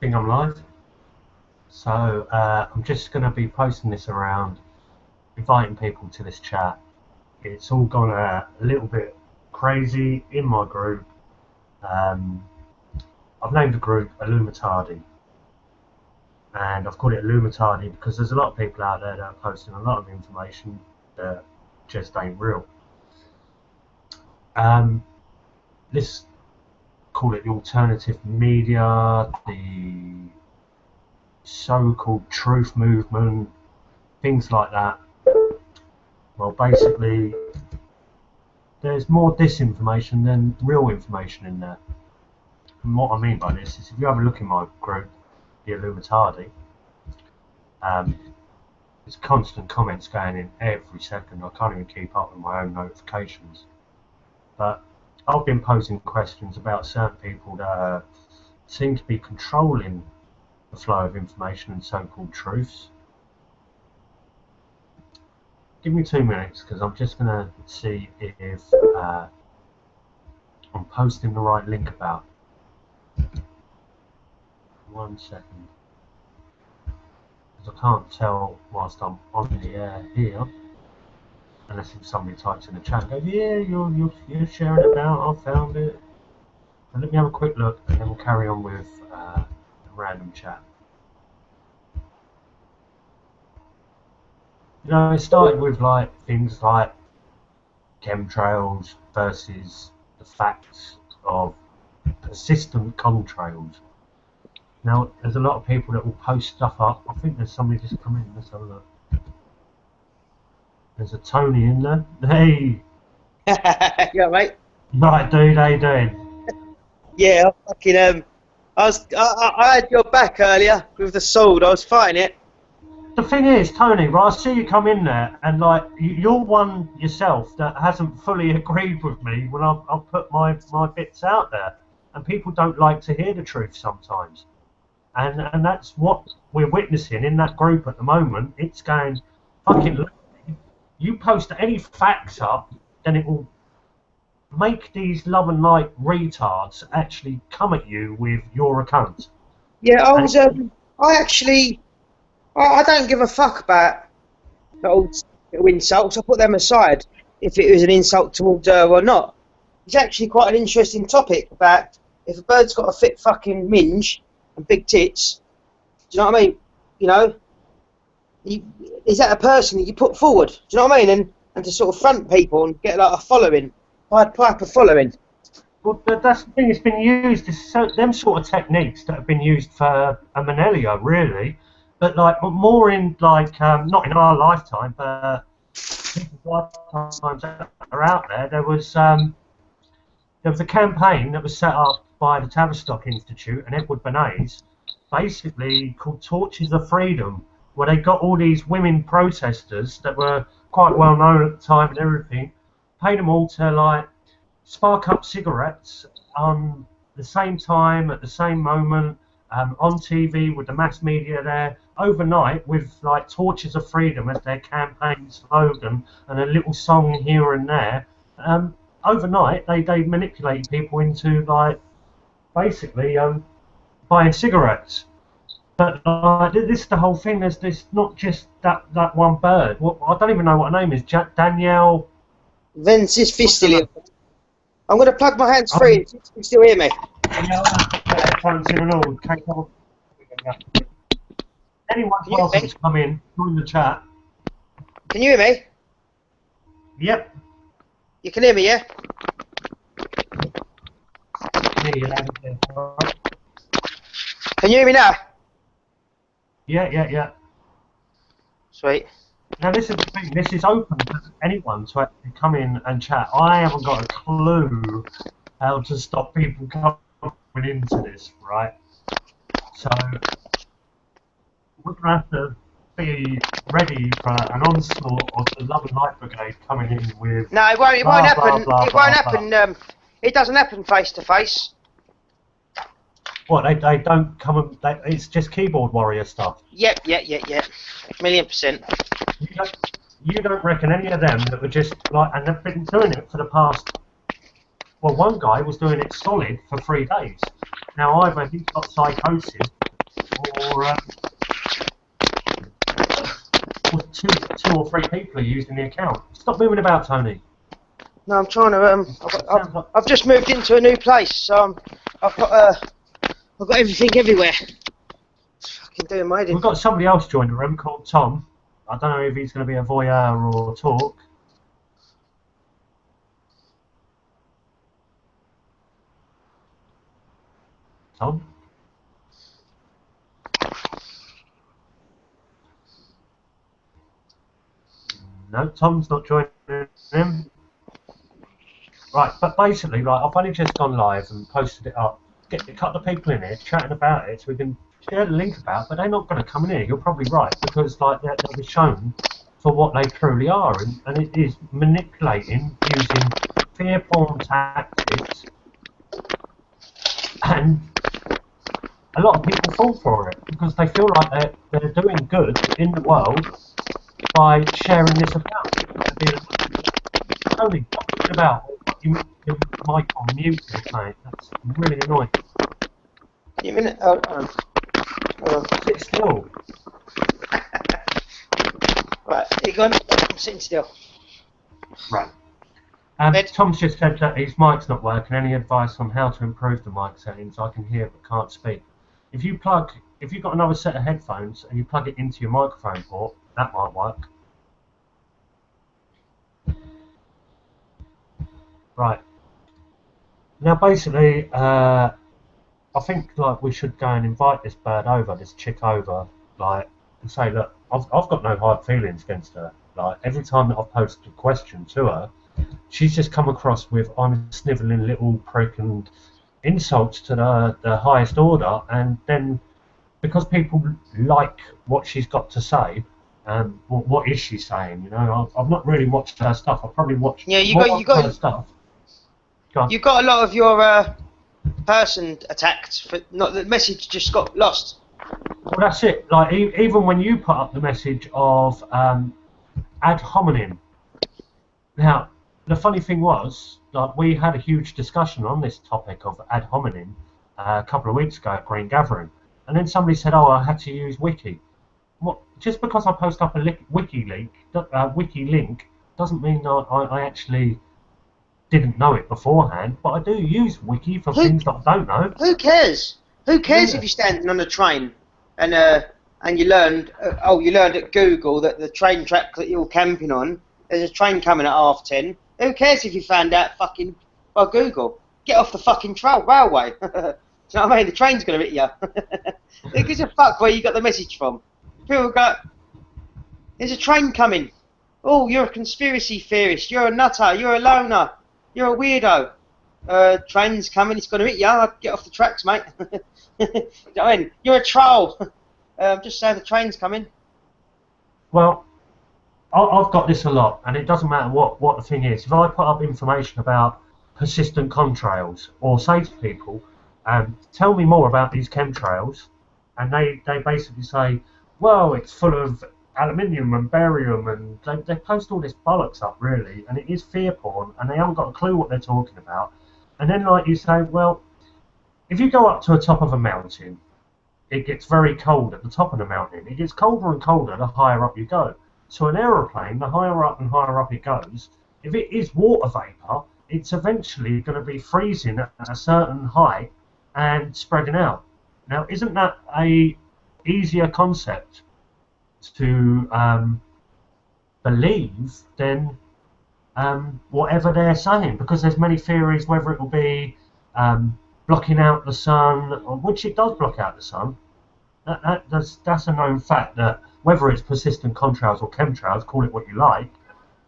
Think I'm live. So I'm just going to be posting this around, inviting people to this chat. It's all gone a little bit crazy in my group. I've named the group Illuminati, and I've called it Illuminati because there's a lot of people out there that are posting a lot of information that just ain't real. Let's call it the alternative media, the so-called truth movement, things like that. Well, basically, there's more disinformation than real information in there. And what I mean by this is, if you have a look in my group, the Illuminati, there's constant comments going in every second. I can't even keep up with my own notifications. But I've been posing questions about certain people that seem to be controlling the flow of information and so-called truths. Give me 2 minutes because I'm just going to see if I'm posting the right link about. 1 second. Because I can't tell whilst I'm on the air here, unless if somebody types in the chat and goes, yeah, you're sharing it about, I found it. So let me have a quick look and then we'll carry on with a random chat. You know, it started with like things like chemtrails versus the facts of persistent contrails. Now, there's a lot of people that will post stuff up. I think there's somebody just come in. Let's have a look. There's a Tony in there. Hey! Yeah, mate. Right, dude, how you doing? Yeah, I had your back earlier with the sword. I was fighting it. The thing is, Tony, right, I see you come in there, and like you're one yourself that hasn't fully agreed with me when I've put my bits out there, and people don't like to hear the truth sometimes, and that's what we're witnessing in that group at the moment. It's going, fucking look, you post any facts up, then it will make these love and light retards actually come at you with your account. Yeah, I don't give a fuck about the old insults. I put them aside if it was an insult towards her or not. It's actually quite an interesting topic about if a bird's got a fit fucking minge and big tits. Do you know what I mean? You know, is that a person that you put forward? Do you know what I mean? And to sort of front people and get like a following, Pied Piper following. Well, that's the thing. It's been used. Them sort of techniques that have been used for a millennia, really. But like more in like not in our lifetime, but people's lifetimes that are out there. There was a campaign that was set up by the Tavistock Institute and Edward Bernays, basically called Torches of Freedom, where they got all these women protesters that were quite well known at the time and everything, paid them all to like spark up cigarettes on the same time at the same moment. On TV with the mass media there, overnight with like Torches of Freedom as their campaign slogan and a little song here and there. Overnight they manipulate people into like basically buying cigarettes. But this is the whole thing. There's not just that one bird. I don't even know what her name is. Danielle Vensis Fistili. I'm going to plug my hands free. You can still hear me. Anyone's welcome to come in, join the chat. Can you hear me? Yep. You can hear me, yeah? Can you hear me now? Yeah. Sweet. Now this is the thing, this is open to anyone to actually come in and chat. I haven't got a clue how to stop people coming into this, right? So we're going to have to be ready for an onslaught of the Love and Light Brigade coming in with... No, it won't happen. It won't happen. It doesn't happen face to face. What, they don't come and... it's just keyboard warrior stuff? Yep. 1,000,000%. You don't reckon any of them that were just like... And they've been doing it for the past... Well, one guy was doing it solid for 3 days. Now, either he's got psychosis or two or three people are using the account. Stop moving about, Tony. No, I'm trying to. I've just moved into a new place, so I've got everything everywhere. It's fucking doing my head. We've got somebody else join the room called Tom. I don't know if he's going to be a voyeur or talk. Tom? No, Tom's not joining him. Right, but basically, like, I've only just gone live and posted it up. Get a couple of people in here chatting about it, so we can share the link about. But they're not going to come in here. You're probably right, because like they'll be shown for what they truly are, and it is manipulating using fear porn tactics, and a lot of people fall for it because they feel like they're doing good in the world by sharing this about. Tony, talking about your mic on mute, mate. That's really annoying. Wait a minute. Hold on. Sit still. Right, you gone? I'm sitting still. Right. Tom's just said that his mic's not working. Any advice on how to improve the mic settings? I can hear but can't speak. If you've got another set of headphones and you plug it into your microphone port, that might work. Right. Now, basically, I think like we should go and invite this chick over, like, and say, look, I've got no hard feelings against her. Like, every time that I've posted a question to her, she's just come across with I'm a snivelling little prick and insults to the highest order, and then because people like what she's got to say, what is she saying? You know, I've not really watched her stuff. I've probably watched her stuff. You got a lot of your person attacked, but not the message just got lost. Well, that's it. Like even when you put up the message of ad hominem. Now, the funny thing was, like, we had a huge discussion on this topic of ad hominem a couple of weeks ago at Green Gathering, and then somebody said, "Oh, I had to use Wiki." What? Just because I post up a Wiki link doesn't mean that I actually didn't know it beforehand, but I do use Wiki for things that I don't know. Who cares? Who cares if you're standing on a train and you learned at Google that the train track that you're camping on, there's a train coming at 10:30. Who cares if you found out fucking by Google? Get off the fucking railway. Do you know what I mean? The train's going to hit you. Who gives a fuck where you got the message from? People go, there's a train coming. Oh, you're a conspiracy theorist. You're a nutter. You're a loner. You're a weirdo. Train's coming. It's going to hit you. Get off the tracks, mate. You know what I mean? You're a troll. I'm just saying the train's coming. Well, I've got this a lot, and it doesn't matter what the thing is. If I put up information about persistent contrails, or say to people, tell me more about these chemtrails, and they basically say, well, it's full of aluminium and barium, and they post all this bollocks up, really, and it is fear porn, and they haven't got a clue what they're talking about. And then, like, you say, well, if you go up to the top of a mountain, it gets very cold at the top of the mountain. It gets colder and colder the higher up you go. So an aeroplane, the higher up and higher up it goes, if it is water vapor, it's eventually going to be freezing at a certain height and spreading out. Now, isn't that a easier concept to believe than whatever they're saying? Because there's many theories whether it will be blocking out the sun, which it does block out the sun. That's a known fact, that whether it's persistent contrails or chemtrails, call it what you like,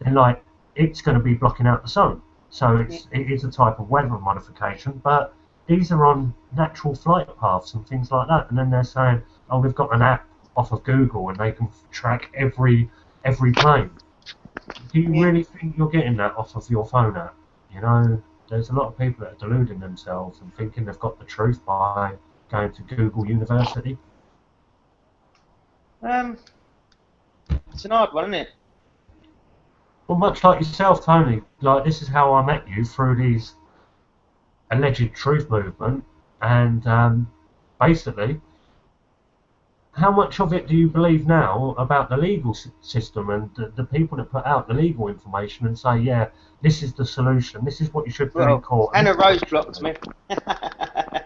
then like it's going to be blocking out the sun. So it is a type of weather modification, but these are on natural flight paths and things like that. And then they're saying, oh, we've got an app off of Google and they can track every plane. Do you really think you're getting that off of your phone app? You know, there's a lot of people that are deluding themselves and thinking they've got the truth by going to Google University. It's an odd one, isn't it? Well, much like yourself, Tony, like this is how I met you, through these alleged truth movement, and basically how much of it do you believe now about the legal system and the people that put out the legal information and say, yeah, this is the solution, this is what you should do in court? Hannah Rose blocks me.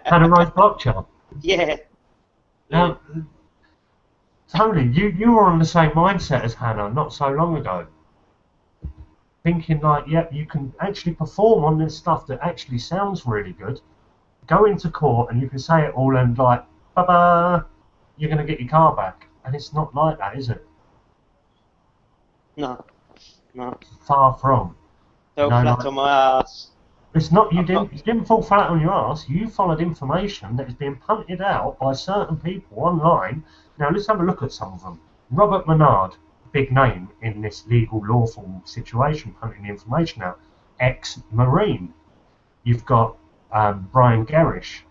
Hannah Rose blocked you? Yeah. Now, Tony, you were on the same mindset as Hannah not so long ago. Thinking like, yep, you can actually perform on this stuff that actually sounds really good, go into court and you can say it all and like, ba-ba, you're going to get your car back. And it's not like that, is it? No. Far from. Fell flat on my ass. It's not, you didn't fall flat on your ass, you followed information that is being punted out by certain people online. Now let's have a look at some of them. Robert Menard, big name in this legal, lawful situation, punting the information out. Ex-Marine. You've got Brian Gerrish.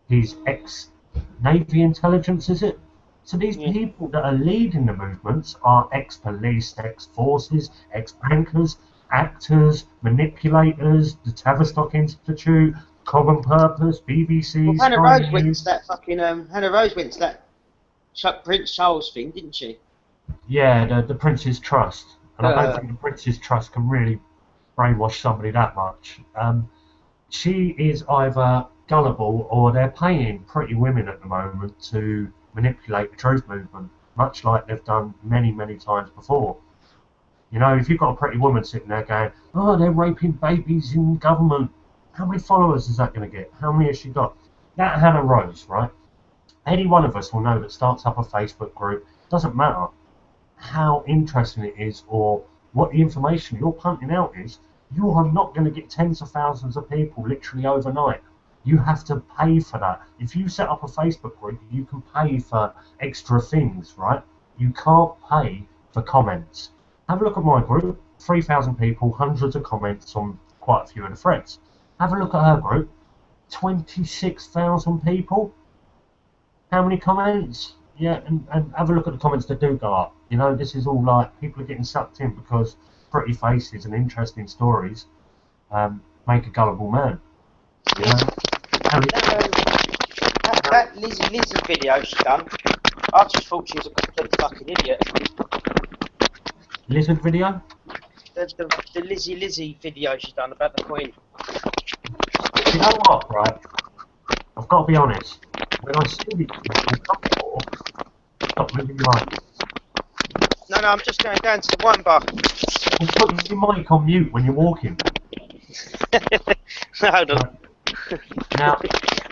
He's ex-Navy intelligence, is it? So these people that are leading the movements are ex-police, ex-forces, ex-bankers, actors, manipulators, the Tavistock Institute, Common Purpose, BBC. Well, Hannah Rose went to that fucking Hannah Rose went to that Prince Charles thing, didn't she? Yeah, the Prince's Trust, and I don't think the Prince's Trust can really brainwash somebody that much. She is either gullible or they're paying pretty women at the moment to manipulate the truth movement, much like they've done many, many times before. You know, if you've got a pretty woman sitting there going, oh, they're raping babies in government, how many followers is that going to get? How many has she got? That Hannah Rose, right? Any one of us will know that starts up a Facebook group, doesn't matter how interesting it is or what the information you're punting out is, you are not going to get tens of thousands of people literally overnight. You have to pay for that. If you set up a Facebook group, you can pay for extra things, right? You can't pay for comments. Have a look at my group, 3,000 people, hundreds of comments on quite a few of the threads. Have a look at her group, 26,000 people. How many comments? Yeah, and have a look at the comments that do go up. You know, this is all like people are getting sucked in because pretty faces and interesting stories make a gullible man. You know? That Lizzie video she done, I just thought she was a complete fucking idiot. Lizard video? The Lizzie video she done about the Queen. You know what, right? I've got to be honest. When I see these people come forth, stop moving your mic. No, I'm just going down to the wine bar. Well, put your mic on mute when you're walking. Hold on. Now,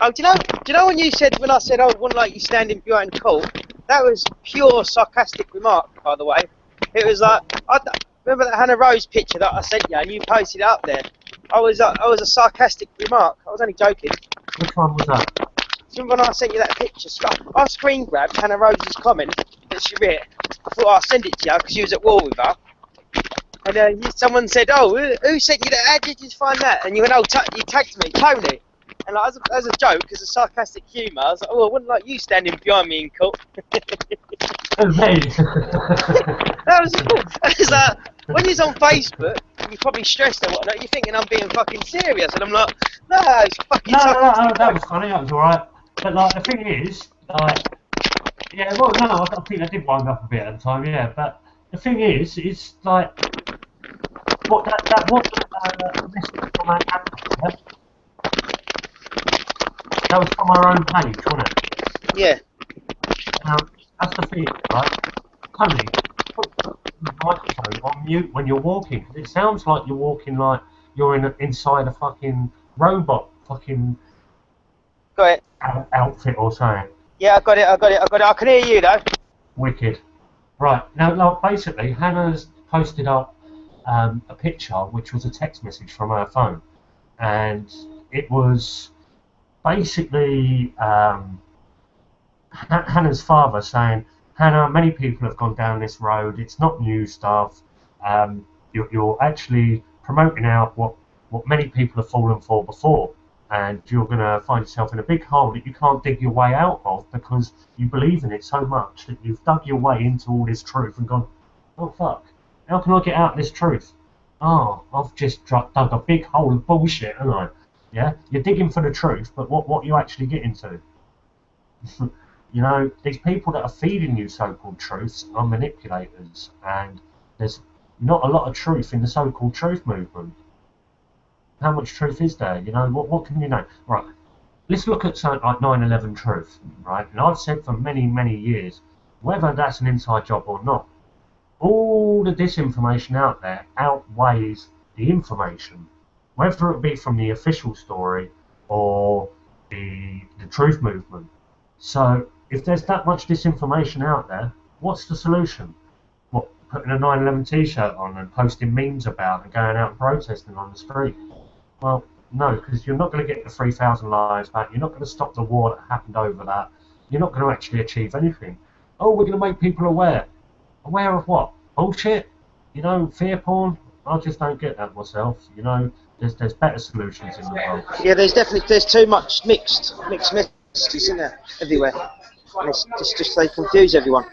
oh, do you know when I said I wouldn't like you standing behind court? That was pure sarcastic remark, by the way. It was like, remember that Hannah Rose picture that I sent you and you posted it up there? I was a sarcastic remark. I was only joking. Which one was that? Remember when I sent you that picture? I screen grabbed Hannah Rose's comment that she wrote. I thought I'll send it to you because she was at war with her. And someone said, oh, who sent you that? How did you find that? And you went, oh, you tagged me, Tony. And like, as a joke, as a sarcastic humour, I was like, oh, I wouldn't like you standing behind me in court. Oh, me. That was cool. It's like, when you're on Facebook, you're probably stressed and whatnot, you're thinking I'm being fucking serious. And I'm like, no, it's fucking No, that was funny, that was alright. But like, the thing is, like, yeah, well, no, I think I did wind up a bit at the time, yeah. But the thing is, it's like, what that wasn't a message from our advocate. That was from our own page, wasn't it? Yeah. That's the thing, right? Tony, put the microphone on mute when you're walking, because it sounds like you're walking like you're inside a fucking robot fucking outfit or something. Yeah, I got it. I can hear you though. Wicked. Right, now like, basically Hannah's posted up a picture which was a text message from her phone, and it was basically Hannah's father saying, Hannah, many people have gone down this road, it's not new stuff, you're actually promoting out what many people have fallen for before, and you're going to find yourself in a big hole that you can't dig your way out of because you believe in it so much that you've dug your way into all this truth and gone, oh fuck, how can I get out of this truth? Oh, I've just dug a big hole of bullshit, haven't I? Yeah, you're digging for the truth, but what you actually get into? You know, these people that are feeding you so-called truths are manipulators, and there's not a lot of truth in the so-called truth movement. How much truth is there? You know, what can you know? Right, let's look at something like 9/11 truth, right? And I've said for many, many years, whether that's an inside job or not, all the disinformation out there outweighs the information, whether it be from the official story or the truth movement. So if there's that much disinformation out there, what's the solution? What, putting a 9/11 t-shirt on and posting memes about and going out and protesting on the street? Well, no, because you're not going to get the 3,000 lives back. You're not going to stop the war that happened over that. You're not going to actually achieve anything. Oh, we're going to make people aware. Aware of what? Bullshit? You know, fear porn? I just don't get that myself. You know, there's better solutions in the world. Yeah, there's too much mixed messages in there everywhere. And it's just they confuse everyone.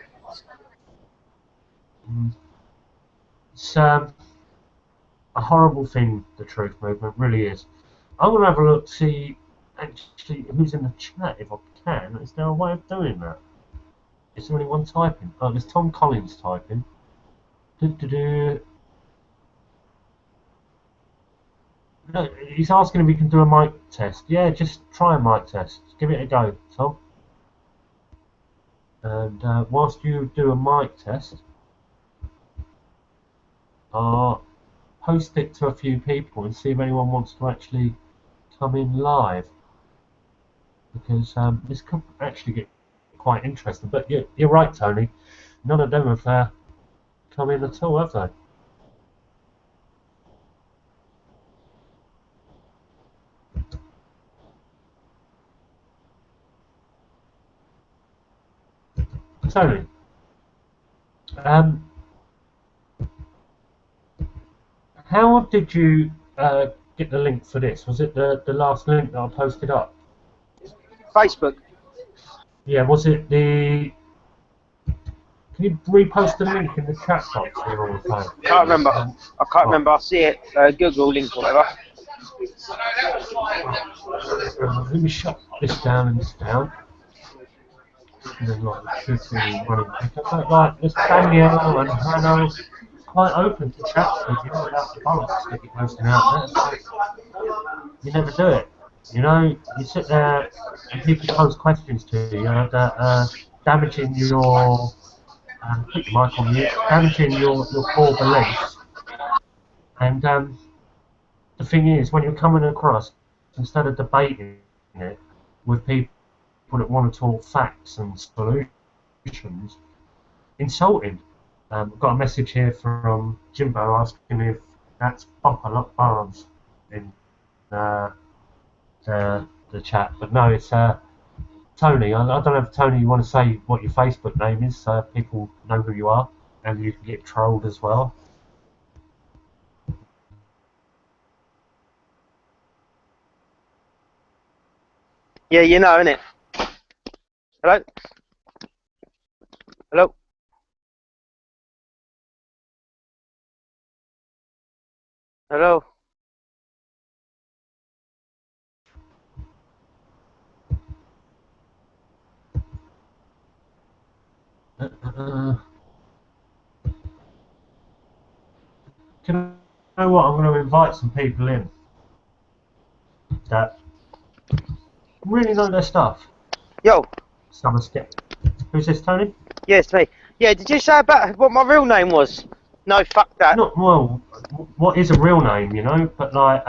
It's a horrible thing, the truth movement really is. I'm going to have a look, see actually who's in the chat if I can. Is there a way of doing that? Is there anyone typing? Oh, there's Tom Collins typing. No, he's asking if we can do a mic test. Yeah, just try a mic test. Give it a go, Tom. And whilst you do a mic test, I'll post it to a few people and see if anyone wants to actually come in live. Because this could actually get quite interesting. But you're right, Tony. None of them have come in at all, have they? Tony, how did you get the link for this? Was it the last link that I posted up? Facebook. Yeah, was it the... Can you repost the link in the chat box here all the time? Can't remember. I can't remember. I see it. Google link or whatever. Let me shut this down and this down. And then like it should be running quicker. But like this Danielle and Hannah quite open to chat with you without the bollocks that you're posting out there. So you never do it. You know, you sit there and people pose questions to you that are damaging your put your mic on mute, damaging your core beliefs. And the thing is, when you're coming across, instead of debating it with people that want to talk facts and solutions, insulting. I've got a message here from Jimbo asking if that's Bumper Lock Barnes in the chat, but no, it's Tony. I don't know if Tony, you want to say what your Facebook name is so people know who you are and you can get trolled as well. Yeah, you know, innit? Hello? Hello? Hello? Do you know what? I'm going to invite some people in that really know their stuff. Yo. Some are skeptical. Who's this, Tony? Yeah, it's me. Yeah, did you say about what my real name was? No, fuck that. Not well. What is a real name, you know? But like,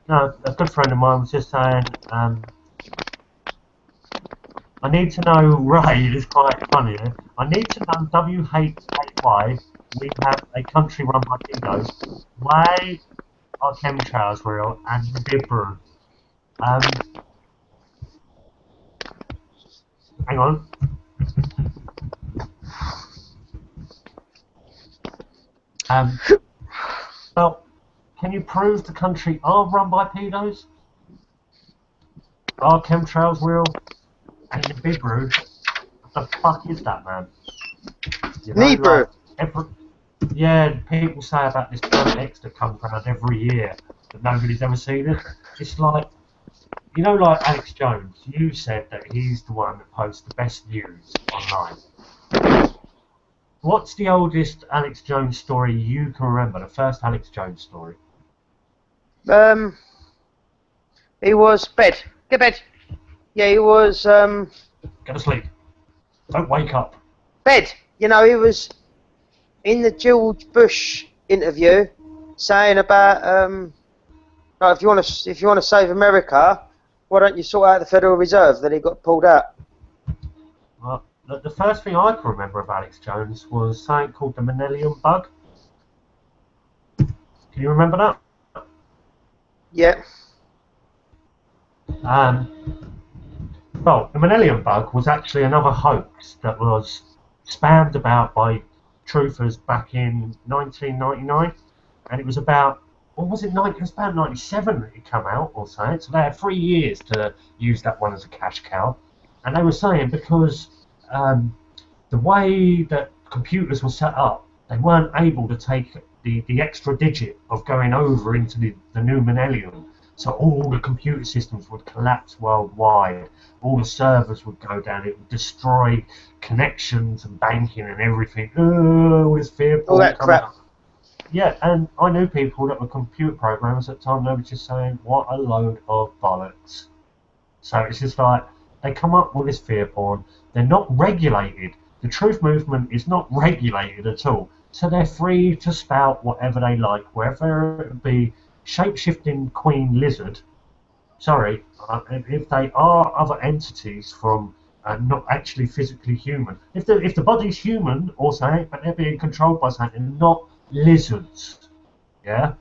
no, a good friend of mine was just saying, I need to know. Ray, it is quite funny. Eh? I need to know WHY. We have a country run by dingoes. Why are chemtrails real and Dibru? Hang on. Well, can you prove the country are run by pedos? Are chemtrails real? And the Dibru? What the fuck is that, man? You know, Nibru. Like, yeah, people say about this Planet X that comes around every year, but nobody's ever seen it. It's like, you know, like Alex Jones, you said that he's the one that posts the best news online. What's the oldest Alex Jones story you can remember? The first Alex Jones story. He was bed. Get bed. Yeah, he was Go to sleep. Don't wake up. bed. You know, he was in the George Bush interview saying about like if you want to save America, why don't you sort out the Federal Reserve? Then he got pulled out. Well, the first thing I can remember of Alex Jones was something called the Manelian bug. Can you remember that? Yeah. Well, the Manelian bug was actually another hoax that was spammed about by truthers back in 1999, and it was about, what was it, it was about 97 that it came out or something, so they had 3 years to use that one as a cash cow, and they were saying because the way that computers were set up, they weren't able to take the extra digit of going over into the new millennium. So all the computer systems would collapse worldwide. All the servers would go down. It would destroy connections and banking and everything. Oh, all this fear. All that crap. Out. Yeah, and I knew people that were computer programmers at the time. They were just saying, "What a load of bollocks." So it's just like they come up with this fear porn. They're not regulated. The truth movement is not regulated at all. So they're free to spout whatever they like, whether it be shape-shifting queen lizard. Sorry, if they are other entities from not actually physically human. If the body's human or something, but they're being controlled by something, they're not lizards. Yeah,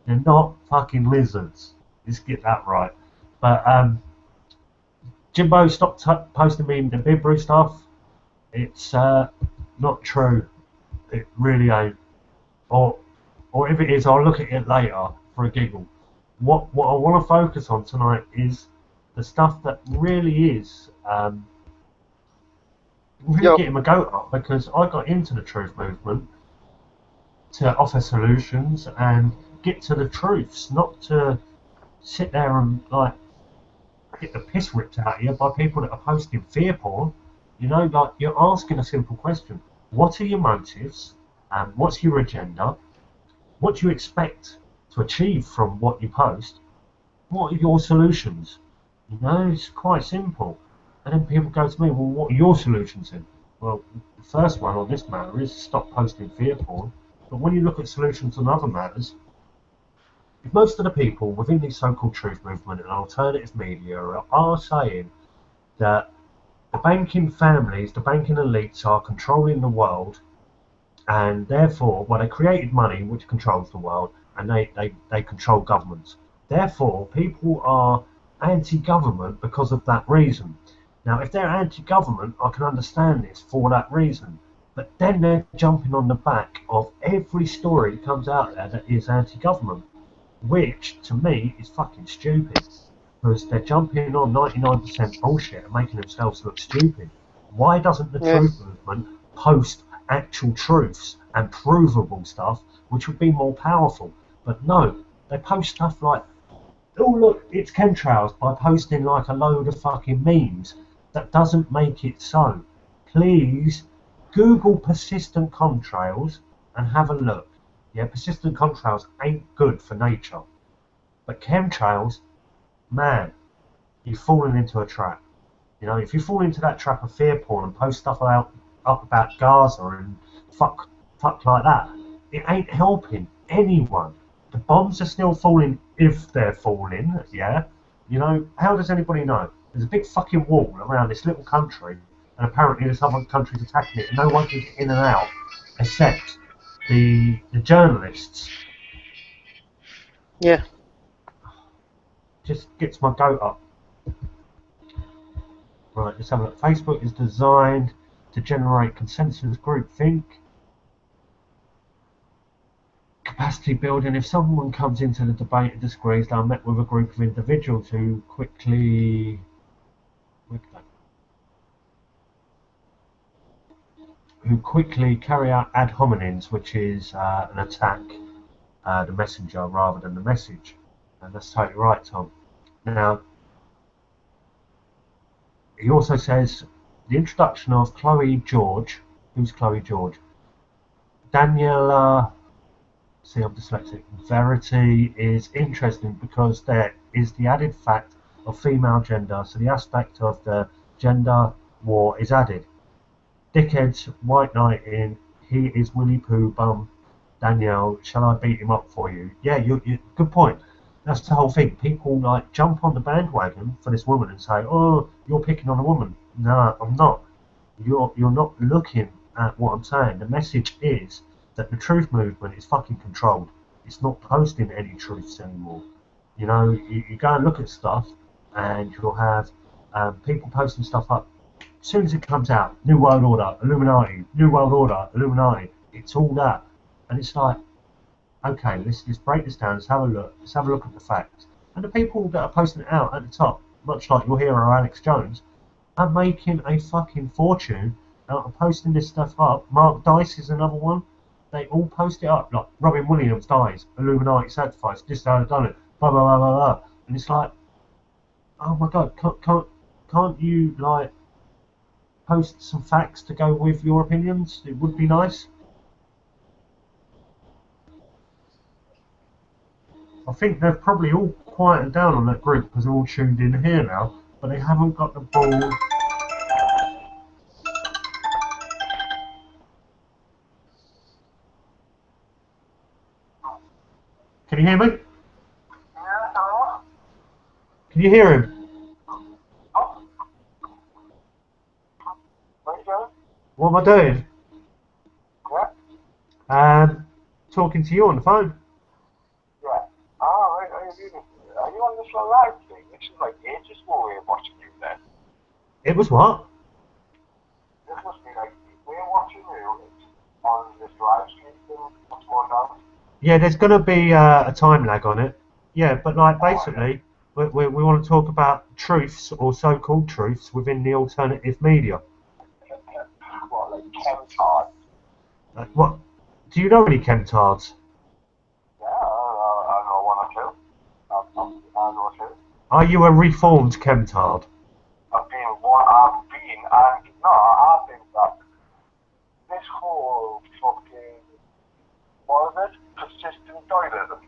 they're not fucking lizards. Let's get that right. But Jimbo, stop posting me the Bibru stuff. It's not true. It really ain't. Or if it is, I'll look at it later for a giggle. What I want to focus on tonight is the stuff that really is really getting my goat up, because I got into the truth movement to offer solutions and get to the truths, not to sit there and like get the piss ripped out of you by people that are posting fear porn. You know, like you're asking a simple question: what are your motives? What's your agenda? What do you expect to achieve from what you post? What are your solutions? You know, it's quite simple. And then people go to me, well, what are your solutions then? Well, the first one on this matter is stop posting fear porn. But when you look at solutions on other matters, if most of the people within the so-called truth movement and alternative media are saying that the banking families, the banking elites are controlling the world, and therefore, well, they created money which controls the world, and they control governments. Therefore, people are anti-government because of that reason. Now, if they're anti-government, I can understand this for that reason. But then they're jumping on the back of every story that comes out there that is anti-government, which, to me, is fucking stupid. Because they're jumping on 99% bullshit and making themselves look stupid. Why doesn't the truth movement post actual truths and provable stuff, which would be more powerful? But no, they post stuff like, oh look, it's chemtrails, by posting like a load of fucking memes. That doesn't make it so. Please Google persistent contrails and have a look. Yeah, persistent contrails ain't good for nature. But chemtrails, man, you've fallen into a trap. You know, if you fall into that trap of fear porn and post stuff up about Gaza and fuck like that, it ain't helping anyone. The bombs are still falling if they're falling, yeah? You know, how does anybody know? There's a big fucking wall around this little country, and apparently there's other countries attacking it, and no one can get in and out except the journalists. Yeah. Just gets my goat up. Right, let's have a look. Facebook is designed to generate consensus groupthink. Capacity building. If someone comes into the debate and disagrees, they are met with a group of individuals who quickly carry out ad hominems, which is an attack the messenger rather than the message. And that's totally right, Tom. Now, he also says the introduction of Chloe George. Who's Chloe George? Daniela. See, I'm dyslexic. Verity is interesting because there is the added fact of female gender, so the aspect of the gender war is added. Dickheads, white knight in, he is Winnie Pooh bum. Danielle, shall I beat him up for you? Yeah, you good point. That's the whole thing. People like jump on the bandwagon for this woman and say, "Oh, you're picking on a woman." No, I'm not. You're not looking at what I'm saying. The message is that the truth movement is fucking controlled. It's not posting any truths anymore. You know, you go and look at stuff, and you'll have people posting stuff up. As soon as it comes out, New World Order, Illuminati, New World Order, Illuminati. It's all that, and it's like, okay, let's break this down. Let's have a look. Let's have a look at the facts. And the people that are posting it out at the top, much like your hero Alex Jones, are making a fucking fortune out of posting this stuff up. Mark Dice is another one. They all post it up. Like Robin Williams dies, Illuminati sacrifice, this how I've done it, blah blah blah blah blah. And it's like, oh my god, can't you like post some facts to go with your opinions? It would be nice. I think they've probably all quieted down on that group because they're all tuned in here now, but they haven't got the ball. Can you hear me? Can you hear him? What am I doing? Talking to you on the phone. Are you on this live thing? This is like ages while we were watching you then. It was what? This must be like, we're watching you on this live stream thing. What's going on? Yeah, there's going to be a time lag on it. Yeah, but like basically, we want to talk about truths or so-called truths within the alternative media. What, like chemtards? What? Do you know any chemtards? Yeah, I know one or two. I know two. Are you a reformed chemtard? I think that this whole fucking, what is it? Persistent toilism.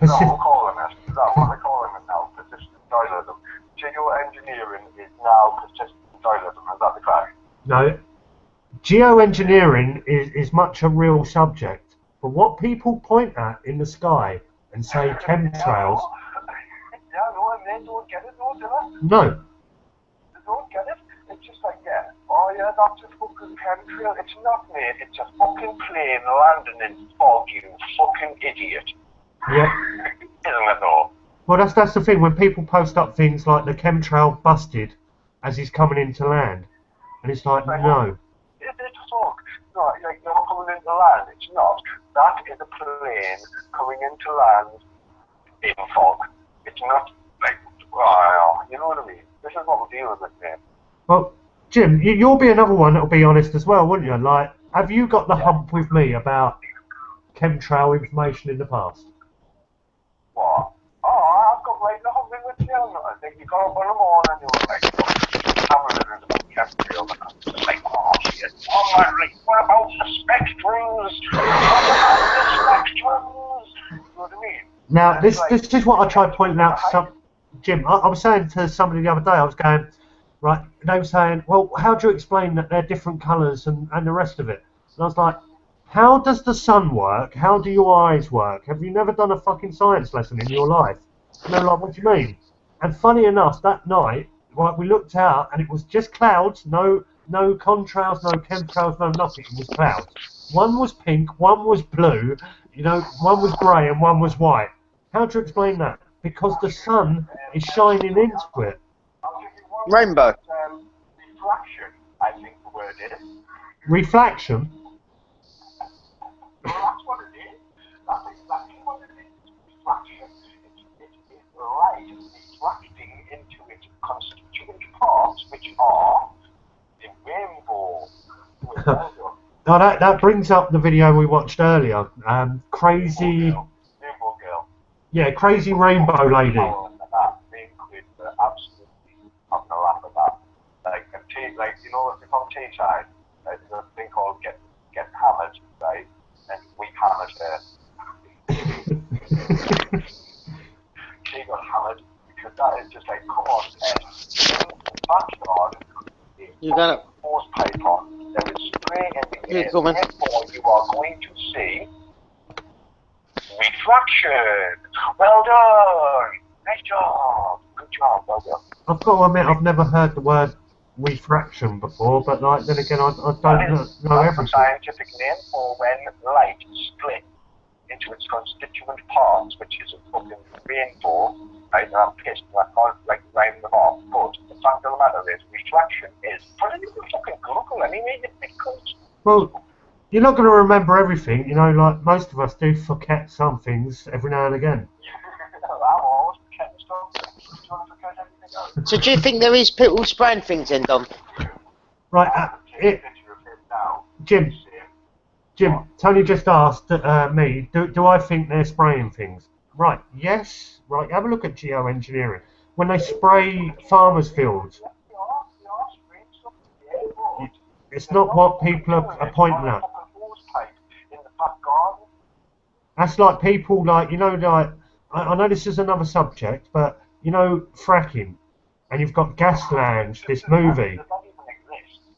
Is that what we're calling it? Is that what they're calling it now? Persistent toilism. Geoengineering is now persistent toilism. Is that the correct? No. Geoengineering is much a real subject, but what people point at in the sky and say chemtrails. Yeah, no, and they don't get it, though, do they? No. They don't get it. It's just like, yeah, oh yeah, that's a fucking chemtrail. It's not, mate. It's a fucking plane landing in fog, you fucking idiot. Yeah. Isn't it, though? Well, that's the thing. When people post up things like the chemtrail busted as he's coming into land, and it's like, no. It's fog. No, like, you're not coming into land. It's not. That is a plane coming into land in fog. It's not like, wow, you know what I mean? This is what we're dealing with, man. Well, Jim, you'll be another one that'll be honest as well, wouldn't you? Like, have you got the hump with me about chemtrail information in the past? What? Oh, I've got like the hump with you. I think you got up on the morning and you were like, hammering about chemtrail, and I'm just like, oh shit. Oh, like, what about the spectrums? What about the spectrums? You know what I mean? Now, this is what I tried pointing out to some... Jim, I was saying to somebody the other day, I was going, right, they were saying, well, how do you explain that they're different colours and the rest of it? And I was like, how does the sun work? How do your eyes work? Have you never done a fucking science lesson in your life? And they're like, what do you mean? And funny enough, that night, right, we looked out and it was just clouds, no contrails, no chemtrails, no nothing, it was clouds. One was pink, one was blue, you know, one was grey and one was white. How do you explain that? Because the sun is shining into it. Rainbow. Refraction, I think the word is. Reflection? Well, that's what it is. That's exactly what it is. Refraction. It's light refracting into its constituent parts, which are the rainbow. Now that brings up the video we watched earlier. Crazy... Rainbow girl. Yeah, crazy rainbow lady. That thing with absolutely, I'm like, you know, if on Teesside, there's a thing called Get Hammered, right? And we hammered her. She got hammered because that is just like, come on, backyard. You're gonna. Horse pipe on. There is spray in the air. Coming. Therefore, you are going to see refraction. Well done. Nice job. Good job. Well done. I've got to admit, I've never heard the word refraction before, but like then again, I don't know That's everything. a scientific name for when light splits into its constituent parts, which is a fucking rainbow, right? And I'm pissed and I can't like rhyme them off. But the fact of the matter is, refraction is. Put it in the fucking Google anyway, because. Well, you're not going to remember everything, you know. Like most of us do, forget some things every now and again. I'm always forgetting stuff. Don't forget everything else. So do you think there is people spraying things in, Dom? Right, Jim, Tony just asked me, do I think they're spraying things? Right, yes. Right, have a look at geoengineering. When they spray farmers' fields, it's not what people are pointing at. That's like people like, you know, like, I know this is another subject, but, you know, fracking, and you've got Gasland, this movie.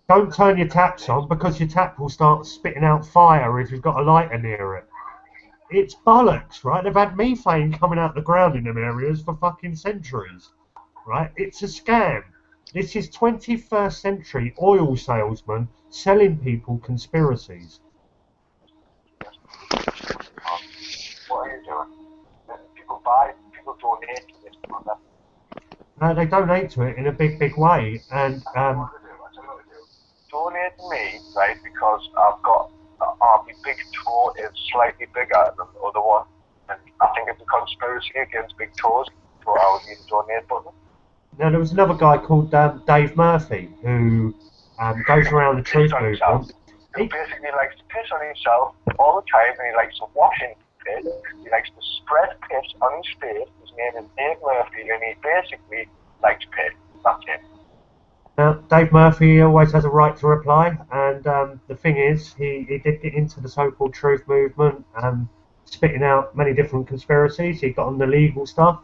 Don't turn your taps on because your tap will start spitting out fire if you've got a lighter near it. It's bollocks, right? They've had methane coming out the ground in them areas for fucking centuries, right? It's a scam. This is 21st century oil salesmen selling people conspiracies. What are you doing? People donate to this. They donate to it in a big way, and donate to me, right? Because I've got my big toe is slightly bigger than the other one, and I think it's a conspiracy against big toes. So I would need a donate button. Now there was another guy called Dave Murphy who goes around the truth movement. He basically likes to piss on himself all the time, and he likes to wash in piss. He likes to spread piss on his face. His name is Dave Murphy, and he basically likes piss. That's it. Now, Dave Murphy always has a right to reply, and the thing is, he did get into the so-called truth movement, spitting out many different conspiracies. He got on the legal stuff,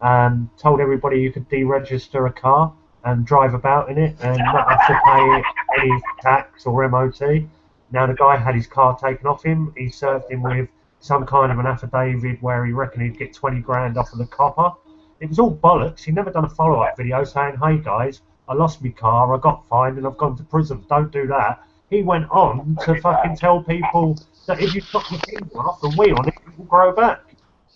told everybody you could deregister a car and drive about in it and not have to pay any tax or MOT. Now the guy had his car taken off him. He served him with some kind of an affidavit where he reckoned he'd get 20 grand off of the copper. It was all bollocks. He'd never done a follow-up video saying, hey guys, I lost my car, I got fined and I've gone to prison. Don't do that. He went on to fucking tell people that if you chop your finger off and wee on it, it will grow back.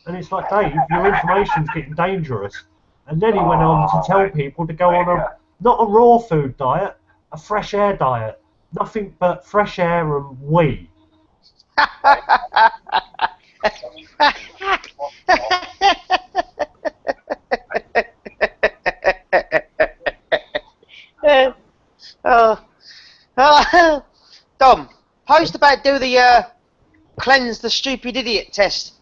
And it's like, Dave, your information's getting dangerous. And then he went on to tell people to go on not a raw food diet, a fresh air diet. Nothing but fresh air and wee. Dom, post about do the cleanse the stupid idiot test.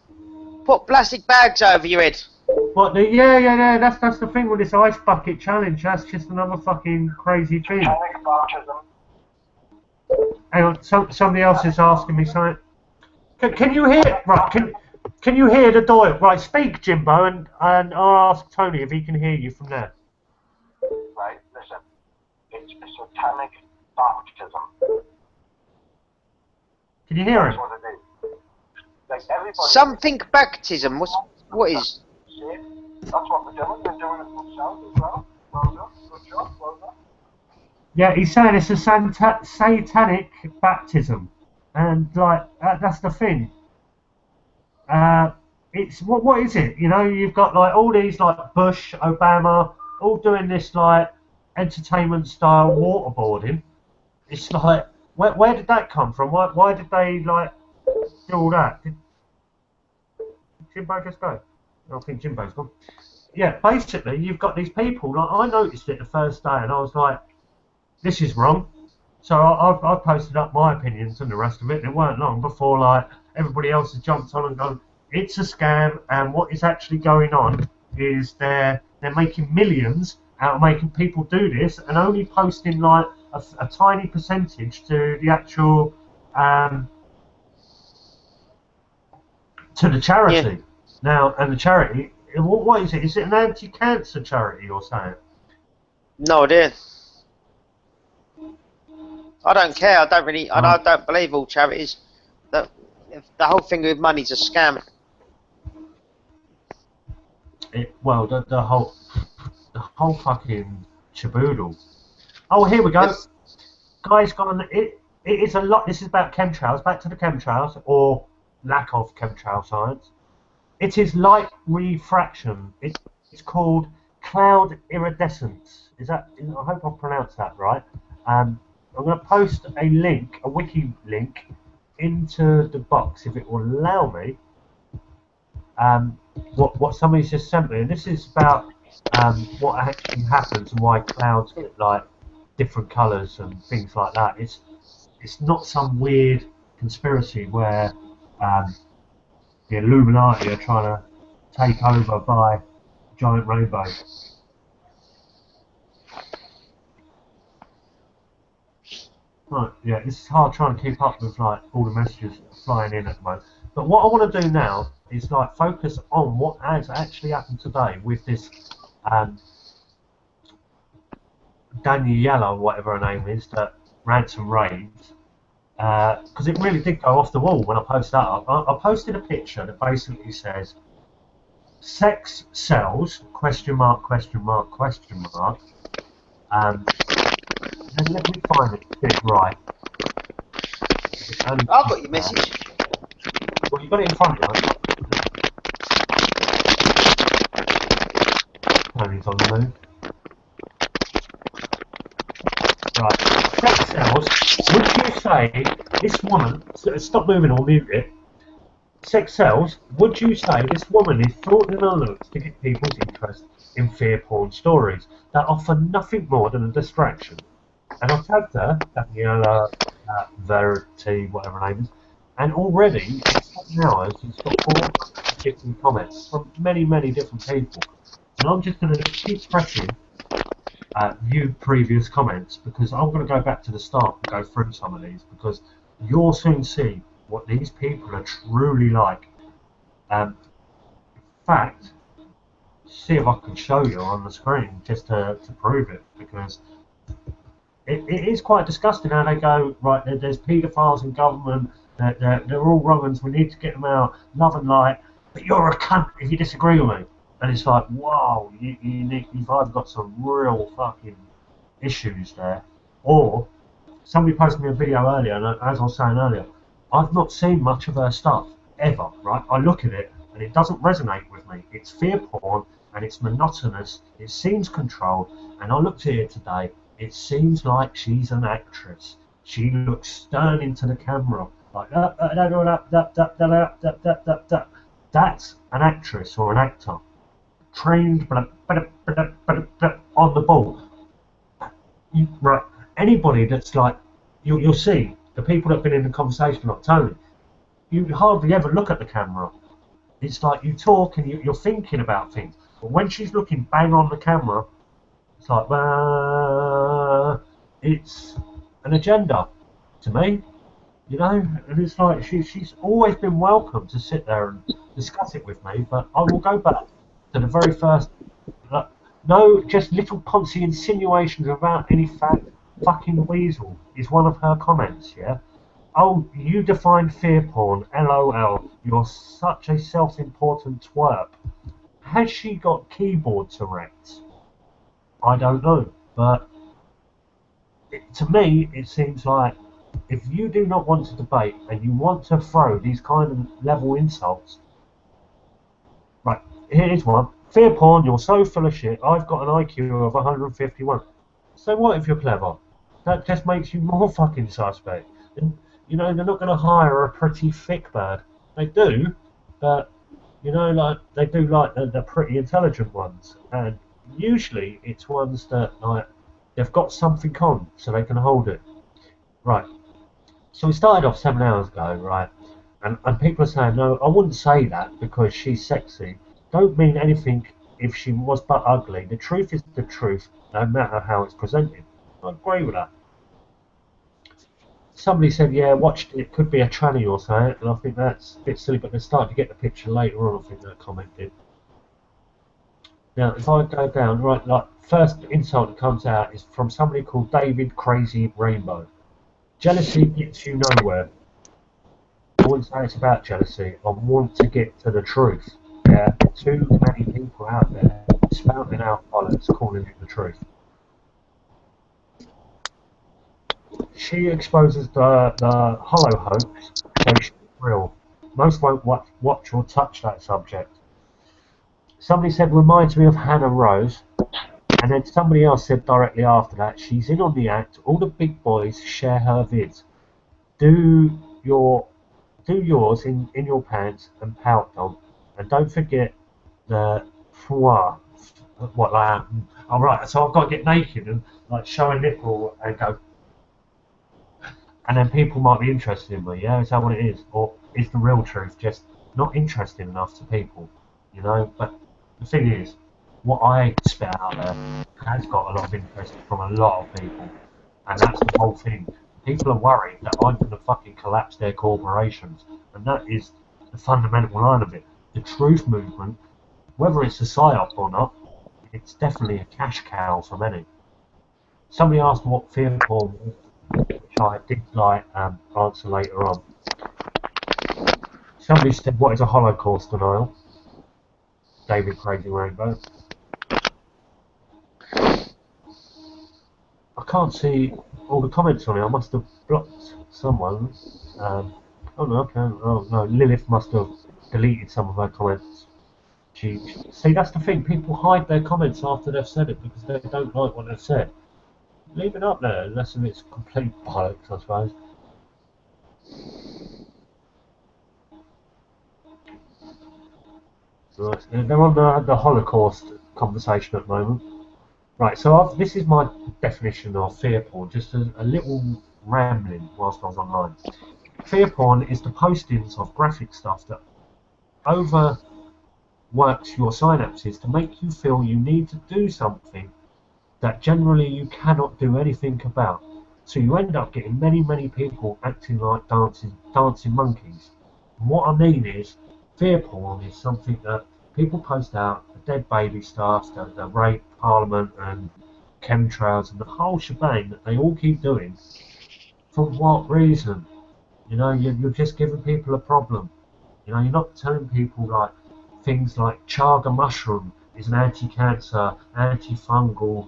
Put plastic bags over your head. What? Yeah. That's the thing with this ice bucket challenge. That's just another fucking crazy thing. Hang on, somebody else is asking me something. Can you hear? Right, can you hear the door? Right, speak, Jimbo, and I'll ask Tony if he can hear you from there. Right, listen. It's a satanic baptism. Can you hear him? That's what it is. Like everybody. Something baptism. What is? That's what they're doing. They're doing it themselves as well. Well done. Good job. Well done. Yeah, he's saying it's a satanic baptism, and like that's the thing. It's what is it? You know, you've got like all these like Bush, Obama, all doing this like entertainment style waterboarding. It's like where did that come from? Why did they like do all that? Did Jimbo just go? I think Jimbo's gone. Yeah, basically you've got these people. Like I noticed it the first day, and I was like, this is wrong. So I've posted up my opinions and the rest of it, and it weren't long before like everybody else has jumped on and gone, it's a scam, and what is actually going on is they're making millions out of making people do this and only posting like a tiny percentage to the actual to the charity. Now, and the charity, what is it? Is it an anti-cancer charity or something? No idea. I don't care. I don't really. I don't believe all charities. The whole thing with money's a scam. Well, the whole fucking shaboodle. Oh, here we go. Guys, it is a lot. This is about chemtrails. Back to the chemtrails, or lack of chemtrail science. It is light refraction. It's called cloud iridescence. I hope I pronounced that right. I'm going to post a link, a wiki link, into the box if it will allow me. What somebody's just sent me, and this is about what actually happens and why clouds get like different colours and things like that. It's not some weird conspiracy where the Illuminati are trying to take over by giant rainbows. Right, yeah, it's hard trying to keep up with like all the messages flying in at the moment. But what I want to do now is like focus on what has actually happened today with this Daniela, whatever her name is, that ransom raids. Because it really did go off the wall when I posted that up. I posted a picture that basically says sex sells, question mark, question mark, question mark. And let me find it, get it right. I've got your message. Well, you've got it in front of you. Tony's on the move. Right. Sex sells. Would you say this woman, stop moving or mute it. Sex sells. Would you say this woman is flaunting her looks to get people's interest in fear porn stories that offer nothing more than a distraction? And I've tagged her, Daniela Verity, whatever her name is, and already in 7 hours she's got 450 comments from many, many different people. And I'm just going to keep pressing view previous comments because I'm going to go back to the start and go through some of these because you'll soon see what these people are truly like. In fact, see if I can show you on the screen just to prove it because it is quite disgusting how they go, right, there's paedophiles in government, they're all wrong ones, we need to get them out, love and light, but you're a cunt if you disagree with me. And it's like, wow, you've either got some real fucking issues there, or somebody posted me a video earlier, and as I was saying earlier, I've not seen much of her stuff, ever, right? I look at it, and it doesn't resonate with me. It's fear porn, and it's monotonous, it seems controlled, and I looked at it today, it seems like she's an actress. She looks stern into the camera, like that's an actress or an actor, trained on the ball. Right, anybody that's like, you'll see the people that have been in the conversation, like Tony, you hardly ever look at the camera. It's like you talk and you're thinking about things, but when she's looking bang on the camera, it's like, it's an agenda to me, you know, and it's like she's always been welcome to sit there and discuss it with me, but I will go back to the very first, no, just little poncy insinuations about any fact, fucking weasel, is one of her comments, yeah? Oh, you define fear porn, LOL, you're such a self-important twerp. Has she got keyboard Tourette's? I don't know, but to me it seems like if you do not want to debate and you want to throw these kind of level insults, right, here's one. Fear porn, you're so full of shit, I've got an IQ of 151. So what if you're clever? That just makes you more fucking suspect. And, you know, they're not going to hire a pretty thick bird. They do, but, you know, like, they do like the pretty intelligent ones. And usually it's ones that, like, they've got something on so they can hold it. Right. So we started off 7 hours ago, right? And people are saying, no, I wouldn't say that because she's sexy. Don't mean anything if she was but ugly. The truth is the truth, no matter how it's presented. I agree with that. Somebody said, yeah, watched it could be a tranny or something, and I think that's a bit silly, but they're starting to get the picture later on, I think that comment did. Now, if I go down, right, like, first insult that comes out is from somebody called David Crazy Rainbow. Jealousy gets you nowhere. I wouldn't say it's about jealousy. I want to get to the truth. Yeah, too many people out there spouting out bollocks, calling it the truth. She exposes the hollow hoax, so she's real. Most won't watch or touch that subject. Somebody said, reminds me of Hannah Rose. And then somebody else said directly after that, she's in on the act. All the big boys share her vids. Do yours in your pants and pout on. And don't forget the what like that. All right, so I've got to get naked and like show a nipple and go. And then people might be interested in me, yeah? Is that what it is? Or is the real truth just not interesting enough to people, you know? But the thing is, what I spit out there has got a lot of interest from a lot of people. And that's the whole thing. People are worried that I'm going to fucking collapse their corporations. And that is the fundamental line of it. The truth movement, whether it's a psy-op or not, it's definitely a cash cow for many. Somebody asked what fear porn was, which I did answer later on. Somebody said, what is a Holocaust denial? David Crazy Rainbow. I can't see all the comments on it. I must have blocked someone. Oh no, okay. Oh no, Lilith must have deleted some of her comments. See, that's the thing. People hide their comments after they've said it because they don't like what they've said. Leave it up there, unless it's complete bollocks, I suppose. Right, they're on the Holocaust conversation at the moment. Right, so this is my definition of fear porn, just a little rambling whilst I was online. Fear porn is the postings of graphic stuff that overworks your synapses to make you feel you need to do something that generally you cannot do anything about. So you end up getting many people acting like dancing monkeys. And what I mean is, fear porn is something that people post out, the dead baby stuff, the rape, parliament and chemtrails and the whole shebang that they all keep doing. For what reason? You know, you're just giving people a problem. You know, you're not telling people like things like chaga mushroom is an anti-cancer, antifungal,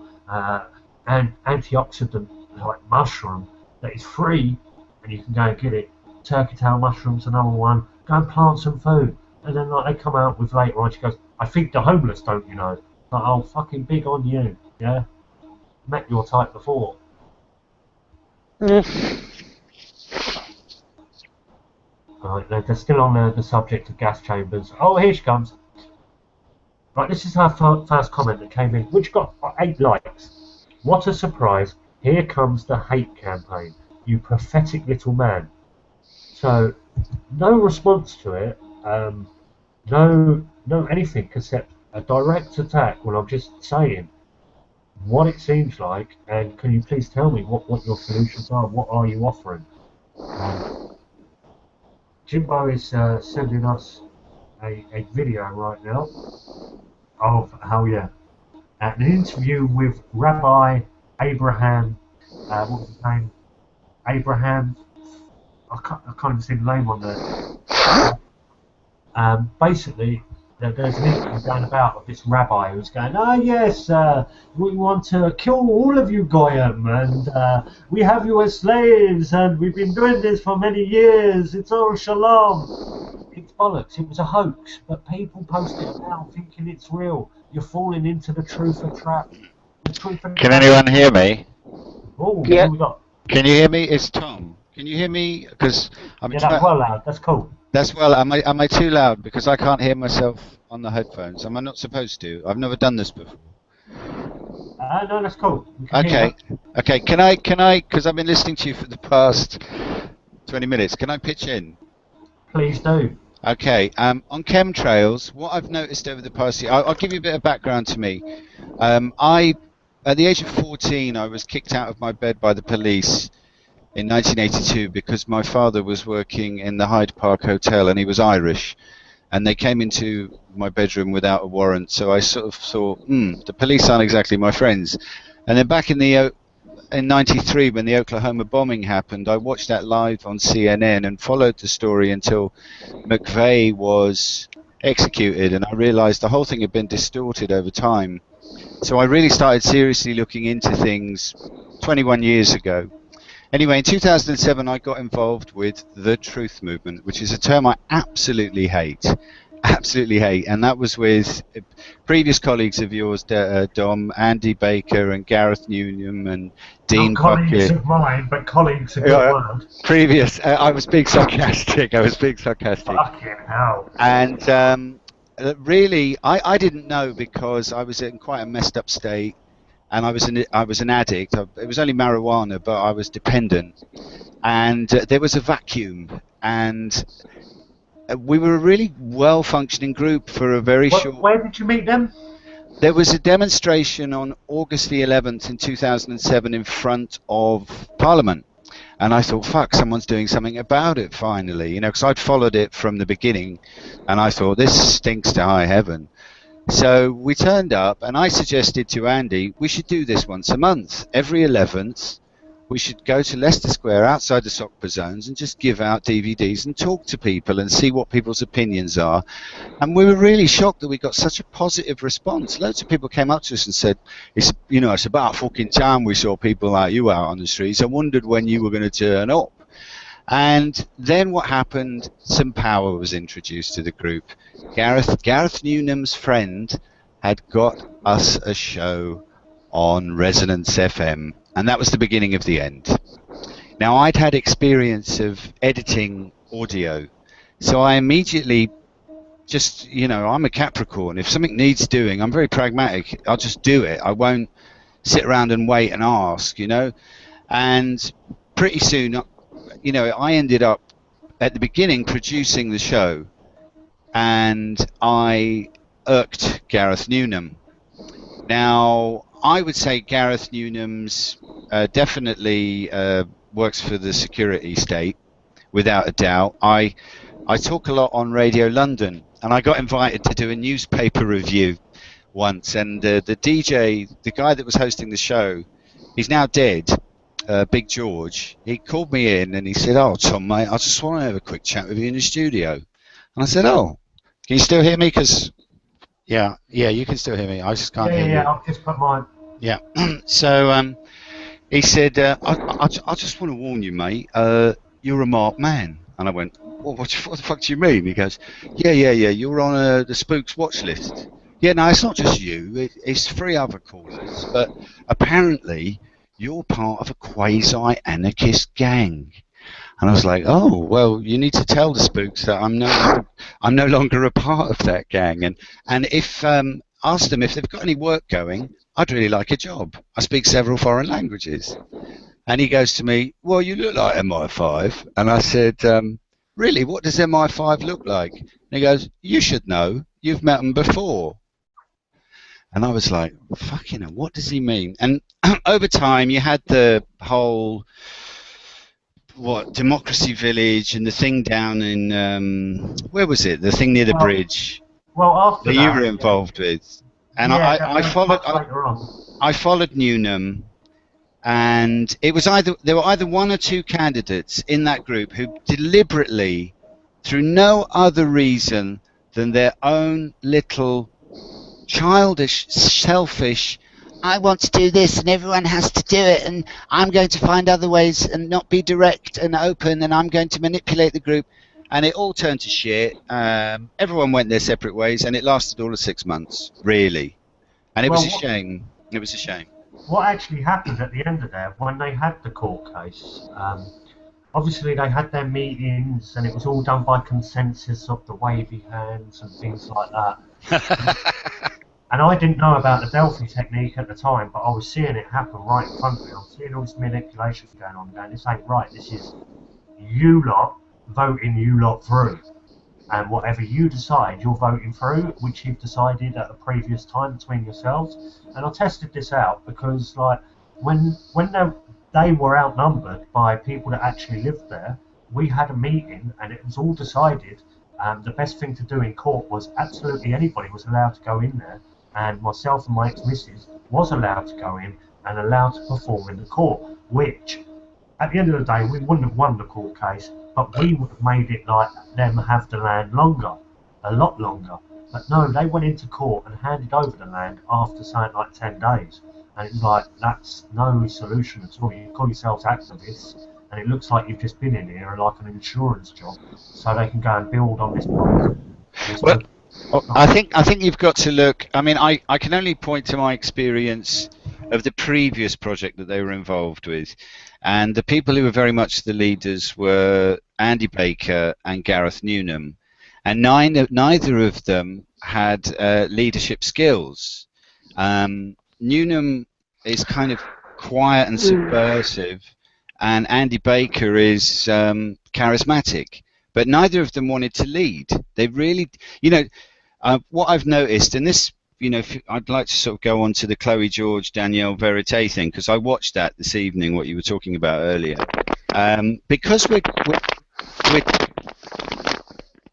and antioxidant like mushroom that is free and you can go and get it. Turkey tail mushroom's another one. Go and plant some food. And then like they come out with later on, she goes, I feed the homeless, don't you know? Like, oh, fucking big on you, yeah? Met your type before. Right, they're still on the subject of gas chambers. Oh, here she comes. Right, this is her first comment that came in, which got 8 likes. What a surprise. Here comes the hate campaign. You pathetic little man. So, no response to it. No anything except a direct attack when I'm just saying what it seems like, and can you please tell me what your solutions are? What are you offering? Jimbo is sending us a video right now of an interview with Rabbi Abraham. What was his name? Abraham. I can't even see the name on there. Basically, there's an interview going about of this rabbi who's going, yes, we want to kill all of you Goyim, and we have you as slaves, and we've been doing this for many years, it's all shalom. It's bollocks, it was a hoax, but people post it now thinking it's real. You're falling into the truth of trap. Can anyone hear me? Oh, yeah. What we got? Can you hear me? It's Tom. Can you hear me? Because I'm that's well loud. That's cool. That's well. Am I too loud? Because I can't hear myself on the headphones. Am I not supposed to? I've never done this before. No, that's cool. Okay. Okay. Can I? Because I've been listening to you for the past 20 minutes. Can I pitch in? Please do. Okay. On chemtrails, what I've noticed over the past year, I'll give you a bit of background to me. At the age of 14, I was kicked out of my bed by the police in 1982 because my father was working in the Hyde Park Hotel and he was Irish, and they came into my bedroom without a warrant. So I sort of thought, the police aren't exactly my friends. And then back in '93, when the Oklahoma bombing happened, I watched that live on CNN and followed the story until McVeigh was executed, and I realized the whole thing had been distorted over time. So I really started seriously looking into things 21 years ago. Anyway, in 2007, I got involved with the Truth Movement, which is a term I absolutely hate, and that was with previous colleagues of yours, Dom, Andy Baker, and Gareth Newnham, and Dean Not colleagues Bucket. of mine, but colleagues of your word. Previous, I was being sarcastic. Fucking hell. And really, I didn't know because I was in quite a messed up state. And I was an addict. It was only marijuana, but I was dependent. And there was a vacuum. And we were a really well-functioning group for a very short... Where did you meet them? There was a demonstration on August the 11th in 2007 in front of Parliament. And I thought, fuck, someone's doing something about it finally. You know, because I'd followed it from the beginning. And I thought, this stinks to high heaven. So we turned up, and I suggested to Andy, we should do this once a month. Every 11th, we should go to Leicester Square outside the soccer zones and just give out DVDs and talk to people and see what people's opinions are. And we were really shocked that we got such a positive response. Loads of people came up to us and said, it's about fucking time we saw people like you out on the streets. I wondered when you were going to turn up. And then what happened, some power was introduced to the group. Gareth Newnham's friend had got us a show on Resonance FM, and that was the beginning of the end. Now, I'd had experience of editing audio, so I immediately just, I'm a Capricorn. If something needs doing, I'm very pragmatic. I'll just do it. I won't sit around and wait and ask, And pretty soon, I ended up at the beginning producing the show, and I irked Gareth Newnham. Now, I would say Gareth Newnham's definitely works for the security state, without a doubt. I talk a lot on Radio London, and I got invited to do a newspaper review once, and the DJ, the guy that was hosting the show, he's now dead. Big George, he called me in and he said, "Oh, Tom, mate, I just want to have a quick chat with you in the studio." And I said, "Oh, can you still hear me? Because, yeah, you can still hear me. I just can't hear you." Yeah, I've just put mine. Yeah. So he said, I just want to warn you, mate, you're a marked man." And I went, what the fuck do you mean? He goes, yeah, you're on the Spooks watch list. Yeah, no, it's not just you. It's 3 other callers. But apparently you're part of a quasi-anarchist gang. And I was like, oh, well, you need to tell the Spooks that I'm no longer a part of that gang. And if ask them if they've got any work going, I'd really like a job. I speak several foreign languages. And he goes to me, well, you look like MI5. And I said, really, what does MI5 look like? And he goes, you should know. You've met them before. And I was like, fucking hell, what does he mean? And over time, you had the whole, Democracy Village and the thing down in, where was it? The thing near the bridge. Well, after that you were involved with. And I followed Newnham, and it was there were either 1 or 2 candidates in that group who deliberately, through no other reason than their own little childish, selfish, I want to do this and everyone has to do it, and I'm going to find other ways and not be direct and open, and I'm going to manipulate the group. And it all turned to shit. Everyone went their separate ways, and it lasted all of 6 months, really. And it was a shame. It was a shame. What actually happened at the end of that, when they had the court case, obviously they had their meetings, and it was all done by consensus of the wavy hands and things like that. And I didn't know about the Delphi technique at the time, but I was seeing it happen right in front of me. I was seeing all this manipulation going on, going, this ain't right, this is you lot voting you lot through. And whatever you decide, you're voting through, which you've decided at a previous time between yourselves. And I tested this out because, like, when they were outnumbered by people that actually lived there. We had a meeting and it was all decided. The best thing to do in court was absolutely anybody was allowed to go in there, and myself and my ex-missus was allowed to go in and allowed to perform in the court, which at the end of the day we wouldn't have won the court case, but we would have made it like them have the land longer, a lot longer. But no, they went into court and handed over the land after something like 10 days. And it was like, that's no solution at all. You call yourselves activists, and it looks like you've just been in here like an insurance job, so they can go and build on this property. Well, I think you've got to look. I mean, I can only point to my experience of the previous project that they were involved with, and the people who were very much the leaders were Andy Baker and Gareth Newnham, and neither of them had leadership skills. Newnham is kind of quiet and subversive, and Andy Baker is charismatic, but neither of them wanted to lead. They really, what I've noticed, and this, I'd like to sort of go on to the Chloe George, Danielle Verite thing, because I watched that this evening, what you were talking about earlier. Because we're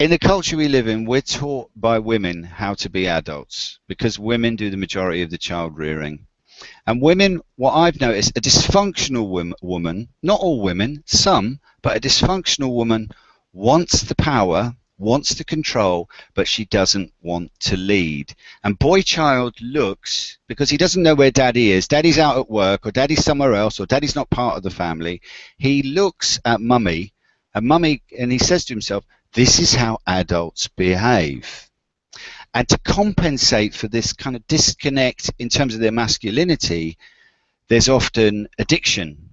in the culture we live in, we're taught by women how to be adults, because women do the majority of the child rearing. And women, what I've noticed, a dysfunctional woman, not all women, some, but a dysfunctional woman wants the power, wants the control, but she doesn't want to lead. And boy child looks, because he doesn't know where daddy is, daddy's out at work, or daddy's somewhere else, or daddy's not part of the family, he looks at mummy, and he says to himself, this is how adults behave. And to compensate for this kind of disconnect in terms of their masculinity, there's often addiction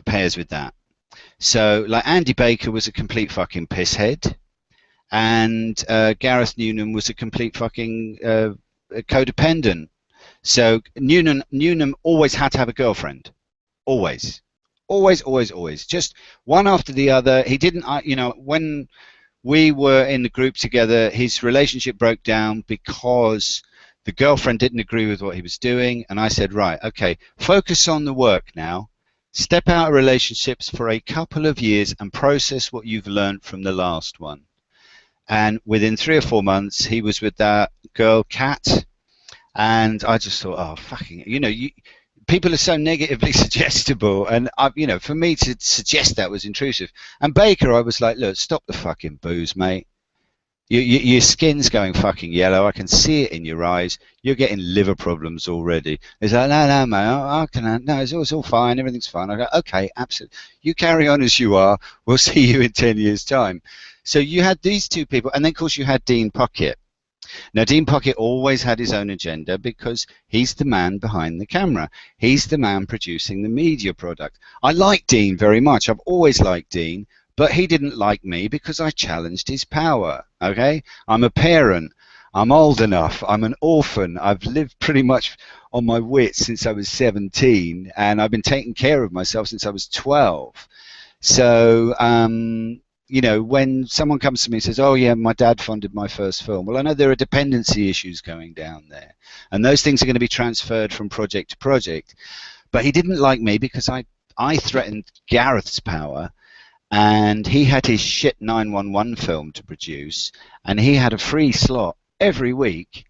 pairs with that. So, like, Andy Baker was a complete fucking pisshead, and Gareth Newnham was a complete fucking codependent. So Newnham always had to have a girlfriend, always, just one after the other. He didn't, when we were in the group together, his relationship broke down because the girlfriend didn't agree with what he was doing, and I said, right, okay, focus on the work now. Step out of relationships for a couple of years and process what you've learned from the last one. And within 3 or 4 months, he was with that girl, Kat, and I just thought, oh, fucking, people are so negatively suggestible, and for me to suggest that was intrusive. And Baker, I was like, look, stop the fucking booze, mate. Your skin's going fucking yellow. I can see it in your eyes. You're getting liver problems already. He's like, no, mate, no, it's all fine. Everything's fine. I go, okay, absolutely. You carry on as you are. We'll see you in 10 years' time. So you had these two people, and then, of course, you had Dean Puckett. Now, Dean Puckett always had his own agenda because he's the man behind the camera. He's the man producing the media product. I like Dean very much. I've always liked Dean. But he didn't like me because I challenged his power, okay? I'm a parent. I'm old enough. I'm an orphan. I've lived pretty much on my wits since I was 17, and I've been taking care of myself since I was 12. So, when someone comes to me and says, oh, yeah, my dad funded my first film, well, I know there are dependency issues going down there, and those things are going to be transferred from project to project. But he didn't like me because I threatened Gareth's power, and he had his shit 911 film to produce, and he had a free slot every week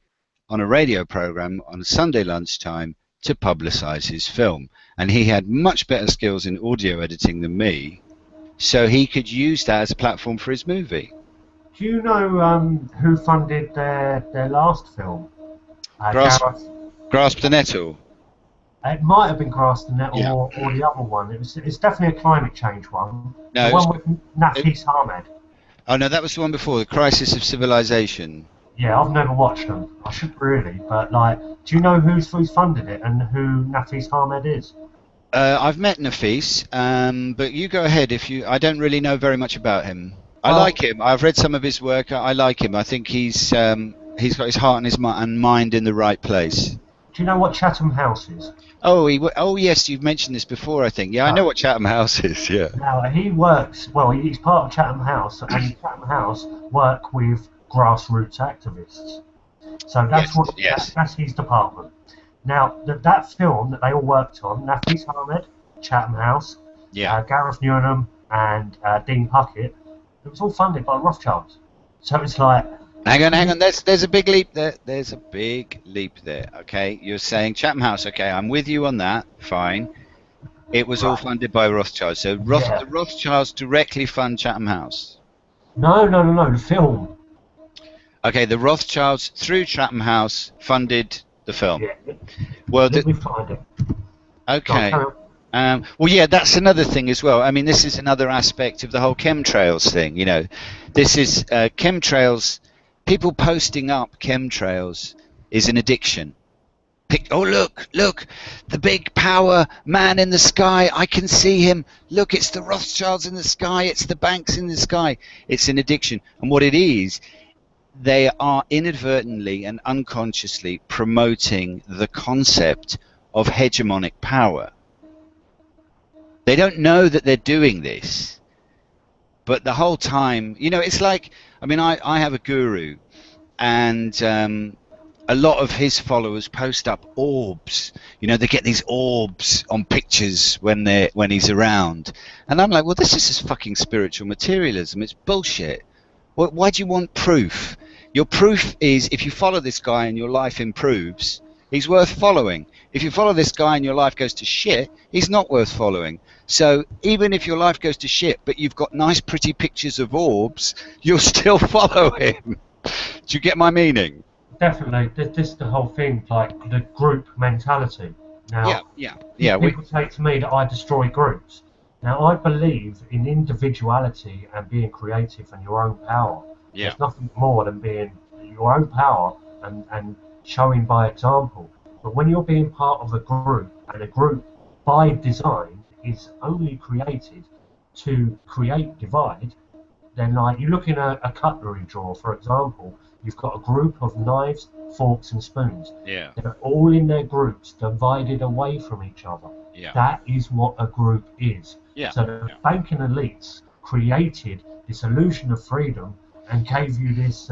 on a radio program on a Sunday lunchtime to publicize his film. And he had much better skills in audio editing than me, so he could use that as a platform for his movie. Do you know who funded their last film? Grasp the Nettle. It might have been Grasp the Nettle or the other one. It's definitely a climate change one. No, the one with Nafis Ahmed. Oh no, that was the one before, The Crisis of Civilization. Yeah, I've never watched them. I should really, but do you know who's funded it and who Nafis Ahmed is? I've met Nafis, but you go ahead if you. I don't really know very much about him. I like him. I've read some of his work. I like him. I think he's got his heart and his mind in the right place. Do you know what Chatham House is? Oh, yes, you've mentioned this before, I think. Yeah, I know what Chatham House is, yeah. Now, he works, he's part of Chatham House, and Chatham House work with grassroots activists. So that's his department. Now, that film that they all worked on, Nafis Ahmed, Chatham House, Yeah. Gareth Newham and Dean Puckett. It was all funded by Rothschilds. So it's like... Hang on. There's a big leap there. There's a big leap there. Okay, you're saying Chatham House. Okay, I'm with you on that. Fine. It was all funded by Rothschilds. So Yeah. the Rothschilds directly fund Chatham House. No, the film. Okay, the Rothschilds through Chatham House funded the film. Yeah. Well, Let me find it. okay. Go on, Well, yeah, that's another thing as well. I mean, this is another aspect of the whole chemtrails thing. You know, this is chemtrails. People posting up chemtrails is an addiction. Oh, look, the big power man in the sky. I can see him. Look, it's the Rothschilds in the sky. It's the banks in the sky. It's an addiction. And what it is, they are inadvertently and unconsciously promoting the concept of hegemonic power. They don't know that they're doing this, but the whole time, you know, it's like, I mean, I have a guru, and a lot of his followers post up orbs. You know, they get these orbs on pictures when he's around, and I'm like, well, this is just fucking spiritual materialism. It's bullshit. Why do you want proof? Your proof is if you follow this guy and your life improves, he's worth following. If you follow this guy and your life goes to shit, he's not worth following. So even if your life goes to shit, but you've got nice, pretty pictures of orbs, you'll still follow him. Do you get my meaning? Definitely. This is the whole thing, like the group mentality. Now, Yeah. People say to me that I destroy groups. Now, I believe in individuality and being creative and your own power. Yeah. There's nothing more than being your own power and showing by example. But when you're being part of a group, and a group by design is only created to create divide, then like you look in a cutlery drawer, for example, you've got a group of knives, forks and spoons. Yeah. They're all in their groups, divided away from each other. Yeah. That is what a group is. Yeah. So the banking elites created this illusion of freedom and gave you this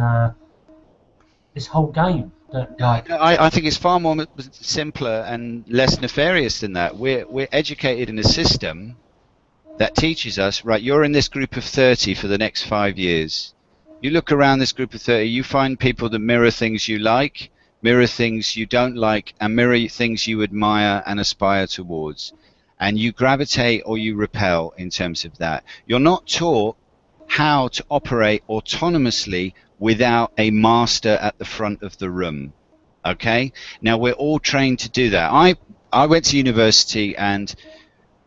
this whole game. That, like, I think it's far more simpler and less nefarious than that. We're educated in a system that teaches us, right, you're in this group of 30 for the next 5 years. You look around this group of 30, you find people that mirror things you like, mirror things you don't like, and mirror things you admire and aspire towards. And you gravitate or you repel in terms of that. You're not taught how to operate autonomously without a master at the front of the room. Okay? Now, we're all trained to do that. I went to university and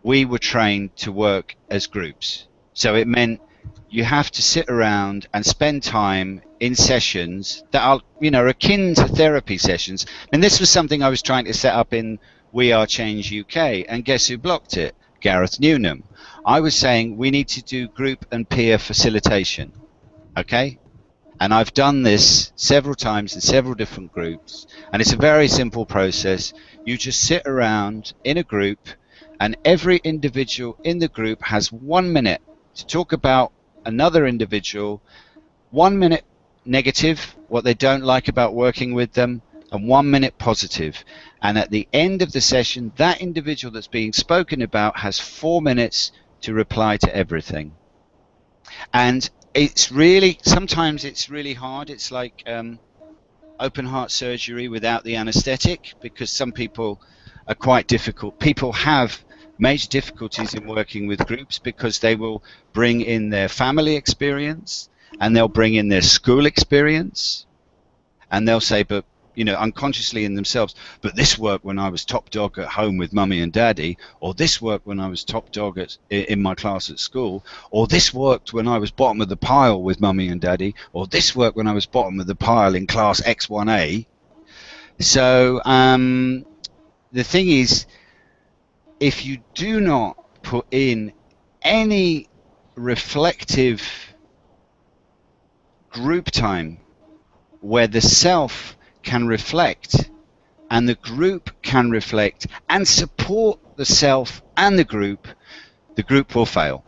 we were trained to work as groups. So it meant you have to sit around and spend time in sessions that are, you know, akin to therapy sessions. And this was something I was trying to set up in We Are Change UK. And guess who blocked it? Gareth Newham. I was saying we need to do group and peer facilitation. Okay? And I've done this several times in several different groups. And it's a very simple process. You just sit around in a group, and every individual in the group has 1 minute to talk about another individual. 1 minute negative, what they don't like about working with them, and 1 minute positive. And at the end of the session, that individual that's being spoken about has 4 minutes to reply to everything. And it's really, sometimes it's really hard. It's like open heart surgery without the anesthetic, because some people are quite difficult. People have major difficulties in working with groups because they will bring in their family experience and they'll bring in their school experience, and they'll say, but, you know, unconsciously in themselves, but this worked when I was top dog at home with mummy and daddy, or this worked when I was top dog in my class at school, or this worked when I was bottom of the pile with mummy and daddy, or this worked when I was bottom of the pile in class X1A. So the thing is, if you do not put in any reflective group time where the self can reflect and the group can reflect and support the self and the group will fail.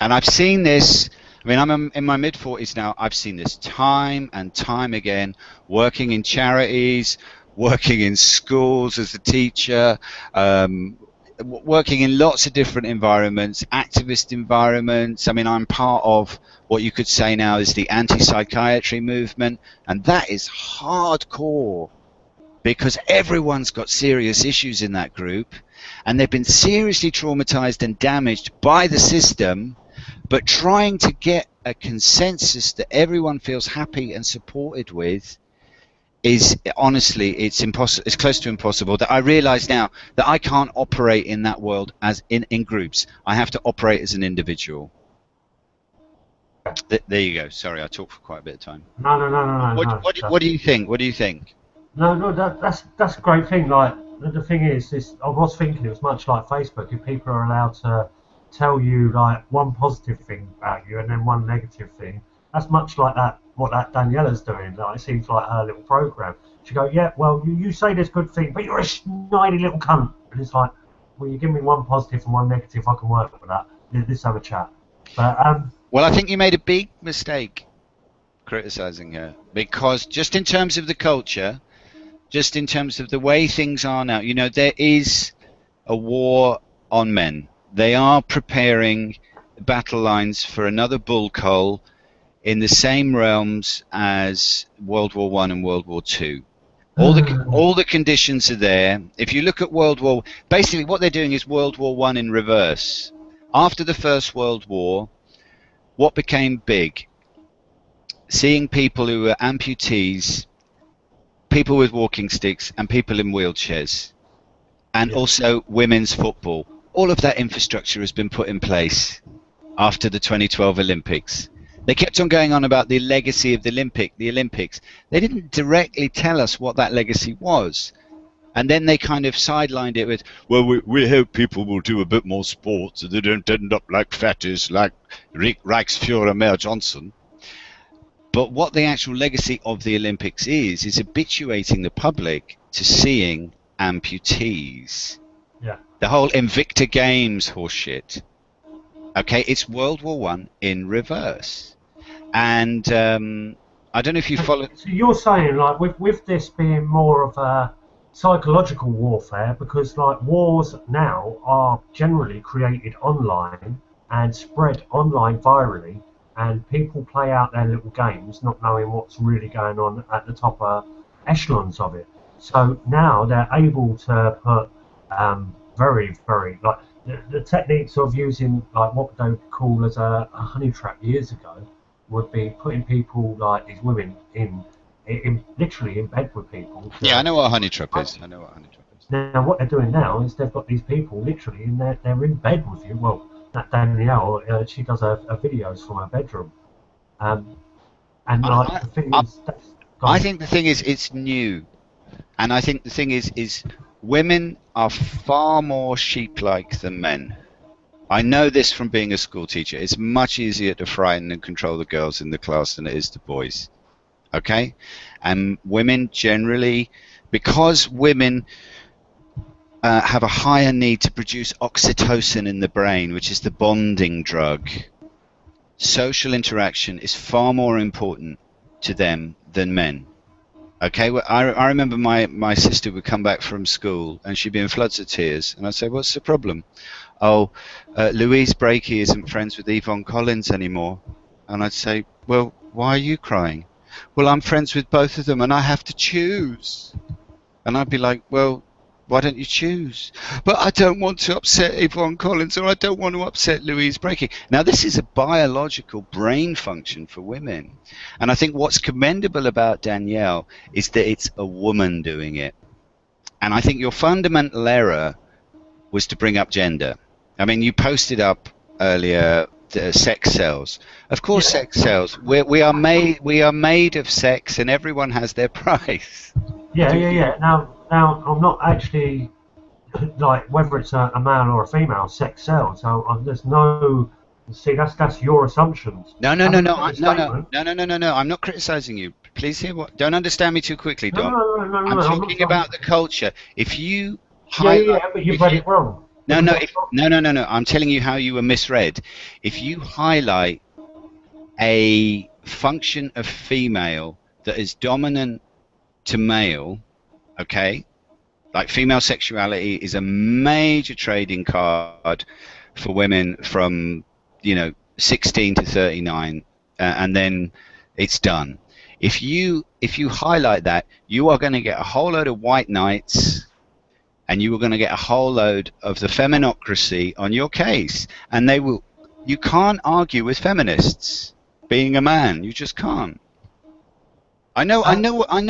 And I've seen this, I mean, I'm in my mid-40s now, I've seen this time and time again, working in charities, working in schools as a teacher, working in lots of different environments, activist environments. I mean, I'm part of what you could say now is the anti-psychiatry movement, and that is hardcore because everyone's got serious issues in that group, and they've been seriously traumatized and damaged by the system, but trying to get a consensus that everyone feels happy and supported with is honestly, it's impossible. It's close to impossible. That I realize now that I can't operate in that world as in groups. I have to operate as an individual. There you go. Sorry, I talked for quite a bit of time. No. What do you think? What do you think? No, that's a great thing. Like the thing is, I was thinking it was much like Facebook. If people are allowed to tell you like one positive thing about you and then one negative thing, that's much like that. What that Daniela's doing. Like, it seems like her little program. She go, yeah, well, you say this good thing, but you're a snidey little cunt. And it's like, well, you give me one positive and one negative, I can work with that. Let's have a chat. But well, I think you made a big mistake criticizing her, because just in terms of the culture, just in terms of the way things are now, you know, there is a war on men. They are preparing battle lines for another bull coal in the same realms as World War One and World War Two. All the conditions are there. If you look at World War, basically what they're doing is World War One in reverse. After the First World War, what became big? Seeing people who were amputees, people with walking sticks, and people in wheelchairs, and also women's football. All of that infrastructure has been put in place after the 2012 Olympics. They kept on going on about the legacy of the Olympics. They didn't directly tell us what that legacy was. And then they kind of sidelined it with, well, we hope people will do a bit more sport so they don't end up like fatties like Reichsfuhrer Mayor Johnson. But what the actual legacy of the Olympics is habituating the public to seeing amputees. Yeah. The whole Invicta Games horseshit. Okay, it's World War One in reverse. And I don't know if you follow. So you're saying, like, with this being more of a psychological warfare, because like wars now are generally created online and spread online virally, and people play out their little games not knowing what's really going on at the top echelons of it. So now they're able to put very, very, like, the techniques of using like what they would call as a honey trap years ago would be putting people like these women in literally in bed with people. Yeah, I know what a honey trap is. Now what they're doing now is they've got these people literally they're in bed with you. Well, that Danielle, she does her videos from her bedroom, and like the thing is, I think the thing is it's new, and I think the thing is women are far more sheep-like than men. I know this from being a school teacher. It's much easier to frighten and control the girls in the class than it is the boys. Okay? And women generally, because women have a higher need to produce oxytocin in the brain, which is the bonding drug, social interaction is far more important to them than men. Okay, well, I remember my sister would come back from school and she'd be in floods of tears, and I'd say, what's the problem? Oh, Louise Breakey isn't friends with Yvonne Collins anymore. And I'd say, well, why are you crying? Well, I'm friends with both of them and I have to choose. And I'd be like, well, why don't you choose? But I don't want to upset Yvonne Collins, or I don't want to upset Louise Breakey. Now, this is a biological brain function for women. And I think what's commendable about Danielle is that it's a woman doing it. And I think your fundamental error was to bring up gender. I mean, you posted up earlier sex sells. Of course, sex sells. We are made of sex, and everyone has their price. Yeah. Now, I'm not actually like whether it's a male or a female. Sex sells. So there's no. See, that's your assumptions. No. I'm not criticizing you. Please hear what. Don't understand me too quickly, Dom. No. I'm talking about the culture. If you but you've read it wrong. No. I'm telling you how you were misread. If you highlight a function of female that is dominant to male, okay, Like, female sexuality is a major trading card for women from, 16 to 39, and then it's done. If you highlight that, you are going to get a whole load of white knights, and you are going to get a whole load of the feminocracy on your case, and they will. You can't argue with feminists. Being a man, you just can't. I know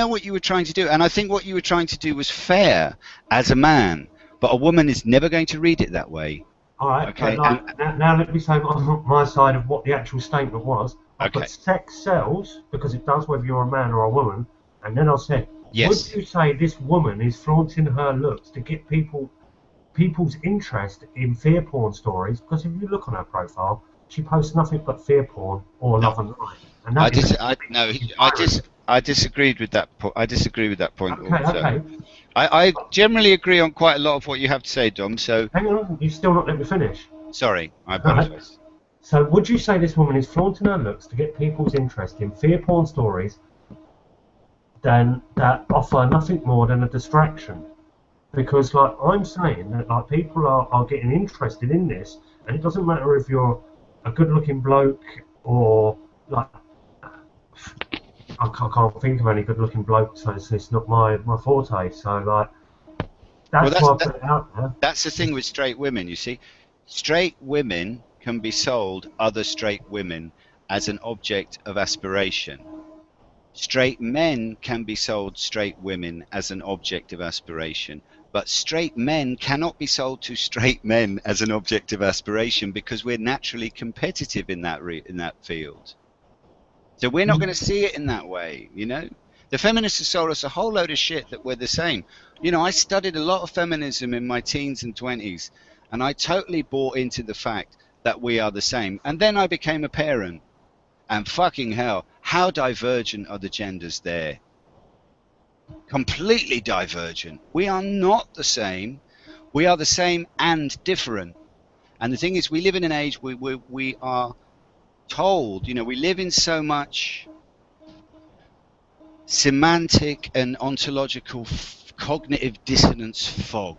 what you were trying to do, and I think what you were trying to do was fair as a man, but a woman is never going to read it that way. All right. Okay. Now let me say on my side of what the actual statement was. I put sex sells because it does, whether you're a man or a woman, and then I said, yes. Would you say this woman is flaunting her looks to get people's interest in fear porn stories? Because if you look on her profile, she posts nothing but fear porn or love and life. And I disagreed with that. I disagree with that point. Okay. I generally agree on quite a lot of what you have to say, Dom. So hang on, you've still not let me finish. Sorry, I apologise. Right. So would you say this woman is flaunting her looks to get people's interest in fear porn stories that offer nothing more than a distraction? Because, like, I'm saying that, like, people are getting interested in this, and it doesn't matter if you're a good-looking bloke or, like, I can't think of any good-looking blokes, so it's not my forte. So, like, that's why I put it out there. That's the thing with straight women, you see. Straight women can be sold other straight women as an object of aspiration. Straight men can be sold straight women as an object of aspiration. But straight men cannot be sold to straight men as an object of aspiration, because we're naturally competitive in that field. So we're not going to see it in that way, you know. The feminists have sold us a whole load of shit that we're the same. You know, I studied a lot of feminism in my teens and 20s, and I totally bought into the fact that we are the same. And then I became a parent, and fucking hell, how divergent are the genders there? Completely divergent. We are not the same. We are the same and different. And the thing is, we live in an age where we are told, you know, we live in so much semantic and ontological cognitive dissonance fog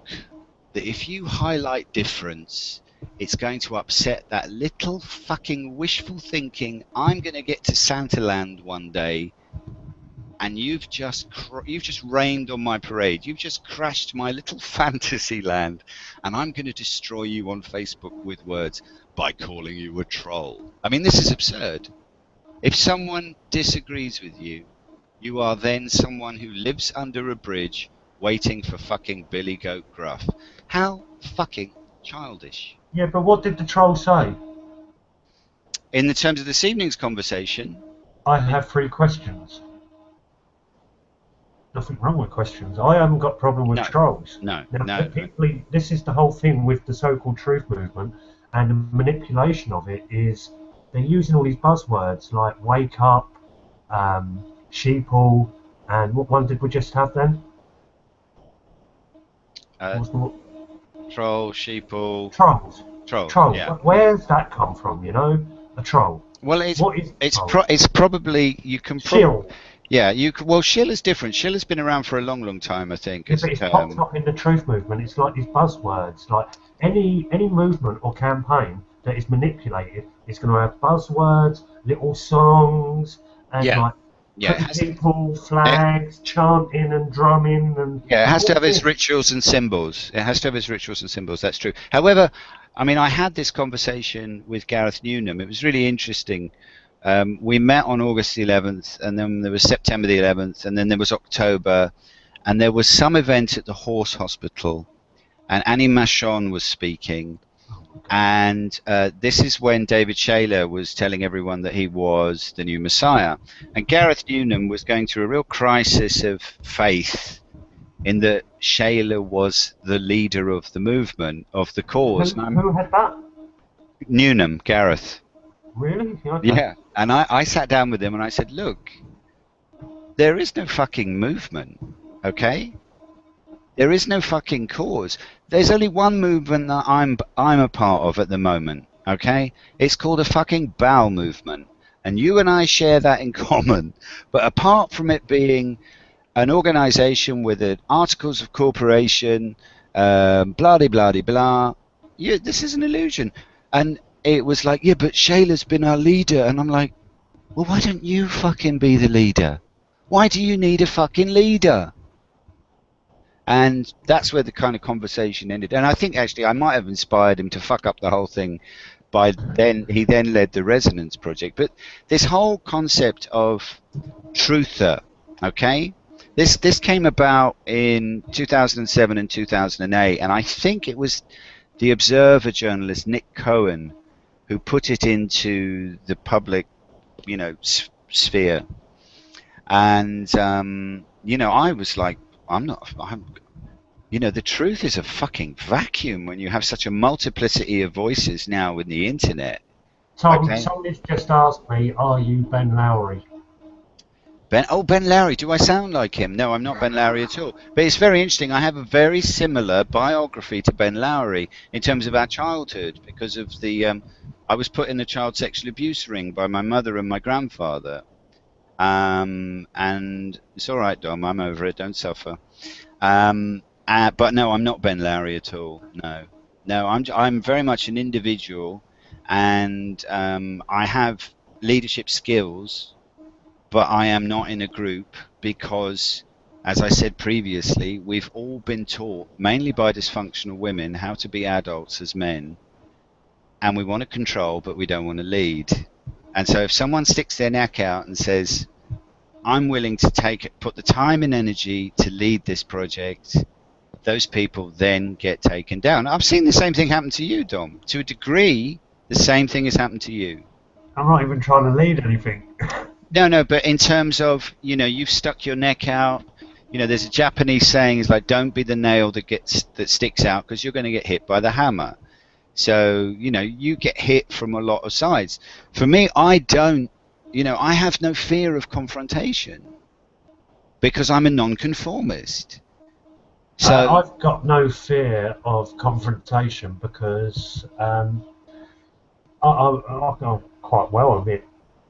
that if you highlight difference, it's going to upset that little fucking wishful thinking, I'm going to get to Santaland one day, and you've just rained on my parade. You've just crashed my little fantasy land, and I'm going to destroy you on Facebook with words by calling you a troll. I mean, this is absurd. If someone disagrees with you, you are then someone who lives under a bridge waiting for fucking Billy Goat Gruff. How fucking childish. Yeah, but what did the troll say? In the terms of this evening's conversation, I have 3 questions. Nothing wrong with questions. I haven't got a problem with trolls. No. This is the whole thing with the so-called truth movement, and the manipulation of it is they're using all these buzzwords like wake up, sheeple, and what one did we just have then? Troll, sheeple. Trolls. Troll. Yeah. Where's that come from? You know, a troll. Well, it's probably you can. Shill. Yeah, well, shill is different. Shill has been around for a long, long time, I think. Yeah, but it's popped up in the truth movement. It's like these buzzwords. Like any movement or campaign that is manipulated is going to have buzzwords, little songs, and people, flags, chanting and drumming, and it has to have its rituals and symbols. That's true. However, I mean, I had this conversation with Gareth Newnham. It was really interesting. We met on August the 11th, and then there was September the 11th, and then there was October, and there was some event at the Horse Hospital, and Annie Machon was speaking, and this is when David Shayler was telling everyone that he was the new Messiah, and Gareth Newnham was going through a real crisis of faith in that Shayler was the leader of the movement, of the cause. Who had that? Newnham, Gareth. Really? Okay. Yeah, and I sat down with him and I said, look, there is no fucking movement, okay? There is no fucking cause. There's only one movement that I'm a part of at the moment, okay? It's called a fucking bowel movement, and you and I share that in common. But apart from it being an organization with an articles of corporation, blah, blah, blah, blah. Yeah, this is an illusion. And it was like, yeah, but Shayla's been our leader. And I'm like, well, why don't you fucking be the leader? Why do you need a fucking leader? And that's where the kind of conversation ended. And I think actually I might have inspired him to fuck up the whole thing. He then led the Resonance Project. But this whole concept of truther, okay? This came about in 2007 and 2008, and I think it was the Observer journalist Nick Cohen who put it into the public, sphere. And I was like, the truth is a fucking vacuum when you have such a multiplicity of voices now with the internet. Tom, okay? Somebody's just asked me, are you Ben Lowry? Ben Lowry, do I sound like him? No, I'm not Ben Lowry at all. But it's very interesting. I have a very similar biography to Ben Lowry in terms of our childhood because of I was put in a child sexual abuse ring by my mother and my grandfather. And it's all right, Dom, I'm over it, don't suffer. But no, I'm not Ben Lowry at all. No, I'm very much an individual, and I have leadership skills, but I am not in a group because, as I said previously, we've all been taught, mainly by dysfunctional women, how to be adults as men, and we want to control, but we don't want to lead. And so if someone sticks their neck out and says, I'm willing to put the time and energy to lead this project, those people then get taken down. I've seen the same thing happen to you, Dom. To a degree, the same thing has happened to you. I'm not even trying to lead anything. No, but in terms of, you've stuck your neck out. There's a Japanese saying, it's like, don't be the nail that sticks out because you're going to get hit by the hammer. So, you get hit from a lot of sides. For me, I don't, I have no fear of confrontation because I'm a nonconformist. So I've got no fear of confrontation because I quite well admit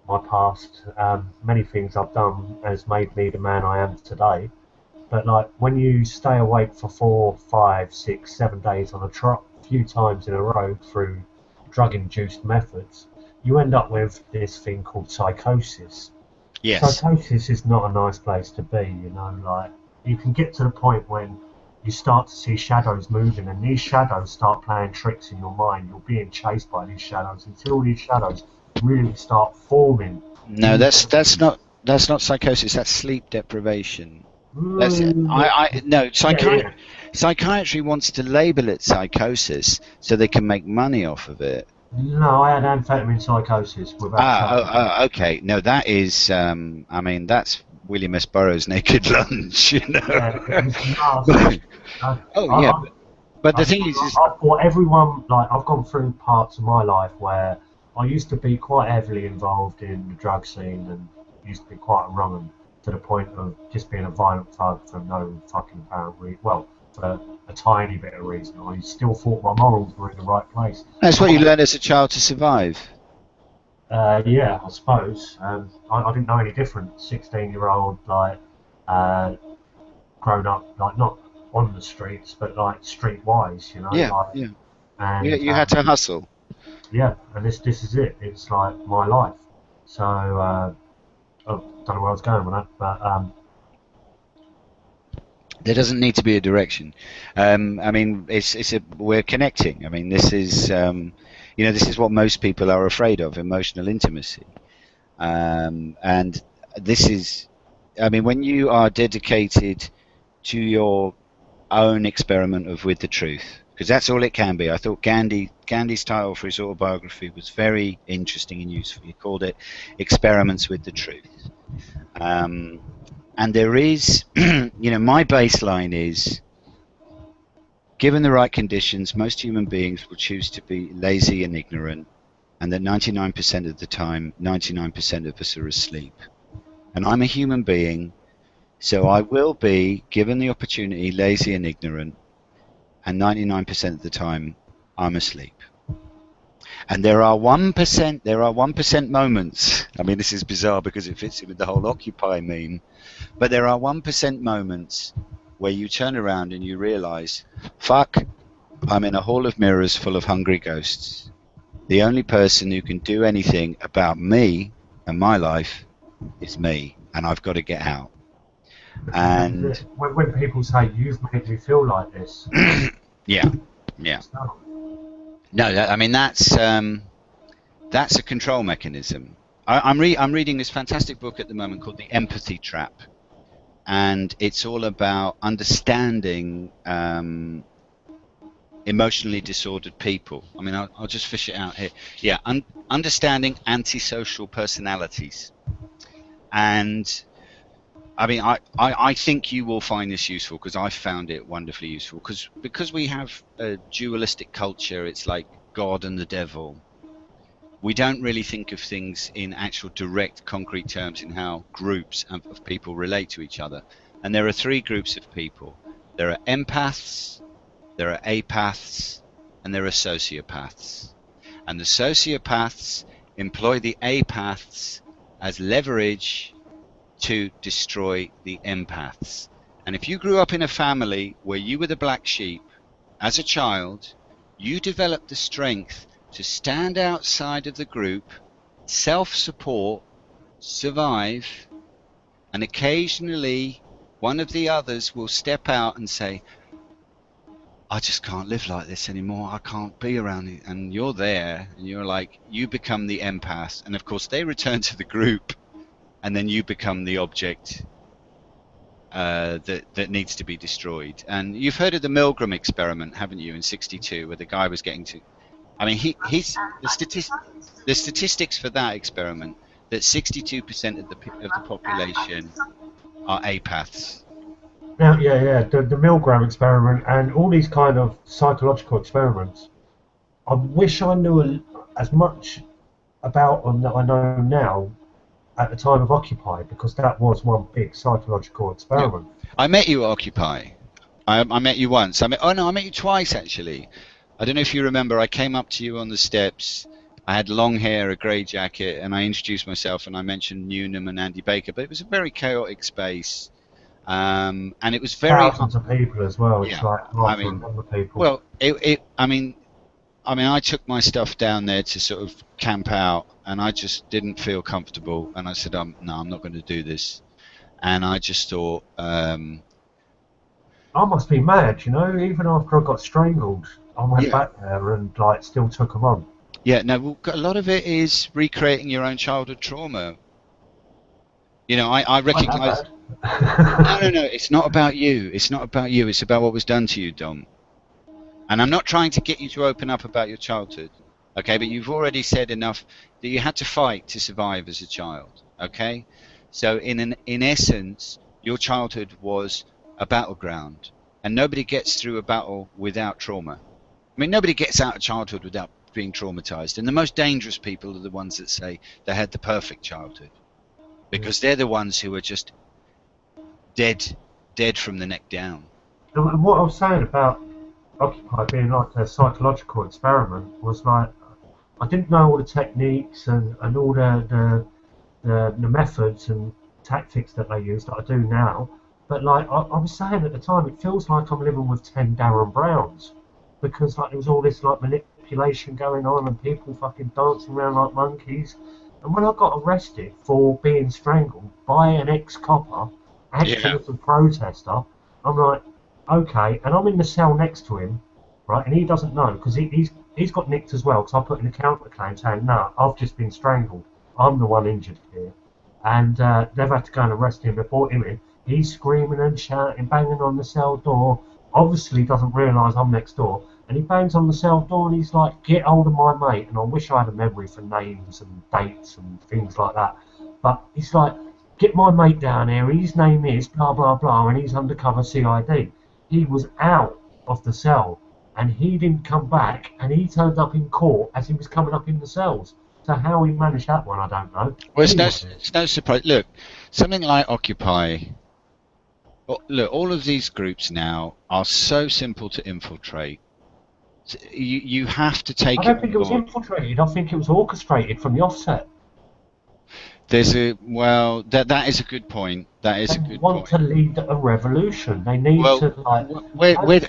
my past. Many things I've done has made me the man I am today. But like when you stay awake for 4, 5, 6, 7 days on a trot, few times in a row through drug-induced methods, you end up with this thing called psychosis. Yes. Psychosis is not a nice place to be, like you can get to the point when you start to see shadows moving and these shadows start playing tricks in your mind. You're being chased by these shadows until these shadows really start forming. No, that's not psychosis, that's sleep deprivation. That's it. Psychiatry wants to label it psychosis so they can make money off of it. No, I had amphetamine psychosis without. Okay. No, that is. That's William S. Burroughs' Naked Lunch. Yeah, but the thing is, for everyone, like I've gone through parts of my life where I used to be quite heavily involved in the drug scene and used to be quite wrong and to the point of just being a violent thug for no fucking apparent reason. Well, for a tiny bit of reason. I still thought my morals were in the right place. That's what you learn as a child to survive. Yeah, I suppose. I didn't know any different. 16-year-old, like, grown up, like not on the streets, but like streetwise, Yeah, like, yeah. And you had to hustle. Yeah, and this is it. It's like my life. So I don't know where I was going with that, but there doesn't need to be a direction. We're connecting. This is this is what most people are afraid of: emotional intimacy. And this is, when you are dedicated to your own experiment of with the truth, because that's all it can be. I thought Gandhi's title for his autobiography was very interesting and useful. He called it Experiments with the Truth. And there is, my baseline is, given the right conditions, most human beings will choose to be lazy and ignorant, and that 99% of the time, 99% of us are asleep. And I'm a human being, so I will be, given the opportunity, lazy and ignorant, and 99% of the time, I'm asleep. And there are 1% moments. I mean, this is bizarre because it fits in with the whole Occupy meme. But there are 1% moments where you turn around and you realise, fuck, I'm in a hall of mirrors full of hungry ghosts. The only person who can do anything about me and my life is me, and I've got to get out. And when people say, you've made me feel like this. yeah. No, I mean, that's a control mechanism. I'm reading this fantastic book at the moment called The Empathy Trap. And it's all about understanding emotionally disordered people. I mean, I'll just fish it out here. Yeah, understanding antisocial personalities. And I mean, I think you will find this useful because I found it wonderfully useful. Because we have a dualistic culture, it's like God and the devil. We don't really think of things in actual direct, concrete terms in how groups of people relate to each other. And there are three groups of people. There are empaths, there are apaths, and there are sociopaths. And the sociopaths employ the apaths as leverage to destroy the empaths. And if you grew up in a family where you were the black sheep, as a child, you developed the strength to stand outside of the group, self-support, survive, and occasionally one of the others will step out and say, I just can't live like this anymore, I can't be around it. And you're there, and you're like, you become the empath, and of course they return to the group, and then you become the object that needs to be destroyed. And you've heard of the Milgram experiment, haven't you, in '62, where the guy was getting to, I mean, the statistics for that experiment, that 62% of the population are apaths. Now, the Milgram experiment and all these kind of psychological experiments. I wish I knew as much about them that I know now at the time of Occupy, because that was one big psychological experiment. Yeah. I met you at Occupy. I met you once. I met you twice actually. I don't know if you remember. I came up to you on the steps. I had long hair, a grey jacket, and I introduced myself and I mentioned Newnham and Andy Baker. But it was a very chaotic space, and it was very thousands of people as well. It's like other people. Well, I took my stuff down there to sort of camp out, and I just didn't feel comfortable. And I said, no, I'm not going to do this. And I just thought, I must be mad, you know. Even after I got strangled, I went back there and still took them on. Yeah, no, a lot of it is recreating your own childhood trauma. You know, I recognise. No, it's not about you. It's not about you. It's about what was done to you, Dom. And I'm not trying to get you to open up about your childhood, okay? But you've already said enough that you had to fight to survive as a child, okay? So in essence, your childhood was a battleground, and nobody gets through a battle without trauma. I mean, nobody gets out of childhood without being traumatized, and the most dangerous people are the ones that say they had the perfect childhood, because they're the ones who are just dead from the neck down. And what I was saying about Occupy being like a psychological experiment was like, I didn't know all the techniques and all the methods and tactics that they use that I do now, but like I was saying at the time, it feels like I'm living with 10 Darren Browns, because like there was all this like manipulation going on and people fucking dancing around like monkeys. And when I got arrested for being strangled by an ex-copper, actually as a protester, I'm like, okay, and I'm in the cell next to him, right, and he doesn't know, because he's got nicked as well, because I put in a counterclaim saying, no, I've just been strangled, I'm the one injured here, and they've had to go and arrest him, report him in. He's screaming and shouting, banging on the cell door, obviously doesn't realise I'm next door, and he bangs on the cell door and he's like, get hold of my mate, and I wish I had a memory for names and dates and things like that, but he's like, get my mate down here, his name is blah blah blah, and he's undercover CID. He was out of the cell, and he didn't come back, and he turned up in court as he was coming up in the cells. So how he managed that one, I don't know. Well, it's no surprise. Look, something like Occupy, look, all of these groups now are so simple to infiltrate. You have to take I it don't think it on was board. infiltrated. I think it was orchestrated from the offset. That is a good point. That is They a good want point. to lead a revolution. They need Well, to like.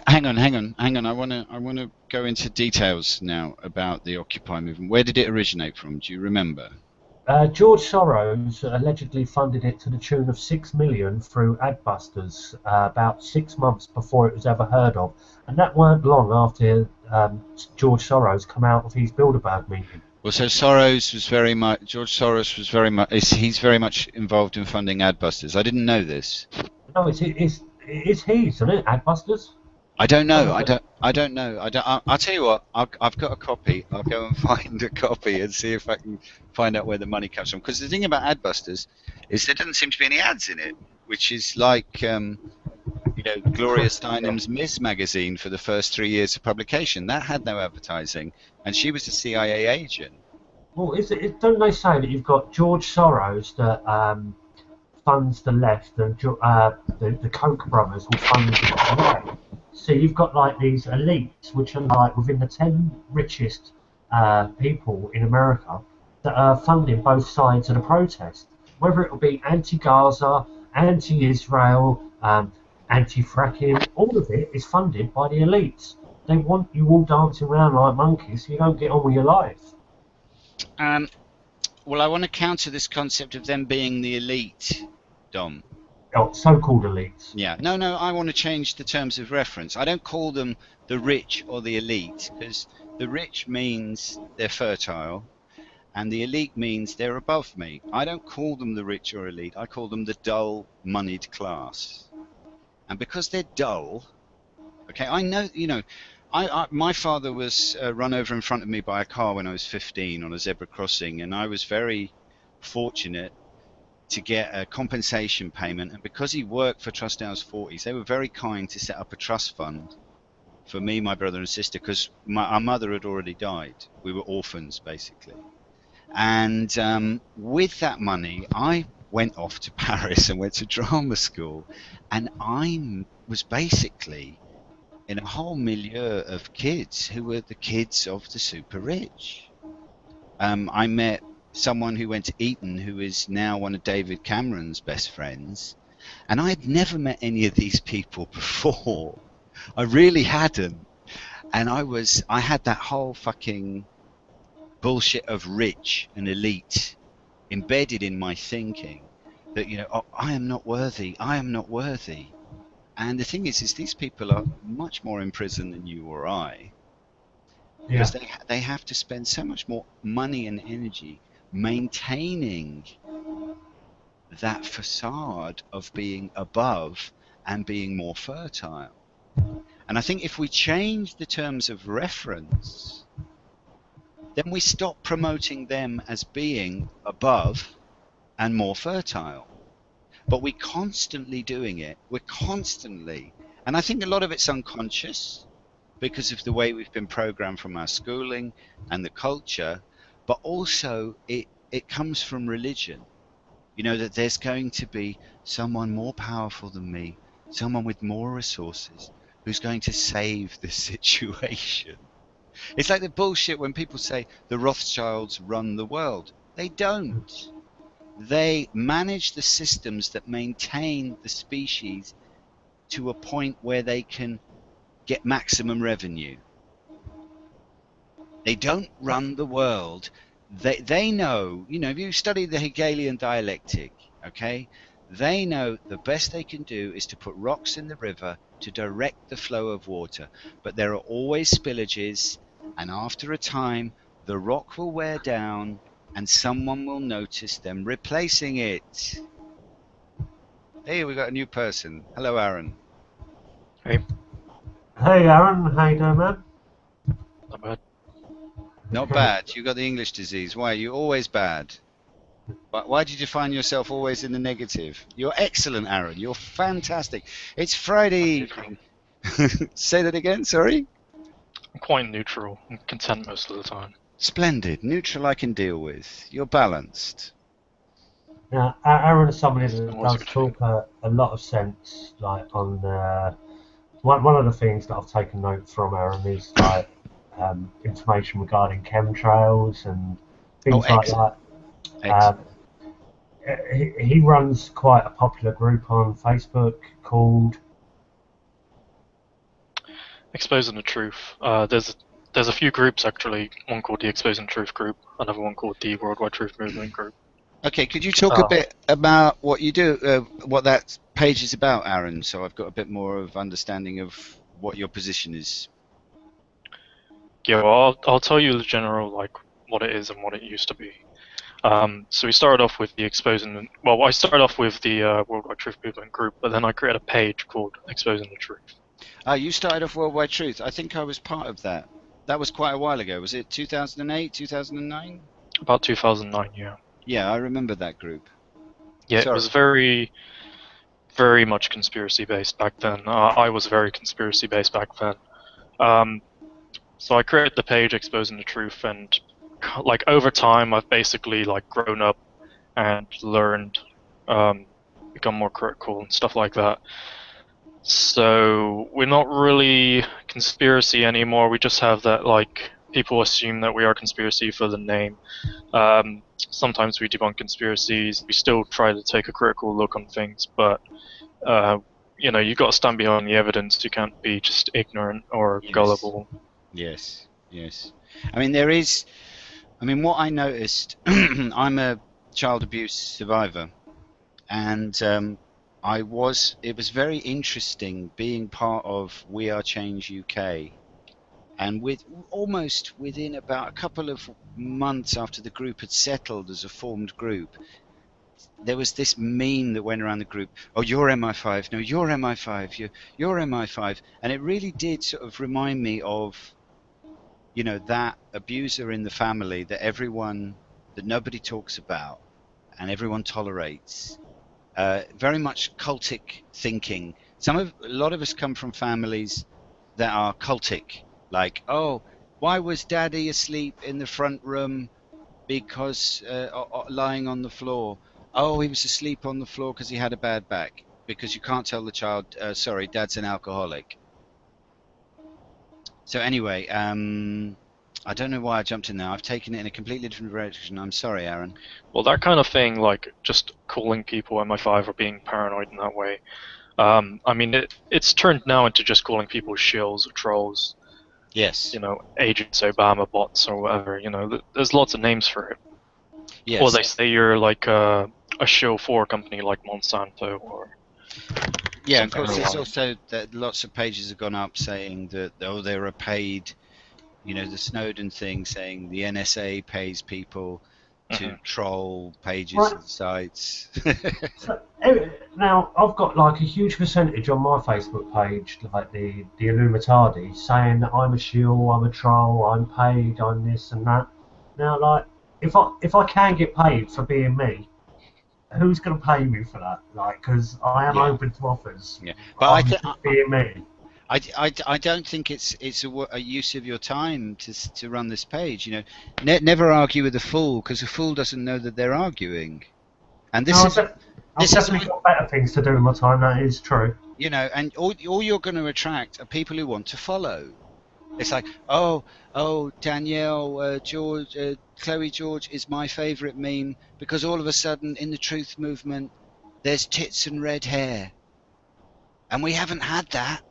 hang on. I wanna go into details now about the Occupy movement. Where did it originate from? Do you remember? George Soros allegedly funded it to the tune of $6 million through Adbusters about 6 months before it was ever heard of, and that weren't long after George Soros come out of his Bilderberg meeting. Well, so George Soros was very much. He's very much involved in funding Adbusters. I didn't know this. No, it's his, isn't it? Adbusters. I don't know. I don't know. I'll tell you what. I've got a copy. I'll go and find a copy and see if I can find out where the money comes from. Because the thing about Adbusters is there doesn't seem to be any ads in it, which is like Gloria Steinem's Ms. magazine for the first 3 years of publication. That had no advertising, and she was a CIA agent. Well, don't they say that you've got George Soros that funds the left, and the Koch brothers will fund the right? So you've got like these elites, which are like within the 10 richest people in America, that are funding both sides of the protest. Whether it will be anti-Gaza, anti-Israel, anti-fracking, all of it is funded by the elites. They want you all dancing around like monkeys so you don't get on with your life. Well, I want to counter this concept of them being the elite, Dom. Oh, so-called elites. Yeah, no, I want to change the terms of reference. I don't call them the rich or the elite, because the rich means they're fertile, and the elite means they're above me. I don't call them the rich or elite. I call them the dull, moneyed class. And because they're dull, okay, I know, my father was run over in front of me by a car when I was 15 on a zebra crossing, and I was very fortunate to get a compensation payment. And because he worked for Trust House 40s, they were very kind to set up a trust fund for me, my brother and sister, because our mother had already died. We were orphans, basically. And with that money, I went off to Paris and went to drama school, and I was basically in a whole milieu of kids who were the kids of the super rich. I met someone who went to Eton, who is now one of David Cameron's best friends, and I had never met any of these people before. I really hadn't. And I had that whole fucking bullshit of rich and elite embedded in my thinking, that I am not worthy, and the thing is these people are much more in prison than you or I, because they have to spend so much more money and energy maintaining that facade of being above and being more fertile. And I think if we change the terms of reference, then we stop promoting them as being above and more fertile. But we're constantly doing it. And I think a lot of it's unconscious because of the way we've been programmed from our schooling and the culture, but also it comes from religion. That there's going to be someone more powerful than me, someone with more resources, who's going to save this situation. It's like the bullshit when people say the Rothschilds run the world. They don't. They manage the systems that maintain the species to a point where they can get maximum revenue. They don't run the world. They know, if you study the Hegelian dialectic, okay, they know the best they can do is to put rocks in the river to direct the flow of water. But there are always spillages, and after a time, the rock will wear down, and someone will notice them replacing it. Hey, we got a new person. Hello, Aaron. Hey. Hey, Aaron. How you doing, man? Not bad. Not bad. You got the English disease. Why? You're always bad. But why did you find yourself always in the negative? You're excellent, Aaron. You're fantastic. It's Friday evening. Say that again, sorry? I'm quite neutral. I'm content most of the time. Splendid. Neutral I can deal with. You're balanced. Now, Aaron is somebody that Always does good talk a lot of sense, like on one of the things that I've taken note from Aaron is like information regarding chemtrails and things like excellent. that. Excellent. He runs quite a popular group on Facebook called Exposing the Truth. There's a few groups actually. One called the Exposing the Truth group, another one called the Worldwide Truth Movement group. Okay, could you talk a bit about what you do, what that page is about, Aaron? So I've got a bit more of understanding of what your position is. Yeah, well, I'll tell you the general, like, what it is and what it used to be. So we started off with the Exposing. Well, I started off with the Worldwide Truth Movement group, but then I created a page called Exposing the Truth. You started off Worldwide Truth. I think I was part of that. That was quite a while ago. Was it 2008, 2009? About 2009, yeah. Yeah, I remember that group. Yeah, Sorry. It was very, very much conspiracy based back then. I was very conspiracy based back then. So I created the page Exposing the Truth, and like over time, I've basically like grown up and learned, become more critical and stuff like that. So we're not really conspiracy anymore. We just have that, like, people assume that we are conspiracy for the name. Sometimes we debunk conspiracies. We still try to take a critical look on things, but you know, you've got to stand behind the evidence. You can't be just ignorant or gullible. Yes, yes. I mean, there is. I mean, what I noticed. I'm a child abuse survivor, and it was very interesting being part of We Are Change UK, and almost within about a couple of months after the group had settled as a formed group, there was this meme that went around the group. Oh, you're MI5. No, you're MI5. You're MI5. And it really did sort of remind me of, you know, that abuser in the family that nobody talks about and everyone tolerates. Very much cultic thinking. A lot of us come from families that are cultic, like, oh, why was Daddy asleep in the front room because lying on the floor? Oh, he was asleep on the floor because he had a bad back. Because you can't tell the child, sorry, Dad's an alcoholic. So anyway, I don't know why I jumped in there. I've taken it in a completely different direction. I'm sorry, Aaron. Well, that kind of thing, like just calling people MI5 or being paranoid in that way. I mean, it's turned now into just calling people shills or trolls. Yes. You know, agents, Obama bots, or whatever. You know, there's lots of names for it. Yes. Or they say you're like a shill for a company like Monsanto or. Yeah, of course. It's also that lots of pages have gone up saying that they're a paid. You know, the Snowden thing saying the NSA pays people to troll pages and sites. So, now, I've got like a huge percentage on my Facebook page, like the Illuminati, saying that I'm a shill, I'm a troll, I'm paid, I'm this and that. Now, like, if I can get paid for being me, who's going to pay me for that? Like, because I am open to offers. Yeah, but being me. I don't think it's a use of your time to run this page. You know, never argue with a fool, because a fool doesn't know that they're arguing. And I've definitely got better things to do with my time. That is true. You know, and all you're going to attract are people who want to follow. It's like, oh, Danielle, George, Chloe George is my favourite meme because all of a sudden in the truth movement there's tits and red hair, and we haven't had that.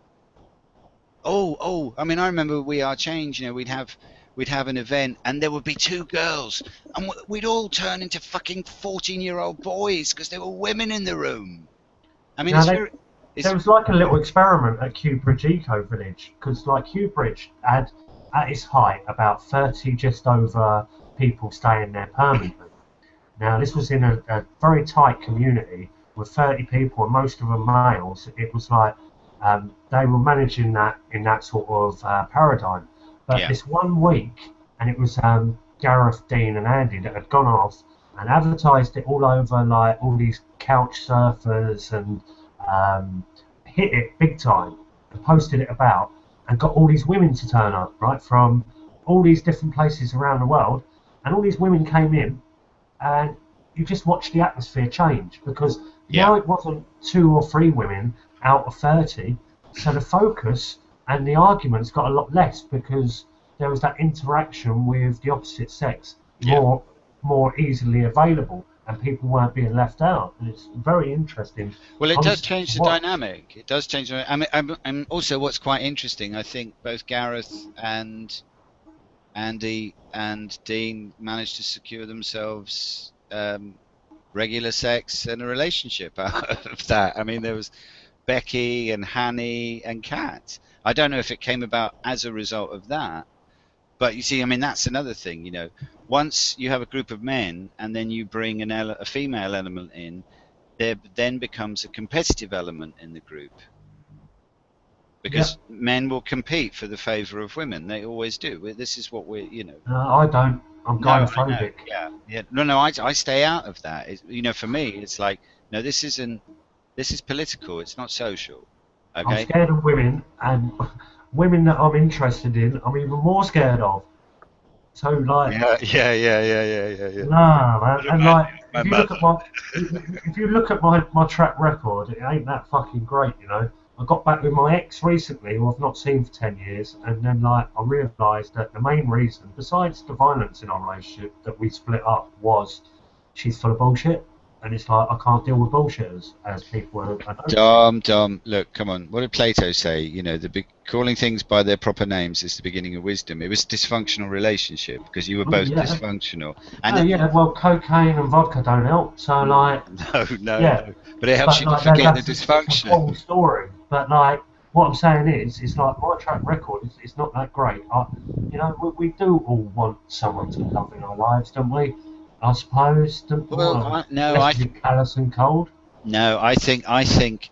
Oh, I mean, I remember We Are Change. You know, we'd have an event, and there would be two girls, and we'd all turn into fucking 14-year-old boys because there were women in the room. I mean, there was like a little experiment at Cubridge Eco Village, because like Cubridge had at its height about 30 just over people staying there permanently. Now this was in a very tight community with 30 people, and most of them males. It was like they were managing that in that sort of paradigm. But this 1 week, and it was Gareth, Dean and Andy that had gone off and advertised it all over, like all these couch surfers, and hit it big time and posted it about and got all these women to turn up, right, from all these different places around the world, and all these women came in, and you just watched the atmosphere change, because now it wasn't 2 or 3 women out of 30, so the focus and the arguments got a lot less, because there was that interaction with the opposite sex Yeah. more easily available, and people weren't being left out. And it's very interesting. Well, it does Honestly, change the what? dynamic. It does change. And also, what's quite interesting, I think both Gareth and Andy and Dean managed to secure themselves regular sex and a relationship out of that. I mean, there was Becky and Hanny and Kat. I don't know if it came about as a result of that, but you see, I mean, that's another thing. You know, once you have a group of men and then you bring a female element in, there then becomes a competitive element in the group, because men will compete for the favour of women. They always do. This is what we're, you know. I don't. I'm No, I know. gynophobic. Yeah. No. I stay out of that. You know, for me, it's like, no, this isn't. This is political. It's not social. I'm Okay. scared of women, and women that I'm interested in, I'm even more scared of. So like, Yeah. nah, man. And like, My if you mother. look at my track record, it ain't that fucking great, you know. I got back with my ex recently, who I've not seen for 10 years, and then like I realised that the main reason, besides the violence in our relationship, that we split up was she's full of bullshit, and it's like I can't deal with bullshitters, as people are noticing. Dom, look, come on. What did Plato say? You know, calling things by their proper names is the beginning of wisdom. It was a dysfunctional relationship because you were both Yeah, dysfunctional. oh, And yeah. Well, cocaine and vodka don't help, so like, no. yeah. But it helps But you to like forget the that's a whole dysfunction. story. But like what I'm saying is, it's like my track record is not that great. You know, we do all want someone to love in our lives, don't we? I suppose. Well, no, Unless you're callous and cold. I think.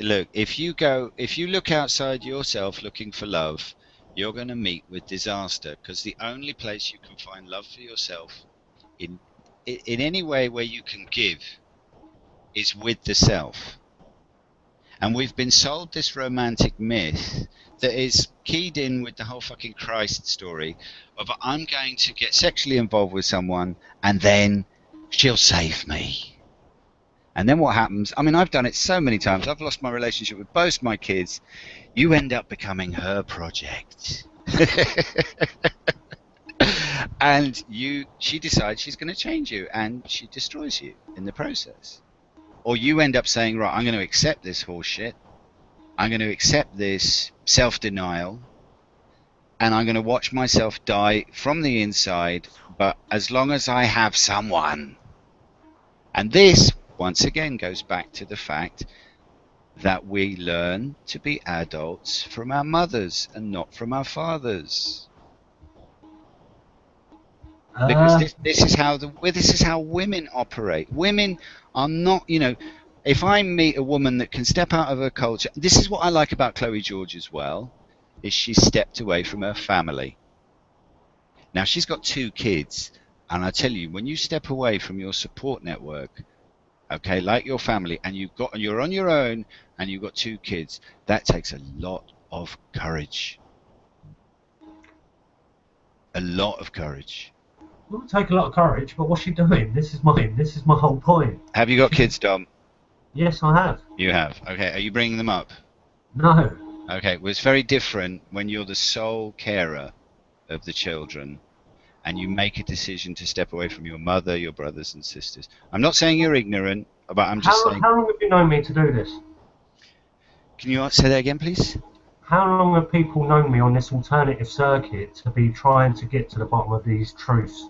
Look, if you look outside yourself looking for love, you're going to meet with disaster, because the only place you can find love for yourself in any way where you can give is with the self. And we've been sold this romantic myth that is keyed in with the whole fucking Christ story of, I'm going to get sexually involved with someone and then she'll save me. And then what happens? I mean, I've done it so many times. I've lost my relationship with both my kids. You end up becoming her project. And she decides she's going to change you, and she destroys you in the process. Or you end up saying, right, I'm going to accept this horseshit. I'm going to accept this self-denial, and I'm going to watch myself die from the inside, but as long as I have someone. And this, once again, goes back to the fact that we learn to be adults from our mothers and not from our fathers. Because this is how women operate. Women are not, you know, if I meet a woman that can step out of her culture, this is what I like about Chloe George as well, is she stepped away from her family. Now she's got 2 kids, and I tell you, when you step away from your support network, okay, like your family, and you're on your own, and you've got 2 kids, that takes a lot of courage. A lot of courage. It will take a lot of courage, but what's she doing? This is my whole point. Have you got kids, Dom? Yes, I have. You have. Okay. Are you bringing them up? No. Okay. Well, it's very different when you're the sole carer of the children and you make a decision to step away from your mother, your brothers and sisters. I'm not saying you're ignorant, but I'm just saying... How long have you known me to do this? Can you say that again, please? How long have people known me on this alternative circuit to be trying to get to the bottom of these truths?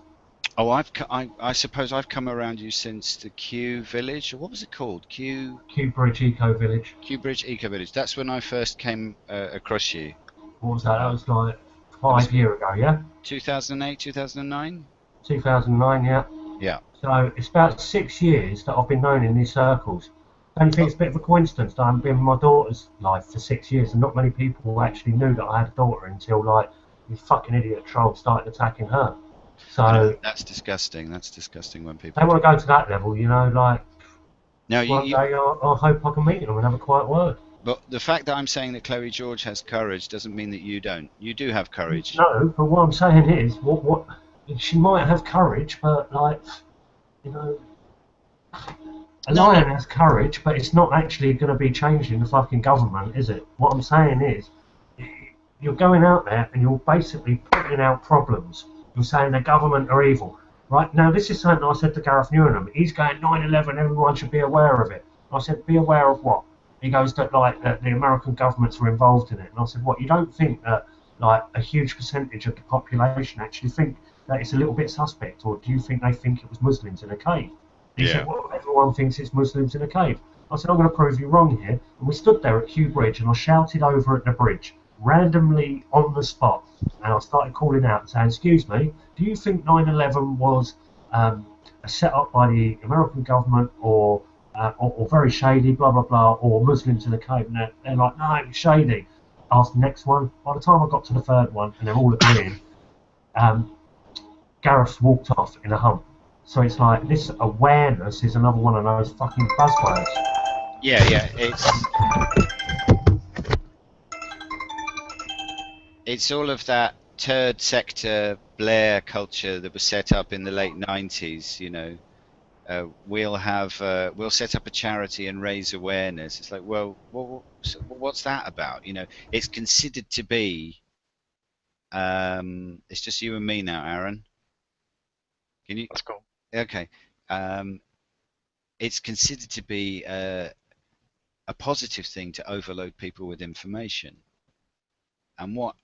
Oh, I suppose I've come around you since the Q Village, or what was it called? Q Bridge Eco Village. Q Bridge Eco Village. That's when I first came across you. What was that? That was like 5 years ago, yeah? 2008, 2009? 2009, yeah. Yeah. So it's about 6 years that I've been known in these circles. Don't you think it's a bit of a coincidence that I've been in my daughter's life for 6 years, and not many people actually knew that I had a daughter until like these fucking idiot trolls started attacking her. So that's disgusting. That's disgusting when people... They want to go to that level, you know, like... No, one day I hope I can meet them and have a quiet word. But the fact that I'm saying that Chloe George has courage doesn't mean that you don't. You do have courage. No, but what I'm saying is, what she might have courage, but like, you know, a lion has courage, but it's not actually going to be changing the fucking government, is it? What I'm saying is, you're going out there and you're basically putting out problems. You're saying the government are evil. Right, now this is something I said to Gareth Newham. He's going 9/11, everyone should be aware of it. I said, be aware of what? He goes that the American governments were involved in it. And I said, what, you don't think that like a huge percentage of the population actually think that it's a little bit suspect, or do you think they think it was Muslims in a cave? He said, well, everyone thinks it's Muslims in a cave. I said, I'm going to prove you wrong here. And we stood there at Kew Bridge and I shouted over at the bridge, randomly on the spot, and I started calling out and saying, excuse me, do you think 9/11 was a set up by the American government or very shady, blah, blah, blah, or Muslims in a cave? And they're like, no, it was shady. Asked the next one. By the time I got to the third one, and they're all agreeing, Gareth walked off in a hump. So it's like, this awareness is another one of those fucking buzzwords. Yeah, it's all of that third sector Blair culture that was set up in the late 90s, you know. We'll set up a charity and raise awareness. It's like, well, what's that about? You know, it's considered to be. It's just you and me now, Aaron. Can you? Let's go. Okay. It's considered to be a positive thing to overload people with information. And what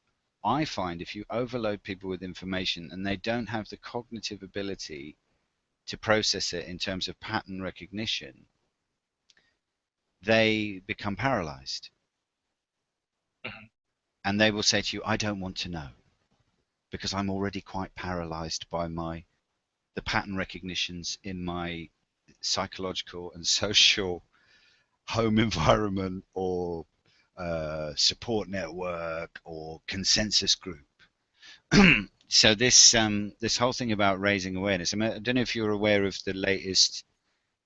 I find, if you overload people with information and they don't have the cognitive ability to process it in terms of pattern recognition, they become paralyzed. Mm-hmm. And they will say to you, I don't want to know, because I'm already quite paralyzed by the pattern recognitions in my psychological and social home environment or support network or consensus group. So this whole thing about raising awareness, I mean, I don't know if you're aware of the latest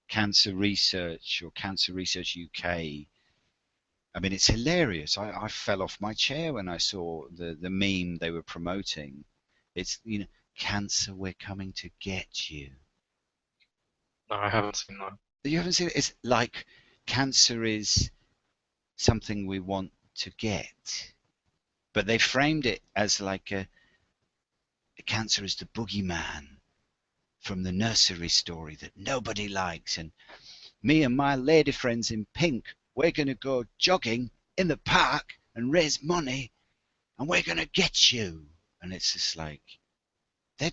cancer research or Cancer Research UK. I mean, it's hilarious. I fell off my chair when I saw the meme they were promoting. It's, you know, cancer, we're coming to get you. No, I haven't seen that. You haven't seen it? It's like cancer is something we want to get, but they framed it as like cancer is the boogeyman from the nursery story that nobody likes, and me and my lady friends in pink, we're going to go jogging in the park and raise money and we're going to get you. And it's just like,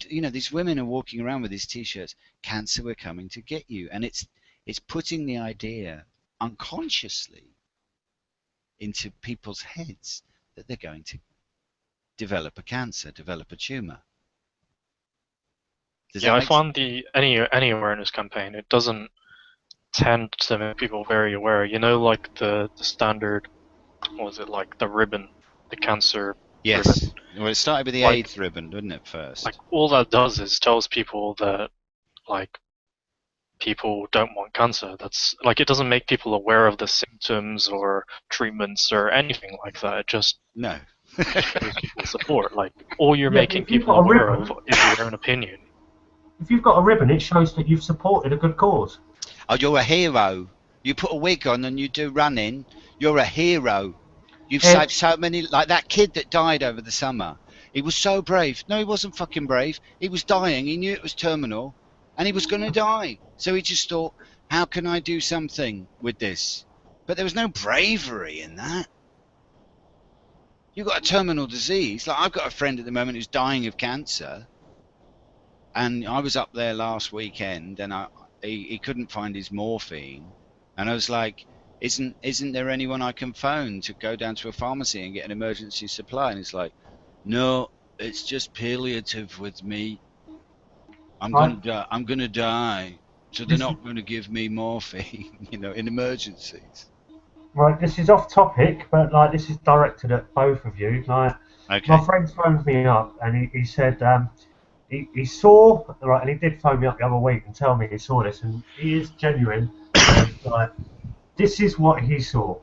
you know, these women are walking around with these t-shirts, cancer, we're coming to get you. And it's putting the idea unconsciously into people's heads that they're going to develop a cancer, develop a tumor. Yeah, I found any awareness campaign, it doesn't tend to make people very aware. You know, like the standard, what was it, like the ribbon, the cancer Yes. ribbon. Well, it started with the Like, AIDS ribbon, didn't it, first? Like, all that does is tells people that, like, people don't want cancer. That's, like, it doesn't make people aware of the symptoms or treatments or anything like that. It just No. shows people support. Like, all you're Yeah, making if you've people got a aware ribbon- of is your own opinion. If you've got a ribbon, it shows that you've supported a good cause. Oh, you're a hero. You put a wig on and you do running. You're a hero. You've saved so many, like that kid that died over the summer. He was so brave. No, he wasn't fucking brave. He was dying. He knew it was terminal and he was going to die. So he just thought, how can I do something with this? But there was no bravery in that. You've got a terminal disease. Like, I've got a friend at the moment who's dying of cancer. And I was up there last weekend and he couldn't find his morphine. And I was like, isn't there anyone I can phone to go down to a pharmacy and get an emergency supply? And he's like, no, it's just palliative with me. I'm gonna die, so they're not going to give me morphine, you know, in emergencies. Right, this is off topic, but like this is directed at both of you. Like, Okay. my friend phoned me up and he said he saw, right, and he did phone me up the other week and tell me he saw this, and he is genuine. And, like, this is what he saw.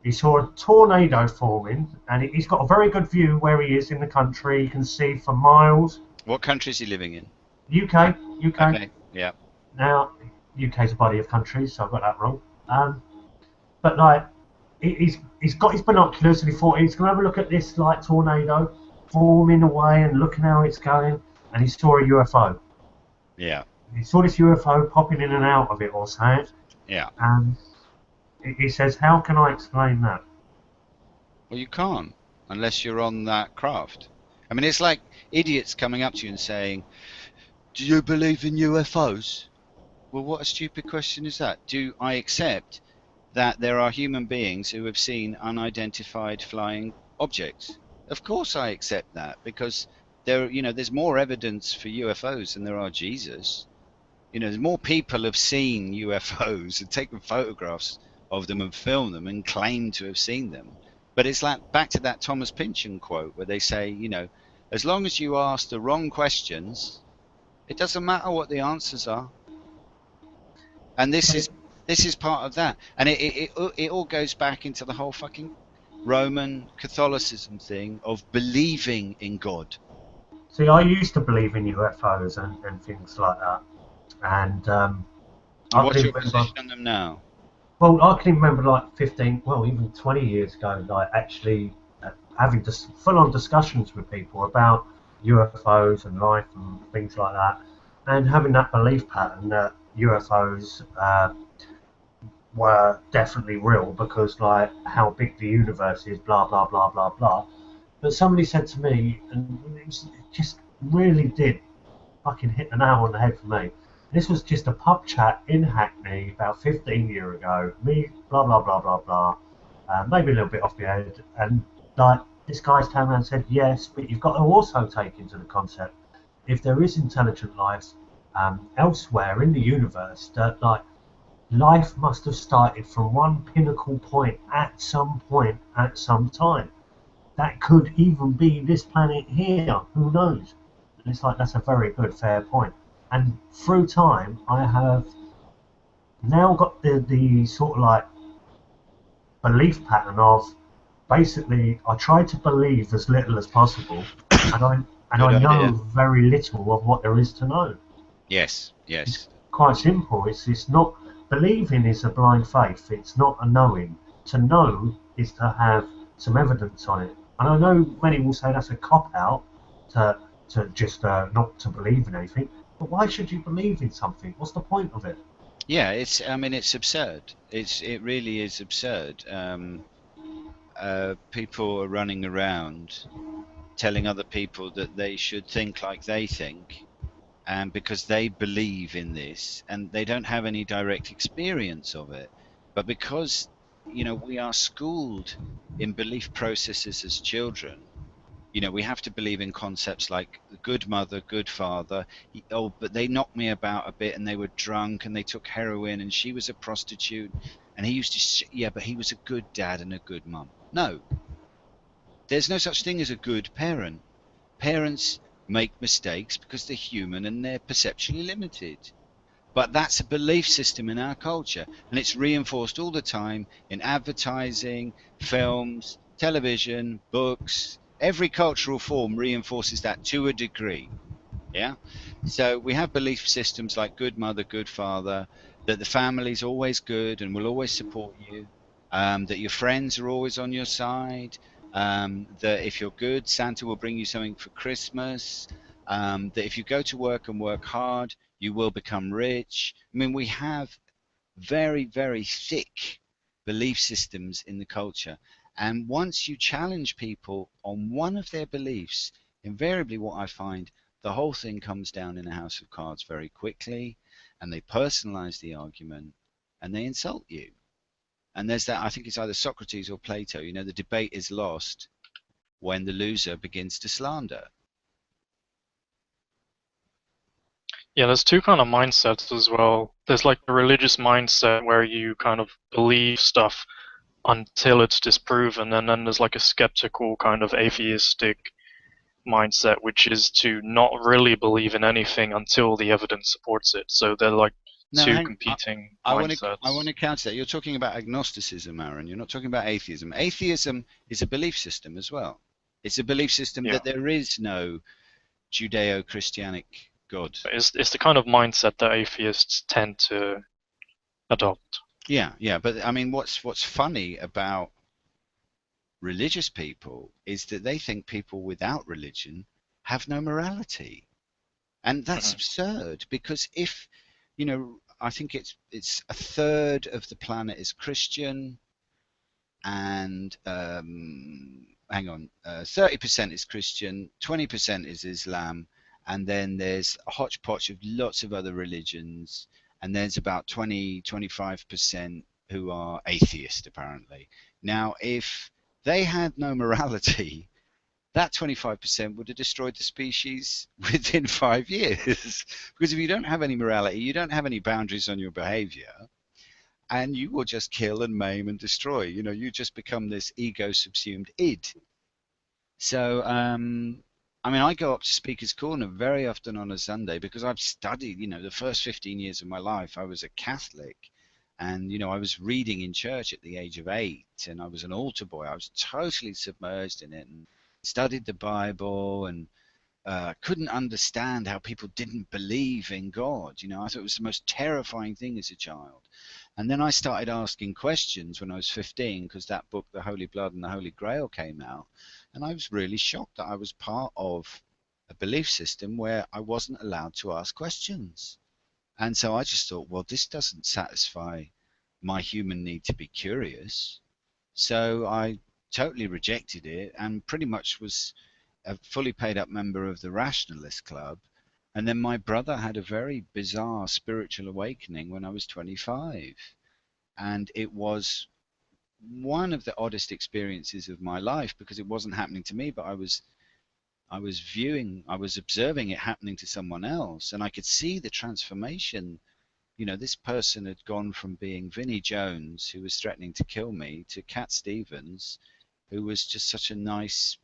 He saw a tornado forming, and he's got a very good view where he is in the country. He can see for miles. What country is he living in? UK. Okay. Yeah. Now, UK's a body of countries, so I got that wrong. But like, he's got his binoculars and he thought he's going to have a look at this like tornado forming away and looking how it's going, and he saw a UFO. Yeah. He saw this UFO popping in and out of it or something. Yeah. And he says, how can I explain that? Well, you can't unless you're on that craft. I mean, it's like idiots coming up to you and saying, "Do you believe in UFOs?" Well, what a stupid question is that? Do I accept that there are human beings who have seen unidentified flying objects? Of course I accept that, because there's more evidence for UFOs than there are Jesus. There's more people have seen UFOs and taken photographs of them and filmed them and claimed to have seen them. But it's like back to that Thomas Pynchon quote where they say, as long as you ask the wrong questions, it doesn't matter what the answers are. And this is part of that. And it all goes back into the whole fucking Roman Catholicism thing of believing in God. See, I used to believe in UFOs and things like that. And what's your position on them now? Well, I can remember like 15, well, even 20 years ago, like actually having full-on discussions with people about UFOs and life and things like that, and having that belief pattern that UFOs were definitely real because like how big the universe is, blah blah blah blah blah. But somebody said to me, and it just really did fucking hit the nail on the head for me. This was just a pub chat in Hackney about 15 years ago. Me, blah blah blah blah blah, maybe a little bit off the head, and like this guy's turned around and said, yes, but you've got to also take into the concept if there is intelligent life elsewhere in the universe, that like life must have started from one pinnacle point at some time. That could even be this planet here. Who knows? And it's like that's a very good, fair point. And through time, I have now got the sort of like belief pattern of basically I try to believe as little as possible, and I know very little of what there is to know. Yes. It's quite simple. It's not believing is a blind faith. It's not a knowing. To know is to have some evidence on it. And I know many will say that's a cop out to just not to believe in anything. But why should you believe in something? What's the point of it? Yeah, it's absurd. It really is absurd. People are running around telling other people that they should think like they think, and because they believe in this and they don't have any direct experience of it. But because we are schooled in belief processes as children, we have to believe in concepts like good mother, good father. Oh, but they knocked me about a bit and they were drunk and they took heroin and she was a prostitute and he used to, but he was a good dad and a good mum. No, there's no such thing as a good parent. Parents make mistakes because they're human and they're perceptually limited. But that's a belief system in our culture, and it's reinforced all the time in advertising, films, television, books. Every cultural form reinforces that to a degree. Yeah. So we have belief systems like good mother, good father, that the family's always good and will always support you, that your friends are always on your side, that if you're good, Santa will bring you something for Christmas, that if you go to work and work hard, you will become rich. I mean, we have very, very thick belief systems in the culture. And once you challenge people on one of their beliefs, invariably what I find, the whole thing comes down in a house of cards very quickly, and they personalize the argument and they insult you. And there's that, I think it's either Socrates or Plato, the debate is lost when the loser begins to slander. Yeah, there's two kind of mindsets as well. There's like the religious mindset where you kind of believe stuff until it's disproven, and then there's like a skeptical kind of atheistic mindset, which is to not really believe in anything until the evidence supports it. So they're like two competing mindsets. I want to counter that. You're talking about agnosticism, Aaron. You're not talking about atheism. Atheism is a belief system as well. It's a belief system that there is no Judeo-Christianic God. It's the kind of mindset that atheists tend to adopt. Yeah. But I mean, what's funny about religious people is that they think people without religion have no morality. And that's Mhm. absurd, because if, I think it's a third of the planet is Christian, and hang on, 30% is Christian, 20% is Islam, and then there's a hodgepodge of lots of other religions, and there's about 25% who are atheist, apparently. Now, if they had no morality, that 25% would have destroyed the species within 5 years. Because if you don't have any morality, you don't have any boundaries on your behavior, and you will just kill and maim and destroy. You just become this ego subsumed id. So, I mean, I go up to Speaker's Corner very often on a Sunday because I've studied, the first 15 years of my life, I was a Catholic. And, I was reading in church at the age of 8, and I was an altar boy. I was totally submerged in it and studied the Bible, and couldn't understand how people didn't believe in God. I thought it was the most terrifying thing as a child. And then I started asking questions when I was 15, because that book, The Holy Blood and the Holy Grail, came out. And I was really shocked that I was part of a belief system where I wasn't allowed to ask questions. And so I just thought, well, this doesn't satisfy my human need to be curious. So I totally rejected it, and pretty much was a fully paid up member of the Rationalist Club. And then my brother had a very bizarre spiritual awakening when I was 25. And it was one of the oddest experiences of my life, because it wasn't happening to me, but I was observing it happening to someone else, and I could see the transformation. This person had gone from being Vinnie Jones, who was threatening to kill me, to Cat Stevens, who was just such a nice,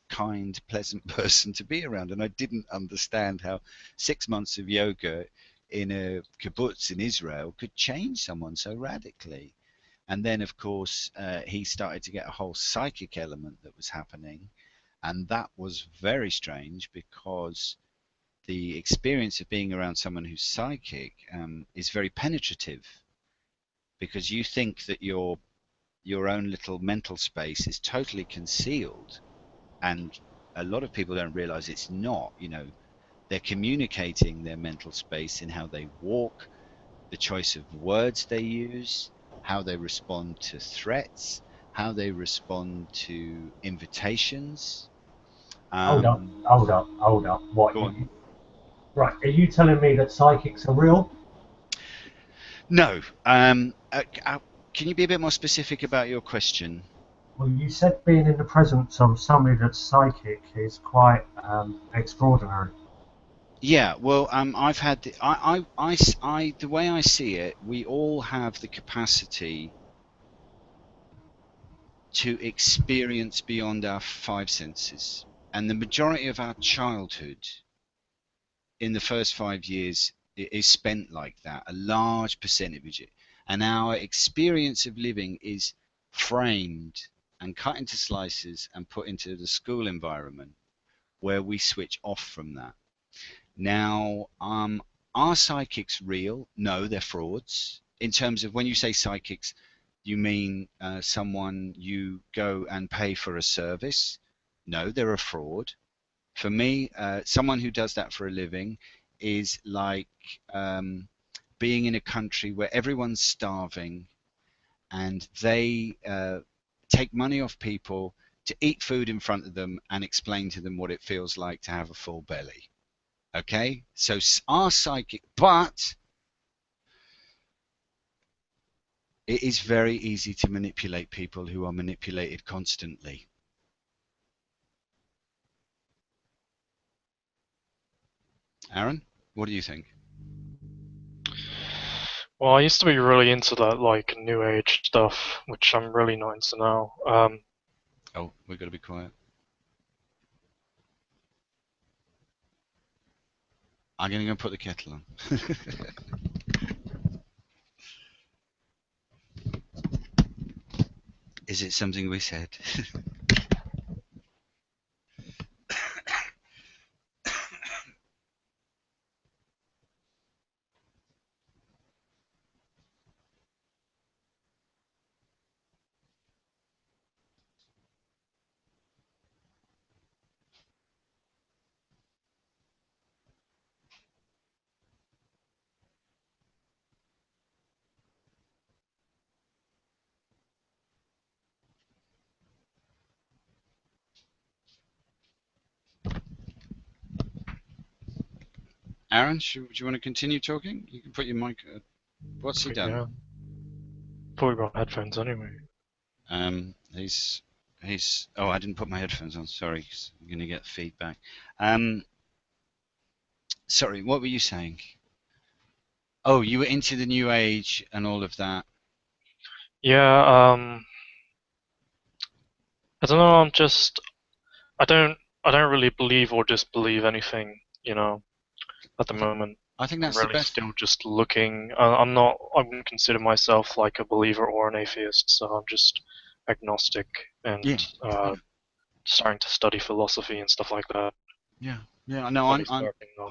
kind, pleasant person to be around. And I didn't understand how 6 months of yoga in a kibbutz in Israel could change someone so radically. And then, of course, he started to get a whole psychic element that was happening. And that was very strange, because the experience of being around someone who's psychic is very penetrative, because you think that your own little mental space is totally concealed, and a lot of people don't realize it's not. They're communicating their mental space in how they walk, the choice of words they use, how they respond to threats, how they respond to invitations. Hold up, um, hold up, hold up. What? Go on. Right? Are you telling me that psychics are real? No. Can you be a bit more specific about your question? Well, you said being in the presence of somebody that's psychic is quite extraordinary. Yeah, well, I've had the way I see it, we all have the capacity to experience beyond our five senses, and the majority of our childhood in the first 5 years is spent like that, a large percentage, and our experience of living is framed and cut into slices and put into the school environment, where we switch off from that. Now, are psychics real? No, they're frauds. In terms of, when you say psychics, you mean someone you go and pay for a service? No, they're a fraud. For me, someone who does that for a living is like being in a country where everyone's starving, and they take money off people to eat food in front of them and explain to them what it feels like to have a full belly. Okay, so our psychic, but it is very easy to manipulate people who are manipulated constantly. Aaron, what do you think? Well, I used to be really into that like new age stuff, which I'm really not into now. Oh, we've got to be quiet. I'm going to go put the kettle on. Is it something we said? Aaron, do you want to continue talking? You can put your mic. What's he done? Yeah. Probably got headphones anyway. He's. Oh, I didn't put my headphones on. Sorry, I'm going to get feedback. Sorry, what were you saying? Oh, you were into the New Age and all of that. Yeah. I don't know. I don't really believe or disbelieve anything. At the moment. I think I'm that's the really best. still just looking. I wouldn't consider myself like a believer or an atheist, so I'm just agnostic and Yeah. starting to study philosophy and stuff like that. Yeah. No,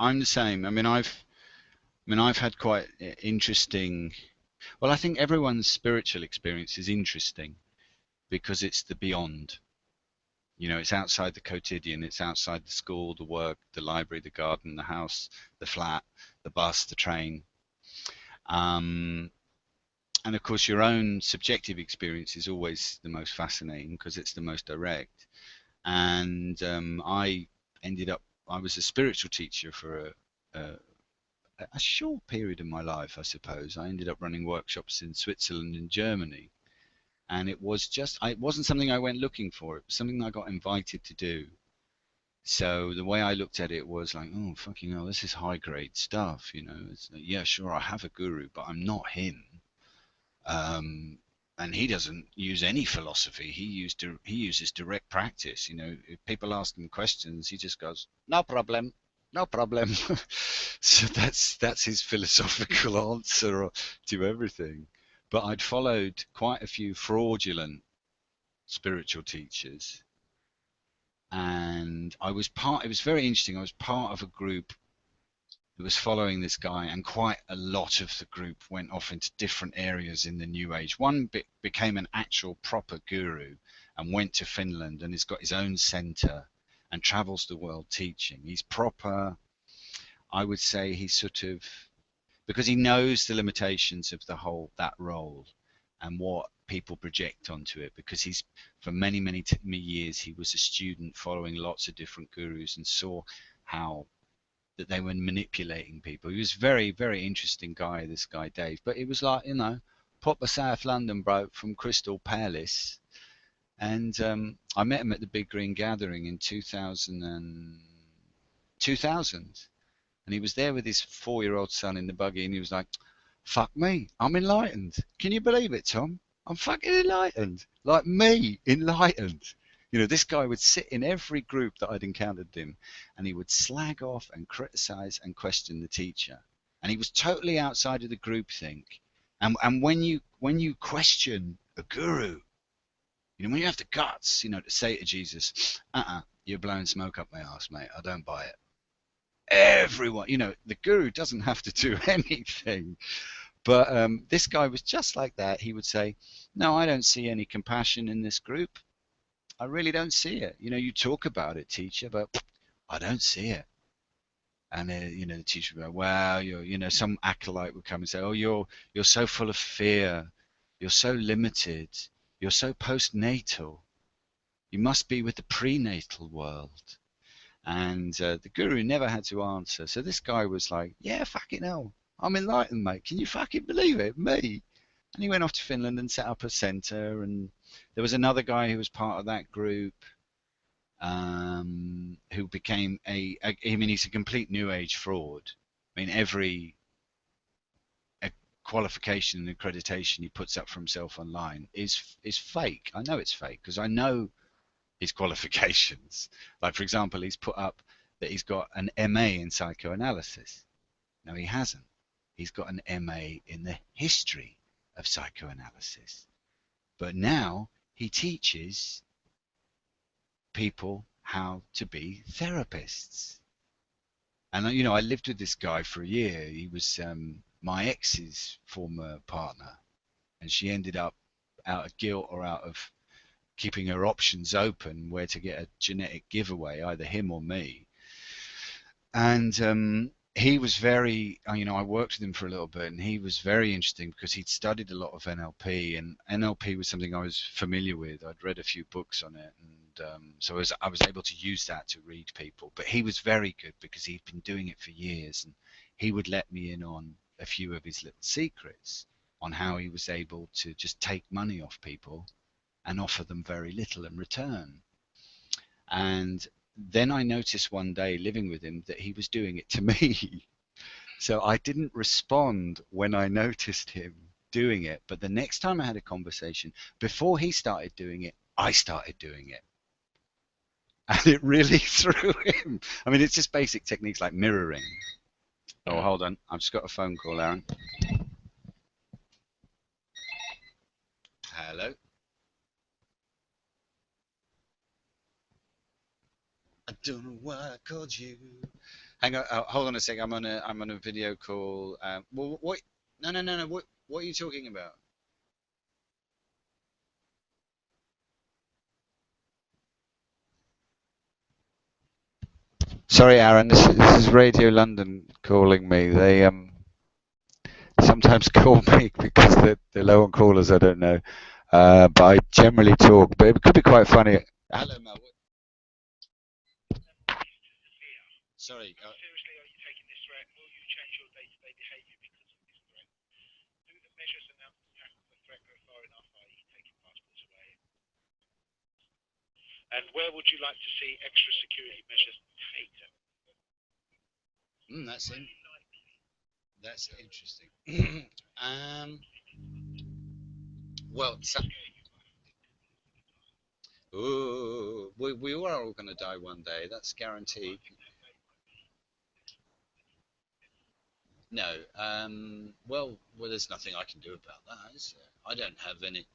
I'm the same. I mean, I've had quite interesting. Well, I think everyone's spiritual experience is interesting because it's the beyond. It's outside the quotidian. It's outside the school, the work, the library, the garden, the house, the flat, the bus, the train. And of course, your own subjective experience is always the most fascinating because it's the most direct. And I was a spiritual teacher for a short period of my life, I suppose. I ended up running workshops in Switzerland and Germany. And it wasn't something I went looking for. It was something I got invited to do. So the way I looked at it was like, oh, fucking hell, this is high grade stuff. It's like, yeah, sure, I have a guru, but I'm not him. And he doesn't use any philosophy. He uses direct practice. If people ask him questions, he just goes, no problem, no problem. So that's his philosophical answer to everything. But I'd followed quite a few fraudulent spiritual teachers, and it was very interesting. I was part of a group who was following this guy, and quite a lot of the group went off into different areas in the New Age. One became an actual proper guru and went to Finland, and he's got his own center and travels the world teaching. He's proper, I would say he's sort of, because he knows the limitations of that role and what people project onto it, because he's, for many years, he was a student following lots of different gurus and saw how that they were manipulating people. He was very, very interesting guy, this guy Dave. But it was like, proper South London bloke from Crystal Palace. And I met him at the Big Green Gathering in 2000. And he was there with his 4-year-old son in the buggy, and he was like, fuck me, I'm enlightened. Can you believe it, Tom? I'm fucking enlightened. Like me, enlightened. This guy would sit in every group that I'd encountered him, and he would slag off and criticize and question the teacher. And he was totally outside of the groupthink. And when you question a guru, when you have the guts, to say to Jesus, you're blowing smoke up my ass, mate. I don't buy it. Everyone, the guru doesn't have to do anything. But this guy was just like that. He would say, no, I don't see any compassion in this group. I really don't see it. You talk about it, teacher, but I don't see it. And the teacher would go, well, some acolyte would come and say, oh, you're so full of fear. You're so limited. You're so postnatal. You must be with the prenatal world. And the guru never had to answer. So this guy was like, yeah, fucking hell, I'm enlightened, mate. Can you fucking believe it? Me. And he went off to Finland and set up a center. And there was another guy who was part of that group who became he's a complete New Age fraud. I mean, every qualification and accreditation he puts up for himself online is fake. I know it's fake because I know his qualifications. Like, for example, he's put up that he's got an MA in psychoanalysis. No, he hasn't. He's got an MA in the history of psychoanalysis. But now he teaches people how to be therapists. And I lived with this guy for a year. He was my ex's former partner, and she ended up, out of guilt or out of keeping her options open where to get a genetic giveaway, either him or me. And he was very, I worked with him for a little bit, and he was very interesting because he'd studied a lot of NLP, and NLP was something I was familiar with. I'd read a few books on it, and so I was able to use that to read people. But he was very good because he'd been doing it for years, and he would let me in on a few of his little secrets on how he was able to just take money off people and offer them very little in return. And then I noticed one day living with him that he was doing it to me. So I didn't respond when I noticed him doing it. But the next time I had a conversation, before he started doing it, I started doing it. And it really threw him. I mean, it's just basic techniques like mirroring. Oh, hold on. I've just got a phone call, Aaron. Hello. I don't know why I called you. Hang on, hold on a sec. I'm on a video call. Well, what? No. What are you talking about? Sorry, Aaron. This is Radio London calling me. They sometimes call me because they're low on callers. I don't know, but I generally talk. But it could be quite funny. Hello, Mel. Sorry. Seriously, are you taking this threat? Will you change your day-to-day behaviour because of this threat? Do the measures announced to tackle the threat go far enough, i.e. taking passports away? And where would you like to see extra security measures taken? That's interesting. Well, we are all going to die one day. That's guaranteed. No. Well, there's nothing I can do about that. Is there? I don't have any.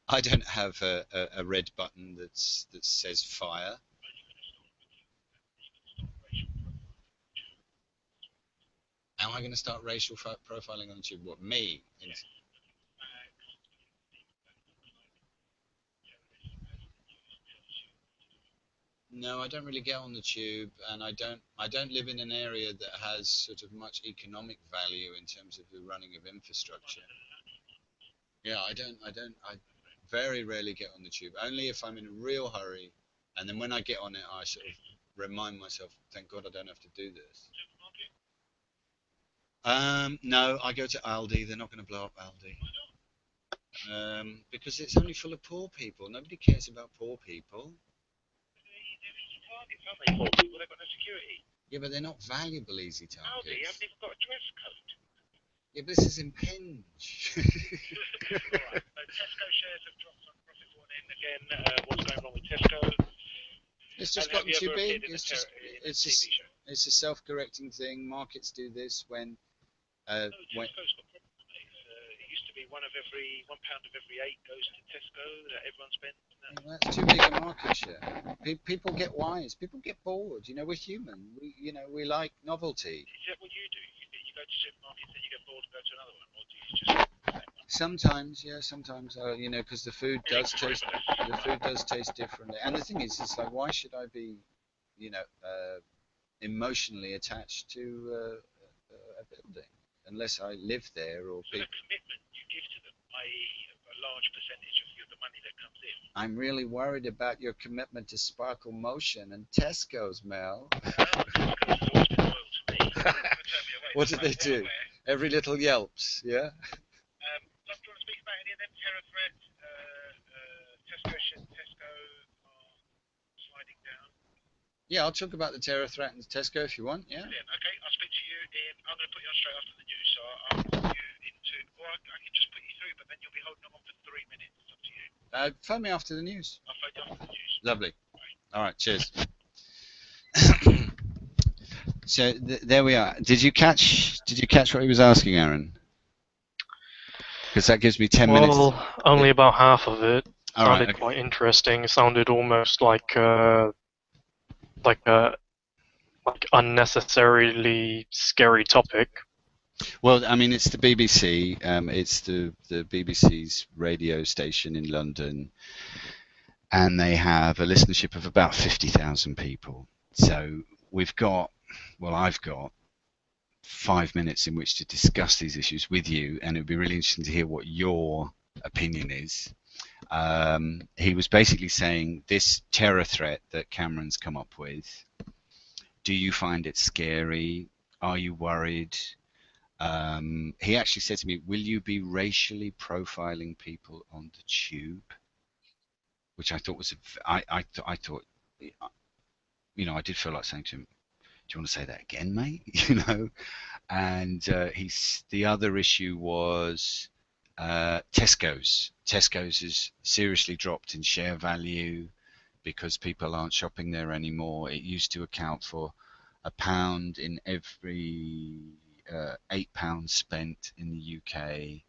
I don't have a red button that says fire. Am I going to start racial profiling on YouTube? What, me? No, I don't really get on the tube, and I don't live in an area that has sort of much economic value in terms of the running of infrastructure. Yeah, I very rarely get on the tube, only if I'm in a real hurry, and then when I get on it, I sort of remind myself, thank God I don't have to do this. No, I go to Aldi. They're not going to blow up Aldi. Because it's only full of poor people. Nobody cares about poor people. They've got no security. Yeah, but they're not valuable easy targets. Aldi haven't even got a dress code. Yeah, but this is Impinge. Alright, so Tesco shares have dropped on profit warning again. What's going wrong with Tesco? It's just gotten too big. It's a self-correcting thing. Markets do this when. Tesco's got problems, mate. It used to be £1 of every £8 goes to Tesco that everyone spends. Well, that's too big a market share. People get wise. People get bored. We're human. We like novelty. Is that what you do? You go to supermarkets and you get bored and go to another one, or do you just? Sometimes, yeah, sometimes, because the food does taste differently. And the thing is, it's like, why should I be, emotionally attached to a building unless I live there or. So the commitment you give to them, i.e., a large percentage of the money that comes in. I'm really worried about your commitment to Sparkle Motion and Tesco's, Mel. Tesco's always been loyal to me. What did they do? Every little yelps, yeah? Do you want to speak about any of them terror threats? Tesco are sliding down. Yeah, I'll talk about the terror threat and Tesco if you want, yeah? Brilliant. Okay, I'll speak to you I'm going to put you on straight after the news, so I'll put you into, or I can just put you through, but then you'll be holding on for 3 minutes. It's up to you. Phone me after the news. I'll phone you after the news. Lovely. All right, cheers. So there we are. Did you catch what he was asking, Aaron? Because that gives me 10 minutes. Well, only about half of it. Sounded okay. quite interesting. It sounded almost like unnecessarily scary topic. Well, I mean, it's the BBC. It's the BBC's radio station in London, and they have a listenership of about 50,000 people. So I've got 5 minutes in which to discuss these issues with you, and it would be really interesting to hear what your opinion is. He was basically saying this terror threat that Cameron's come up with, do you find it scary? Are you worried? He actually said to me, will you be racially profiling people on the tube? Which I thought was, I thought, you know, I did feel like saying to him, do you want to say that again, mate? You know? And the other issue was Tesco's. Tesco's has seriously dropped in share value because people aren't shopping there anymore. It used to account for £1 in every £8 spent in the UK.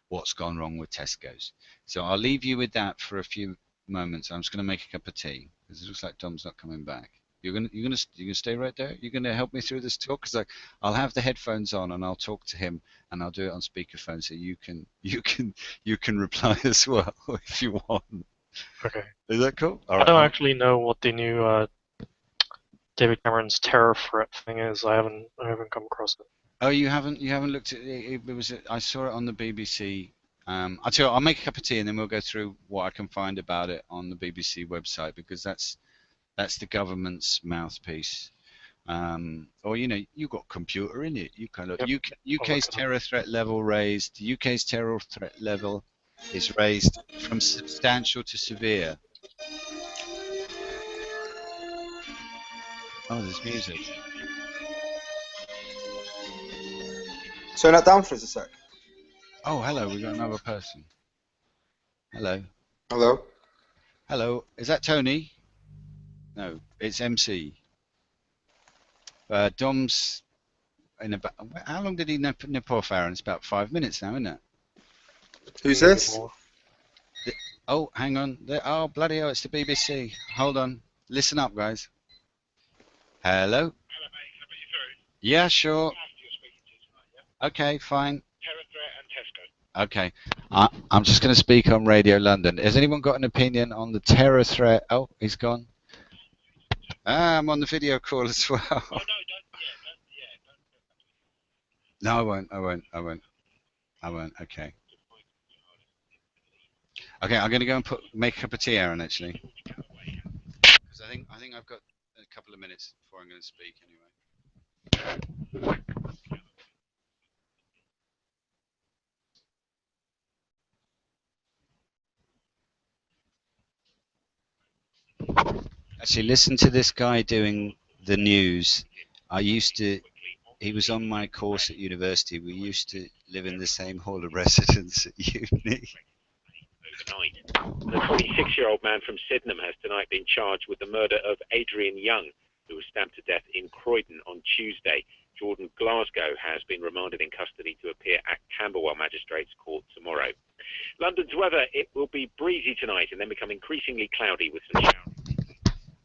What's gone wrong with Tesco's? So I'll leave you with that for a few moments. I'm just going to make a cup of tea because it looks like Dom's not coming back. You're gonna stay right there. You're gonna help me through this talk because I'll have the headphones on and I'll talk to him and I'll do it on speakerphone so you can reply as well if you want. Okay. Is that cool? All I right. don't actually know what the new David Cameron's terror threat thing is. I haven't come across it. Oh, you haven't looked at it? I saw it on the BBC. I'll tell you, I'll make a cup of tea and then we'll go through what I can find about it on the BBC website because that's the government's mouthpiece. Or you know, you got computer in it. You kind of Yep. UK's terror threat level raised. The UK's terror threat level is raised from substantial to severe. Oh, there's music. Turn that down for us a sec. Oh, hello. We got another person. Hello. Hello. Hello. Is that Tony? No, it's MC. Dom's in about. How long did he nip off, Aaron? It's about 5 minutes now, isn't it? Who's this? Oh, hang on. Oh, bloody hell, it's the BBC. Hold on. Listen up, guys. Hello? Hello, mate. Can I put you through? Yeah, sure. That's who you're speaking to tonight, yeah? Okay, fine. Terror threat and Tesco. Okay. I'm just going to speak on Radio London. Has anyone got an opinion on the terror threat? Oh, he's gone. I'm on the video call as well. Oh, no, don't. No, I won't. Okay. Okay, I'm going to go and make a cup of tea, Aaron, actually. Because I think I've got a couple of minutes before I'm going to speak anyway. Actually, listen to this guy doing the news. He was on my course at university. We used to live in the same hall of residence at uni. Overnight. The 26-year-old man from Sydenham has tonight been charged with the murder of Adrian Young, who was stabbed to death in Croydon on Tuesday. Jordan Glasgow has been remanded in custody to appear at Camberwell Magistrates Court tomorrow. London's weather, it will be breezy tonight and then become increasingly cloudy with some showers.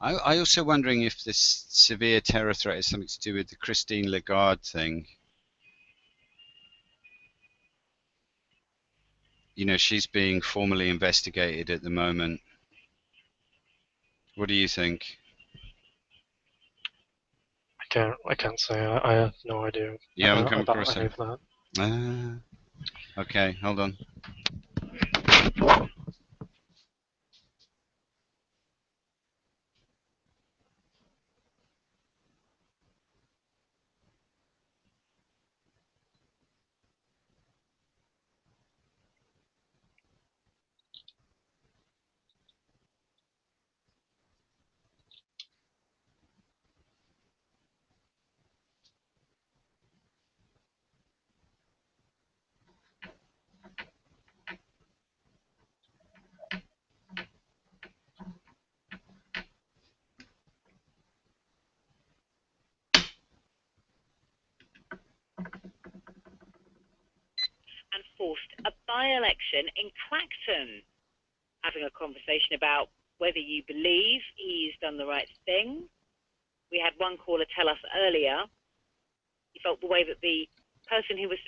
I also wondering if this severe terror threat is something to do with the Christine Lagarde thing. You know, she's being formally investigated at the moment. What do you think? I can't say. I have no idea. You haven't come about across any it? of that. Okay, hold on. And forced a by-election in Clacton, having a conversation about whether you believe he's done the right thing. We had one caller tell us earlier he felt the way that the person who was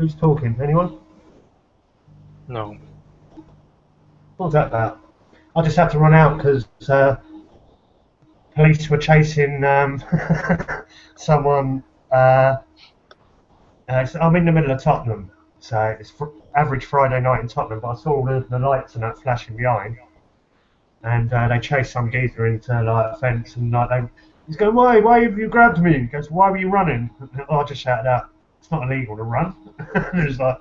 Who's talking? Anyone? No. What was that about? I just had to run out because police were chasing someone. I'm in the middle of Tottenham, so it's average Friday night in Tottenham, but I saw all the lights and that flashing behind, and they chased some geezer into like a fence, and he's going, why have you grabbed me? He goes, why were you running? And I just shouted out, it's not illegal to run. There's like,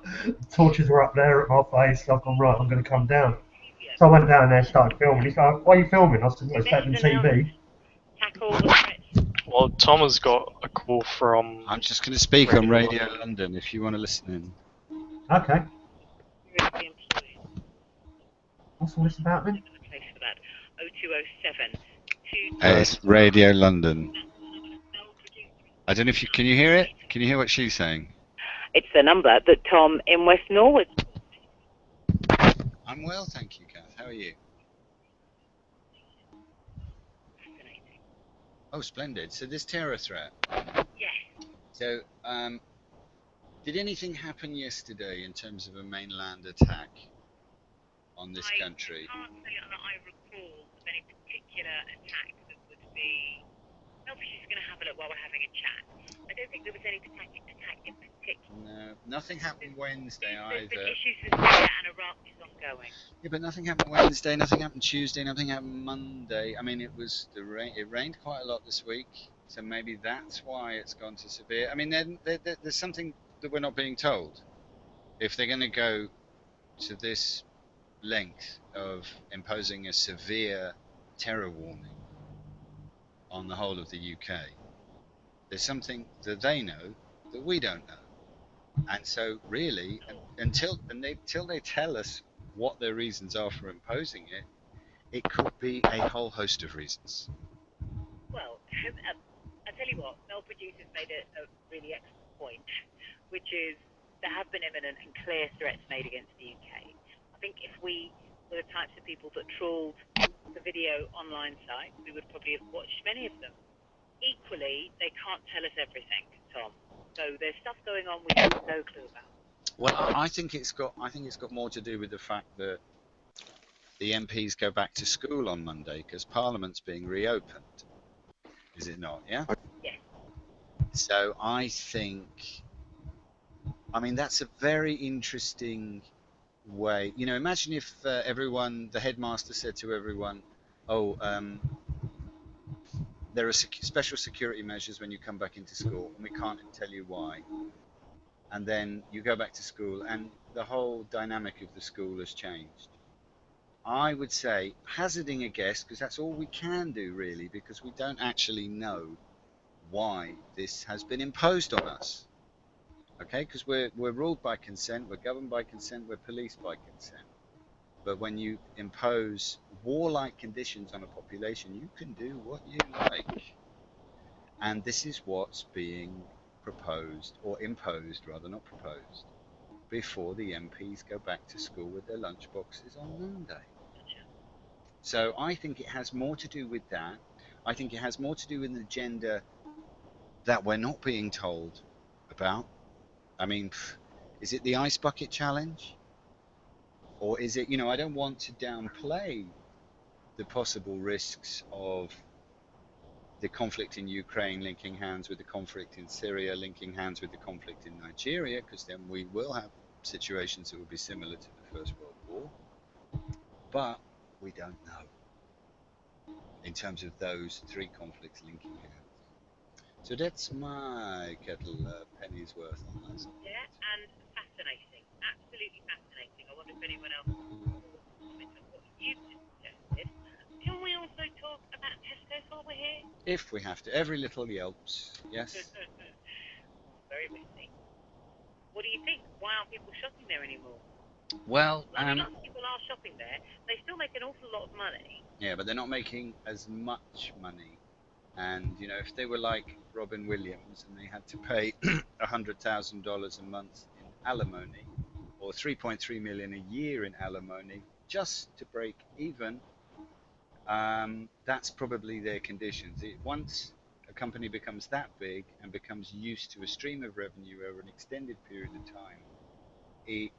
torches were up there at my face, so I've gone, right, I'm going to come down. So I went down there and started filming. He's like, why are you filming? I said, well, it's better than TV. Tackle the threats. Well, Tom has got a call from... I'm just going to speak on Radio London if you want to listen in. Okay. What's all this about then? It's Radio London. I don't know if you can you hear it? Can you hear what she's saying? It's the number that Tom in West Norwood. I'm well, thank you, Kath. How are you? Oh, splendid. So this terror threat. Yes. So, did anything happen yesterday in terms of a mainland attack on this country? I can't say that I recall of any particular attack that would be... Obviously, she's going to have a look while we're having a chat. I don't think there was any attack in particular. No, nothing happened Wednesday There's been either. issues with Syria and Iraq is ongoing. Yeah, but nothing happened Wednesday, nothing happened Tuesday, nothing happened Monday. I mean, it rained quite a lot this week, so maybe that's why it's gone to severe. I mean, there's something that we're not being told. If they're going to go to this length of imposing a severe terror warning on the whole of the UK, there's something that they know that we don't know. And so really, until they tell us what their reasons are for imposing it, it could be a whole host of reasons. Well, I tell you what, Mel Producers made a really excellent point, which is there have been imminent and clear threats made against the UK. I think if we were the types of people that trawled the video online sites, we would probably have watched many of them. Equally, they can't tell us everything, Tom. So there's stuff going on we have no clue about. Well, I think it's got more to do with the fact that the MPs go back to school on Monday because Parliament's being reopened. Is it not? Yeah. Yes. So I think, I mean, that's a very interesting way. You know, imagine if the headmaster said to everyone, "Oh, there are special security measures when you come back into school, and we can't tell you why." And then you go back to school, and the whole dynamic of the school has changed. I would say, hazarding a guess, because that's all we can do really, because we don't actually know why this has been imposed on us. Okay, because we're ruled by consent, we're governed by consent, we're policed by consent. But when you impose warlike conditions on a population, you can do what you like. And this is what's being proposed, or imposed rather, not proposed, before the MPs go back to school with their lunchboxes on Monday. So I think it has more to do with that. I think it has more to do with an agenda that we're not being told about. I mean, is it the ice bucket challenge? Or is it, you know, I don't want to downplay the possible risks of the conflict in Ukraine linking hands with the conflict in Syria, linking hands with the conflict in Nigeria, because then we will have situations that will be similar to the First World War. But we don't know in terms of those three conflicts linking hands. So that's my kettle penny's worth on that. Yeah, and fascinating. Absolutely fascinating. I wonder if anyone else will comment on what you've just suggested. Can we also talk about Tesco's while we're here? If we have to. Every little yelps. Yes. Very messy. What do you think? Why aren't people shopping there anymore? Well, I mean, lots of people are shopping there. They still make an awful lot of money. Yeah, but they're not making as much money. And, you know, if they were like Robin Williams and they had to pay $100,000 a month in alimony, or $3.3 million a year in alimony, just to break even, that's probably their conditions. Once a company becomes that big and becomes used to a stream of revenue over an extended period of time, it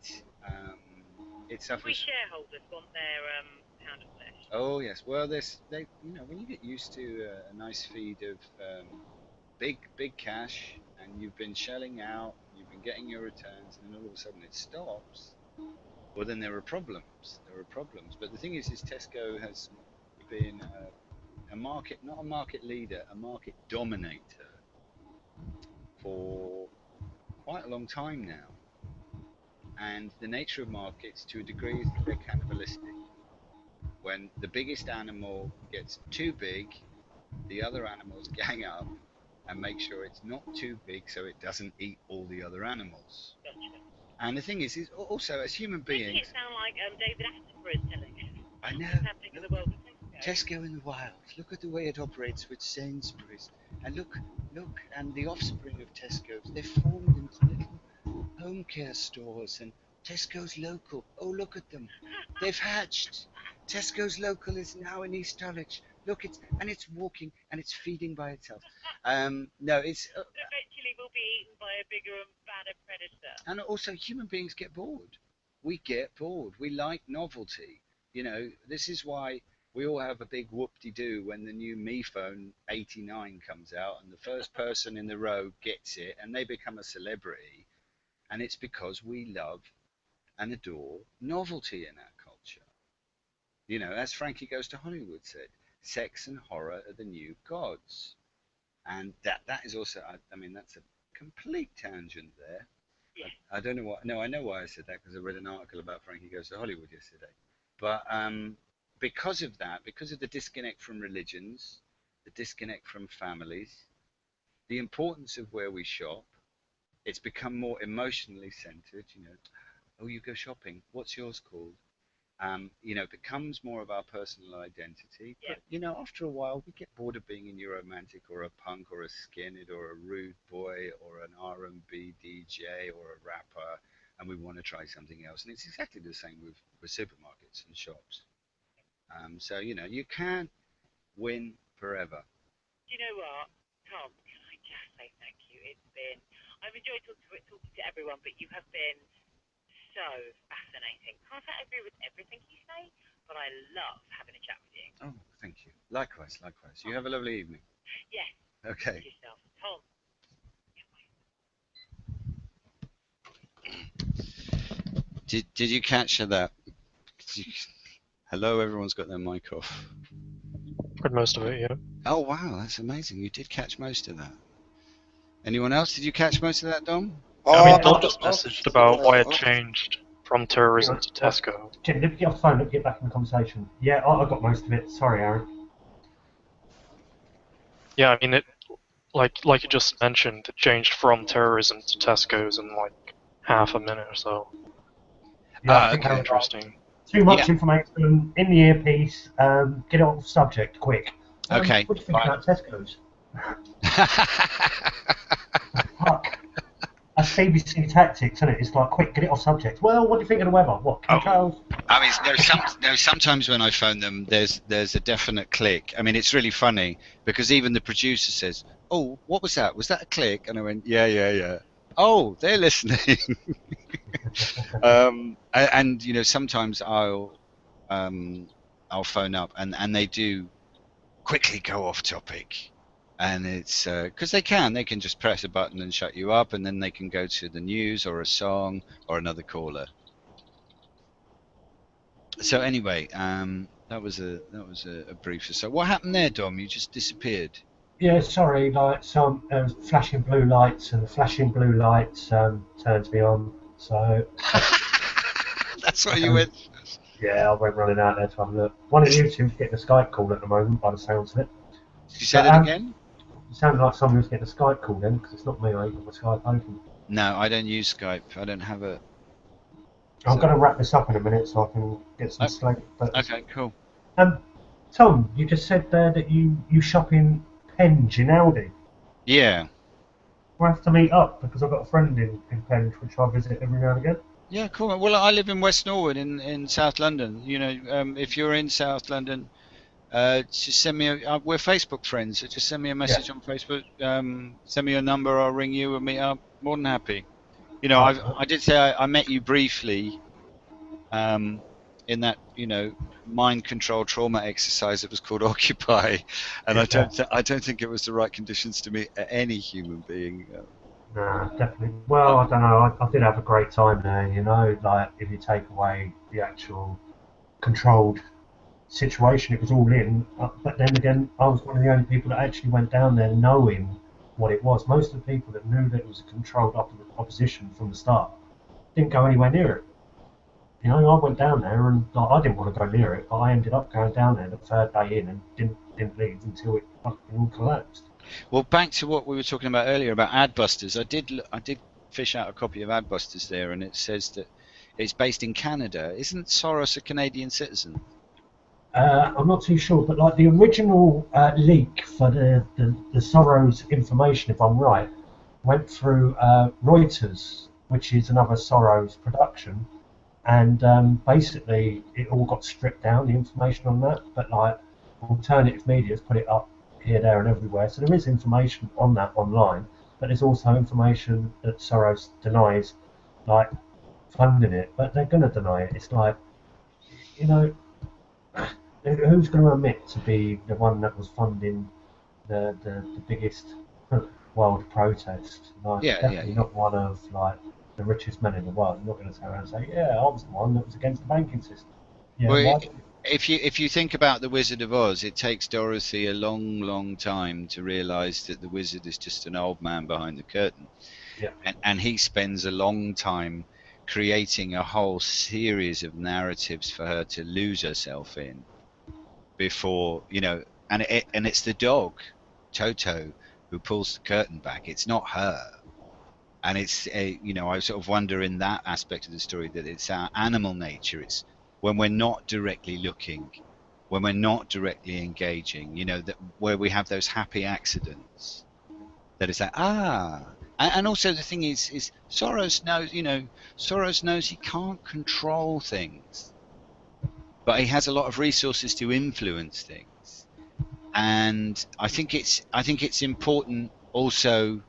We suffers. shareholders want their pound of flesh. Oh yes, well when you get used to a nice feed of big cash, and you've been shelling out, you've been getting your returns, and then all of a sudden it stops, well then there are problems. But the thing is Tesco has been a market, not a market leader, a market dominator for quite a long time now. And the nature of markets, to a degree, is that they're cannibalistic. When the biggest animal gets too big, the other animals gang up and make sure it's not too big so it doesn't eat all the other animals. Gotcha. And the thing is also as human Making beings, it sound like David Attenborough is telling us. I know. What's happening in the world of Tesco. Tesco in the wild. Look at the way it operates with Sainsbury's, and look, and the offspring of Tesco's. They're formed into little home care stores, and Tesco's Local. Oh, look at them. They've hatched. Tesco's Local is now in East Dulwich. Look, it's walking and it's feeding by itself. No, it's. Eventually we'll be eaten by a bigger and badder predator. And also, human beings get bored. We get bored. We like novelty. You know, this is why we all have a big whoop-de-doo when the new Me Phone 89 comes out and the first person in the row gets it and they become a celebrity. And it's because we love and adore novelty in our culture. You know, as Frankie Goes to Hollywood said, sex and horror are the new gods. And that is also, I mean, that's a complete tangent there. Yeah. I don't know why. No, I know why I said that, because I read an article about Frankie Goes to Hollywood yesterday. But because of that, because of the disconnect from religions, the disconnect from families, the importance of where we shop, it's become more emotionally centered. You know, oh, you go shopping. What's yours called? You know, it becomes more of our personal identity. Yeah. But, you know, after a while, we get bored of being a Neuromantic or a punk or a skinhead or a rude boy or an R&B DJ or a rapper, and we want to try something else. And it's exactly the same with supermarkets and shops. So, you know, you can't win forever. Do you know what, Tom? Can I just say thank you? I've enjoyed talking to everyone, but you have been so fascinating. Can't I agree with everything you say, but I love having a chat with you. Oh, thank you. Likewise. You have a lovely evening. Yes. Okay. Yourself, Tom. Did you catch that? Hello, everyone's got their mic off. Heard most of it, yeah. Oh wow, that's amazing. You did catch most of that. Anyone else? Did you catch most of that, Dom? I mean, Dom just messaged about why it changed from terrorism to Tesco. Jim, let me get off the phone, let me get back in the conversation. Yeah, I got most of it. Sorry, Aaron. Yeah, I mean, it, like you just mentioned, it changed from terrorism to Tesco's in like half a minute or so. Yeah, okay. Interesting. Too much information in the earpiece. Get it off subject quick. Okay. What do you think about Tesco's? Fuck. That's BBC tactics, isn't it? It's like, quick, get it off subject. Well, what do you think of the weather? What, chemtrails? I mean, sometimes when I phone them, there's a definite click. I mean, it's really funny because even the producer says, "Oh, what was that? Was that a click?" And I went, "Yeah." Oh, they're listening. And you know, sometimes I'll phone up and they do quickly go off topic. And it's because they can just press a button and shut you up, and then they can go to the news or a song or another caller. So anyway, that was a brief. So what happened there, Dom? You just disappeared. Yeah, sorry. Like some flashing blue lights, and the flashing blue lights turns me on. So that's what you went. Yeah, I went running out there to have a look. One of you two's getting a Skype call at the moment, by the sounds of it. Did you say that again? It sounded like someone was getting a Skype call then, because it's not me. I ain't got my Skype open. No, I don't use Skype. I don't have a. I'm going to wrap this up in a minute so I can get some sleep. Okay, cool. Tom, you just said there that you shop in Penge in Aldi. Yeah. We'll have to meet up because I've got a friend in Penge which I visit every now and again. Yeah, cool. Well, I live in West Norwood in South London. You know, if you're in South London, just send me we're Facebook friends, so just send me a message on Facebook. Send me your number, I'll ring you and meet up. More than happy. You know, I did say I met you briefly in that, you know, mind control trauma exercise that was called Occupy, and I don't think it was the right conditions to meet any human being. No, definitely. Well, I don't know. I did have a great time there. You know, like if you take away the actual controlled situation, it was all in. But then again, I was one of the only people that actually went down there knowing what it was. Most of the people that knew that it was a controlled opposition from the start didn't go anywhere near it. You know, I went down there and like, I didn't want to go near it, but I ended up going down there the third day in and didn't leave until it fucking all collapsed. Well, back to what we were talking about earlier about Adbusters. I did fish out a copy of Adbusters there, and it says that it's based in Canada. Isn't Soros a Canadian citizen? I'm not too sure, but like the original leak for the Soros information, if I'm right, went through Reuters, which is another Soros production, and basically it all got stripped down, the information on that, but like alternative media's put it up here, there and everywhere, so there is information on that online, but there's also information that Soros denies, like funding it, but they're going to deny it. It's like, you know, who's going to admit to be the one that was funding the biggest world protest? Like, definitely not one of like the richest men in the world. I'm not going to turn around and say, yeah, I was the one that was against the banking system. Yeah, well, if you think about the Wizard of Oz, it takes Dorothy a long time to realise that the wizard is just an old man behind the curtain. Yeah. And he spends a long time creating a whole series of narratives for her to lose herself in before, you know, and it's the dog, Toto, who pulls the curtain back. It's not her. And it's, you know, I sort of wonder in that aspect of the story that it's our animal nature. It's when we're not directly looking, when we're not directly engaging, you know, that where we have those happy accidents, that it's like, and also the thing is Soros knows, you know, Soros knows he can't control things, but he has a lot of resources to influence things. And I think it's important also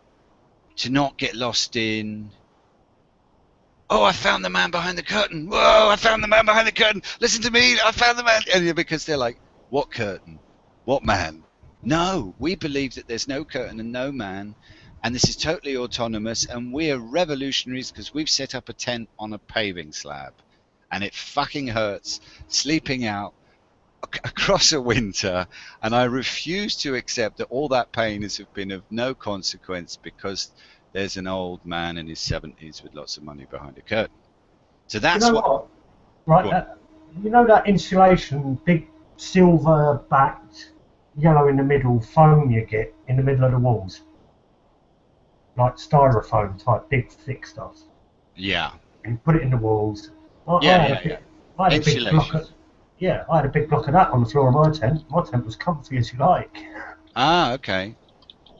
to not get lost in, oh, I found the man behind the curtain. Whoa, I found the man behind the curtain. Listen to me, I found the man. And because they're like, what curtain? What man? No, we believe that there's no curtain and no man, and this is totally autonomous, and we're revolutionaries because we've set up a tent on a paving slab, and it fucking hurts sleeping out across a winter, and I refuse to accept that all that pain has been of no consequence because there's an old man in his 70s with lots of money behind a curtain. So that's, you know what? Right, you know that insulation, big silver-backed, yellow in the middle foam you get in the middle of the walls? Like styrofoam type, big, thick stuff. Yeah. You put it in the walls. I had a big block of that on the floor of my tent. My tent was comfy as you like. Ah, okay.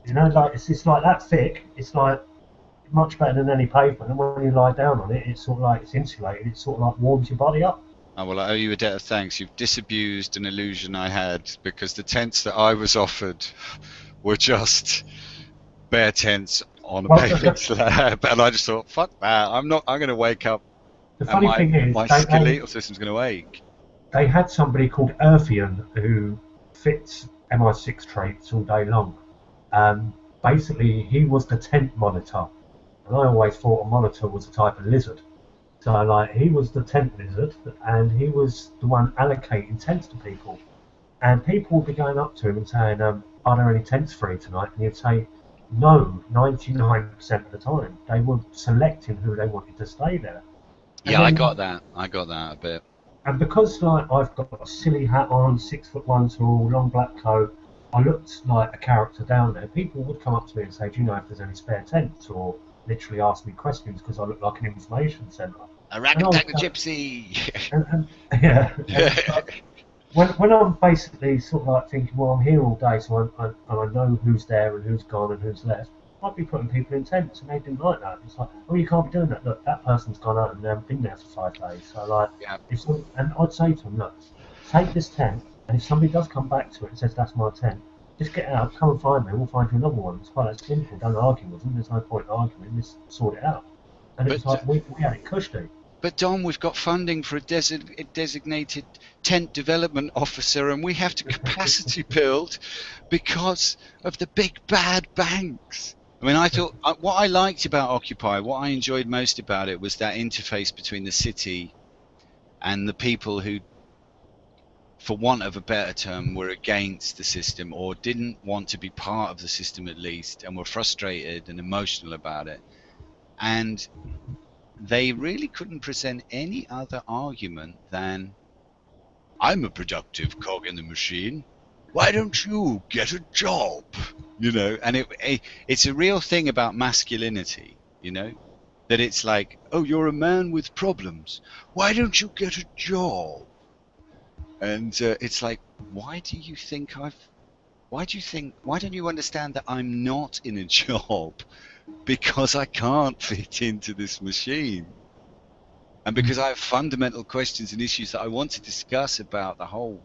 You know, like it's just like that thick. It's like much better than any pavement. And when you lie down on it, it's sort of like it's insulated. It sort of like warms your body up. Oh, well, I owe you a debt of thanks. You've disabused an illusion I had, because the tents that I was offered were just bare tents on a paving slab, and I just thought, fuck that. I'm going to wake up. The funny thing is, my skeletal system's going to ache. They had somebody called Earthian who fits MI6 traits all day long. Basically, he was the tent monitor, and I always thought a monitor was a type of lizard. So, like, he was the tent lizard, and he was the one allocating tents to people. And people would be going up to him and saying, "Are there any tents free tonight?" And he'd say, "No." 99% of the time, they were selecting who they wanted to stay there. Yeah, I got that a bit. And because, like, I've got a silly hat on, 6'1" tall, long black coat, I looked like a character down there. People would come up to me and say, "Do you know if there's any spare tents?" Or literally ask me questions because I look like an information centre. A ragtag gypsy. When I'm basically sort of like thinking, well, I'm here all day, so I know who's there and who's gone and who's left, I'd be putting people in tents, and they didn't like that. It's like, oh, you can't be doing that. Look, that person's gone home and they haven't been there for 5 days. So, like, and I'd say to them, look, take this tent, And if somebody does come back to it and says that's my tent, just get out, come and find me, and we'll find you another one. It's quite that simple. Don't argue with them. There's no point in arguing. Just sort it out. And it was like we had it cushy. But Don, we've got funding for a designated tent development officer, and we have to capacity build because of the big bad banks. I mean, I thought what I liked about Occupy, what I enjoyed most about it, was that interface between the city and the people who, for want of a better term, were against the system or didn't want to be part of the system at least, and were frustrated and emotional about it. And they really couldn't present any other argument than, I'm a productive cog in the machine. Why don't you get a job? You know, and it's a real thing about masculinity, you know, that it's like, oh, you're a man with problems. Why don't you get a job? And it's like, why don't you understand that I'm not in a job? Because I can't fit into this machine. And because I have fundamental questions and issues that I want to discuss about the whole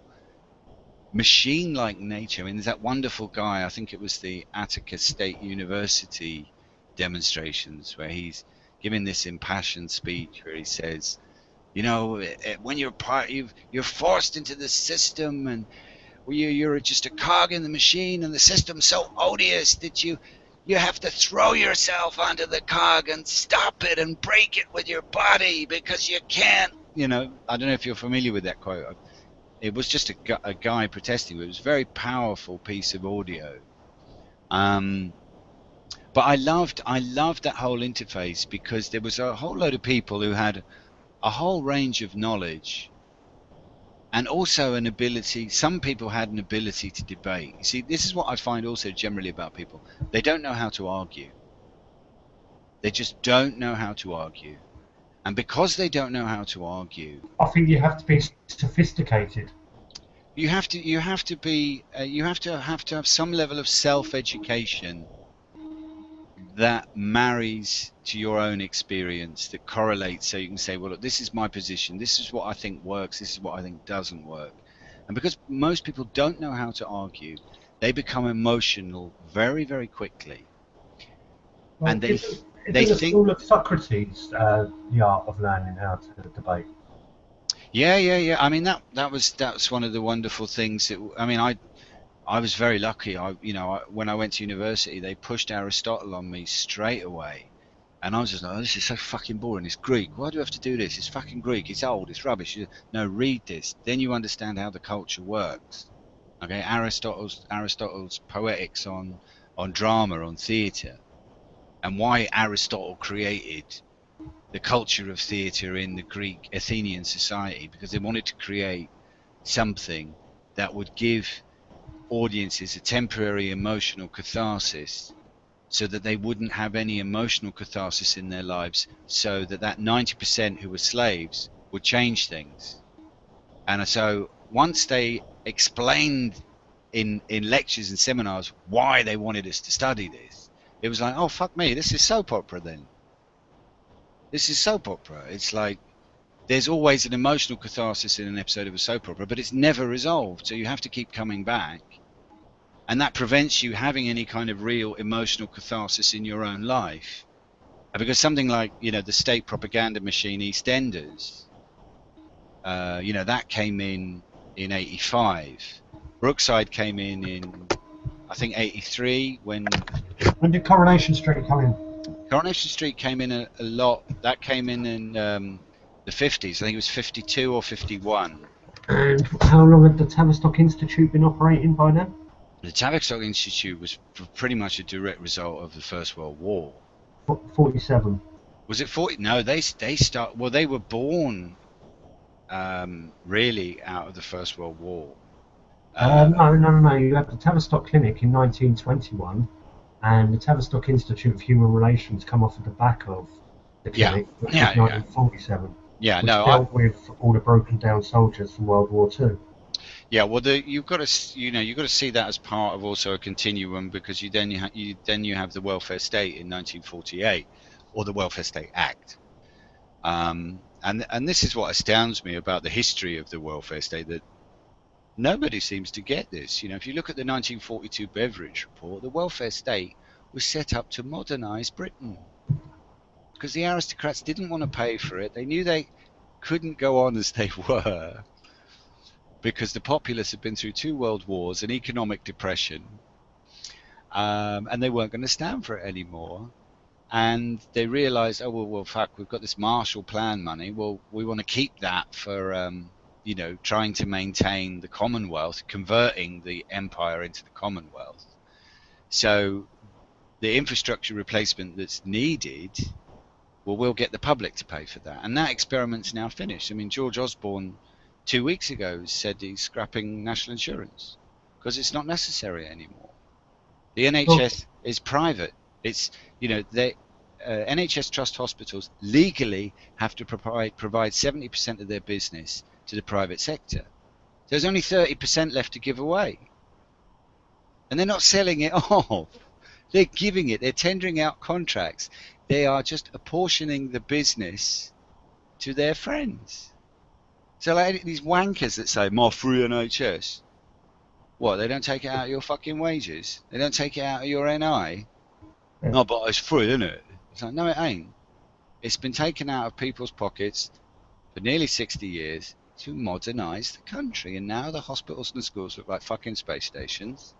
machine-like nature. I mean, there's that wonderful guy, I think it was the Attica State University demonstrations, where he's giving this impassioned speech where he says, you know, when you're forced into the system, and you're just a cog in the machine, and the system's so odious that you have to throw yourself onto the cog and stop it and break it with your body because you can't. You know, I don't know if you're familiar with that quote. It was just a guy protesting. It was a very powerful piece of audio. But I loved that whole interface because there was a whole load of people who had a whole range of knowledge, and also an ability. Some people had an ability to debate. You see, this is what I find also generally about people. They don't know how to argue. They just don't know how to argue. And because they don't know how to argue, I think you have to be sophisticated. You have to have some level of self-education that marries to your own experience, that correlates, so you can say, well, look, this is my position, this is what I think works, this is what I think doesn't work. And because most people don't know how to argue, they become emotional very, very quickly. Well, and they the think school of Socrates, the art of learning how to debate. Yeah. I mean, that's one of the wonderful things that, I mean, I was very lucky. When I went to university, they pushed Aristotle on me straight away, and I was just like, oh, this is so fucking boring. It's Greek. Why do I have to do this? It's fucking Greek. It's old. It's rubbish. No, read this. Then you understand how the culture works. Okay, Aristotle's poetics on drama, on theatre, and why Aristotle created the culture of theatre in the Greek Athenian society, because they wanted to create something that would give audiences a temporary emotional catharsis, so that they wouldn't have any emotional catharsis in their lives, so that 90% who were slaves would change things. And so once they explained in lectures and seminars why they wanted us to study this, it was like, oh, fuck me, this is soap opera then. This is soap opera. It's like, there's always an emotional catharsis in an episode of a soap opera, but it's never resolved, so you have to keep coming back. And that prevents you having any kind of real emotional catharsis in your own life. Because something like, the state propaganda machine EastEnders, that came in 85. Brookside came in I think 83. When did Coronation Street come in? Coronation Street came in a lot. That came in the 50s. I think it was 52 or 51. And how long had the Tavistock Institute been operating by then? The Tavistock Institute was pretty much a direct result of the First World War. 47. Was it 40? No, they were born really out of the First World War. No. You had the Tavistock Clinic in 1921, and the Tavistock Institute of Human Relations come off at the back of the clinic, which was 1947. Yeah, which dealt with all the broken down soldiers from World War II. Yeah, well, you've got to see that as part of also a continuum, because you have the Welfare State in 1948, or the Welfare State Act, and this is what astounds me about the history of the Welfare State, that Nobody seems to get this. If you look at the 1942 Beveridge Report, the welfare state was set up to modernise Britain. Because the aristocrats didn't want to pay for it. They knew they couldn't go on as they were, because the populace had been through 2 world wars, an economic depression, and they weren't going to stand for it anymore. And they realised, oh, well, fuck, we've got this Marshall Plan money. Well, we want to keep that for, trying to maintain the Commonwealth, converting the empire into the Commonwealth. So the infrastructure replacement that's needed, well, we'll get the public to pay for that. And that experiment's now finished. I mean, George Osborne 2 weeks ago said he's scrapping national insurance because it's not necessary anymore. The NHS is private. It's, NHS trust hospitals legally have to provide 70% of their business to the private sector. There's only 30% left to give away. And they're not selling it off. They're giving it. They're tendering out contracts. They are just apportioning the business to their friends. So like these wankers that say, more free NHS. What, they don't take it out of your fucking wages? They don't take it out of your NI? Yeah. No, but it's free, isn't it? It's like, no, it ain't. It's been taken out of people's pockets for nearly 60 years to modernise the country. And now the hospitals and schools look like fucking space stations.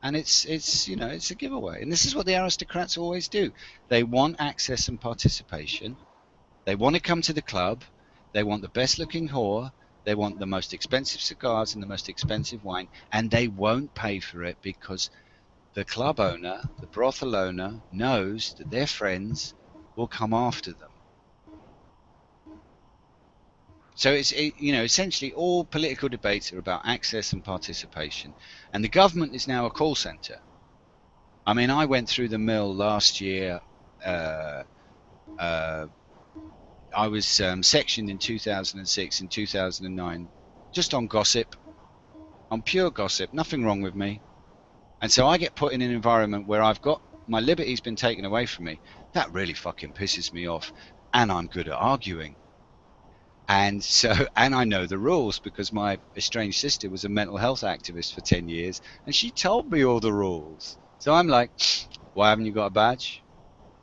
And it's a giveaway. And this is what the aristocrats always do. They want access and participation. They want to come to the club. They want the best looking whore. They want the most expensive cigars and the most expensive wine. And they won't pay for it because the club owner, the brothel owner, knows that their friends will come after them. So it's essentially all political debates are about access and participation, and the government is now a call centre. I mean, I went through the mill last year. I was sectioned in 2006 and 2009, just on gossip, on pure gossip. Nothing wrong with me, and so I get put in an environment where I've got my liberty's been taken away from me. That really fucking pisses me off, and I'm good at arguing. And I know the rules because my estranged sister was a mental health activist for 10 years and she told me all the rules. So I'm like, why haven't you got a badge?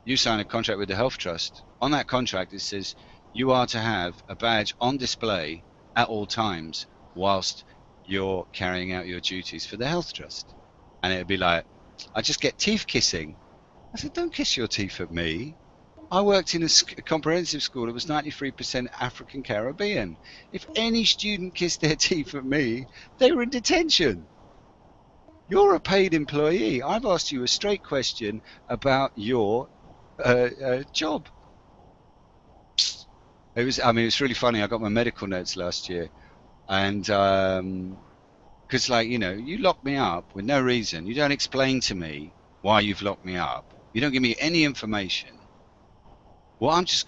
You signed a contract with the Health Trust. On that contract it says you are to have a badge on display at all times whilst you're carrying out your duties for the Health Trust. And it'd be like, I just get teeth kissing. I said, don't kiss your teeth at me. I worked in a comprehensive school that was 93% African Caribbean. If any student kissed their teeth at me, they were in detention. You're a paid employee. I've asked you a straight question about your job. It was really funny. I got my medical notes last year, and because you lock me up with no reason. You don't explain to me why you've locked me up. You don't give me any information. Well, I'm just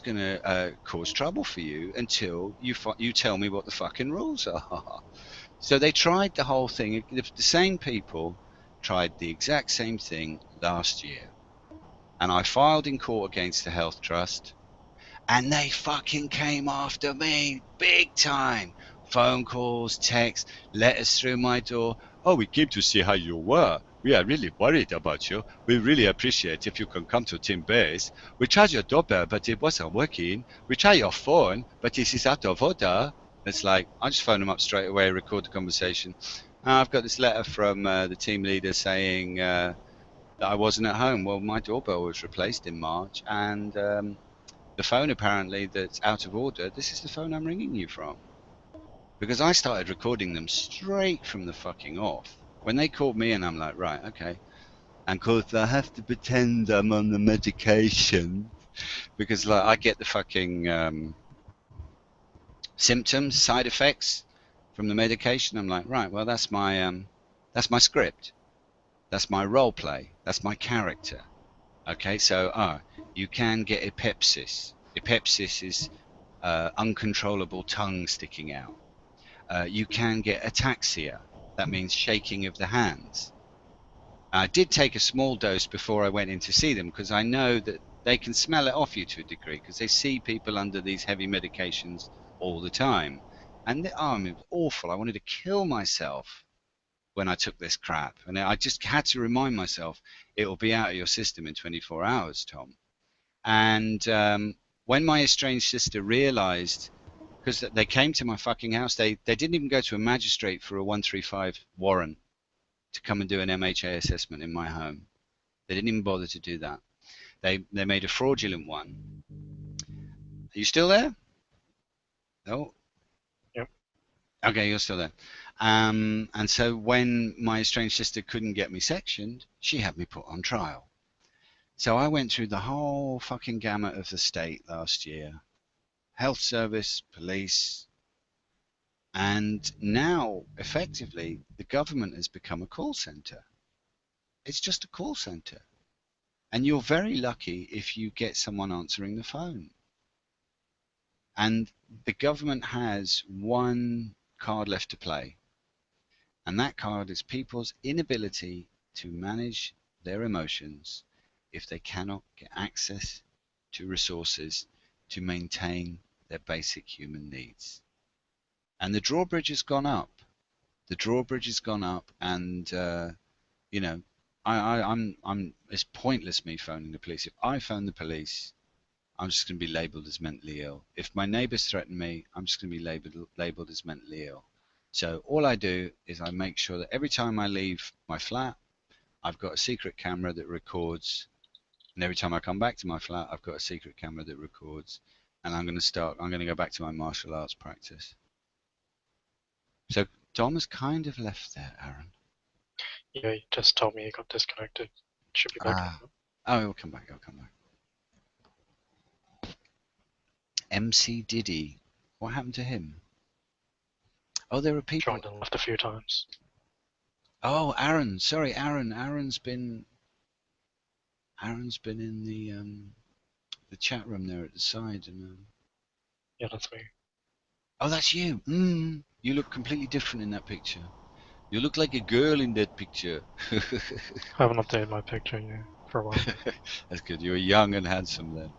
gonna cause trouble for you until you tell me what the fucking rules are. So they tried the whole thing. The same people tried the exact same thing last year, and I filed in court against the Health Trust, and they fucking came after me big time. Phone calls, texts, letters through my door. Oh, we came to see how you were. We are really worried about you. We really appreciate if you can come to team base. We tried your doorbell, but it wasn't working. We tried your phone, but it is out of order. It's like, I just phone them up straight away, record the conversation. I've got this letter from the team leader saying that I wasn't at home. Well, my doorbell was replaced in March, and the phone apparently that's out of order, this is the phone I'm ringing you from. Because I started recording them straight from the fucking off. When they called me and I'm like, right, okay. And of course I have to pretend I'm on the medication because I get the fucking symptoms, side effects from the medication. I'm like, right, well that's my script. That's my role play. That's my character. Okay, so you can get epepsis. Epepsis is uncontrollable tongue sticking out. You can get ataxia. That means shaking of the hands. I did take a small dose before I went in to see them because I know that they can smell it off you to a degree because they see people under these heavy medications all the time. And it was awful. I wanted to kill myself when I took this crap. And I just had to remind myself, it will be out of your system in 24 hours, Tom. And when my estranged sister realized, because they came to my fucking house, they didn't even go to a magistrate for a 135 warrant to come and do an MHA assessment in my home. They didn't even bother to do that. They made a fraudulent one. Are you still there? No? Yep. Okay, you're still there. And so when my estranged sister couldn't get me sectioned, she had me put on trial. So I went through the whole fucking gamut of the state last year. Health service, police, and now, effectively, the government has become a call center. It's just a call center. And you're very lucky if you get someone answering the phone. And the government has one card left to play. And that card is people's inability to manage their emotions if they cannot get access to resources to maintain their basic human needs. And the drawbridge has gone up. The drawbridge has gone up, and you know, it's pointless me phoning the police. If I phone the police, I'm just going to be labelled as mentally ill. If my neighbours threaten me, I'm just going to be labelled as mentally ill. So all I do is I make sure that every time I leave my flat, I've got a secret camera that records, and every time I come back to my flat, I've got a secret camera that records. And I'm going to go back to my martial arts practice. So Dom has kind of left there, Aaron. Yeah, he just told me he got disconnected. Should be back. Oh, he'll come back. MC Diddy. What happened to him? Oh, there are people. Joined and left a few times. Oh, Aaron. Sorry, Aaron. Aaron's been in the chat room there at the side, and Yeah, that's me. oh, that's you. You look completely different in that picture. You look like a girl in that picture. I haven't updated my picture yet for a while. That's good. You were young and handsome then,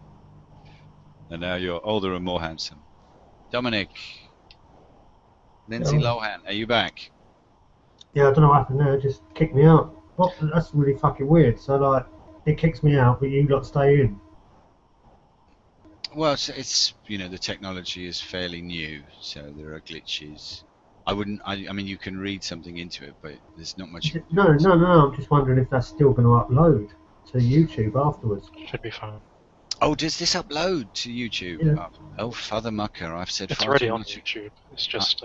and now you're older and more handsome. Dominic, Lindsay Lohan, are you back? Yeah, I don't know what happened there. It just kicked me out. What? That's really fucking weird. So like, it kicks me out, but you lot stay in. Well, it's the technology is fairly new, so there are glitches. I mean, you can read something into it, but there's not much. No. I'm just wondering if that's still going to upload to YouTube afterwards. Should be fine. Oh, does this upload to YouTube? Yeah. Oh, Father Mucker, I've said It's far already too on much. YouTube. It's just.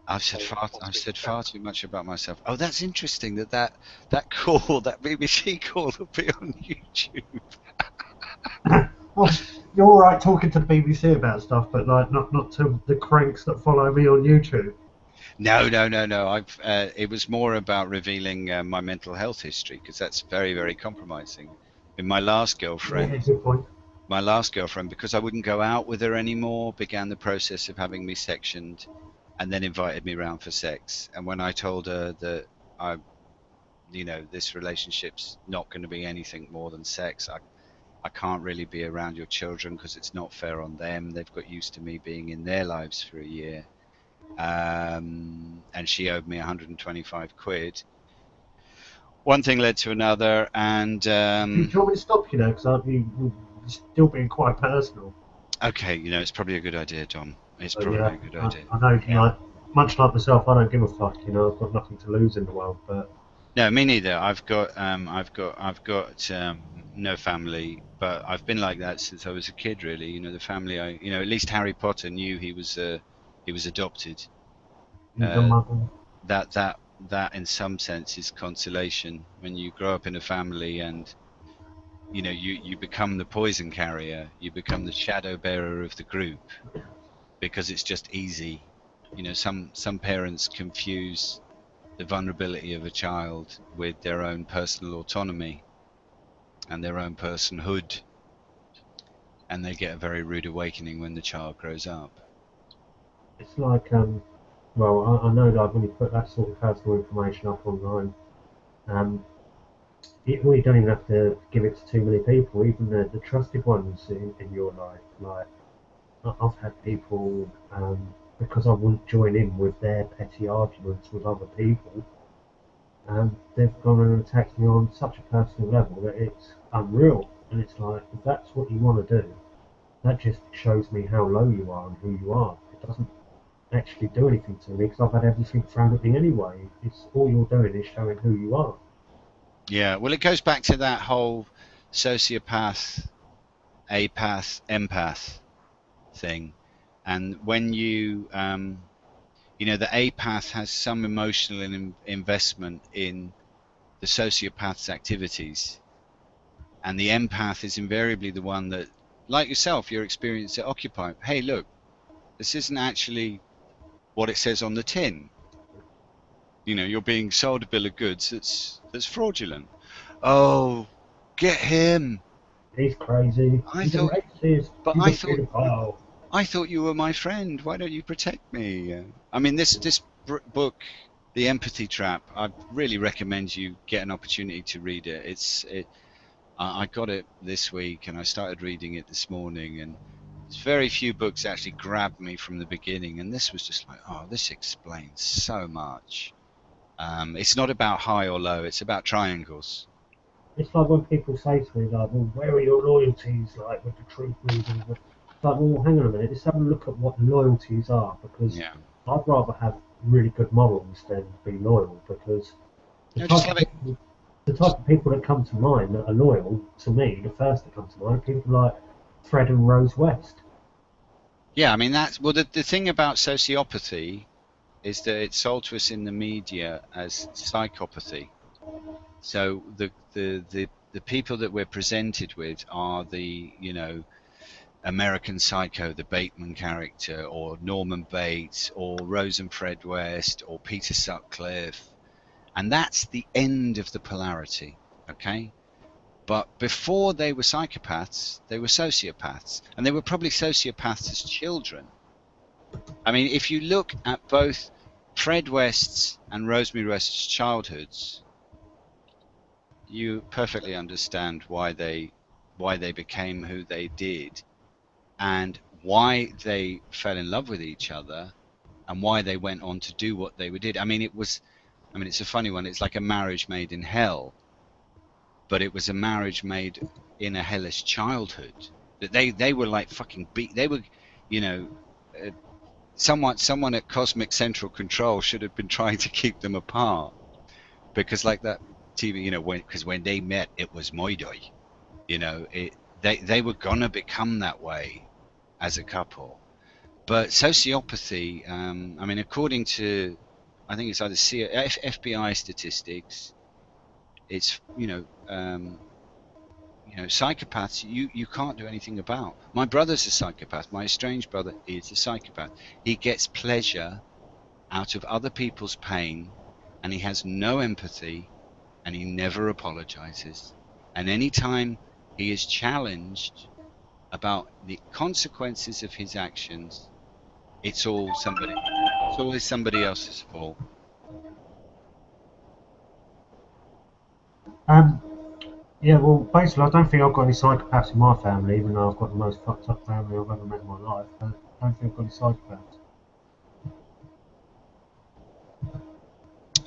I've said far too much about myself. Oh, that's interesting. That call, that BBC call, will be on YouTube. Well, you're all right talking to the BBC about stuff, but like not to the cranks that follow me on YouTube. No. It was more about revealing my mental health history, because that's very, very compromising. In my last girlfriend, Yeah, good point. Because I wouldn't go out with her anymore, began the process of having me sectioned, and then invited me round for sex. And when I told her that this relationship's not going to be anything more than sex, I can't really be around your children because it's not fair on them. They've got used to me being in their lives for a year. And she owed me 125 quid. One thing led to another, and Do you want me to stop you now? Because you're still being quite personal. Okay, it's probably a good idea, Tom. It's probably a good idea. I know, like, much like myself, I don't give a fuck. I've got nothing to lose in the world, but. No, me neither. I've got no family, but I've been like that since I was a kid. Really, the family. At least Harry Potter knew he was adopted. That in some sense is consolation when you grow up in a family and you become the poison carrier, you become the shadow bearer of the group because it's just easy. Some parents confuse the vulnerability of a child with their own personal autonomy and their own personhood, and they get a very rude awakening when the child grows up. It's like, well, I know that when you put that sort of personal information up online, we don't even have to give it to too many people, even the trusted ones in your life. Like, I've had people because I wouldn't join in with their petty arguments with other people. And they've gone and attacked me on such a personal level that it's unreal. And it's like, if that's what you want to do, that just shows me how low you are and who you are. It doesn't actually do anything to me because I've had everything thrown at me anyway. It's all you're doing is showing who you are. Yeah, well, it goes back to that whole sociopath, apath, empath thing. And when you, you know, the apath has some emotional investment in the sociopath's activities, and the empath is invariably the one that, like yourself, your experience at Occupy. Hey, look, this isn't actually what it says on the tin. You know, you're being sold a bill of goods that's fraudulent. Oh, get him. He's crazy. He's a racist. But He's a pedophile. I thought you were my friend. Why don't you protect me? I mean, this book, The Empathy Trap, I really recommend you get an opportunity to read it. I got it this week and I started reading it this morning, and there's very few books actually grabbed me from the beginning, and this was just like, oh, this explains so much. It's not about high or low, it's about triangles. It's like when people say to me, like, well, where are your loyalties, like, with the truth reading? It's like, well, hang on a minute, let's have a look at what loyalties are, because I'd rather have really good morals than be loyal, because the type of people that come to mind that are loyal to me, the first that come to mind, are people like Fred and Rose West. Yeah, I mean, that's, well, the thing about sociopathy is that it's sold to us in the media as psychopathy. So the people that we're presented with are the, you know, American Psycho, the Bateman character, or Norman Bates, or Rose and Fred West, or Peter Sutcliffe, and that's the end of the polarity, okay? But before they were psychopaths, they were sociopaths, and they were probably sociopaths as children. I mean, if you look at both Fred West's and Rosemary West's childhoods, you perfectly understand why they became who they did, and why they fell in love with each other, and why they went on to do what they did. I mean, it's a funny one. It's like a marriage made in hell, but it was a marriage made in a hellish childhood. That they were like fucking beat. They were, you know, someone at Cosmic Central Control should have been trying to keep them apart, because like that TV, you know, when they met, it was my day. You know, they were gonna become that way as a couple. But sociopathy, I mean, according to, I think it's either FBI statistics, it's, you know, psychopaths you can't do anything about. My brother's a psychopath. My estranged brother is a psychopath. He gets pleasure out of other people's pain, and he has no empathy, and he never apologizes. And anytime he is challenged about the consequences of his actions, it's always somebody else's fault. Yeah, well, basically, I don't think I've got any psychopaths in my family, even though I've got the most fucked up family I've ever met in my life. But I don't think I've got any psychopaths.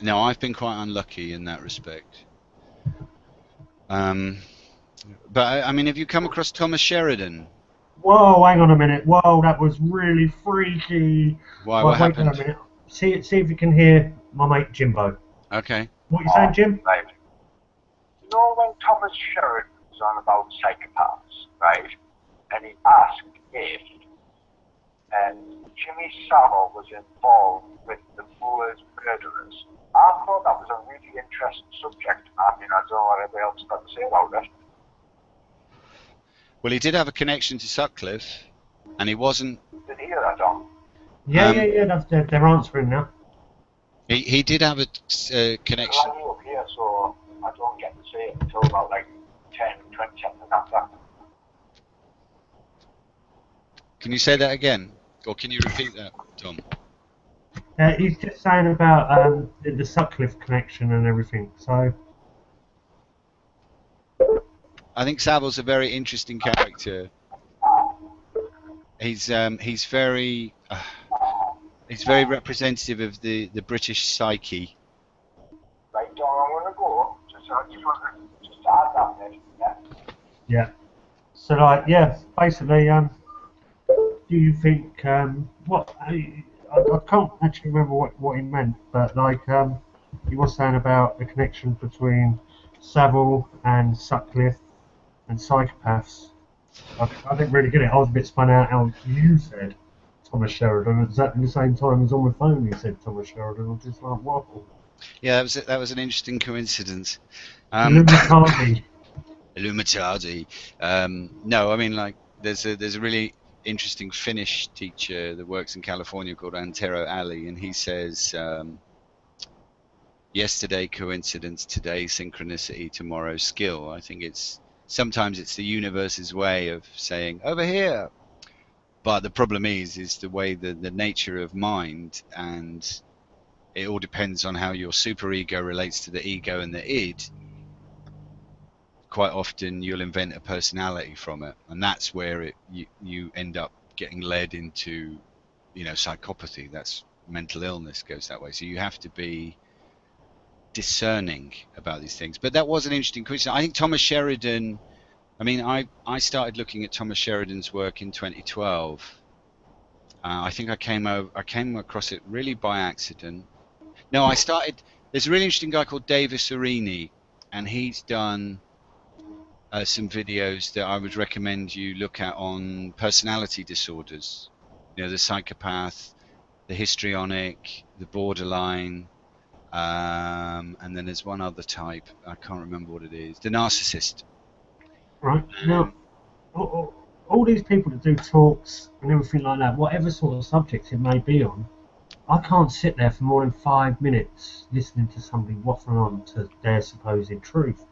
No, I've been quite unlucky in that respect. But I mean, have you come across Thomas Sheridan? Whoa, hang on a minute. Whoa, that was really freaky. Why? What happened? Wait a minute. See if you can hear my mate Jimbo. Okay. What are you saying, Jim? Right. You know when Thomas Sheridan was on about psychopaths, right? And he asked if Jimmy Savile was involved with the Fuller's murderers. I thought that was a really interesting subject. I mean, I don't know what anybody else has got to say about it. Well, he did have a connection to Sutcliffe, and he wasn't. Did you hear that, John? Yeah. They're answering now. He did have a connection. I'm up here, so I don't get to say it until about like 10, 20 seconds after. Can you say that again, or can you repeat that, Tom? He's just saying about the Sutcliffe connection and everything. So I think Savile's a very interesting character. He's very It's very representative of the British psyche. Right, Tom, I'm going to go. Just want to just add that then. Yeah. Yeah. So like, yeah, basically, do you think what I can't actually remember what he meant, but like he was saying about the connection between Savile and Sutcliffe and psychopaths. I didn't really get it. I was a bit spun out how you said Thomas Sheridan at exactly the same time as on the phone he said Thomas Sheridan. I was just like, what? Yeah, that was an interesting coincidence. Illuminati. Illuminati. No, I mean, like, there's a really interesting Finnish teacher that works in California called Antero Ali, and he says, yesterday coincidence, today synchronicity, tomorrow skill. I think sometimes it's the universe's way of saying over here. But the problem is the way the nature of mind, and it all depends on how your superego relates to the ego and the id. Quite often you'll invent a personality from it, and that's where you end up getting led into, psychopathy. That's mental illness goes that way. So you have to be discerning about these things. But that was an interesting question. I think Thomas Sheridan, I mean, I started looking at Thomas Sheridan's work in 2012. I think I came across it really by accident. No, there's a really interesting guy called Davis Arini, and he's done some videos that I would recommend you look at on personality disorders. The psychopath, the histrionic, the borderline, and then there's one other type, I can't remember what it is, the narcissist. Right. Now, all these people that do talks and everything like that, whatever sort of subject it may be on, I can't sit there for more than 5 minutes listening to somebody waffling on to their supposed truth.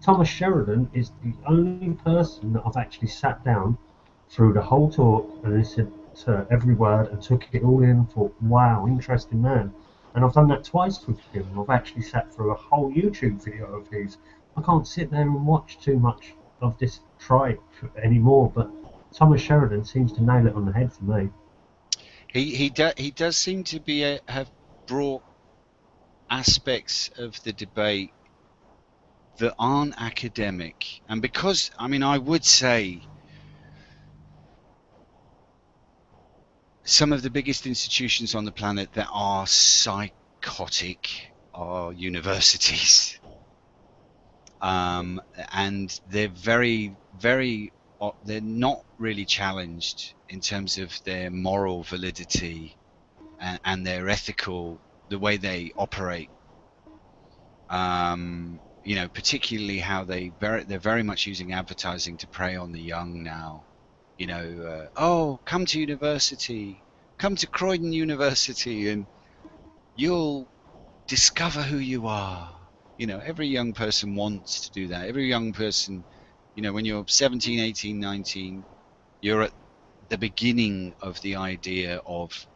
Thomas Sheridan is the only person that I've actually sat down through the whole talk and listened to every word and took it all in and thought, wow, interesting man. And I've done that twice with him. I've actually sat through a whole YouTube video of his. I can't sit there and watch too much of this tribe anymore, but Thomas Sheridan seems to nail it on the head for me. He does seem to have brought aspects of the debate that aren't academic, and because I would say some of the biggest institutions on the planet that are psychotic are universities, and they're very, very, they're not really challenged in terms of their moral validity and their ethical, the way they operate. Particularly how they're very much using advertising to prey on the young now. Come to university, come to Croydon University, and you'll discover who you are. Every young person wants to do that. Every young person, when you're 17, 18, 19, you're at the beginning of the idea of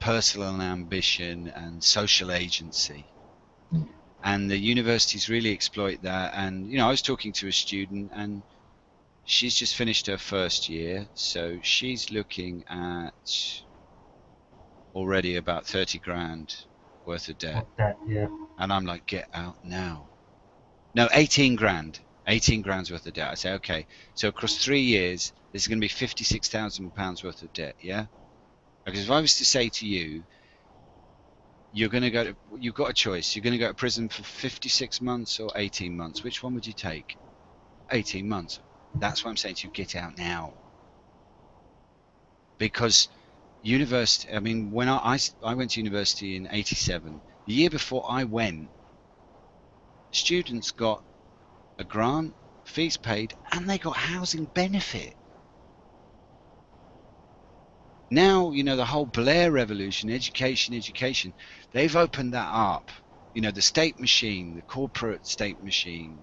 personal ambition and social agency. And the universities really exploit that. And, I was talking to a student, and she's just finished her first year, so she's looking at already about 30 grand worth of debt. Yeah. And I'm like, get out now. No, 18 grand. 18 grand's worth of debt. I say, okay, so across 3 years, this is going to be £56,000 worth of debt, yeah? Because if I was to say to you, you've got a choice. You're going to go to prison for 56 months or 18 months. Which one would you take? 18 months. That's why I'm saying to you, get out now. Because university, when I went to university in 87, the year before I went, students got a grant, fees paid, and they got housing benefit. Now, the whole Blair revolution, education, they've opened that up. The state machine, the corporate state machine,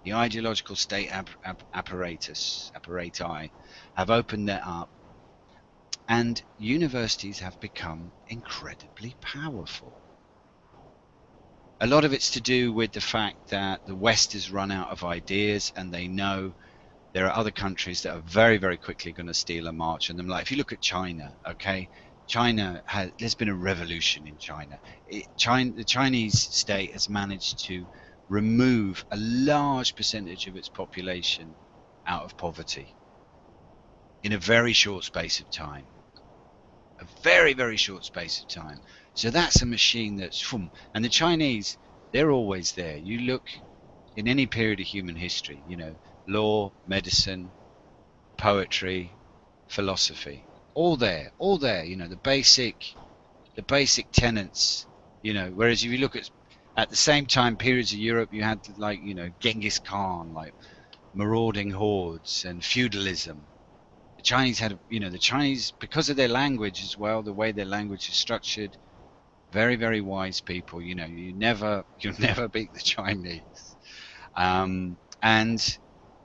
the ideological state apparati have opened that up. And universities have become incredibly powerful. A lot of it's to do with the fact that the West has run out of ideas, and they know there are other countries that are very, very quickly going to steal a march on them. Like if you look at China, okay, China has. There's been a revolution in China. The Chinese state has managed to remove a large percentage of its population out of poverty in a very short space of time. A very, very short space of time. So that's a machine that's, and the Chinese, they're always there. You look in any period of human history, you know, law, medicine, poetry, philosophy, all there, you know, the basic tenets, you know, whereas if you look at the same time periods of Europe, you had like, you know, Genghis Khan, like marauding hordes and feudalism. The Chinese had, you know, the Chinese, because of their language as well, the way their language is structured, very, very wise people, you know, you'll never beat the Chinese. And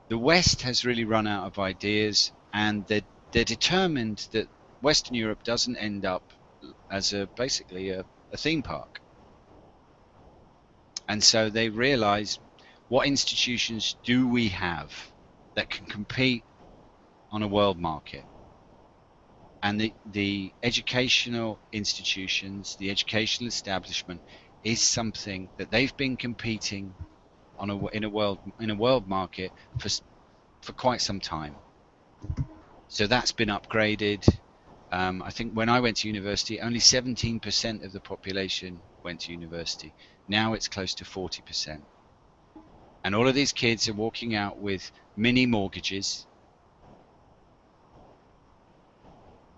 the West has really run out of ideas, and they're determined that Western Europe doesn't end up as basically a theme park. And so they realize, what institutions do we have that can compete on a world market? And the educational institutions, the educational establishment, is something that they've been competing on in a world market for quite some time. So that's been upgraded. I think when I went to university, only 17% of the population went to university. Now it's close to 40%. And all of these kids are walking out with mini mortgages,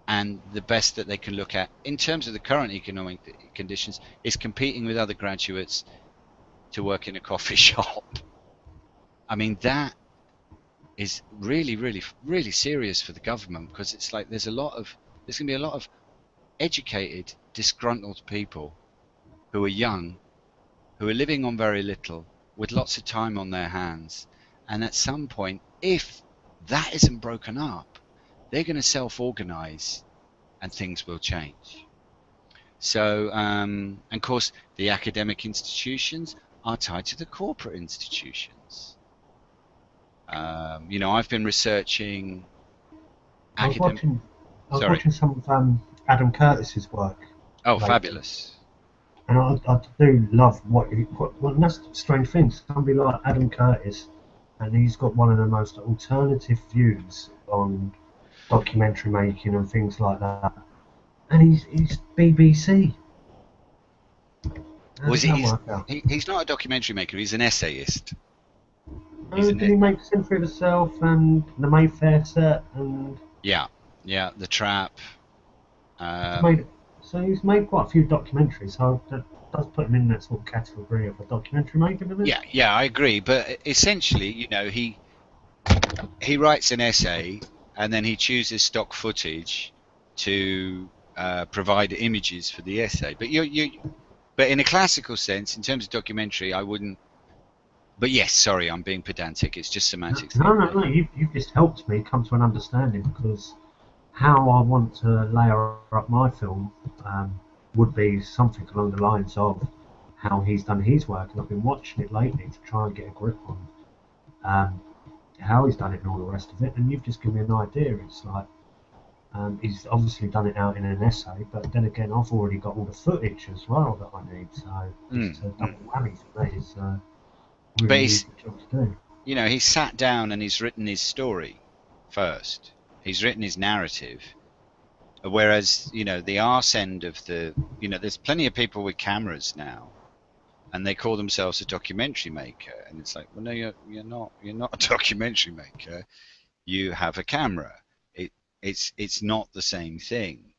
and the best that they can look at in terms of the current economic conditions is competing with other graduates to work in a coffee shop. I mean, that is really, really, really serious for the government, because it's like there's going to be a lot of educated, disgruntled people who are young, who are living on very little, with lots of time on their hands, and at some point, if that isn't broken up, they're going to self-organize and things will change. So, and of course, the academic institutions are tied to the corporate institutions. You know, I've been researching. I was watching some of Adam Curtis's work. Oh, lately. Fabulous! And I do love what well, and that's the strange thing. Somebody like Adam Curtis, and he's got one of the most alternative views on documentary making and things like that. And he's BBC. He's not a documentary maker. He's an essayist. Did he make Sin for Himself and the Mayfair set and? Yeah, The Trap. So he's made quite a few documentaries. So that does put him in that sort of category of a documentary maker, doesn't it? Yeah, I agree. But essentially, you know, he writes an essay and then he chooses stock footage to provide images for the essay. But in a classical sense, in terms of documentary, I wouldn't. But yes, sorry, I'm being pedantic. It's just semantics. No. You've just helped me come to an understanding, because how I want to layer up my film would be something along the lines of how he's done his work, and I've been watching it lately to try and get a grip on how he's done it and all the rest of it. And you've just given me an idea. It's like he's obviously done it out in an essay, but then again, I've already got all the footage as well that I need. So it's a double whammy for me. It's really easy job to do. You know, he's sat down and he's written his story first. He's written his narrative. Whereas, you know, the arse end of there's plenty of people with cameras now, and they call themselves a documentary maker, and it's like, well, no, you're not a documentary maker. You have a camera. It's not the same thing.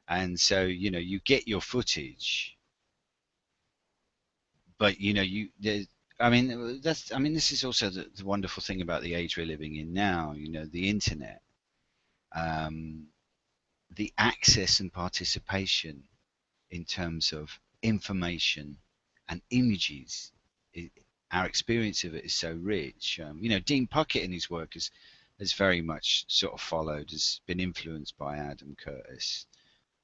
And so, you know, you get your footage, but you know, this is also the wonderful thing about the age we're living in now. You know, the internet, the access and participation in terms of information and images. Our experience of it is so rich. You know, Dean Puckett in his work has very much sort of has been influenced by Adam Curtis.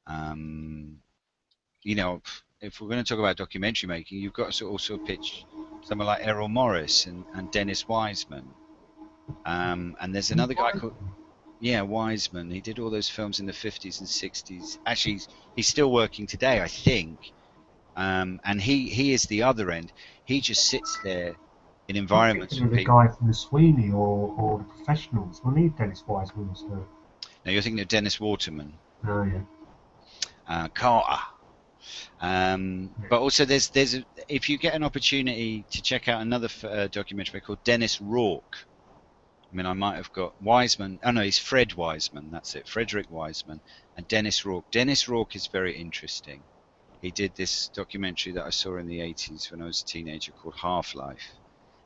You know, if we're going to talk about documentary making, you've got to also pitch someone like Errol Morris and Dennis Wiseman. And there's another guy called... Yeah, Wiseman. He did all those films in the 50s and 60s. Actually, he's still working today, I think. And he is the other end. He just sits there in I'm environments thinking with of the people. guy from the Sweeney or the Professionals. We need Dennis Wiseman. So. Now you're thinking of Dennis Waterman, Oh yeah. Carter. But also if you get an opportunity to check out another documentary called Dennis Rourke. I mean, I might have got Wiseman. Oh no, he's Fred Wiseman. That's it, Frederick Wiseman and Dennis Rourke. Dennis Rourke is very interesting. He did this documentary that I saw in the 80s when I was a teenager called Half-Life,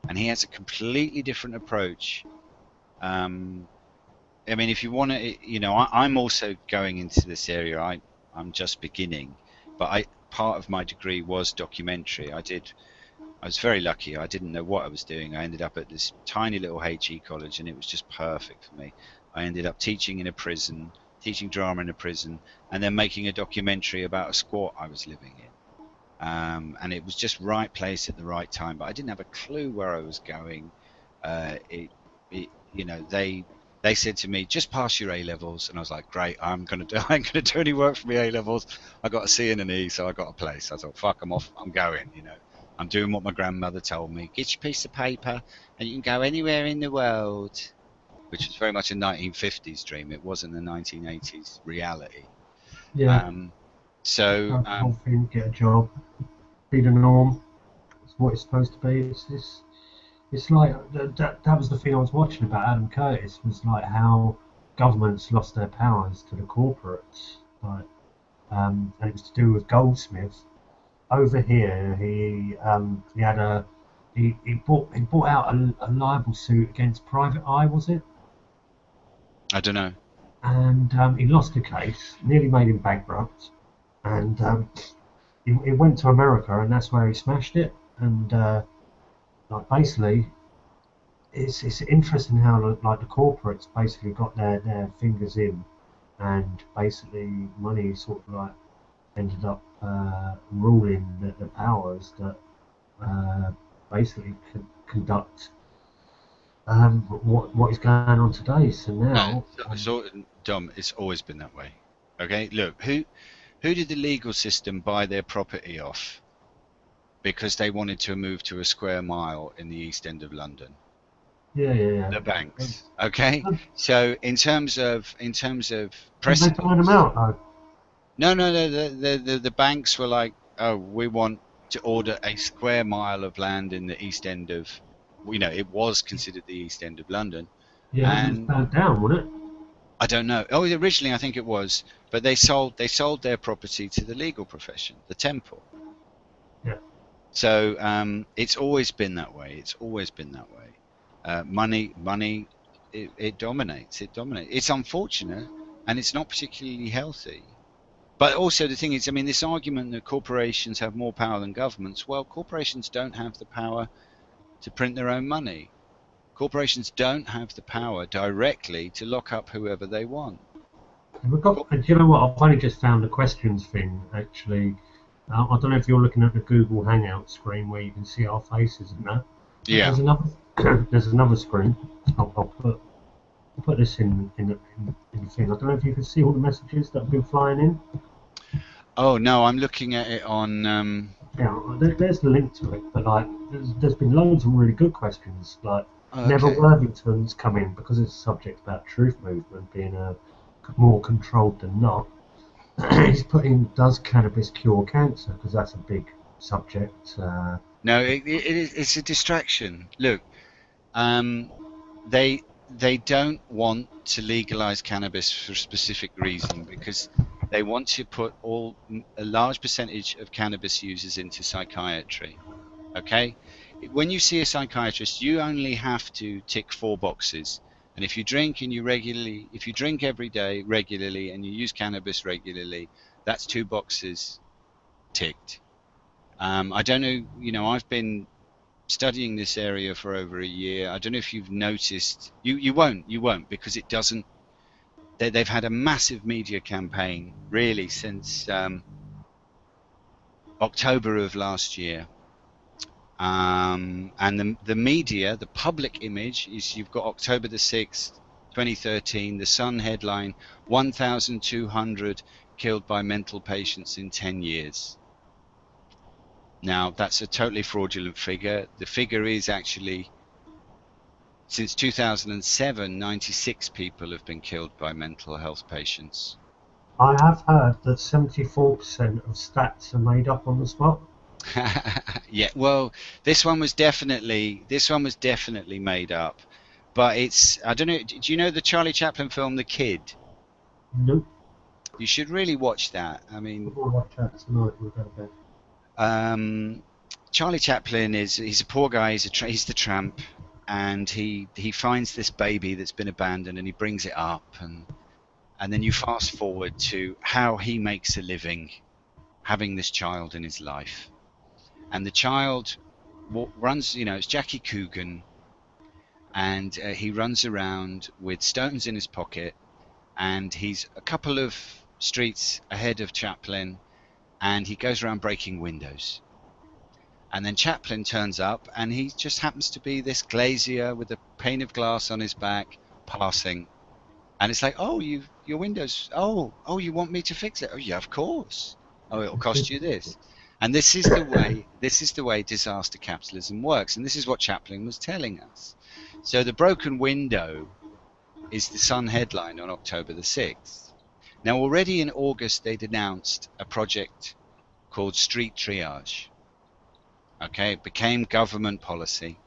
and he has a completely different approach. I mean, if you want to, I'm also going into this area. I'm just beginning, but part of my degree was documentary. I was very lucky. I didn't know what I was doing. I ended up at this tiny little HE college, and it was just perfect for me. I ended up teaching in a prison, teaching drama in a prison, and then making a documentary about a squat I was living in. And it was just right place at the right time, but I didn't have a clue where I was going. They said to me, just pass your A-levels, and I was like, great, I ain't gonna do any work for my A-levels. I got a C and an E, so I got a place. I thought, fuck, I'm off, I'm going, I'm doing what my grandmother told me. Get your piece of paper and you can go anywhere in the world, which was very much a 1950s dream. It wasn't a 1980s reality. Yeah. Whole thing, get a job, be the norm. It's what it's supposed to be. It's like that was the thing I was watching about Adam Curtis, was like how governments lost their powers to the corporates, and it was to do with Goldsmith. Over here, he brought out a libel suit against Private Eye, was it? I don't know. And he lost the case, nearly made him bankrupt, and he went to America, and that's where he smashed it. And basically, it's interesting how the corporates basically got their fingers in, and basically money sort of ended up ruling the powers that basically conduct what is going on today. So now, Dom, it's always been that way. Okay, look, who did the legal system buy their property off because they wanted to move to a square mile in the East End of London? Yeah. The banks. Okay, so in terms of precedents, they find them out though. No. The banks were like, oh, we want to order a square mile of land in the East End of, it was considered the East End of London. Yeah, and it was burnt down, wasn't it? I don't know. Oh, originally I think it was, but they sold their property to the legal profession, the Temple. Yeah. So it's always been that way. It's always been that way. Money, it dominates. It dominates. It's unfortunate, and it's not particularly healthy. But also the thing is, I mean, this argument that corporations have more power than governments. Well, corporations don't have the power to print their own money. Corporations don't have the power directly to lock up whoever they want. And you know what? I've only just found the questions thing, actually. I don't know if you're looking at the Google Hangout screen where you can see our faces and that. Yeah. There's another screen. I'll put this in the thing. I don't know if you can see all the messages that have been flying in. Oh no, I'm looking at it on. Yeah, there's the link to it. But there's been loads of really good questions. Neville Worthington's come in because it's a subject about truth movement being more controlled than not. He's put in, does cannabis cure cancer? Because that's a big subject. No, it's a distraction. Look, they don't want to legalize cannabis for a specific reason, because they want to put a large percentage of cannabis users into psychiatry. Okay, when you see a psychiatrist, you only have to tick 4 boxes. And if you drink every day regularly, and you use cannabis regularly, that's 2 boxes ticked. I don't know, I've been studying this area for over a year. I don't know if you've noticed. You won't, because it doesn't. They've had a massive media campaign really since October of last year. And the media, the public image is, you've got October the 6th, 2013, The Sun headline, 1,200 killed by mental patients in 10 years. Now, that's a totally fraudulent figure. The figure is actually, since 2007, 96 people have been killed by mental health patients. I have heard that 74% of stats are made up on the spot. Yeah, well, this one was definitely made up, but it's, I don't know, do you know the Charlie Chaplin film The Kid? Nope. You should really watch that. I mean, We'll watch that tonight. We'll go to bed. Charlie Chaplin he's a poor guy, he's the tramp, and he finds this baby that's been abandoned and he brings it up, and then you fast forward to how he makes a living having this child in his life. And the child runs, it's Jackie Coogan, and he runs around with stones in his pocket, and he's a couple of streets ahead of Chaplin, and he goes around breaking windows. And then Chaplin turns up, and he just happens to be this glazier with a pane of glass on his back, passing. And it's like, oh, your windows, oh, you want me to fix it? Oh, yeah, of course. Oh, it'll cost you this. And this is the way disaster capitalism works, and this is what Chaplin was telling us. So the broken window is the Sun headline on October the 6th. Now, already in August, they'd announced a project called Street Triage. Okay, it became government policy,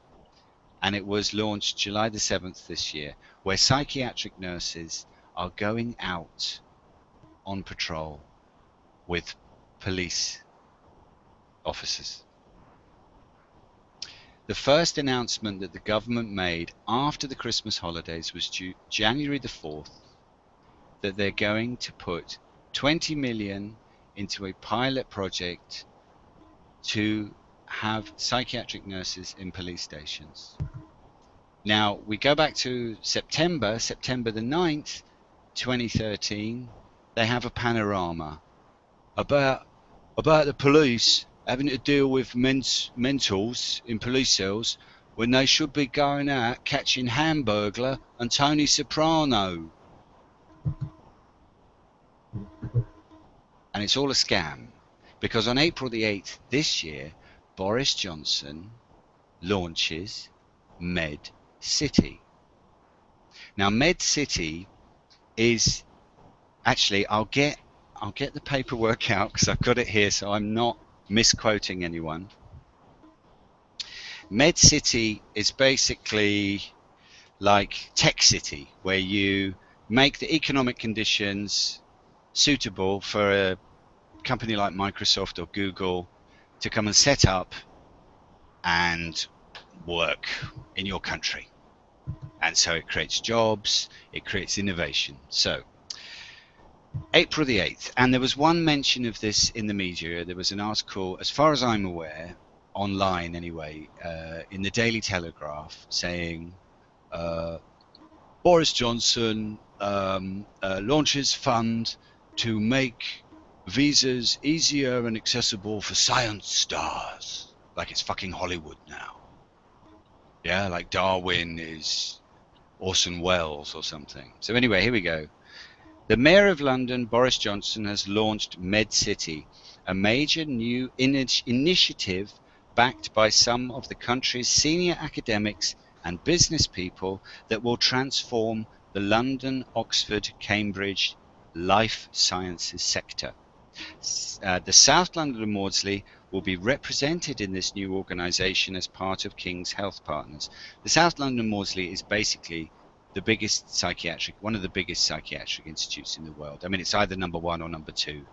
and it was launched July the 7th this year, where psychiatric nurses are going out on patrol with police officers. The first announcement that the government made after the Christmas holidays was January the 4th, that they're going to put 20 million into a pilot project to have psychiatric nurses in police stations. Now, we go back to September the 9th, 2013, they have a panorama about the police having to deal with mentals in police cells when they should be going out catching Hamburglar and Tony Soprano. And it's all a scam, because on April the 8th this year, Boris Johnson launches Med City. Now, Med City is actually, I'll get the paperwork out because I've got it here, so I'm not misquoting anyone. Med City is basically like Tech City, where you make the economic conditions suitable for a company like Microsoft or Google to come and set up and work in your country. And so it creates jobs, it creates innovation. So April the 8th, and there was one mention of this in the media. There was an article, as far as I'm aware, online anyway, in the Daily Telegraph, saying Boris Johnson launches fund to make visas easier and accessible for science stars. Like it's fucking Hollywood now. Yeah, like Darwin is Orson Welles or something. So anyway, here we go. The Mayor of London, Boris Johnson, has launched Med City, a major new initiative backed by some of the country's senior academics and business people that will transform the London, Oxford, Cambridge life sciences sector. The South London and Maudsley will be represented in this new organisation as part of King's Health Partners. The South London and Maudsley is basically one of the biggest psychiatric institutes in the world. I mean, it's either number one or number two,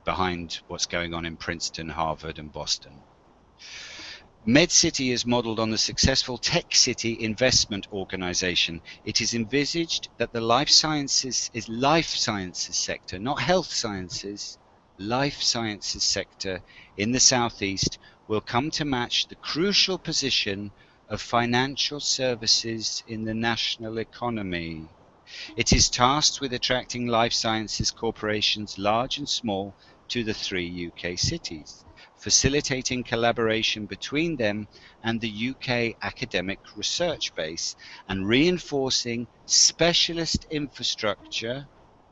behind what's going on in Princeton, Harvard, and Boston. Med City is modelled on the successful Tech City investment organisation. It is envisaged that the life sciences sector, not health sciences, life sciences sector in the southeast will come to match the crucial position of financial services in the national economy. It is tasked with attracting life sciences corporations, large and small, to the 3 UK cities. facilitating collaboration between them and the UK academic research base, and reinforcing specialist infrastructure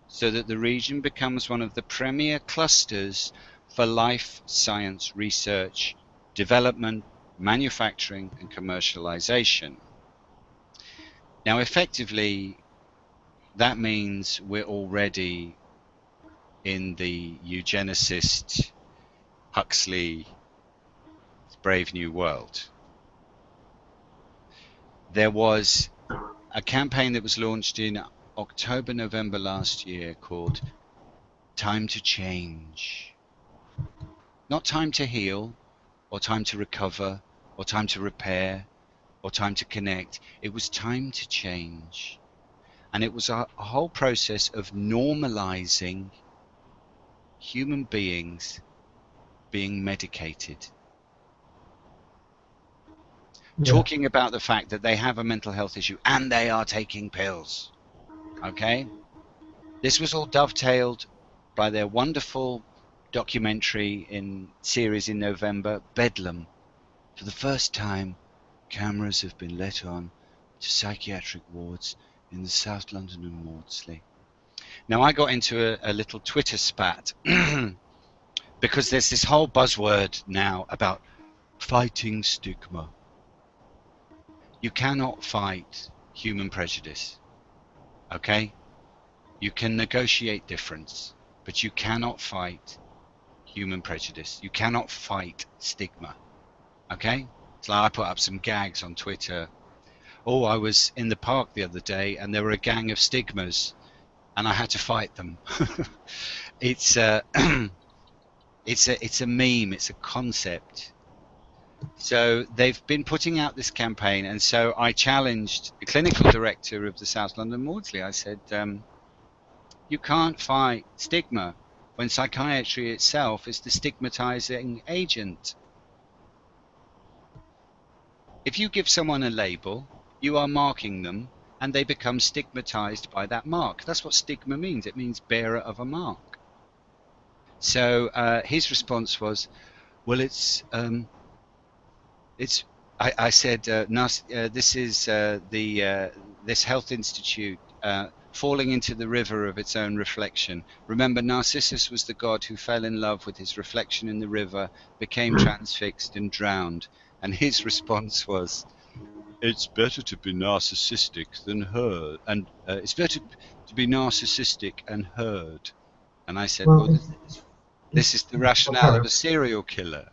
so that the region becomes one of the premier clusters for life science research, development, manufacturing, and commercialization. Now, effectively, that means we're already in the eugenicist Huxley Brave New World. There was a campaign that was launched in October, November last year called Time to Change. Not time to heal, or time to recover, or time to repair, or time to connect. It was time to change. And it was a whole process of normalizing human beings being medicated. Yeah. Talking about the fact that they have a mental health issue and they are taking pills. Okay? This was all dovetailed by their wonderful documentary series in November, Bedlam. For the first time, cameras have been let on to psychiatric wards in the South London and Maudsley. Now, I got into a little Twitter spat because there's this whole buzzword now about fighting stigma. You cannot fight human prejudice, okay? You can negotiate difference, but you cannot fight human prejudice. You cannot fight stigma, okay? So I put up some gags on Twitter. Oh, I was in the park the other day and there were a gang of stigmas and I had to fight them. It's a meme, it's a concept. So they've been putting out this campaign, and so I challenged the clinical director of the South London Maudsley. I said, you can't fight stigma when psychiatry itself is the stigmatizing agent. If you give someone a label, you are marking them, and they become stigmatized by that mark. That's what stigma means. It means bearer of a mark. So his response was, well, I said, this is this health institute falling into the river of its own reflection. Remember, Narcissus was the god who fell in love with his reflection in the river, became transfixed and drowned. And his response was, it's better to be narcissistic than heard, and it's better to be narcissistic and heard. And I said, well, this is the rationale of a serial killer.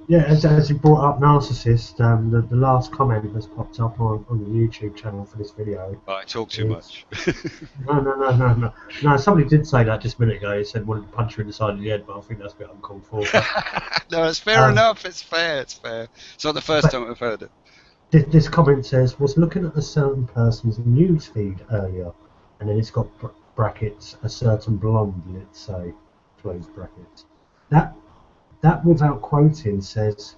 Yeah, as you brought up narcissist, the last comment that's popped up on the YouTube channel for this video. Oh, I talk too much. No, somebody did say that just a minute ago. He said wanted to punch you in the side of the head, but I think that's a bit uncalled for. No, it's fair enough. It's fair. It's fair. It's not the first time I've heard it. This comment says, was looking at a certain person's news feed earlier, and then it's got brackets, a certain blonde, let's say, close brackets. That without quoting says,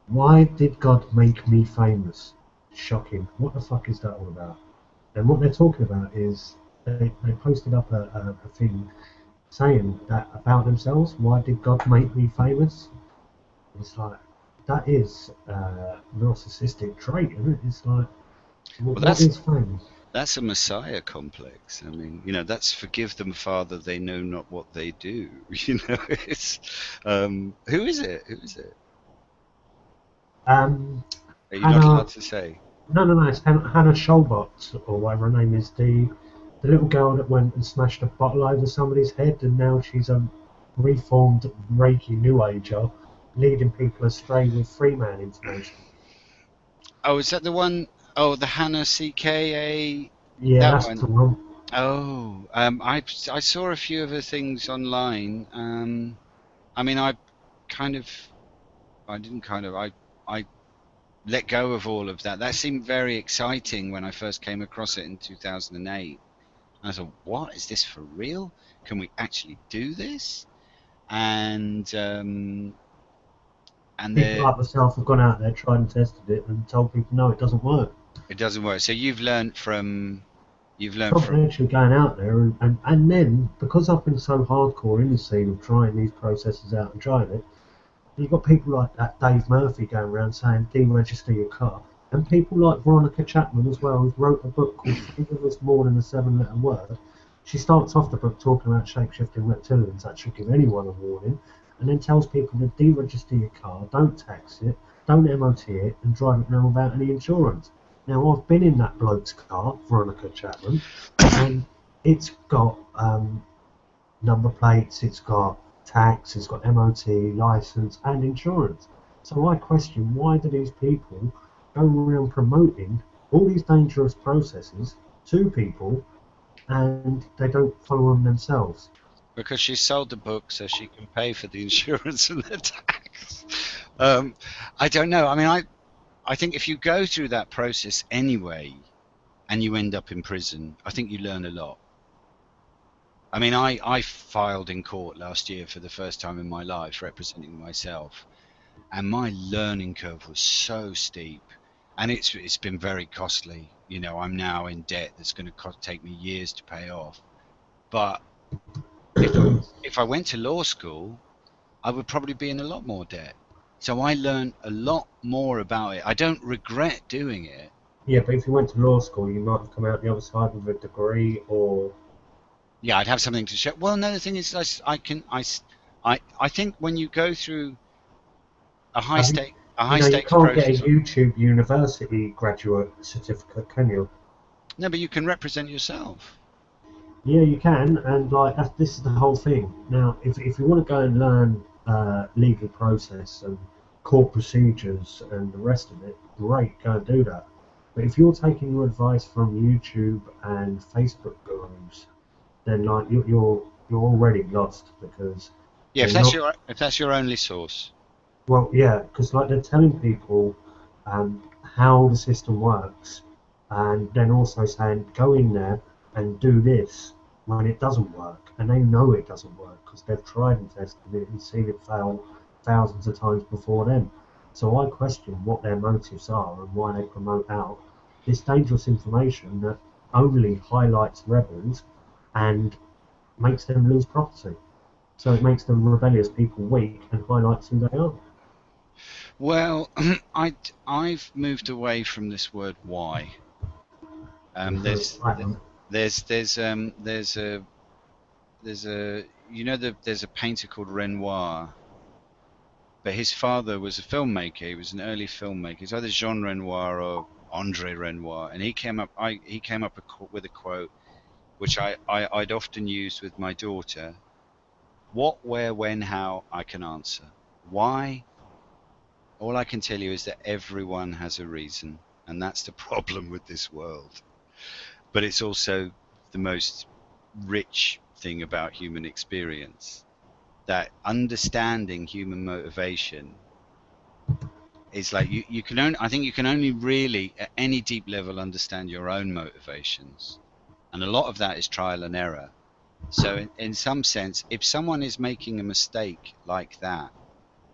why did God make me famous? Shocking. What the fuck is that all about? And what they're talking about is they posted up a thing saying that about themselves. Why did God make me famous? It's like, that is a narcissistic trait, isn't it? It's like, what is fame? That's a Messiah complex. I mean, that's forgive them, Father, they know not what they do. It's who is it? Who is it? Are you not allowed to say? No. It's Hannah Scholbot, or whatever her name is, the little girl that went and smashed a bottle over somebody's head, and now she's a reformed Reiki New Ager, leading people astray with Freeman information. Oh, is that the one? Oh, the Hannah CKA. Yeah, that's the one. Oh, I saw a few of her things online. I mean, I let go of all of that. That seemed very exciting when I first came across it in 2008. And I thought, what is this for real? Can we actually do this? And people like myself have gone out there, tried and tested it, and told people no, it doesn't work. It doesn't work. So you've learned from You've learned from from. actually going out there and then, because I've been so hardcore in the scene of trying these processes out and trying it, you've got people like that Dave Murphy going around saying deregister your car, and people like Veronica Chapman as well, who wrote a book called Freedom is More Than a 7-Letter Word. She starts off the book talking about shape-shifting reptilians that should give anyone a warning, and then tells people to deregister your car, don't tax it, don't MOT it, and drive it around without any insurance. Now, I've been in that bloke's car, Veronica Chapman, and it's got number plates, it's got tax, it's got MOT, license, and insurance. So I question, why do these people go around promoting all these dangerous processes to people and they don't follow them themselves? Because she sold the book so she can pay for the insurance and the tax. I don't know. I mean, I think if you go through that process anyway and you end up in prison, I think you learn a lot. I mean, I filed in court last year for the first time in my life representing myself, and my learning curve was so steep, and it's been very costly. You know, I'm now in debt that's going to take me years to pay off. But if I went to law school, I would probably be in a lot more debt. So I learned a lot more about it. I don't regret doing it. Yeah, but if you went to law school, you might have come out the other side with a degree, or yeah, I'd have something to show. Well, no, the thing is, I think when you go through a high stakes you can't get a process, YouTube University graduate certificate, can you? no, but you can represent yourself. Yeah, you can, and this is the whole thing. Now, if you want to go and learn legal process and court procedures and the rest of it, great, go and do that. But if you're taking your advice from YouTube and Facebook gurus, then you're already lost, because yeah, if that's your only source. Well, yeah, because they're telling people how the system works, and then also saying go in there and do this when it doesn't work, and they know it doesn't work because they've tried and tested it and seen it fail thousands of times before them. So I question what their motives are and why they promote out this dangerous information that only highlights rebels and makes them lose property. So it makes the rebellious people weak and highlights who they are. Well, I've moved away from this word "why." There's a painter called Renoir, but his father was a filmmaker. He was an early filmmaker. It's either Jean Renoir or André Renoir, and he came up with a quote which I'd often use with my daughter. What, where, when, how, I can answer. Why? All I can tell you is that everyone has a reason, and that's the problem with this world. But it's also the most rich thing about human experience, that understanding human motivation is like I think you can only really at any deep level understand your own motivations, and a lot of that is trial and error. So in some sense, if someone is making a mistake like that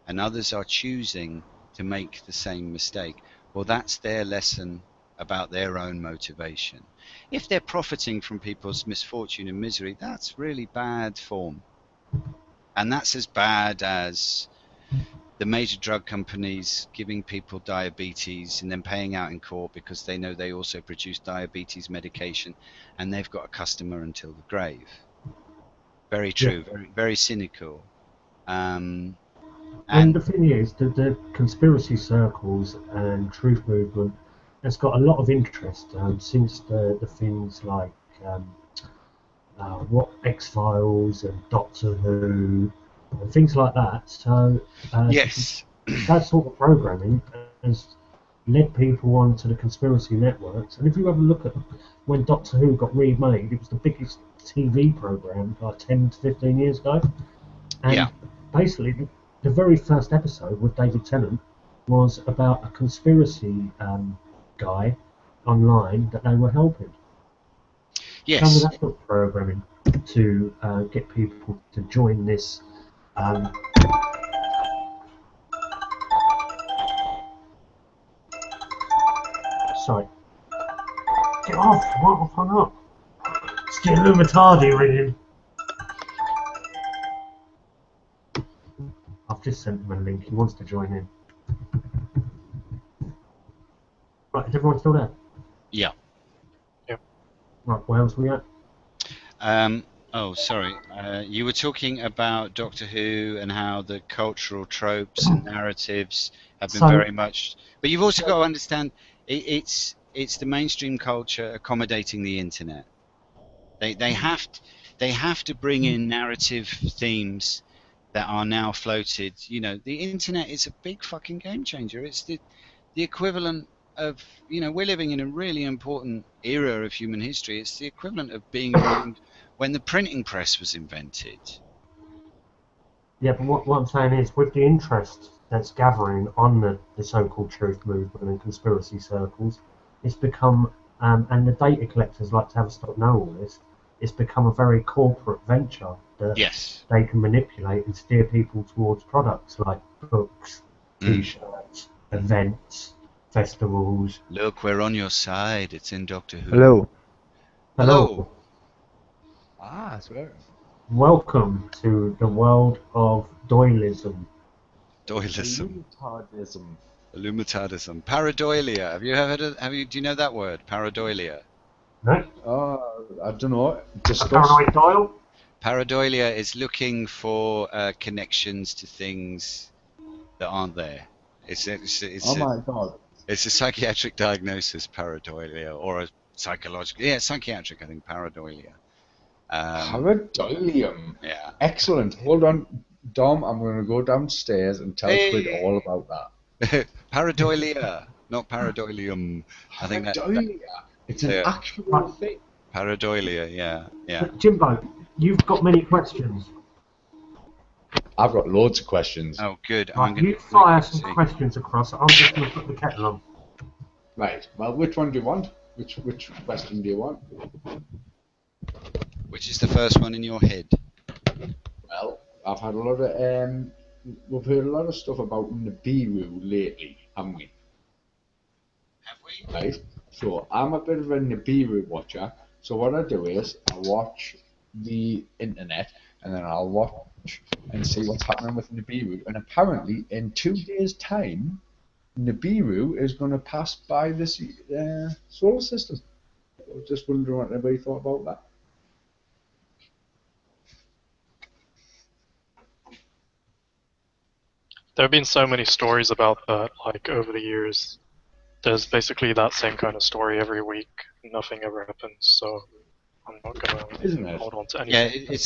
and others are choosing to make the same mistake, well, that's their lesson about their own motivation. If they're profiting from people's misfortune and misery, that's really bad form. And that's as bad as the major drug companies giving people diabetes and then paying out in court because they know they also produce diabetes medication and they've got a customer until the grave. Very true, yeah. Very, very cynical. And the thing is, the conspiracy circles and truth movement has got a lot of interest since the things like X-Files and Doctor Who and things like that. So yes, that sort of programming has led people onto the conspiracy networks. And if you have a look at when Doctor Who got remade, it was the biggest TV program like 10 to 15 years ago. And yeah. Basically, the very first episode with David Tennant was about a conspiracy guy online that they were helping. Yes. Some of that sort of programming to get people to join this. Sorry. Get off! What? Hung up. It's the Illuminati ringing. I've just sent him a link. He wants to join in. Right, is everyone still there? Yeah. Right, where else we at? Oh, sorry. You were talking about Doctor Who and how the cultural tropes and narratives have been very much. But you've also got to understand it's the mainstream culture accommodating the internet. They have to bring in narrative themes that are now floated. You know, the internet is a big fucking game changer. It's the equivalent of, you know, we're living in a really important era of human history. It's the equivalent of being around when the printing press was invented. Yeah, but what I'm saying is, with the interest that's gathering on the so-called truth movement and conspiracy circles, it's become, and the data collectors like to have us not know all this, it's become a very corporate venture that they can manipulate and steer people towards products like books, T-shirts, events, festivals. Look, we're on your side. It's in Doctor Who. Hello. Hello. Ah, I swear. Welcome to the world of Doylism. Doylism. Illuminati. Illuminati. Pareidolia. Have you heard of, do you know that word? Pareidolia. No? I don't know. Discuss. Paranoid Doyle? Pareidolia is looking for connections to things that aren't there. It's Oh my god. It's a psychiatric diagnosis, pareidolia, or a psychological. Yeah, psychiatric, I think, pareidolia. Pareidoilium. Yeah. Excellent. Hold on, Dom. I'm going to go downstairs and tell Quid all about that. Pareidolia, not pareidoilium. I think Pareidolia. It's an actual thing. Pareidolia, yeah. Jimbo, you've got many questions. I've got loads of questions. Oh, good. Right, you fire some questions across. I'm just going to put the kettle on. Right. Well, which one do you want? Which question do you want? Which is the first one in your head? Well, I've had a lot of we've heard a lot of stuff about Nibiru lately, haven't we? Have we? Right. So I'm a bit of a Nibiru watcher. So what I do is I watch the internet and then I'll watch and see what's happening with Nibiru. And apparently, in 2 days' time, Nibiru is going to pass by this solar system. I was just wondering what anybody thought about that. There have been so many stories about that, like, over the years. There's basically that same kind of story every week. Nothing ever happens, so I'm not going to hold on to anything. Yeah,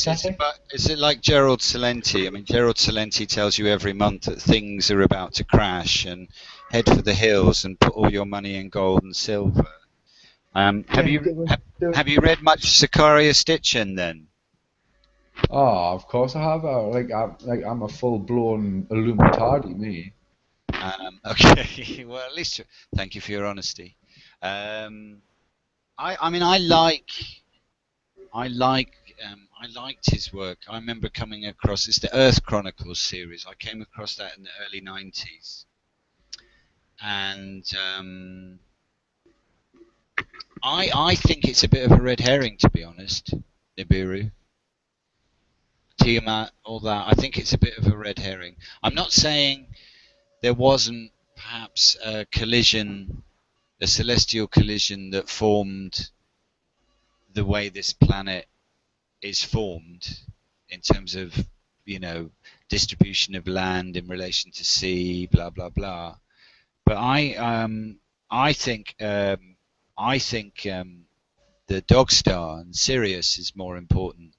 is it like Gerald Celente? I mean, Gerald Celente tells you every month that things are about to crash and head for the hills and put all your money in gold and silver. Have you read much Sicaria Stitchin then? Oh, of course I have. I'm a full-blown Illuminati, me. Okay, well, at least thank you for your honesty. I mean, I liked his work. I remember coming across it's the Earth Chronicles series. I came across that in the early 90s, and I think it's a bit of a red herring, to be honest. Nibiru, Tiamat, all that. I think it's a bit of a red herring. I'm not saying there wasn't perhaps a collision, a celestial collision that formed the way this planet is formed in terms of, you know, distribution of land in relation to sea, blah blah blah. But I think the Dog Star and Sirius is more important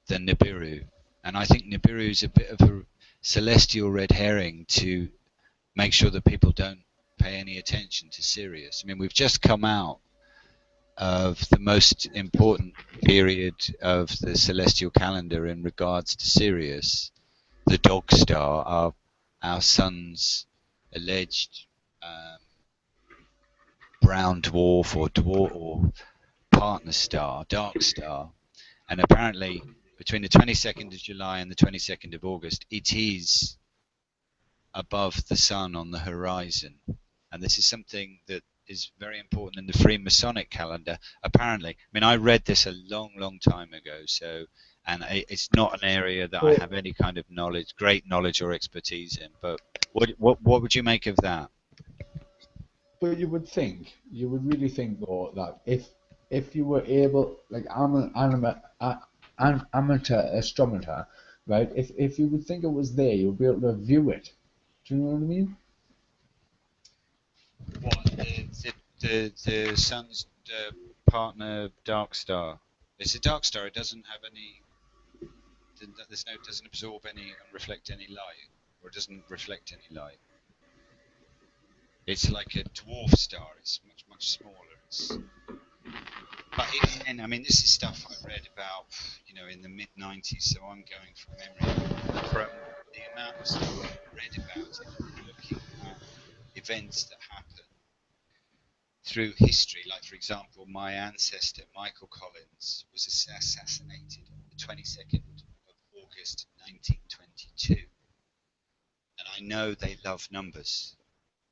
than Nibiru, and I think Nibiru is a bit of a celestial red herring to make sure that people don't pay any attention to Sirius. I mean, we've just come out of the most important period of the celestial calendar in regards to Sirius, the Dog Star, our sun's alleged brown dwarf or partner star, dark star, and apparently between the 22nd of July and the 22nd of August, it is above the sun on the horizon, and this is something that is very important in the Freemasonic calendar. Apparently, I mean, I read this a long time ago, so and it's not an area that I have any kind of knowledge, great knowledge or expertise in. But what would you make of that? But you would really think though that if you were able, like I'm an amateur astronomer, right? If you would think it was there, you'd be able to view it. Do you know what I mean? What the sun's partner dark star? It's a dark star. It doesn't have any. Doesn't absorb any and reflect any light, or doesn't reflect any light. It's like a dwarf star. It's much smaller. But I mean, this is stuff I read about, in the mid '90s. So I'm going from memory. From the amount of stuff I read about it, looking at events that happen through history. Like, for example, my ancestor Michael Collins was assassinated on the 22nd of August 1922, and I know they love numbers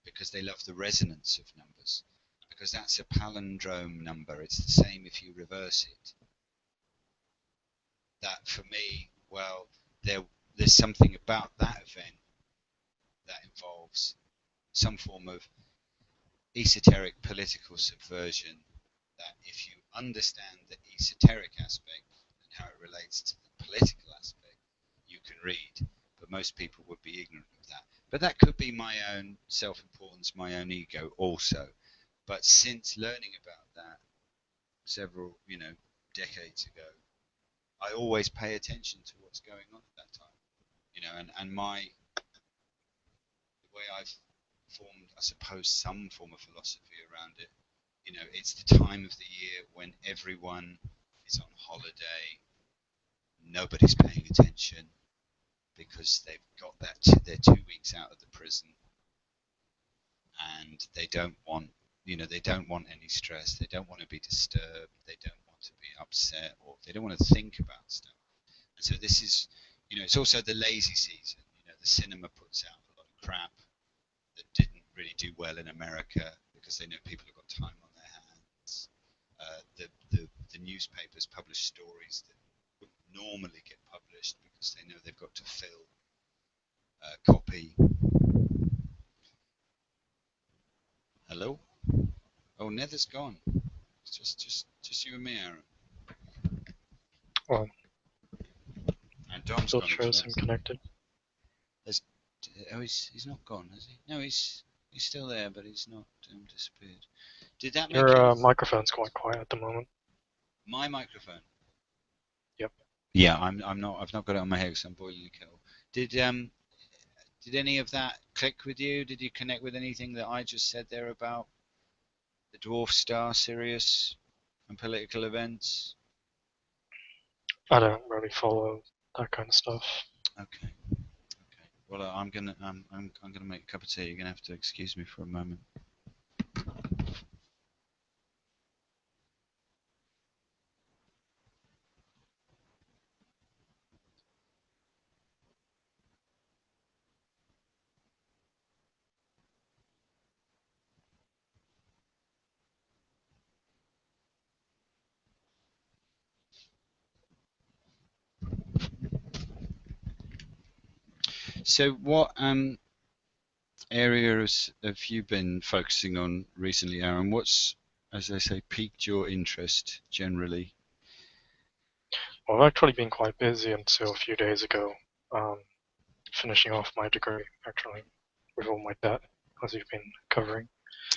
because they love the resonance of numbers, because that's a palindrome number. It's the same if you reverse it. That for me, well, there's something about that event that involves some form of esoteric political subversion, that if you understand the esoteric aspect and how it relates to the political aspect, you can read, but most people would be ignorant of that. But that could be my own self-importance, my own ego also. But since learning about that several, decades ago, I always pay attention to what's going on at that time, and the way I've formed, I suppose, some form of philosophy around it. It's the time of the year when everyone is on holiday, nobody's paying attention because they've got they're 2 weeks out of the prison, and they don't want, they don't want any stress, they don't want to be disturbed, they don't want to be upset, or they don't want to think about stuff. And so this is, it's also the lazy season. The cinema puts out a lot of crap that didn't really do well in America because they know people have got time on their hands. The newspapers publish stories that wouldn't normally get published because they know they've got to fill copy. Hello? Oh, Nether's gone. It's just you and me, Aaron. Well, and Dom's still gone. shows him connected. Oh, he's not gone, has he? No, he's still there, but he's not disappeared. Did that make Your microphone's quite quiet at the moment. My microphone? Yep. Yeah, I'm not. I've not got it on my head because I'm boiling a kettle. Did any of that click with you? Did you connect with anything that I just said there about the dwarf star, Sirius, and political events? I don't really follow that kind of stuff. Okay. Well, I'm gonna make a cup of tea. You're gonna have to excuse me for a moment. So what areas have you been focusing on recently, Aaron? What's, as I say, piqued your interest generally? Well, I've actually been quite busy until a few days ago, finishing off my degree, actually, with all my debt, as you've been covering.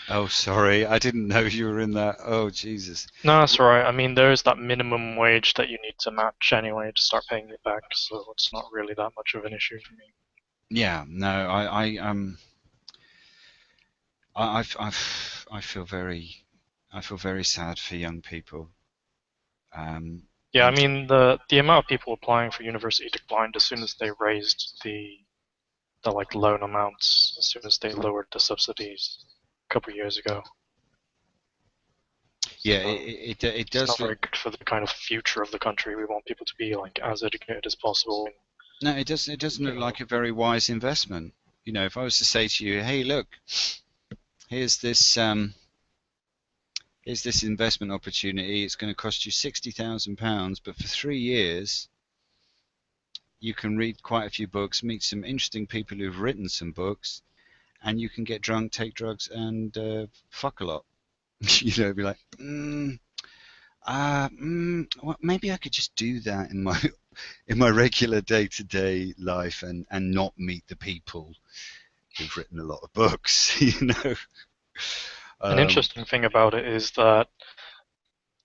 Oh, sorry, I didn't know you were in that. Oh, Jesus. No, that's alright. I mean, there is that minimum wage that you need to match anyway to start paying it back, so it's not really that much of an issue for me. Yeah, no, I feel very sad for young people. Yeah, I mean the amount of people applying for university declined as soon as they raised the like loan amounts, as soon as they lowered the subsidies a couple of years ago. Yeah, So it does. It's not very good for the kind of future of the country. We want people to be like as educated as possible. No, it doesn't look like a very wise investment. If I was to say to you, hey, look, here's this here's this investment opportunity. It's going to cost you £60,000, but for 3 years, you can read quite a few books, meet some interesting people who've written some books, and you can get drunk, take drugs, and fuck a lot. You know, be like, well, maybe I could just do that in my regular day-to-day life and not meet the people who've written a lot of books. You know. An interesting thing about it is that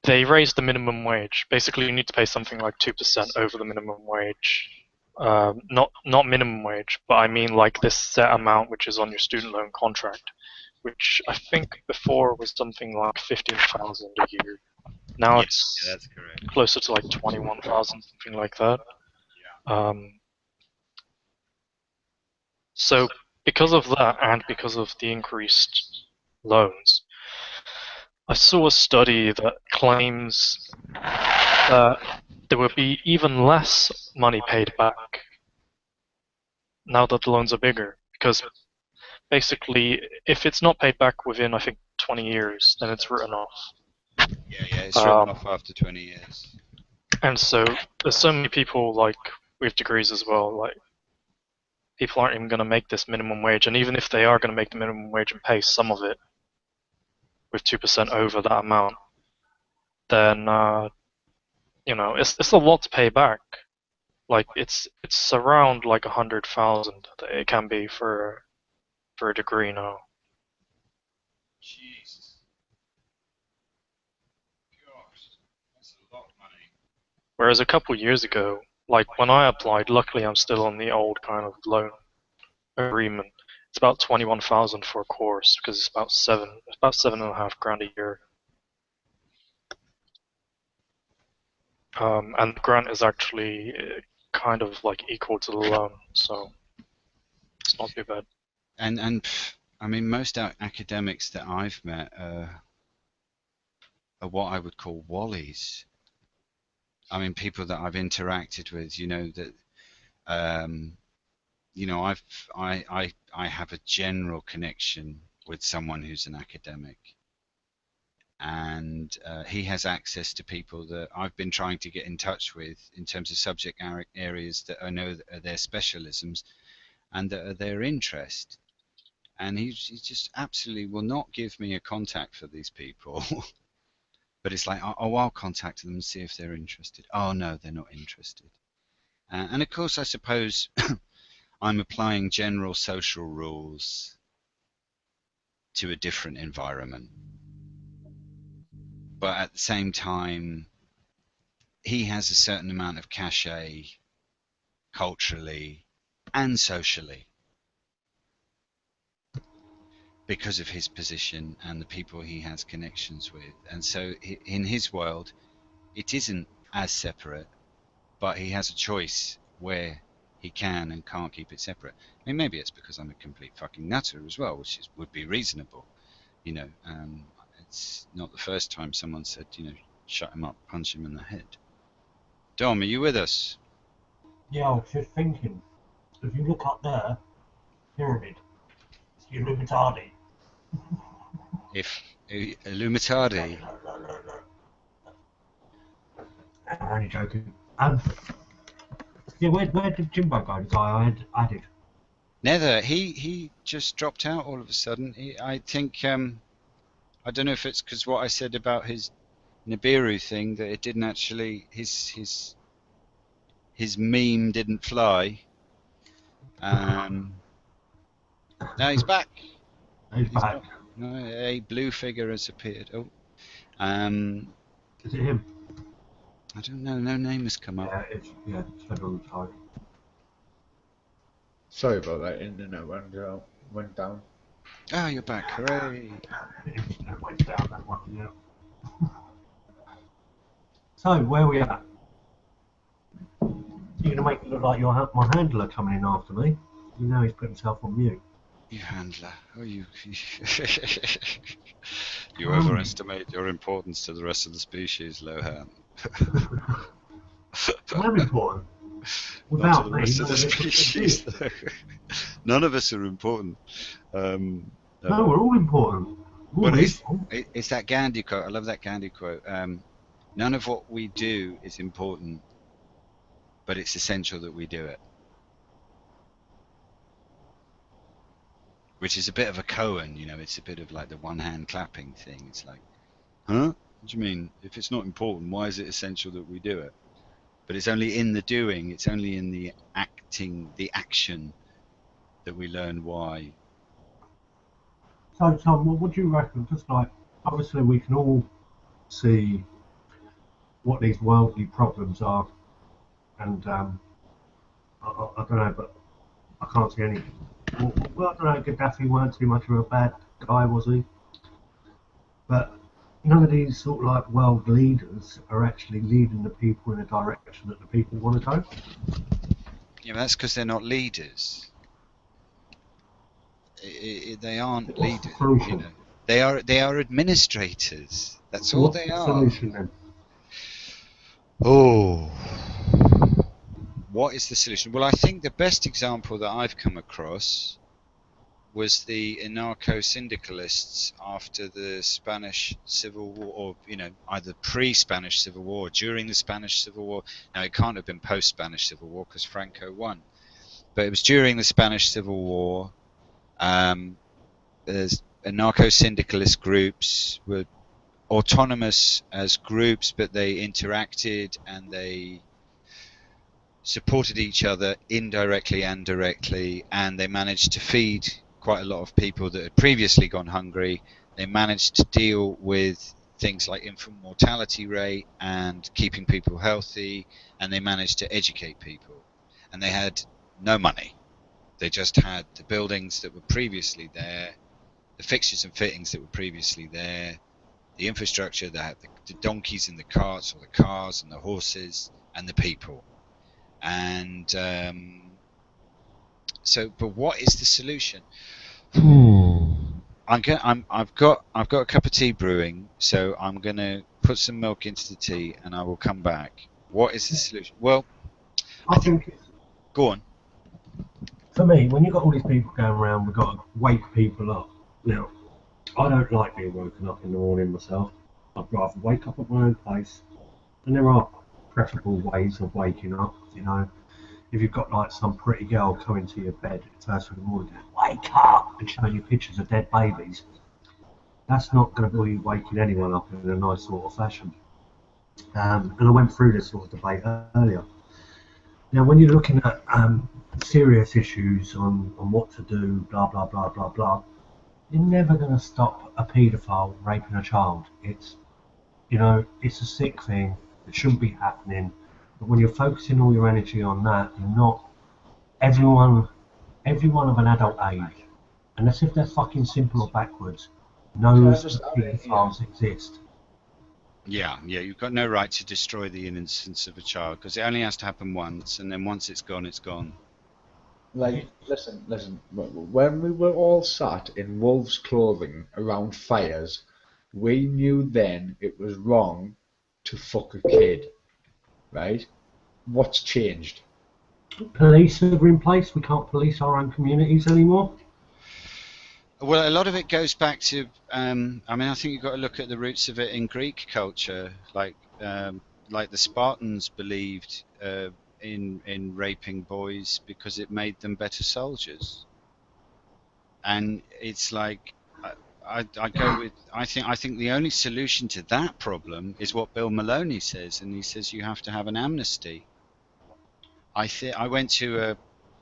they raised the minimum wage. Basically, you need to pay something like 2% over the minimum wage. Not minimum wage, but I mean like this set amount which is on your student loan contract, which I think before was something like 15,000 a year. Now it's that's correct. closer to like 21,000, something like that. So because of that and because of the increased loans, I saw a study that claims that there will be even less money paid back now that the loans are bigger, because basically if it's not paid back within, I think, 20 years, then it's written off. Yeah, it's written off after 20 years. And so there's so many people like with degrees as well, like people aren't even going to make this minimum wage, and even if they are going to make the minimum wage and pay some of it with 2% over that amount, then you know, it's a lot to pay back. Like it's around like 100,000 that it can be for a degree now. Jesus. Gosh, that's a lot of money. Whereas a couple years ago, like when I applied, luckily I'm still on the old kind of loan agreement. It's about 21,000 for a course because it's about 7.5 grand a year. And the grant is actually kind of like equal to the loan, so it's not too bad. And I mean, most academics that I've met are what I would call wallies. I mean, people that I've interacted with, you know, that you know, I have a general connection with someone who's an academic, and he has access to people that I've been trying to get in touch with in terms of subject areas that I know that are their specialisms and that are their interest. And he just absolutely will not give me a contact for these people. But it's like, oh, I'll contact them and see if they're interested. Oh, no, they're not interested. And of course, I suppose I'm applying general social rules to a different environment. But at the same time, he has a certain amount of cachet culturally and socially because of his position and the people he has connections with. And so in his world, it isn't as separate, but he has a choice where he can and can't keep it separate. I mean, maybe it's because I'm a complete fucking nutter as well, which would be reasonable. You know, it's not the first time someone said, you know, shut him up, punch him in the head. Dom, are you with us? Yeah, I was just thinking, if you look up there, pyramid, it's the Illuminati. If Illuminati. I'm only joking. Yeah, where did Jimbo go, the guy I had added? Nether, he just dropped out all of a sudden. I think, I don't know if it's because what I said about his Nibiru thing, that it didn't actually, his meme didn't fly. No, he's back. He's back. No, a blue figure has appeared. Oh, is it him? I don't know. No name has come up. It's Federal Tide. Sorry about that. Internet went down. Oh, you're back. Hooray! Internet went down. That one. Yeah. So where are we at? You're gonna make it look like my handler coming in after me. You know he's put himself on mute. You handler. Oh, you overestimate your importance to the rest of the species, Lohan. I'm important. Without the rest of the species, none of us are important. No, we're all important. Well, it's that Gandhi quote. I love that Gandhi quote. None of what we do is important, but it's essential that we do it. Which is a bit of a koan, you know, it's a bit of like the one-hand clapping thing. It's like, huh? What do you mean? If it's not important, why is it essential that we do it? But it's only in the doing, it's only in the acting, the action, that we learn why. So, Tom, what do you reckon? Just like, obviously we can all see what these worldly problems are, and I don't know, but I can't see any. Well, I don't know, Gaddafi weren't too much of a bad guy, was he? But none of these sort of like world leaders are actually leading the people in a direction that the people want to go. Yeah, but that's because they're not leaders. They aren't leaders. You know. They are administrators. That's all they are. What's the solution then? Oh, what is the solution? Well, I think the best example that I've come across was the anarcho-syndicalists after the Spanish Civil War, or, you know, either pre-Spanish Civil War or during the Spanish Civil War. Now, it can't have been post-Spanish Civil War because Franco won. But it was during the Spanish Civil War. There's anarcho-syndicalist groups were autonomous as groups, but they interacted and they supported each other indirectly and directly, and they managed to feed quite a lot of people that had previously gone hungry. They managed to deal with things like infant mortality rate and keeping people healthy, and they managed to educate people. And they had no money. They just had the buildings that were previously there, the fixtures and fittings that were previously there, the infrastructure that had the donkeys and the carts, or the cars and the horses and the people. And but what is the solution? I've got a cup of tea brewing, so I'm gonna put some milk into the tea, and I will come back. What is the solution? Well, I think go on. For me, when you've got all these people going around, we've got to wake people up. Now, I don't like being woken up in the morning myself. I'd rather wake up at my own pace. And there are preferable ways of waking up, you know. If you've got like some pretty girl coming to your bed first thing in the morning, wake up, and showing you pictures of dead babies, that's not going to be waking anyone up in a nice sort of fashion. And I went through this sort of debate earlier. Now, when you're looking at serious issues on what to do, blah, blah, blah, blah, blah, you're never going to stop a paedophile raping a child. It's, you know, it's a sick thing. It shouldn't be happening. But when you're focusing all your energy on that, you're not everyone of an adult age, unless if they're fucking simple or backwards, knows that paedophiles exist. Yeah, you've got no right to destroy the innocence of a child, because it only has to happen once, and then once it's gone, it's gone. Like, listen. When we were all sat in wolves' clothing around fires, we knew then it was wrong to fuck a kid, right? What's changed? Police are in place. We can't police our own communities anymore. Well, a lot of it goes back to, I mean, I think you've got to look at the roots of it in Greek culture, like the Spartans believed in raping boys because it made them better soldiers. And it's like, I go with, I think the only solution to that problem is what Bill Maloney says, and he says you have to have an amnesty. I went to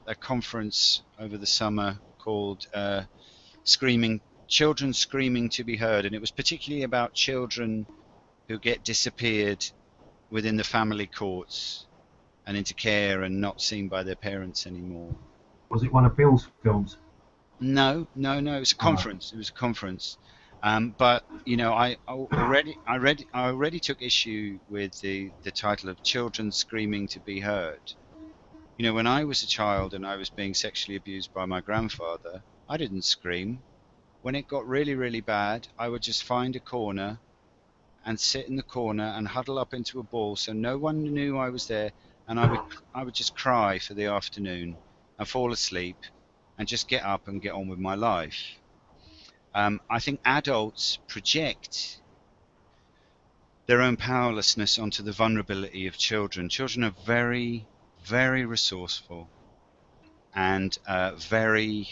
a conference over the summer called Children Screaming to be Heard, and it was particularly about children who get disappeared within the family courts and into care and not seen by their parents anymore. Was it one of Bill's films? No, it was a conference. It was a conference. But you know, I already took issue with the title of Children Screaming to be Heard. You know, when I was a child and I was being sexually abused by my grandfather, I didn't scream. When it got really, really bad, I would just find a corner and sit in the corner and huddle up into a ball so no one knew I was there, and I would just cry for the afternoon and fall asleep and just get up and get on with my life. I think adults project their own powerlessness onto the vulnerability of children. Children are very, very resourceful and very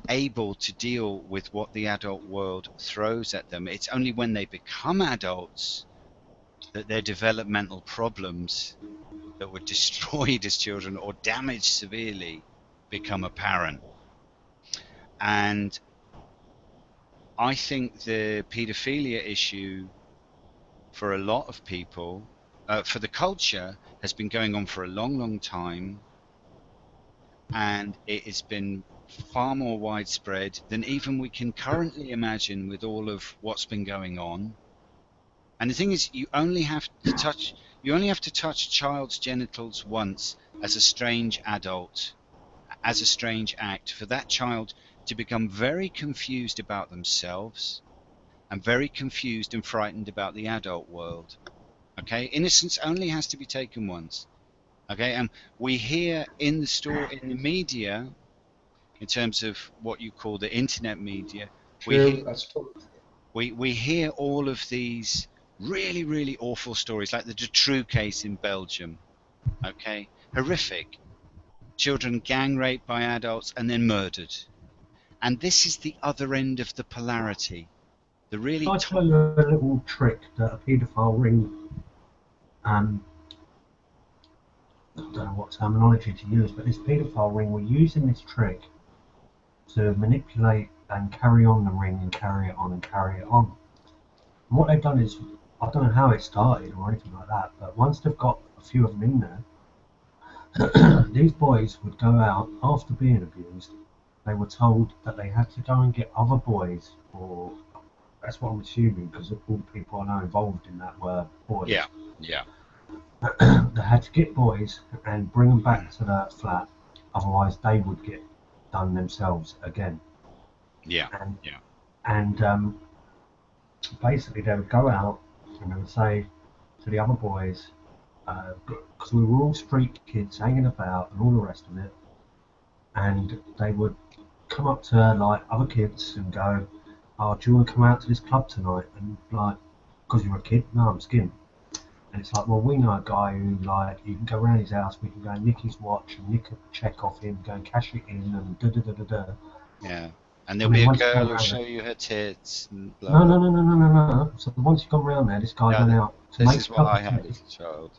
able to deal with what the adult world throws at them. It's only when they become adults that their developmental problems that were destroyed as children or damaged severely become apparent. And I think the paedophilia issue for a lot of people, for the culture, has been going on for a long, long time, and it has been far more widespread than even we can currently imagine with all of what's been going on. And the thing is, you only have to touch a child's genitals once as a strange adult, as a strange act, for that child to become very confused about themselves and very confused and frightened about the adult world. Okay, innocence only has to be taken once. Okay, and we hear in the media, in terms of what you call the internet media, True, that's true. we hear all of these really, really awful stories, like the Dutroux case in Belgium. Okay, horrific. Children gang raped by adults and then murdered. And this is the other end of the polarity. The really I'll tell you a little trick that a paedophile ring, I don't know what terminology to use, but this paedophile ring were using this trick to manipulate and carry on the ring and carry it on and carry it on. And what they've done is, I don't know how it started or anything like that, but once they've got a few of them in there, these boys would go out after being abused. They were told that they had to go and get other boys, or that's what I'm assuming, because all the people I know involved in that were boys. Yeah, yeah. They had to get boys and bring them back to the flat, otherwise they would get done themselves again. Yeah, and basically they would go out and they would say to the other boys, because we were all street kids hanging about and all the rest of it, and they would come up to like other kids and go, "Oh, do you want to come out to this club tonight?" And like, because you're a kid, no, I'm skint. And it's like, well, we know a guy who, like, you can go around his house, we can go and nick his watch and nick a check off him, go and cash it in, and da-da-da-da-da. Yeah. And there'll be a girl who'll show you her tits and blah, blah. No. So once you've gone round there, this guy went out to make a cup of tea. This is what I had as a child.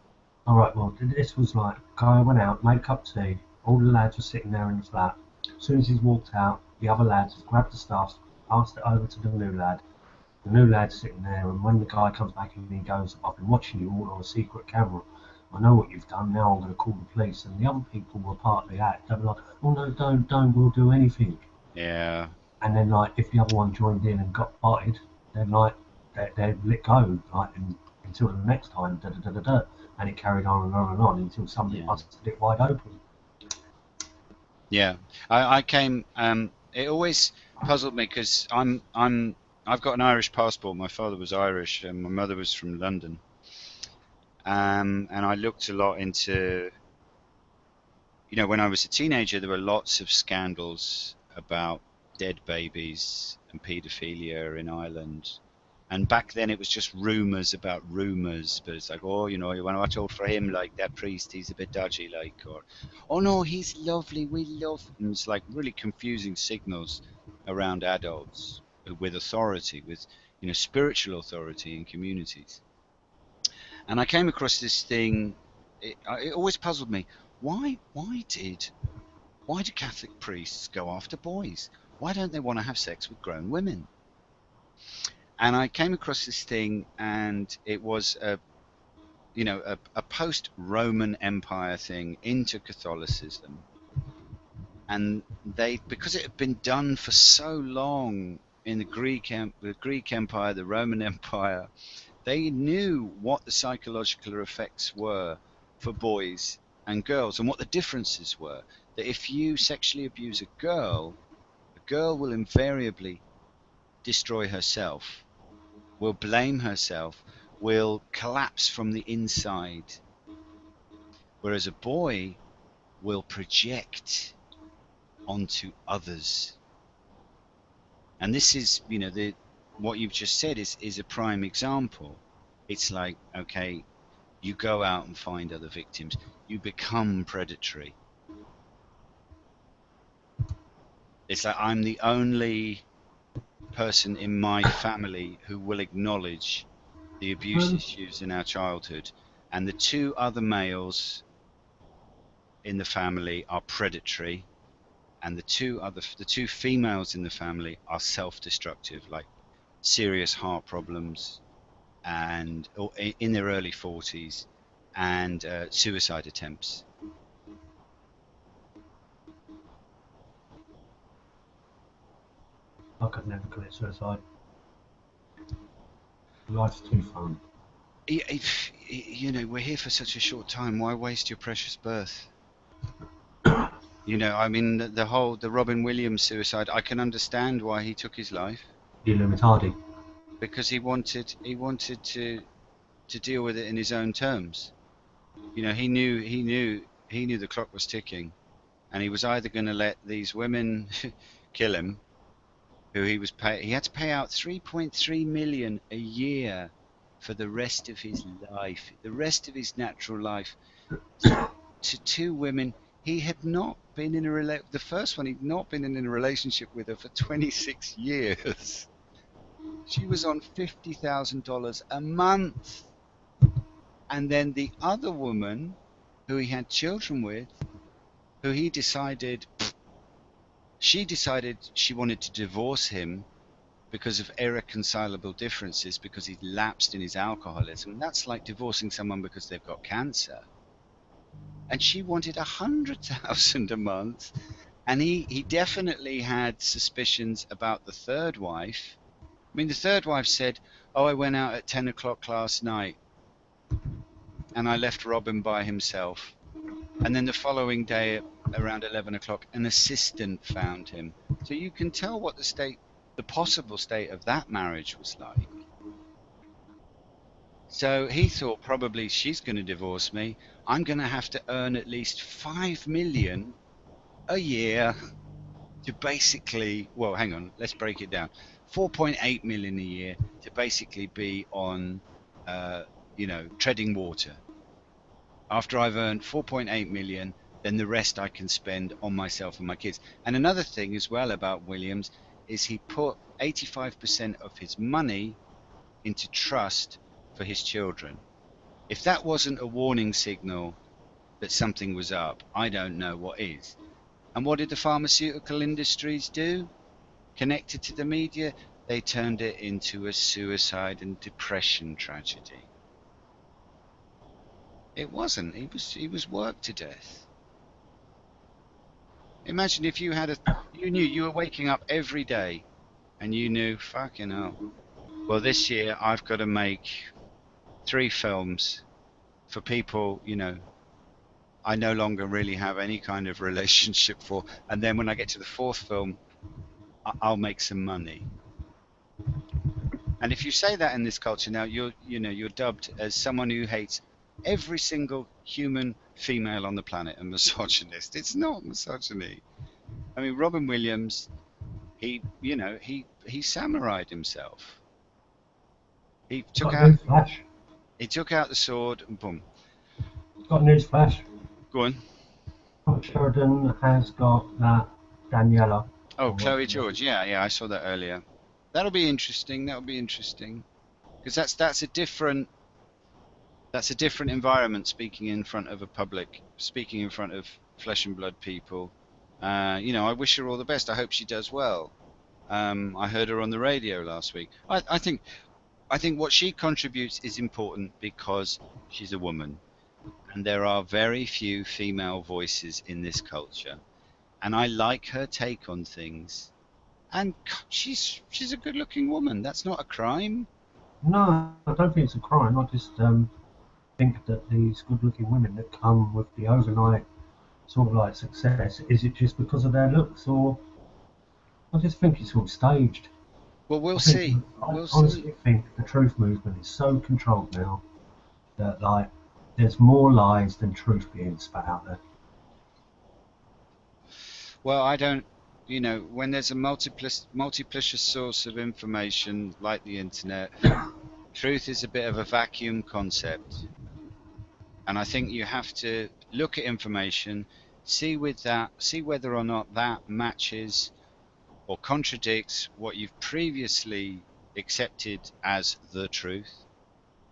Alright, well, this was like, guy went out, made a cup of tea, all the lads were sitting there in the flat. As soon as he's walked out, the other lads grabbed the stuff, passed it over to the new lad. The new lad's sitting there, and when the guy comes back and he goes, "I've been watching you all on a secret camera. I know what you've done. Now I'm going to call the police." And the other people were part of the act. They were like, "Oh no, don't. We'll do anything." Yeah. And then, like, if the other one joined in and got butted, then like they'd let go, like, until the next time, and it carried on and on and on until somebody busted it wide open. Yeah, I came. It always puzzled me because I've got an Irish passport. My father was Irish and my mother was from London. And I looked a lot into, when I was a teenager, there were lots of scandals about dead babies and paedophilia in Ireland. And back then it was just rumours about rumours, but it's like, oh, you want to watch out for him, like that priest, he's a bit dodgy, like, or, oh no, he's lovely, we love him. It's like really confusing signals around adults with authority, with spiritual authority in communities. And I came across this thing. It always puzzled me. Why do Catholic priests go after boys? Why don't they want to have sex with grown women? And I came across this thing, and it was a post-Roman Empire thing into Catholicism. And because it had been done for so long in the Greek Empire, the Roman Empire, they knew what the psychological effects were for boys and girls and what the differences were. That if you sexually abuse a girl will invariably destroy herself, will blame herself, will collapse from the inside. Whereas a boy will project onto others. And this is, you know, what you've just said is a prime example. It's like, okay, you go out and find other victims, you become predatory. It's like, I'm the only person in my family who will acknowledge the abuse issues in our childhood, and the two other males in the family are predatory, and the two females in the family are self-destructive, like serious heart problems, and or in their early 40s, and suicide attempts. I could never commit suicide. Life's too fun. If, you know, we're here for such a short time. Why waste your precious birth? You know, I mean, the Robin Williams suicide. I can understand why he took his life. Illuminati. Because he wanted to deal with it in his own terms. You know, he knew the clock was ticking, and he was either going to let these women kill him, who he had to pay out 3.3 million a year for the rest of his life, the rest of his natural life, to two women he had not been in the first one he'd not been in a relationship with her for 26 years. She was on $50,000 a month. And then the other woman who he had children with, who she decided she wanted to divorce him because of irreconcilable differences, because he'd lapsed in his alcoholism. That's like divorcing someone because they've got cancer. And she wanted $100,000 a month, and he definitely had suspicions about the third wife. I mean, the third wife said, "Oh, I went out at 10 o'clock last night, and I left Robin by himself." And then the following day at around 11 o'clock, an assistant found him. So you can tell what the possible state of that marriage was like. So he thought, probably she's going to divorce me. I'm going to have to earn at least $5 million a year to basically, well, hang on, let's break it down. 4.8 million a year to basically be on, treading water. After I've earned 4.8 million, then the rest I can spend on myself and my kids. And another thing as well about Williams is he put 85% of his money into trust for his children. If that wasn't a warning signal that something was up, I don't know what is. And what did the pharmaceutical industries do? Connected to the media, they turned it into a suicide and depression tragedy. It wasn't. He was worked to death. Imagine if you knew you were waking up every day and you knew, fucking hell, well, this year I've got to make 3 films for people, you know, I no longer really have any kind of relationship for, and then when I get to the 4th film, I'll make some money. And if you say that in this culture now, you're dubbed as someone who hates every single human female on the planet, a misogynist. It's not misogyny. I mean, Robin Williams, he samurai'd himself. He took out the sword and boom. Got a news flash. Go on. Sheridan has got Daniela. Oh, Chloe George. Yeah, I saw that earlier. That'll be interesting. Because that's a different environment, speaking in front of a public, speaking in front of flesh and blood people. I wish her all the best. I hope she does well. I heard her on the radio last week. I think what she contributes is important because she's a woman, and there are very few female voices in this culture, and I like her take on things. And she's a good-looking woman. That's not a crime. No, I don't think it's a crime. I just think that these good-looking women that come with the overnight sort of like success, is it just because of their looks, or I just think it's all staged. Well, we'll see. I honestly think the truth movement is so controlled now that like there's more lies than truth being spat out there. Well, I don't you know, when there's a multiplicious source of information like the internet, truth is a bit of a vacuum concept. And I think you have to look at information, see whether or not that matches or contradicts what you've previously accepted as the truth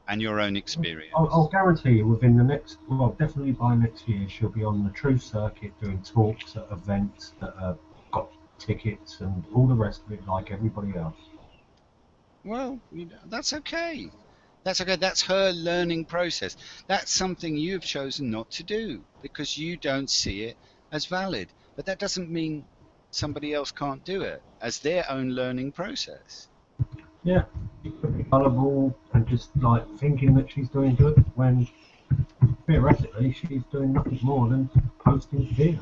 and your own experience. I'll guarantee you within the next, well, definitely by next year, she'll be on the truth circuit doing talks at events that have got tickets and all the rest of it like everybody else. Well, that's okay. That's okay. That's her learning process. That's something you've chosen not to do because you don't see it as valid. But that doesn't mean somebody else can't do it as their own learning process. Yeah, she could be gullible and just like thinking that she's doing good when theoretically she's doing nothing more than posting fear.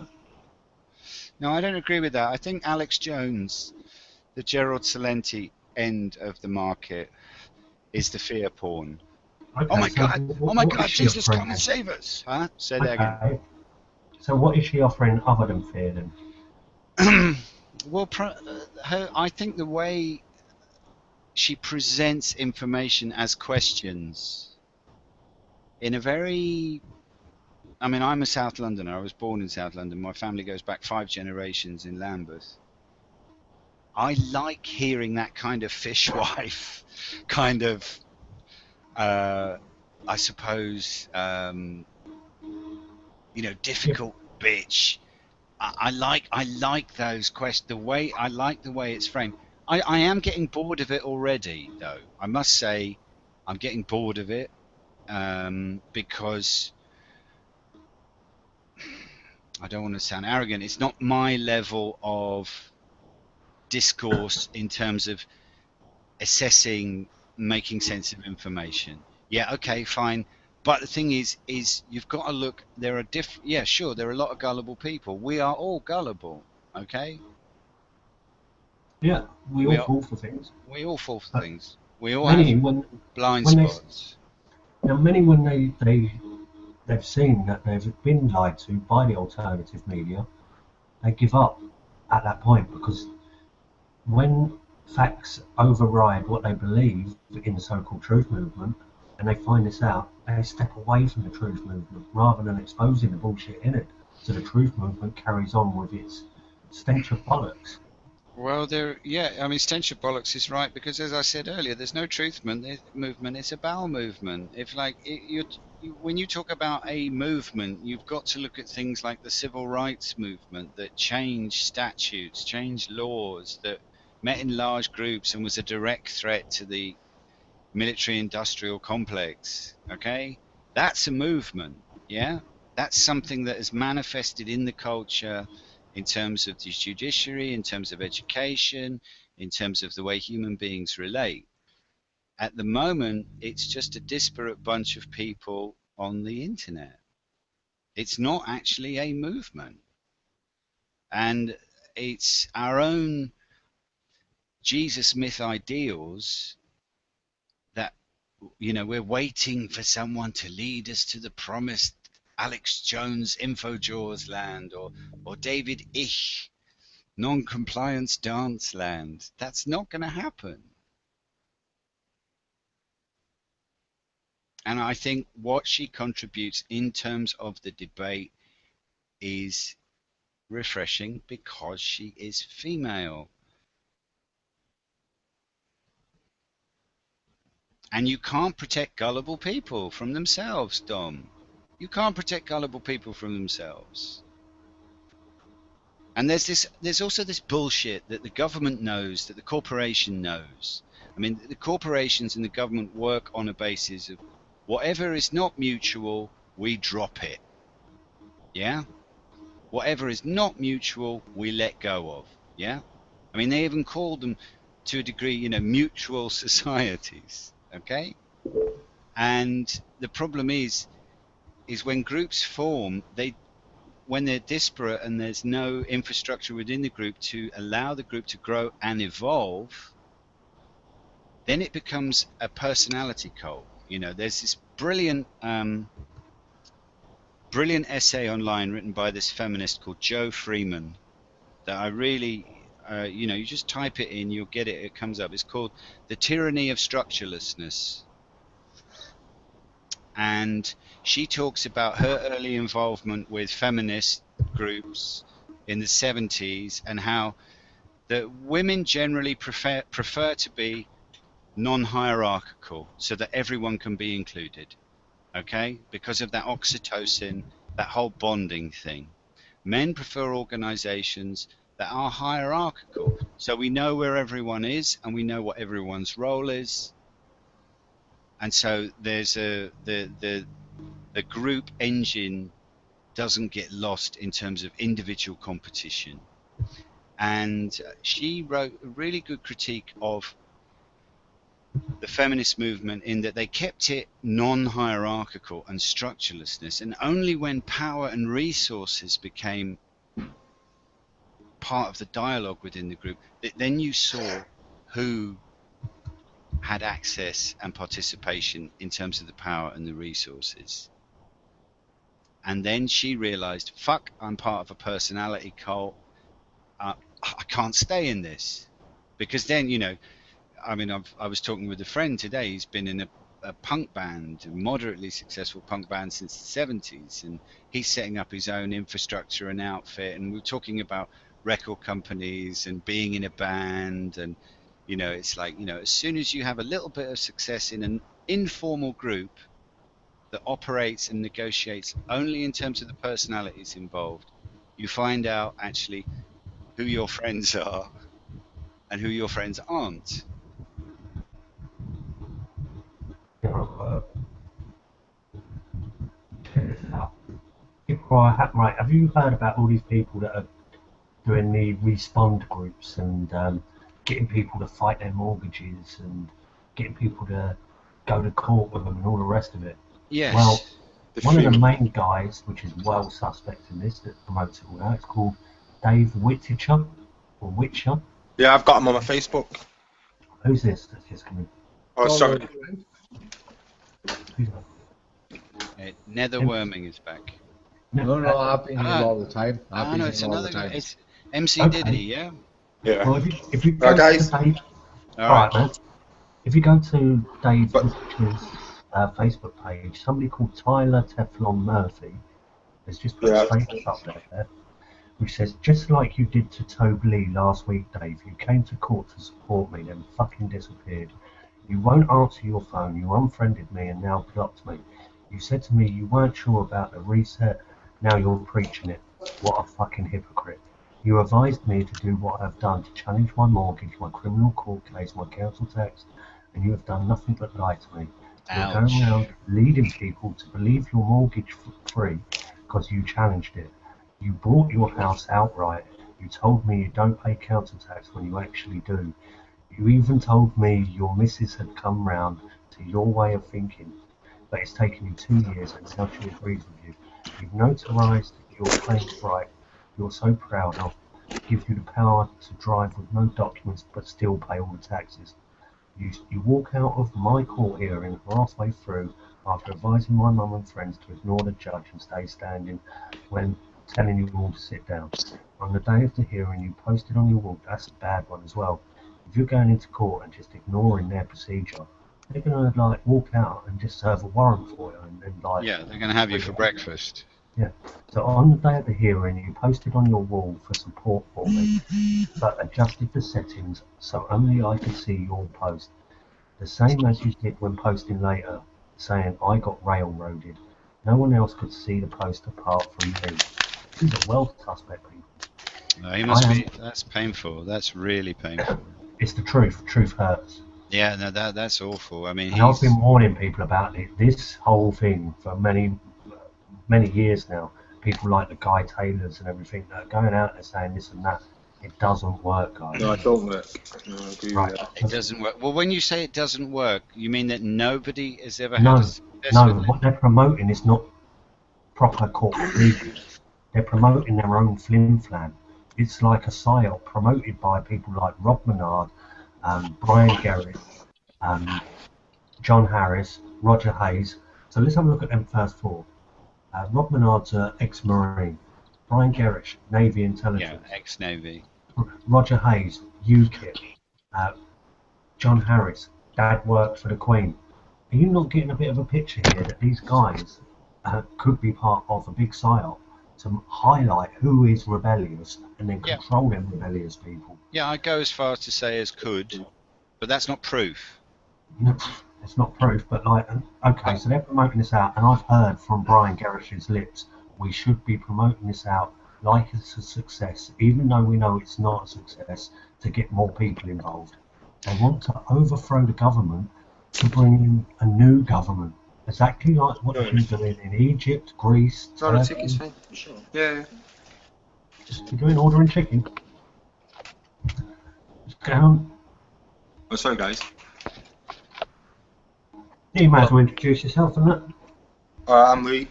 No, I don't agree with that. I think Alex Jones, the Gerald Celente end of the market, is the fear porn. Okay, oh my so God! what- Oh my what God! is she Jesus, offering come and then? save us! Huh? Say that again. Okay. So what is she offering other than fear then? Well, I think the way she presents information as questions in a very, I mean, I'm a South Londoner. I was born in South London. My family goes back 5 generations in Lambeth. I like hearing that kind of fishwife, kind of, I suppose, difficult bitch. I like those questions. I like the way it's framed. I am getting bored of it already, though. I must say, I'm getting bored of it because I don't want to sound arrogant. It's not my level of discourse in terms of assessing, making sense of information. Yeah, okay, fine. But the thing is you've got to look. There are different. Yeah, sure. There are a lot of gullible people. We are all gullible. Okay. Yeah, we all fall for things. We all fall for things. We all Many have when blind when spots. Now many when they've seen that they've been lied to by the alternative media, they give up at that point because when facts override what they believe in the so-called truth movement, and they find this out, they step away from the truth movement rather than exposing the bullshit in it. So the truth movement carries on with its stench of bollocks. Well, I mean, stench of bollocks is right because, as I said earlier, there's no truth movement. It's a bowel movement. If when you talk about a movement, you've got to look at things like the civil rights movement that changed statutes, changed laws, that met in large groups and was a direct threat to the military-industrial complex. Okay, that's a movement. Yeah, that's something that has manifested in the culture. In terms of the judiciary, in terms of education, in terms of the way human beings relate. At the moment, it's just a disparate bunch of people on the internet. It's not actually a movement. And it's our own Jesus myth ideals that, we're waiting for someone to lead us to the promised Alex Jones InfoJaws land or David Icke non-compliance dance land. That's not going to happen. And I think what she contributes in terms of the debate is refreshing because she is female. And you can't protect gullible people from themselves, Dom. You can't protect gullible people from themselves. And there's also this bullshit that the government knows, that the corporation knows. I mean, the corporations and the government work on a basis of whatever is not mutual, we drop it. Yeah? Whatever is not mutual, we let go of. Yeah? I mean, they even call them, to a degree, mutual societies. Okay? And the problem is when groups form, when they're disparate and there's no infrastructure within the group to allow the group to grow and evolve, then it becomes a personality cult. There's this brilliant essay online written by this feminist called Jo Freeman, that I really, you know, you just type it in, you'll get it, it comes up. It's called The Tyranny of Structurelessness. And she talks about her early involvement with feminist groups in the 70s and how that women generally prefer to be non-hierarchical so that everyone can be included, okay, because of that oxytocin, that whole bonding thing. Men prefer organizations that are hierarchical, so we know where everyone is and we know what everyone's role is, and so there's the group engine doesn't get lost in terms of individual competition. And she wrote a really good critique of the feminist movement in that they kept it non-hierarchical and structurelessness, and only when power and resources became part of the dialogue within the group, then you saw who had access and participation in terms of the power and the resources. And then she realized, fuck, I'm part of a personality cult. I can't stay in this. Because then, you know, I mean, I was talking with a friend today. He's been in a punk band, a moderately successful punk band since the 70s. And he's setting up his own infrastructure and outfit. And we're talking about record companies and being in a band. And, you know, it's like, you know, as soon as you have a little bit of success in an informal group that operates and negotiates only in terms of the personalities involved, you find out actually who your friends are and who your friends aren't. Right, have you heard about all these people that are doing the respond groups and getting people to fight their mortgages and getting people to go to court with them and all the rest of it? Yes. Well, one of the main guys, which is well suspect in this, that promotes it all now, it's called Dave Whittaker, or Witcher. Yeah, I've got him on my Facebook. Who's this that's just coming? Oh, sorry. Who's that? Netherworming is back. No, I've been here all the time. I've been it's here all another the time. guy. It's MC Diddy, yeah? Yeah. Well, if you go guys. to Dave, All right, right. man. If you go to Dave Whittaker's Facebook page, somebody called Tyler Teflon Murphy has just put a status up there, which says, just like you did to Tobe Lee last week, Dave, you came to court to support me, then fucking disappeared. You won't answer your phone, you unfriended me and now blocked me. You said to me you weren't sure about the reset, now you're preaching it. What a fucking hypocrite. You advised me to do what I've done, to challenge my mortgage, my criminal court case, my council tax, and you have done nothing but lie to me. You're going around leading people to believe you're mortgage free because you challenged it. You bought your house outright. You told me you don't pay council tax when you actually do. You even told me your missus had come round to your way of thinking, but it's taken you 2 years and now she agrees with you. You've notarized your claims right. You're so proud of. Give you the power to drive with no documents but still pay all the taxes. You walk out of my court hearing halfway through after advising my mum and friends to ignore the judge and stay standing when telling you all to sit down. On the day of the hearing, you posted on your wall, that's a bad one as well. If you're going into court and just ignoring their procedure, they're going to like walk out and just serve a warrant for you and then like... Yeah, they're going to have you for breakfast. Yeah. So on the day of the hearing, you posted on your wall for support for me, but adjusted the settings so only I could see your post. The same as you did when posting later, saying I got railroaded. No one else could see the post apart from me. These are well suspect people. No, he must be. That's painful. That's really painful. It's the truth. Truth hurts. Yeah, no, that's awful. I mean, I've been warning people about it. This whole thing for many years now. People like the Guy Taylors and everything that are going out there saying this and that. It doesn't work, guys. No, it don't work. No, I agree with that. It doesn't work. Well, when you say it doesn't work, you mean that nobody has ever had No, a success with it? what they're promoting is not proper corporate legal. They're promoting their own flim-flam. It's like a psy-op promoted by people like Rob Menard, Brian Garrett, John Harris, Roger Hayes. So let's have a look at them first four. Rob Menard's an ex-Marine. Brian Gerrish, Navy Intelligence. Yeah, ex-Navy. Roger Hayes, UKIP. John Harris, Dad worked for the Queen. Are you not getting a bit of a picture here that these guys could be part of a big psy-op to highlight who is rebellious and then control them rebellious people? Yeah, I go as far as to say as could, but that's not proof. No, it's not proof, but like, okay, so they're promoting this out, and I've heard from Brian Gerrish's lips, we should be promoting this out like it's a success, even though we know it's not a success, to get more people involved. They want to overthrow the government to bring in a new government, exactly like what they've been doing in Egypt, Greece, Turkey. Sure. Yeah. Just doing ordering chicken. Just get on. Oh, sorry, guys. You might as well introduce yourself and that. I'm Lee.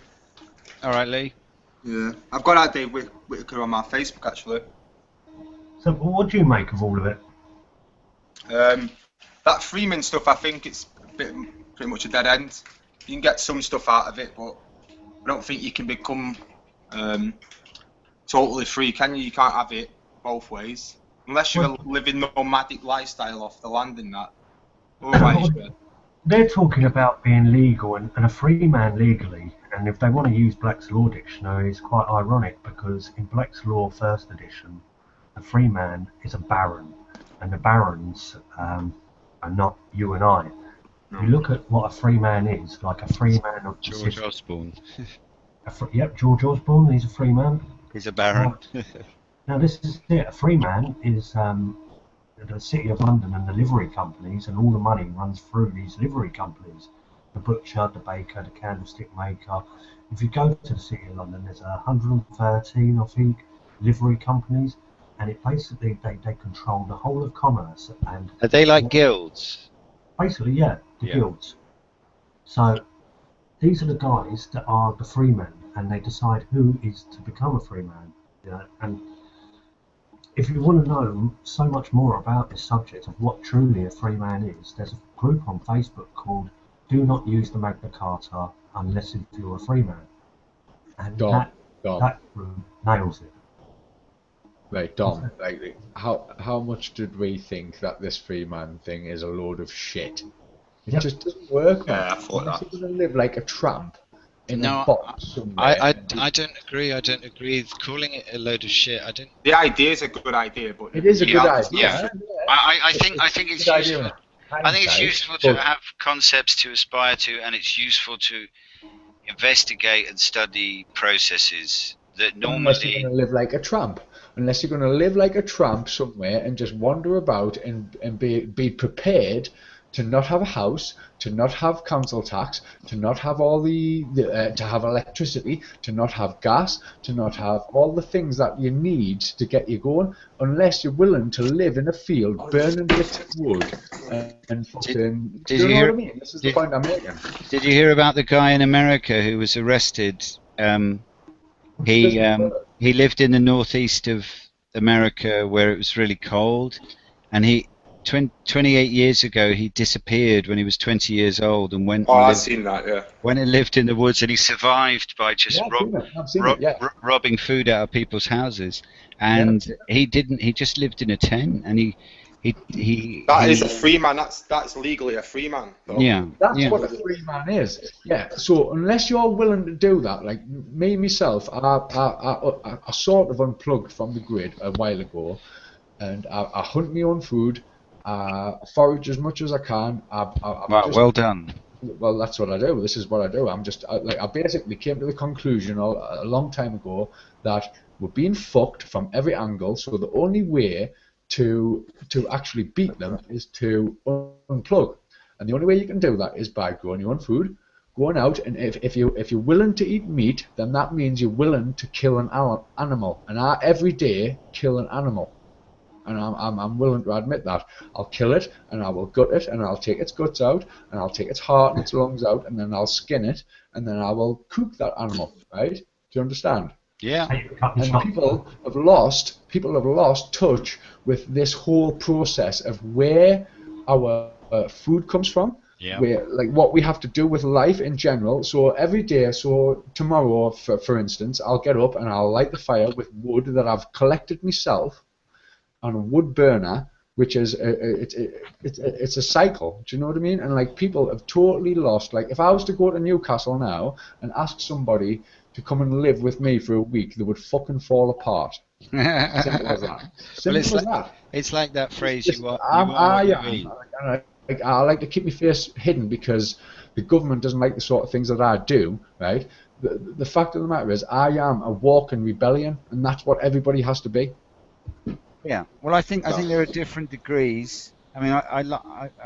All right, Lee. Yeah. I've got our Dave Whitaker on my Facebook, actually. So what do you make of all of it? That Freeman stuff, I think it's pretty much a dead end. You can get some stuff out of it, but I don't think you can become totally free, can you? You can't have it both ways. Unless you're living nomadic lifestyle off the land and that. Otherwise, they're talking about being legal and a free man legally, and if they want to use Black's Law Dictionary, it's quite ironic because in Black's Law First Edition, a free man is a baron, and the barons are not you and I. You look at what a free man is, like a free man of George Osborne. Yep, George Osborne, he's a free man. He's a baron. Now this is it, a free man is the City of London and the livery companies, and all the money runs through these livery companies. The butcher, the baker, the candlestick maker. If you go to the City of London, there's 113, I think, livery companies, and it basically, they control the whole of commerce. And are they like guilds? Basically, yeah, the guilds. So these are the guys that are the free men, and they decide who is to become a free man. You know, and if you want to know so much more about this subject of what truly a free man is, there's a group on Facebook called Do Not Use the Magna Carta Unless If You're a Free Man. And that group nails it. Right, Dom, like, how much did we think that this free man thing is a load of shit? It just doesn't work. Yeah, I thought that. You're going to live like a tramp in a box somewhere. I don't agree. I don't agree. Calling it a load of shit, I don't. The idea is a good idea, but it is a good idea. Yeah. I think it's useful. I think it's useful to have concepts to aspire to, and it's useful to investigate and study processes that normally. Unless you're going to live like a tramp. Unless you're going to live like a tramp somewhere and just wander about and be prepared to not have a house, to not have council tax, to not have all to have electricity, to not have gas, to not have all the things that you need to get you going, unless you're willing to live in a field burning bits of wood and fucking. Did you hear what I mean? This is the point I'm making. Did you hear about the guy in America who was arrested? He lived in the northeast of America where it was really cold, and 28 years ago he disappeared when he was 20 years old and went. I've seen that. Yeah. Went and lived in the woods, and he survived by just robbing food out of people's houses, and he didn't. He just lived in a tent, and he is a free man. That's legally a free man. Though. Yeah. That's what a free man is. Yeah. So unless you're willing to do that, like me myself, I sort of unplugged from the grid a while ago, and I hunt my own food. Forage as much as I can. Well done. Well, that's what I do. This is what I do. I basically came to the conclusion a long time ago that we're being fucked from every angle. So the only way to actually beat them is to unplug, and the only way you can do that is by growing your own food, going out, and if you're willing to eat meat, then that means you're willing to kill an animal, and I every day kill an animal, and I'm willing to admit that. I'll kill it, and I will gut it, and I'll take its guts out, and I'll take its heart and its lungs out, and then I'll skin it, and then I will cook that animal. Right? Do you understand? Yeah. And people have lost touch with this whole process of where our food comes from, Yeah. where like what we have to do with life in general. So every day, so tomorrow, for instance, I'll get up and I'll light the fire with wood that I've collected myself on a wood burner, which is it's a cycle. Do you know what I mean? And like people have totally lost. Like if I was to go to Newcastle now and ask somebody to come and live with me for a week, they would fucking fall apart. Simple as that. Simple as that. It's like that phrase, Just, you are what you eat. I like to keep my face hidden because the government doesn't like the sort of things that I do, right? The fact of the matter is I am a walking rebellion, and that's what everybody has to be. Yeah. Well, I think there are different degrees. I mean, I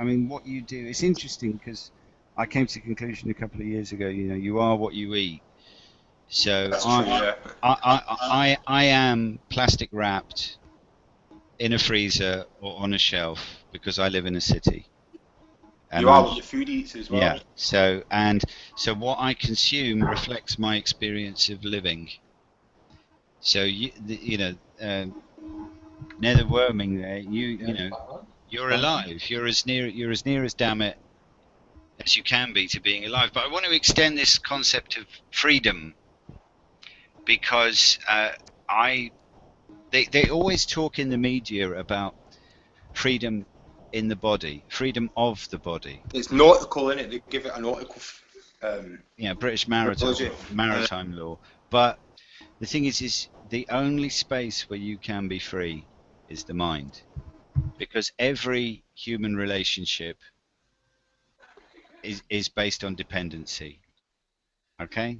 mean, what you do is interesting because I came to the conclusion a couple of years ago. You know, you are what you eat. So I am plastic wrapped in a freezer or on a shelf because I live in a city. And you are what your food eats as well. Yeah. So what I consume reflects my experience of living. So nether worming there, you know, you're alive. You're as near as damn it as you can be to being alive. But I want to extend this concept of freedom because they always talk in the media about freedom in the body, freedom of the body. It's nautical, isn't it? They give it a nautical. British maritime law. But the thing is the only space where you can be free is the mind, because every human relationship is based on dependency. Okay,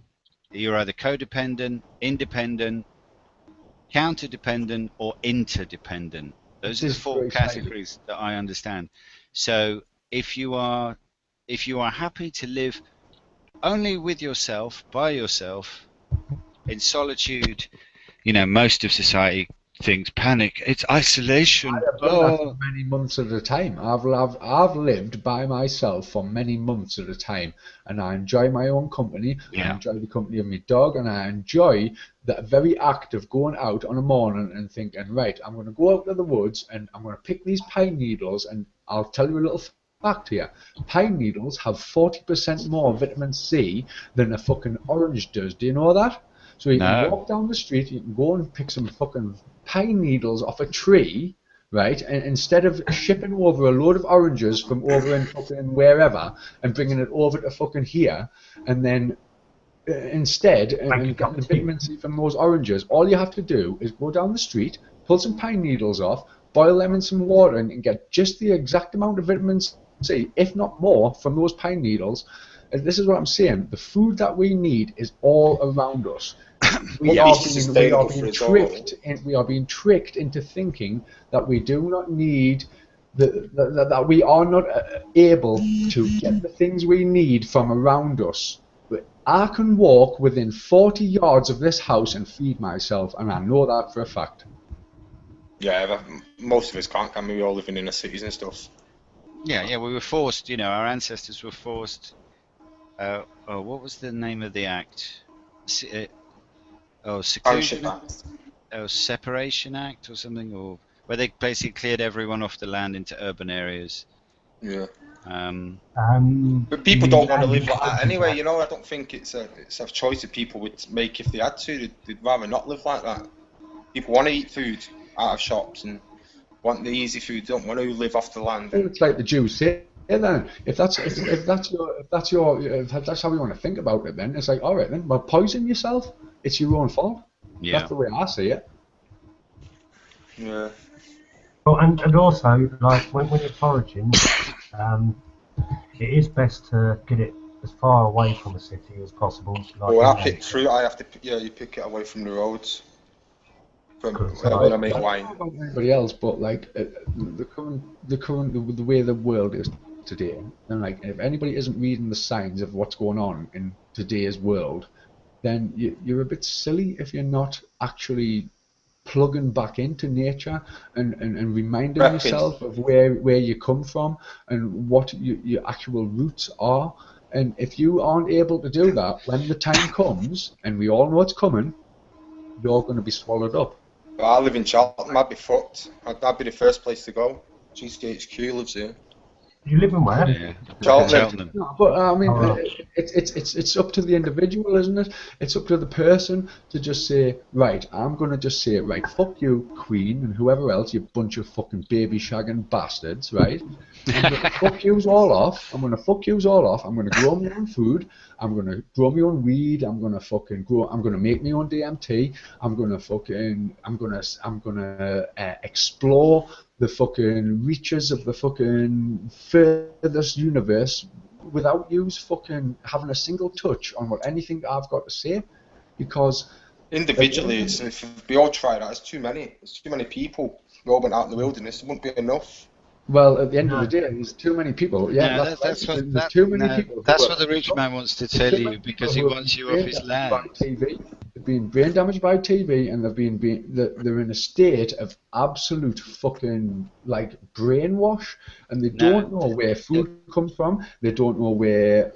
you're either codependent, independent, counterdependent, or interdependent. Those are the four categories that I understand. So if you are happy to live only with yourself, by yourself, in solitude, you know, most of society thinks panic, it's isolation. I have done that for many months at a time. I've lived by myself for many months at a time, and I enjoy my own company. I enjoy the company of my dog, and I enjoy that very act of going out on a morning and thinking, right, I'm going to go out to the woods and I'm going to pick these pine needles, and I'll tell you a little fact here. Pine needles have 40% more vitamin C than a fucking orange does. Do you know that? So you can walk down the street, you can go and pick some fucking pine needles off a tree, right? And instead of shipping over a load of oranges from over in fucking wherever and bringing it over to fucking here, and then instead and getting the vitamin C from those oranges, all you have to do is go down the street, pull some pine needles off, boil them in some water, and get just the exact amount of vitamin C, if not more, from those pine needles. And this is what I'm saying. The food that we need is all around us. We are being tricked into thinking that we do not need that we are not able to get the things we need from around us. But I can walk within 40 yards of this house and feed myself, and I know that for a fact. Yeah, most of us can't. Can we? We're all living in the cities and stuff. Yeah, we were forced. You know, our ancestors were forced. What was the name of the act? Seclusion Act? Separation Act or something, or where they basically cleared everyone off the land into urban areas. Yeah. But people don't want to live like that anyway. You know, I don't think it's a choice that people would make if they had to. They'd rather not live like that. People want to eat food out of shops and want the easy food. Don't want to live off the land. It's like the Jews say. Then, if that's how we want to think about it, then it's like, all right, then, well, poison yourself. It's your own fault. Yeah. That's the way I see it. Yeah. Well, and also, like when you're foraging, it is best to get it as far away from the city as possible. Like I pick fruit. I have to. You pick it away from the roads. When I make wine. I don't know about anybody else, but like the way the world is today, and like if anybody isn't reading the signs of what's going on in today's world, then you're a bit silly if you're not actually plugging back into nature and reminding yourself of where you come from and what your actual roots are. And if you aren't able to do that, when the time comes, and we all know it's coming, you're going to be swallowed up. Well, I live in Charlton. I'd be fucked. That'd be the first place to go. GCHQ lives here. You live in where? Yeah. Cheltenham. No, but I mean, Oh. it's up to the individual, isn't it? It's up to the person to just say, right, I'm gonna just say, right, fuck you, Queen, and whoever else, you bunch of fucking baby shagging bastards, right? I'm gonna fuck yous all off. I'm gonna fuck yous all off. I'm gonna grow my own food. I'm gonna grow my own weed. I'm gonna make my own DMT. I'm gonna explore the fucking reaches of the fucking furthest universe without yous fucking having a single touch on what anything I've got to say, because individually, if we all try that, it's too many. It's too many people. We all went out in the wilderness. It wouldn't be enough. Well, at the end of the day, there's too many people. Yeah, No, that's right. what There's too many people. That's what the rich man wants to tell you, because he wants you off his land. They've been brain damaged by TV, and they're in a state of absolute fucking like brainwash, and they don't know where food comes from. They don't know they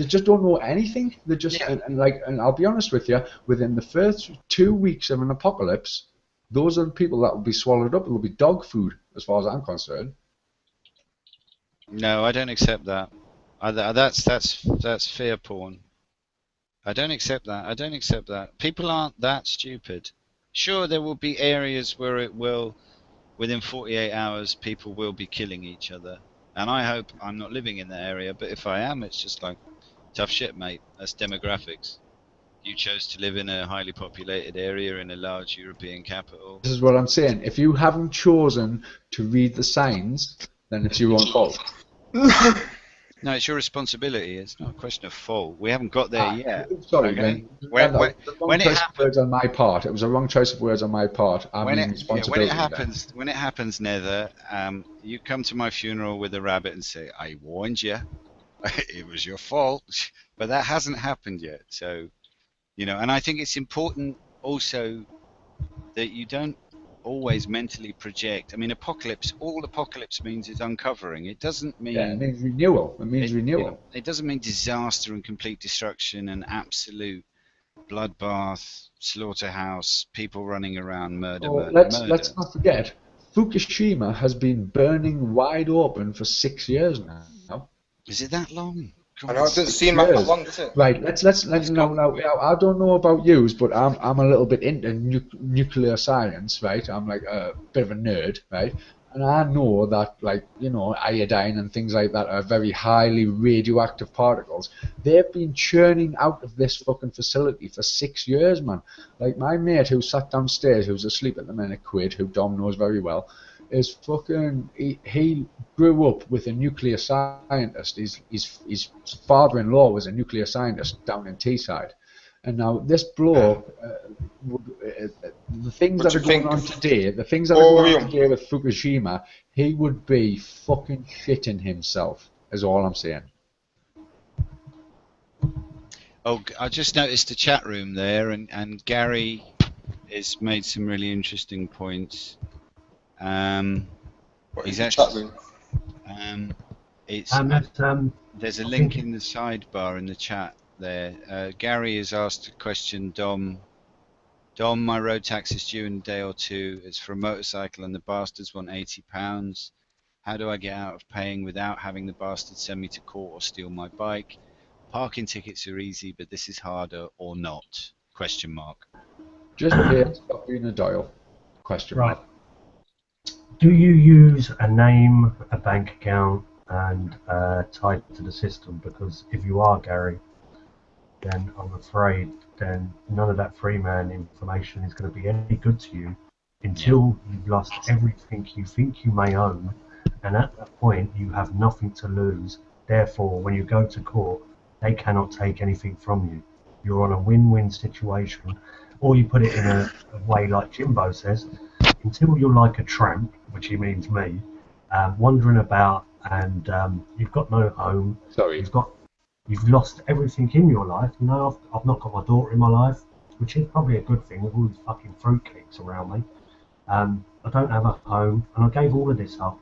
just don't know anything. They just and I'll be honest with you, within the first 2 weeks of an apocalypse, those are the people that will be swallowed up. It will be dog food, as far as I'm concerned. No, I don't accept that. That's fear porn. I don't accept that. People aren't that stupid. Sure, there will be areas where it will, within 48 hours, people will be killing each other. And I hope I'm not living in that area, but if I am, it's just like, tough shit, mate. That's demographics. You chose to live in a highly populated area in a large European capital. This is what I'm saying. If you haven't chosen to read the signs, then it's your own fault. No, it's your responsibility. It's not a question of fault. We haven't got there yet. Sorry, okay? when it happens on my part, it was a wrong choice of words on my part. When it happens, Nether, you come to my funeral with a rabbit and say, "I warned you. It was your fault." But that hasn't happened yet. So, and I think it's important also that you don't always mentally project. I mean, all apocalypse means is uncovering. It doesn't mean... Yeah, it means renewal. It doesn't mean disaster and complete destruction and absolute bloodbath, slaughterhouse, people running around, murder. Let's not forget, Fukushima has been burning wide open for 6 years now. Is it that long? I know it doesn't seem like that long, does it? Right, let's now. I don't know about yous, but I'm a little bit into nuclear science, right? I'm like a bit of a nerd, right? And I know that, like, iodine and things like that are very highly radioactive particles. They've been churning out of this fucking facility for 6 years, man. Like, my mate who sat downstairs, who's asleep at the minute, Quid, who Dom knows very well, is fucking... He grew up with a nuclear scientist. His father-in-law was a nuclear scientist down in Teesside. And now this bloke, the things that are going on today, with Fukushima, he would be fucking shitting himself, is all I'm saying. Oh, I just noticed the chat room there, and Gary has made some really interesting points. He's actually... there's a link in the sidebar in the chat there. Gary has asked a question. Dom, my road tax is due in a day or two. It's for a motorcycle and the bastards want £80. How do I get out of paying without having the bastards send me to court or steal my bike? Parking tickets are easy, but this is harder or not? Question mark. Just here, stop being a dial. Question mark. Do you use a name, a bank account, and type to the system? Because if you are, Gary, then I'm afraid then none of that Freeman information is going to be any good to you until you've lost everything you think you may own, and at that point you have nothing to lose. Therefore, when you go to court, they cannot take anything from you. You're on a win-win situation, or you put it in a way like Jimbo says, until you're like a tramp, which he means me, wandering about, and you've got no home. Sorry. You've lost everything in your life. I've not got my daughter in my life, which is probably a good thing with all these fucking fruitcakes around me. I don't have a home, and I gave all of this up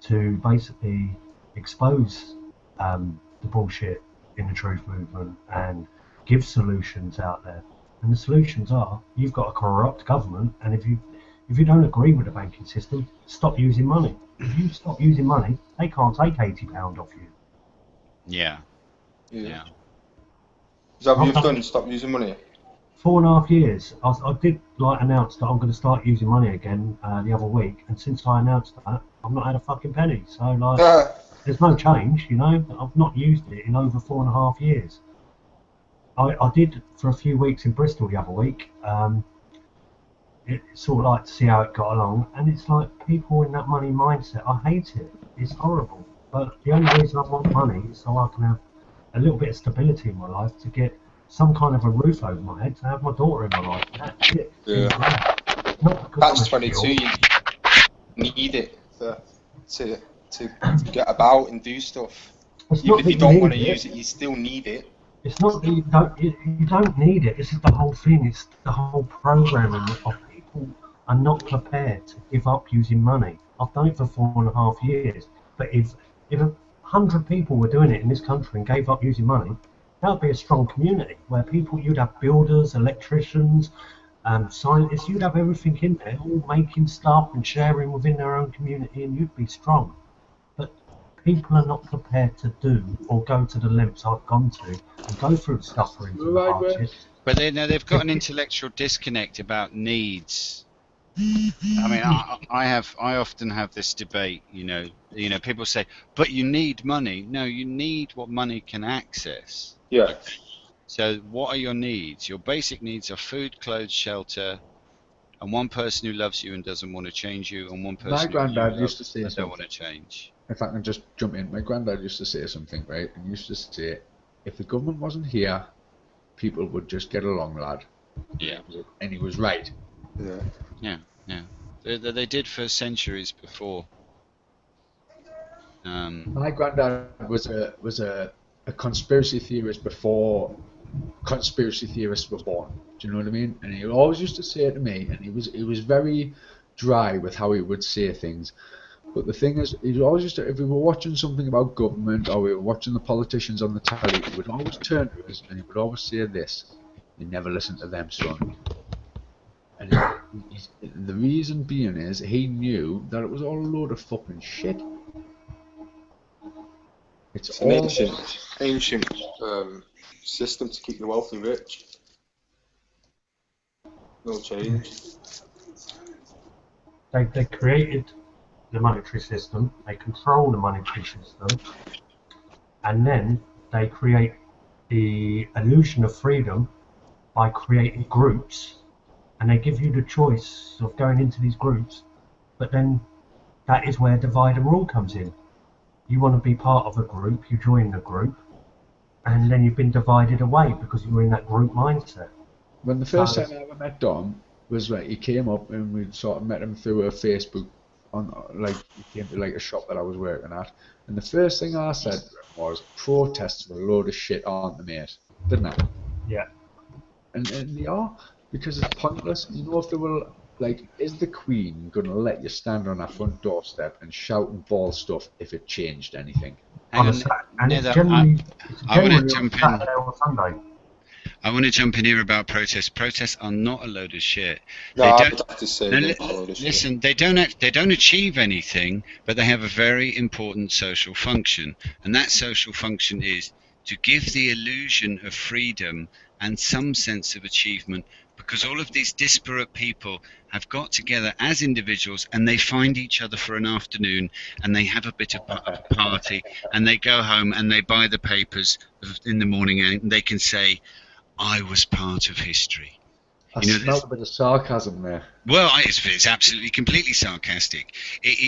to basically expose the bullshit in the truth movement and give solutions out there. And the solutions are, you've got a corrupt government, and if if you don't agree with the banking system, stop using money. If you stop using money, they can't take £80 off you. Yeah. Is that what you've done? Stop using money? 4.5 years. I did like announce that I'm going to start using money again the other week, and since I announced that, I've not had a fucking penny. So like, there's no change, you know. I've not used it in over 4.5 years. I did for a few weeks in Bristol the other week. It's sort of like to see how it got along, and it's like people in that money mindset. I hate it. It's horrible. But the only reason I want money is so I can have a little bit of stability in my life, to get some kind of a roof over my head, to have my daughter in my life. That's it. Yeah. That's 22. You need it to get about and do stuff. Even if you don't want to use it, you still need it. It's not that you don't need it. This is the whole thing. It's the whole programming of people are not prepared to give up using money. I've done it for 4.5 years. But if 100 people were doing it in this country and gave up using money, that would be a strong community where you'd have builders, electricians, scientists. You'd have everything in there, all making stuff and sharing within their own community, and you'd be strong. But people are not prepared to do or go to the lengths I've gone to and go through the suffering and the hardships. But they've got an intellectual disconnect about needs. I mean, I often have this debate. You know, people say, "But you need money." No, you need what money can access. Yeah. So, what are your needs? Your basic needs are food, clothes, shelter, and one person who loves you and doesn't want to change you, and one person My granddad used to say that don't want to change. If I can just jump in, my granddad used to say something, right? And he used to say, if the government wasn't here, people would just get along, lad. Yeah. And he was right. Yeah. They did for centuries before. My granddad was a conspiracy theorist before conspiracy theorists were born. Do you know what I mean? And he always used to say to me, and he was very dry with how he would say things. But the thing is, he always used to, if we were watching something about government or we were watching the politicians on the telly, he would always turn to us and he would always say this: "You never listen to them, son." And the reason being is he knew that it was all a load of fucking shit. It's an ancient system to keep the wealthy rich. No change. They created the monetary system, they control the monetary system, and then they create the illusion of freedom by creating groups, and they give you the choice of going into these groups, but then that is where divide and rule comes in. You want to be part of a group, you join the group, and then you've been divided away because you were in that group mindset. When the first time I ever met Dom was he came up and we sort of met him through a Facebook he came to a shop that I was working at, and the first thing I said to him was, protests are a load of shit, aren't they, mate? Didn't I? Yeah. And they are, because it's pointless. You know, if they were is the Queen going to let you stand on her front doorstep and shout and bawl stuff if it changed anything? And it's generally I want to jump in. Saturday or Sunday. I want to jump in here about protests. Protests are not a load of shit. No, I would have to say listen, they don't achieve anything, but they have a very important social function, and that social function is to give the illusion of freedom and some sense of achievement, because all of these disparate people have got together as individuals and they find each other for an afternoon and they have a bit of a party and they go home and they buy the papers in the morning and they can say, I was part of history. I smell a bit of sarcasm there. Well, it's absolutely, completely sarcastic. It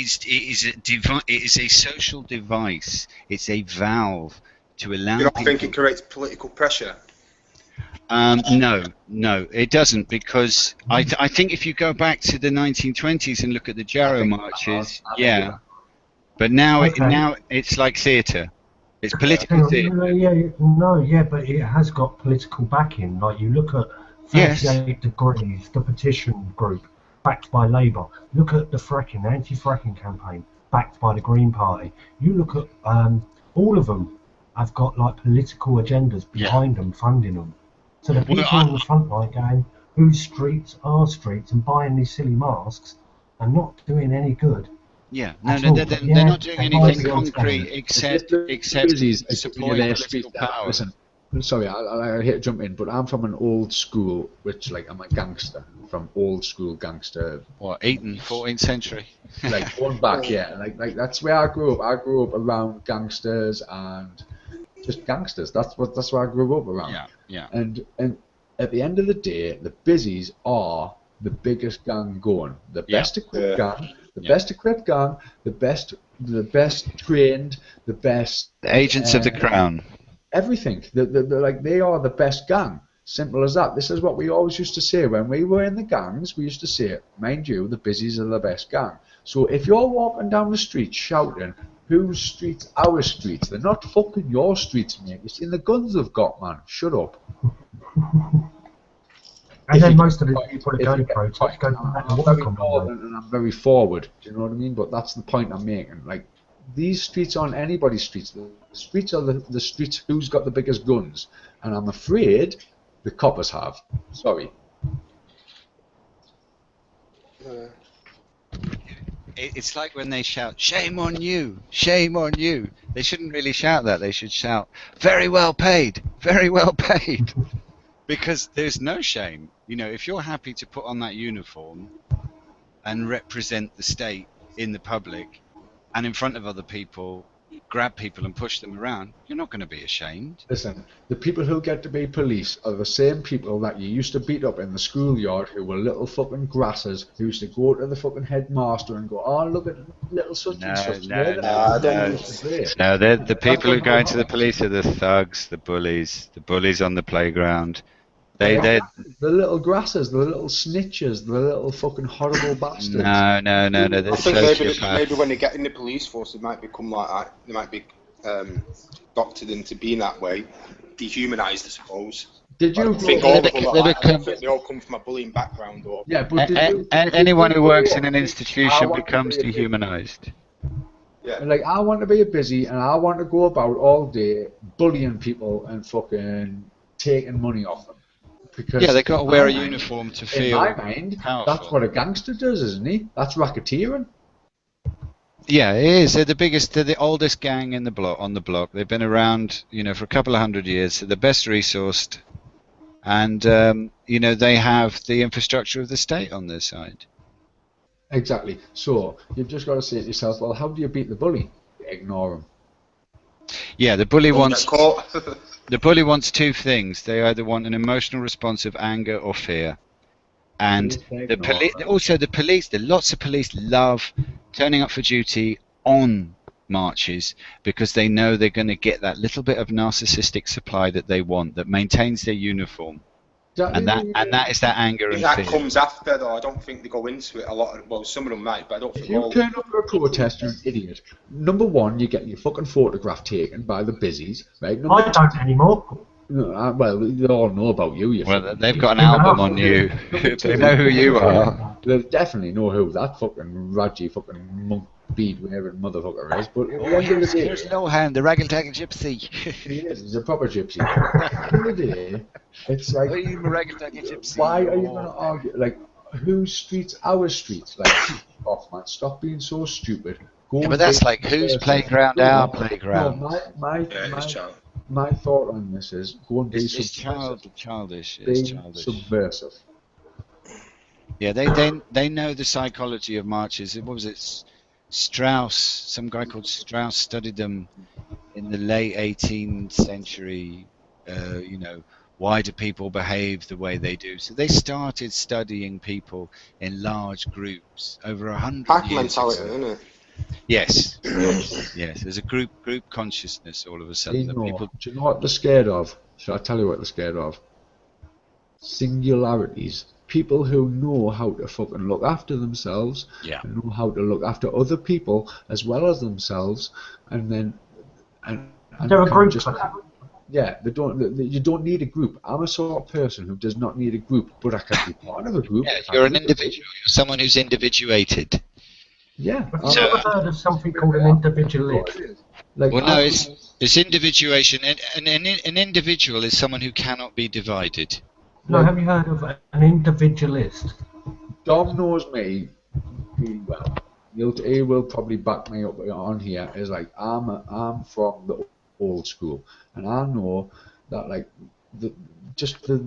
is a social device. It's a valve to allow. You don't think it creates political pressure? No, it doesn't, because I think if you go back to the 1920s and look at the Jarrow marches, yeah, but now it's like theatre. It's political theatre. But it has got political backing. Like you look at 38 Degrees, the petition group, backed by Labour. Look at the anti-fracking campaign, backed by the Green Party. You look at all of them have got political agendas behind them, funding them. So the people on the front line going, whose streets are streets and buying these silly masks are not doing any good. Yeah, no, At no, all. they're not doing anything might be concrete except Busies supporting their political street. power. Listen, sorry, I hate to jump in, but I'm from an old school, which like I'm a gangster from old school gangster. What, Eton, 14th century? Like going back, yeah, like that's where I grew up. I grew up around gangsters and just gangsters. That's where I grew up around. Yeah, yeah. And at the end of the day, the busies are the biggest gang going, the best equipped gang, the best equipped gang, the best trained, the best agents of the crown. Everything. Like they are the best gang. Simple as that. This is what we always used to say when we were in the gangs. We used to say, mind you, the busies are the best gang. So if you're walking down the street shouting, whose streets? Our streets. They're not fucking your streets, mate. You've seen the guns they've got, man. Shut up. And then most of the people that go to protest go back to work on Monday. And I'm very forward. Do you know what I mean? But that's the point I'm making. Like, these streets aren't anybody's streets. The streets are the streets who's got the biggest guns. And I'm afraid the coppers have. Sorry. It's like when they shout, "Shame on you! Shame on you!" They shouldn't really shout that. They should shout, "Very well paid! Very well paid!" Because there's no shame. You know, if you're happy to put on that uniform and represent the state in the public and in front of other people, grab people and push them around, you're not going to be ashamed. Listen, the people who get to be police are the same people that you used to beat up in the schoolyard who were little fucking grasses who used to go to the fucking headmaster and go, "Oh, look at little such and such." No, they're the people who go into the police are the thugs, the bullies on the playground. They're the little grasses, the little snitches, the little fucking horrible bastards. No. I think maybe when they get in the police force, they might become like that. They might be doctored into being that way, dehumanised, I suppose. Did you? I think all of them are like, I don't think they all come from a bullying background. Or yeah, but anyone who works in an institution becomes dehumanised. Yeah. Like, I want to be a busy, and I want to go about all day bullying people and fucking taking money off them. Because yeah, they got to wear a uniform to feel. In my mind, powerful. That's what a gangster does, isn't he? That's racketeering. Yeah, it is. They're the oldest gang in the block. On the block, they've been around, for a couple of 100 years. They're the best resourced, and they have the infrastructure of the state on their side. Exactly. So you've just got to say to yourself, well, how do you beat the bully? Ignore him. Yeah, the bully wants. The bully wants two things. They either want an emotional response of anger or fear. And the police, lots of police love turning up for duty on marches because they know they're going to get that little bit of narcissistic supply that they want, that maintains their uniform. And that is that anger and fear. That comes after, though. I don't think they go into it a lot. Well, some of them might, but I don't think. If you turn up for a protest, you're an idiot. Number one, you get your fucking photograph taken by the busies, right? I don't anymore. No, well, they all know about you. Well, they've got an album on you. They know who you are. They definitely know who that fucking Raji fucking monk bead wearing motherfucker is. But here's Lohan, the raggle-taggle gypsy. He is. He's a proper gypsy. At the end of the day, it's like, why are you going to argue? Like, whose streets? Our streets. Like, off, man. Stop being so stupid. But that's like whose playground? Our playground. No, my thought on this is go and be childish. Subversive. Yeah, they know the psychology of marches. What was it? Strauss, some guy called Strauss studied them in the late 18th century. Why do people behave the way they do? So they started studying people in large groups over 100 Pack years mentality, ago. isn't it? Yes. There's a group consciousness all of a sudden. Do you know what they're scared of? Shall I tell you what they're scared of? Singularities. People who know how to fucking look after themselves, and know how to look after other people as well as themselves, and they're a group. Yeah, you don't need a group. I'm a sort of person who does not need a group, but I can be part of a group. Yeah, you're an individual. You're someone who's individuated. Yeah. Have you ever heard of something called an individualist? It's individuation. An individual is someone who cannot be divided. No, have you heard of an individualist? Dom knows me really well. He will probably back me up on here. Is like I'm from the old school, and I know that like the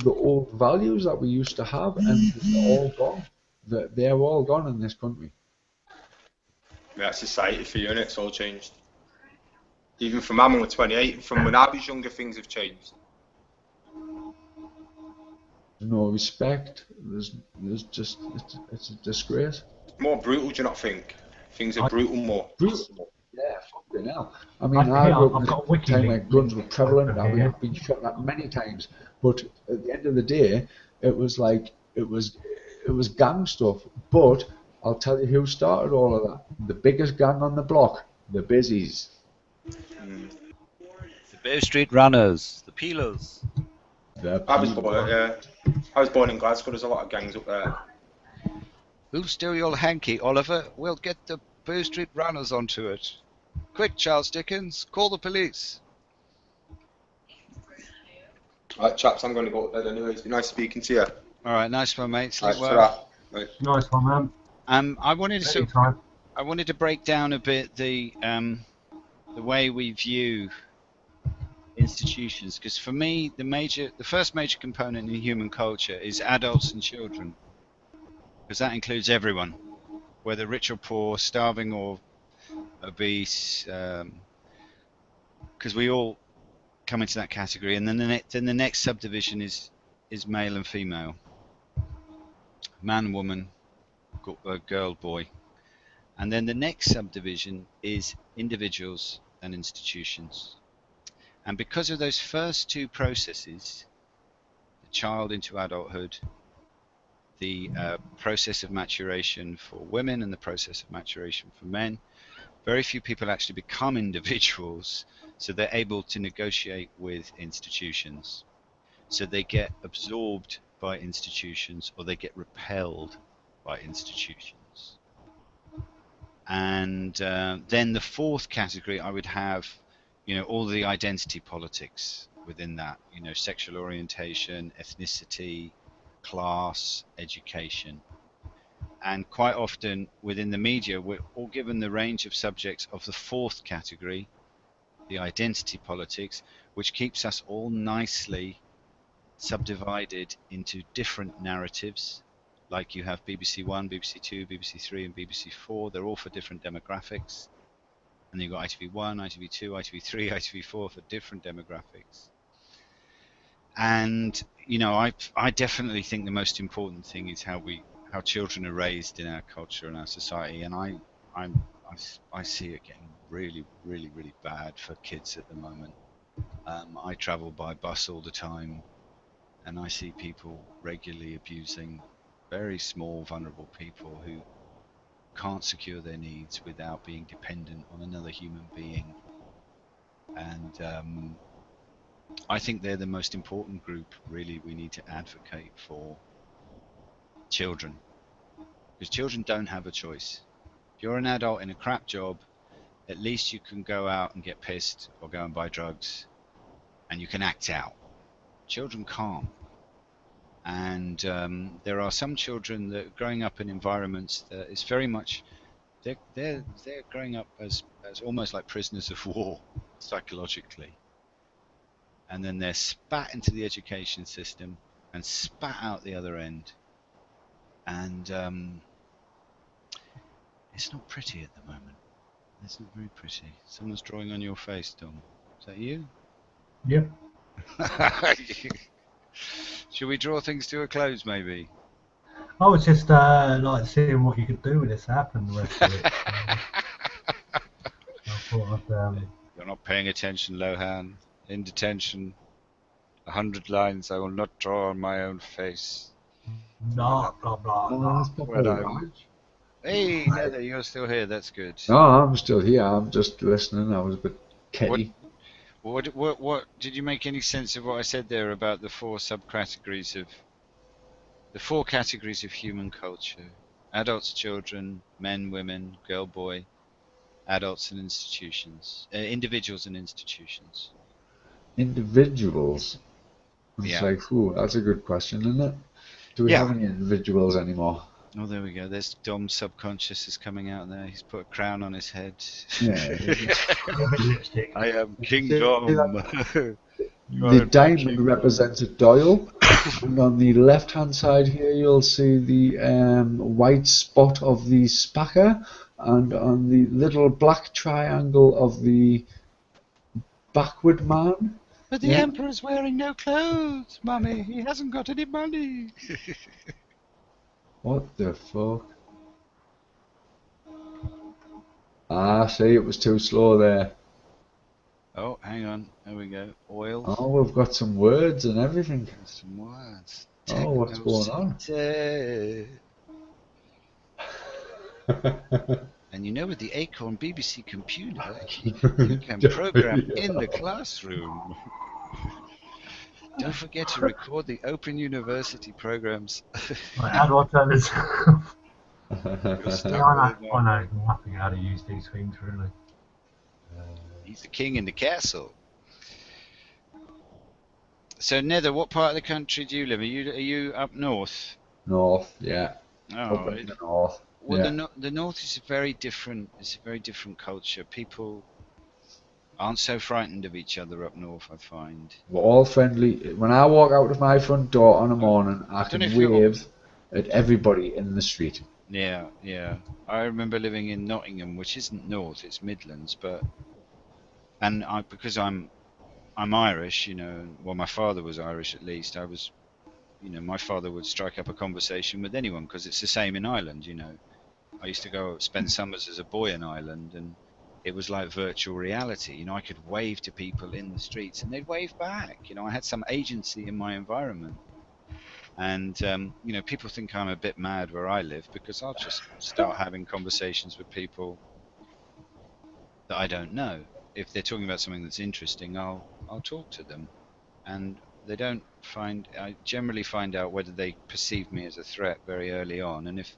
old values that we used to have, and they're all gone. They're all gone in this country. Yeah, it's society for you, and it's all changed. Even from I'm only 28, from when I was younger, things have changed. There's no respect. There's just it's a disgrace. More brutal, do you not think? Things are brutal more. Brutal. Yeah, fucking hell. I mean, I grew up in a time where guns were prevalent. I've been shot at many times, but at the end of the day, it was like it was gang stuff. But I'll tell you who started all of that. The biggest gang on the block, the Bizzies. The Bow Street Runners, the Peelers. I was born in Glasgow. There's a lot of gangs up there. Who'll steal your hanky, Oliver? We'll get the Bow Street Runners onto it. Quick, Charles Dickens, call the police. Alright, chaps, I'm going to go to bed anyway. It's been nice speaking to you. Alright, nice one, mate. Sleep well. Right. Nice one, man. I wanted to break down a bit the way we view institutions, because for me the first major component in human culture is adults and children, because that includes everyone, whether rich or poor, starving or obese, because we all come into that category. And then the next subdivision is male and female, man, woman, girl, boy, and then the next subdivision is individuals and institutions. And because of those first two processes, the child into adulthood, the process of maturation for women and the process of maturation for men, very few people actually become individuals, so they're able to negotiate with institutions. So they get absorbed by institutions, or they get repelled by institutions. And then the fourth category, I would have, all the identity politics within that, sexual orientation, ethnicity, class, education. And quite often within the media, we're all given the range of subjects of the fourth category, the identity politics, which keeps us all nicely subdivided into different narratives. Like you have BBC One, BBC Two, BBC Three, and BBC Four. They're all for different demographics. And then you've got ITV1, ITV2, ITV3, ITV4 for different demographics. And I definitely think the most important thing is how children are raised in our culture and our society. And I see it getting really, really, really bad for kids at the moment. I travel by bus all the time, and I see people regularly abusing very small, vulnerable people who can't secure their needs without being dependent on another human being. And I think they're the most important group, really. We need to advocate for children, because children don't have a choice. If you're an adult in a crap job, at least you can go out and get pissed or go and buy drugs, and you can act out. Children can't. And there are some children that are growing up in environments that is very much, they're growing up as almost like prisoners of war psychologically, and then they're spat into the education system and spat out the other end, and it's not pretty at the moment. It's not very pretty. Someone's drawing on your face, Tom. Is that you? Yep. Should we draw things to a close, maybe? I was just like seeing what you could do with this app and the rest of it. I thought You're not paying attention, Lohan. In detention. 100 lines I will not draw on my own face. Blah, blah, blah, blah. Hey, Nether, you're still here. That's good. No, I'm still here. I'm just listening. I was a bit ketty. What did you make any sense of what I said there about the four categories of human culture? Adults, children, men, women, girl, boy, adults and institutions, individuals and institutions. Individuals. It's like, ooh, that's a good question, isn't it? Do we have any individuals anymore? Oh, there we go. There's Dom's subconscious is coming out there. He's put a crown on his head. Yeah. I am King Dom. The diamond represents a dial, and on the left-hand side here you'll see the white spot of the spacker, and on the little black triangle of the backward man. But the Emperor's wearing no clothes, Mummy. He hasn't got any money. What the fuck? Ah, see, it was too slow there. Oh, hang on. There we go. Oil. Oh, we've got some words and everything. Some words. Oh, what's going on? And you know, with the Acorn BBC computer, you can program in the classroom. Don't forget to record the Open University programs. How do I turn this off? I know nothing how to use these things, really. He's the king in the castle. So, Nether, what part of the country do you live? Are you up north? North, yeah. Oh, up in the north. Well, yeah. the north is a very different. It's a very different culture. People aren't so frightened of each other up north, I find. We're all friendly. When I walk out of my front door on a morning, I can wave at everybody in the street. Yeah, yeah. I remember living in Nottingham, which isn't north; it's Midlands, and because I'm Irish, you know. Well, my father was Irish, at least. I was, you know, my father would strike up a conversation with anyone because it's the same in Ireland, you know. I used to go spend summers as a boy in Ireland, and it was like virtual reality. You know, I could wave to people in the streets, and they'd wave back. You know, I had some agency in my environment. And, you know, people think I'm a bit mad where I live because I'll just start having conversations with people that I don't know. If they're talking about something that's interesting, I'll talk to them. And they don't I generally find out whether they perceive me as a threat very early on. And if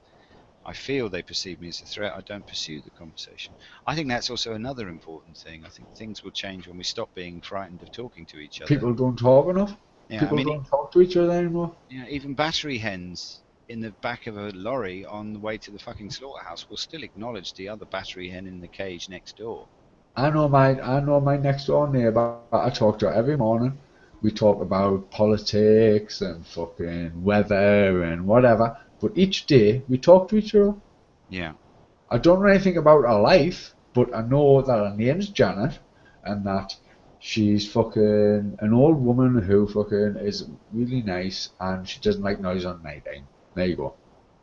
I feel they perceive me as a threat, I don't pursue the conversation. I think that's also another important thing. I think things will change when we stop being frightened of talking to each other. People don't talk enough. Yeah, People don't talk to each other anymore. Yeah, even battery hens in the back of a lorry on the way to the fucking slaughterhouse will still acknowledge the other battery hen in the cage next door. I know my next door neighbour. I talk to her every morning. We talk about politics and fucking weather and whatever. But each day we talk to each other. Yeah. I don't know anything about her life, but I know that her name's Janet, and that she's fucking an old woman who fucking is really nice, and she doesn't like noise on night time. There you go.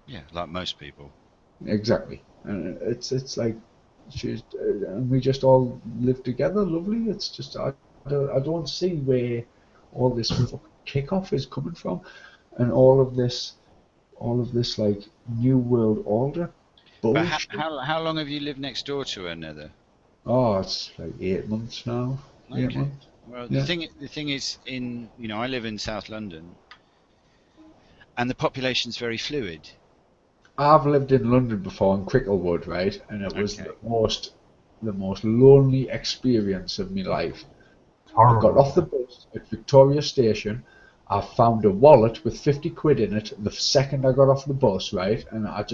Yeah, like most people. Exactly. And it's like and we just all live together, lovely. It's just I don't see where all this fucking kickoff is coming from, and all of this like new world order bullshit. But how long have you lived next door to her, Nether? Oh, it's like 8 months now. Okay. 8 months. Well, Yeah. the thing is, I live in South London, and the population's very fluid. I've lived in London before in Cricklewood, right, and it was the most lonely experience of my life. I got off the bus at Victoria Station. I found a wallet with 50 quid in it the second I got off the bus, right, and it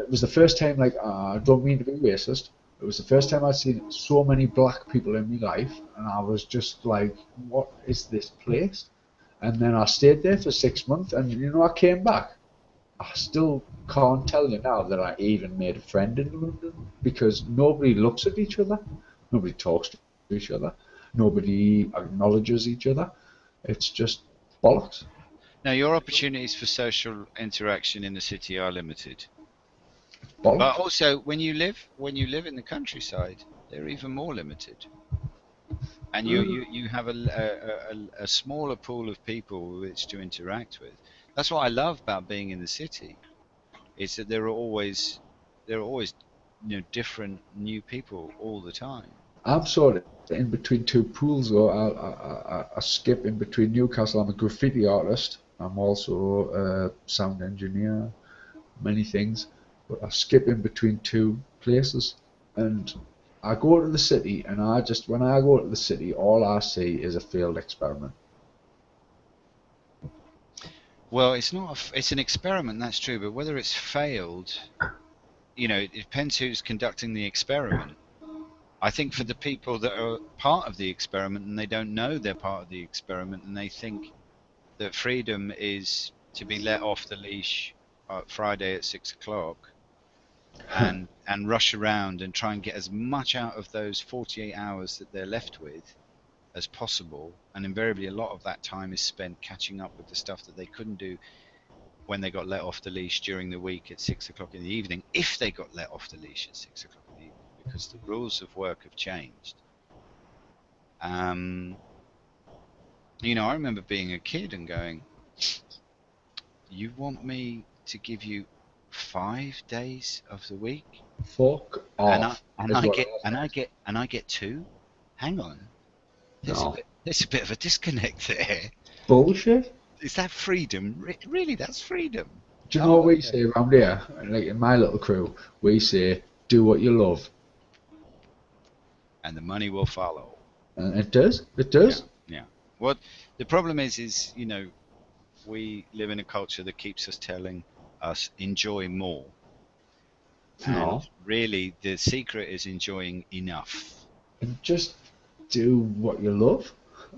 was the first time, like, I don't mean to be racist, it was the first time I'd seen so many black people in my life, and I was just like, what is this place? And then I stayed there for 6 months, and I came back. I still can't tell you now that I even made a friend in London, because nobody looks at each other, nobody talks to each other, nobody acknowledges each other. It's just bollocks. Now, your opportunities for social interaction in the city are limited. Bollocks. But also, when you live in the countryside, they're even more limited. And you have a smaller pool of people with which to interact with. That's what I love about being in the city. Is that there are always different new people all the time. I'm sort of in between two pools, though. I skip in between Newcastle. I'm a graffiti artist. I'm also a sound engineer, many things. But I skip in between two places, and I go to the city, and when I go to the city, all I see is a failed experiment. Well, it's an experiment, that's true, but whether it's failed, it depends who's conducting the experiment. I think for the people that are part of the experiment and they don't know they're part of the experiment and they think that freedom is to be let off the leash Friday at 6 o'clock and rush around and try and get as much out of those 48 hours that they're left with as possible, and invariably a lot of that time is spent catching up with the stuff that they couldn't do when they got let off the leash during the week at 6 o'clock in the evening, if they got let off the leash at 6 o'clock in the evening, because the rules of work have changed. I remember being a kid and going, you want me to give you 5 days of the week? Fuck off. And I get 2? Hang on. There's a bit of a disconnect there. Bullshit. Is that freedom? Really, that's freedom. Do you know what we say around here? Like in my little crew, we say, do what you love. And the money will follow. And it does. It does. Yeah. Well, the problem is, we live in a culture that keeps us telling us enjoy more. No. And really, the secret is enjoying enough. And just do what you love.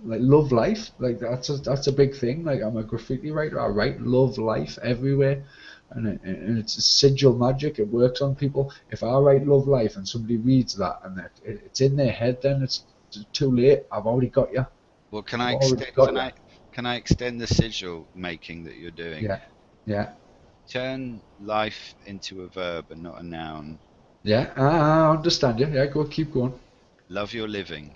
Like, love life. Like, that's a big thing. Like, I'm a graffiti writer. I write love life everywhere. And it's a sigil magic. It works on people. If I write love life and somebody reads that and it's in their head, then it's too late. I've already got you. Well, can I extend the sigil making that you're doing? Yeah. Turn life into a verb and not a noun. Yeah, I understand you. Yeah, keep going. Love your living.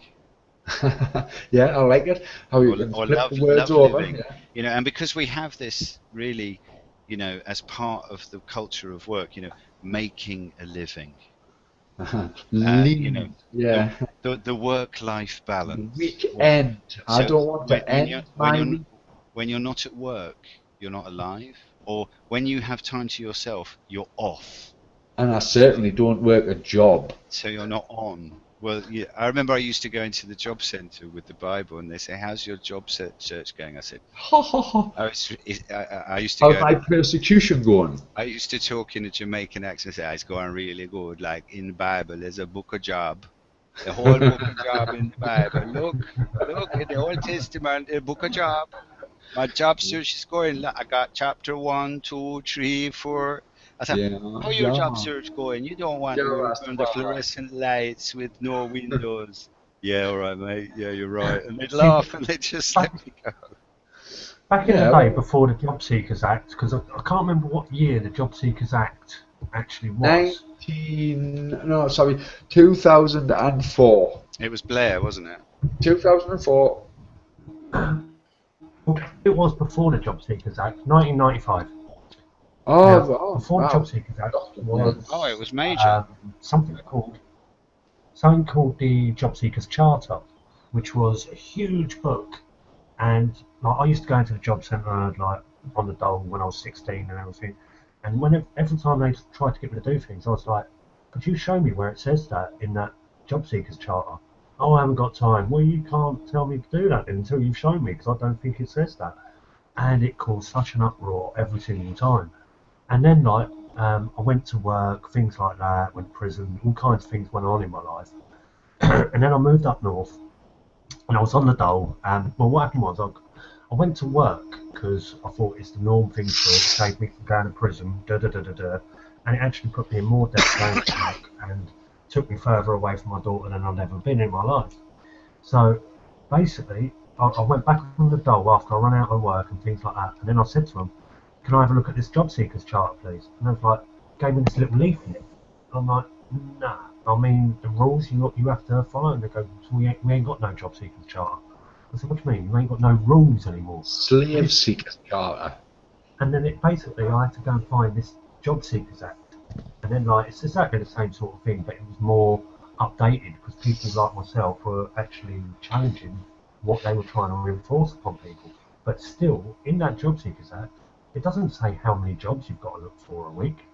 Yeah, I like it. How you can flip the words over. Yeah. And because we have this really, as part of the culture of work, making a living. The work-life balance. Weekend. I don't want to end my week. When you're not at work, you're not alive. Or when you have time to yourself, you're off. And I certainly don't work a job. So you're not on. Well, yeah, I remember I used to go into the job centre with the Bible, and they say, "How's your job search going?" I said, I used to. How's my persecution going? I used to talk in a Jamaican accent. Say, "It's going really good. Like in the Bible, there's a book of job, the whole book of job in the Bible. Look in the Old Testament, the book of job. My job search is going. I got chapter 1, 2, 3, 4." I said, how your job search going? You don't want to work under fluorescent lights with no windows. Yeah, all right, mate. Yeah, you're right. And they'd laugh and they'd just let me go. Back in the day before the Job Seekers Act, because I can't remember what year the Job Seekers Act actually was. 2004. It was Blair, wasn't it? 2004. It was before the Job Seekers Act, 1995. Before the Job Seekers Act was it was major. Something called the Job Seekers Charter, which was a huge book. And I used to go into the job centre on the dole when I was 16 and everything. And every time they tried to get me to do things, I was like, "Could you show me where it says that in that Job Seekers Charter?" "Oh, I haven't got time." "Well, you can't tell me to do that until you've shown me, because I don't think it says that." And it caused such an uproar every single time. And then I went to work, things like that, went to prison, all kinds of things went on in my life. And then I moved up north, and I was on the dole. Well, what happened was I went to work because I thought it's the norm thing to save me from going to prison, and it actually put me in more debt going to work and took me further away from my daughter than I've ever been in my life. So basically, I went back on the dole after I ran out of work and things like that, and then I said to them, "Can I have a look at this Job Seekers Chart, please?" And they was like, gave me this little leaflet. And I'm like, "Nah, I mean, the rules you have to follow." And they go, "So we ain't got no Job Seekers Charter." I said, "What do you mean? You ain't got no rules anymore?" Slave Seekers Charter. And then I had to go and find this Job Seekers Act. And then it's exactly the same sort of thing, but it was more updated because people like myself were actually challenging what they were trying to enforce upon people. But still, in that Job Seekers Act, it doesn't say how many jobs you've got to look for a week.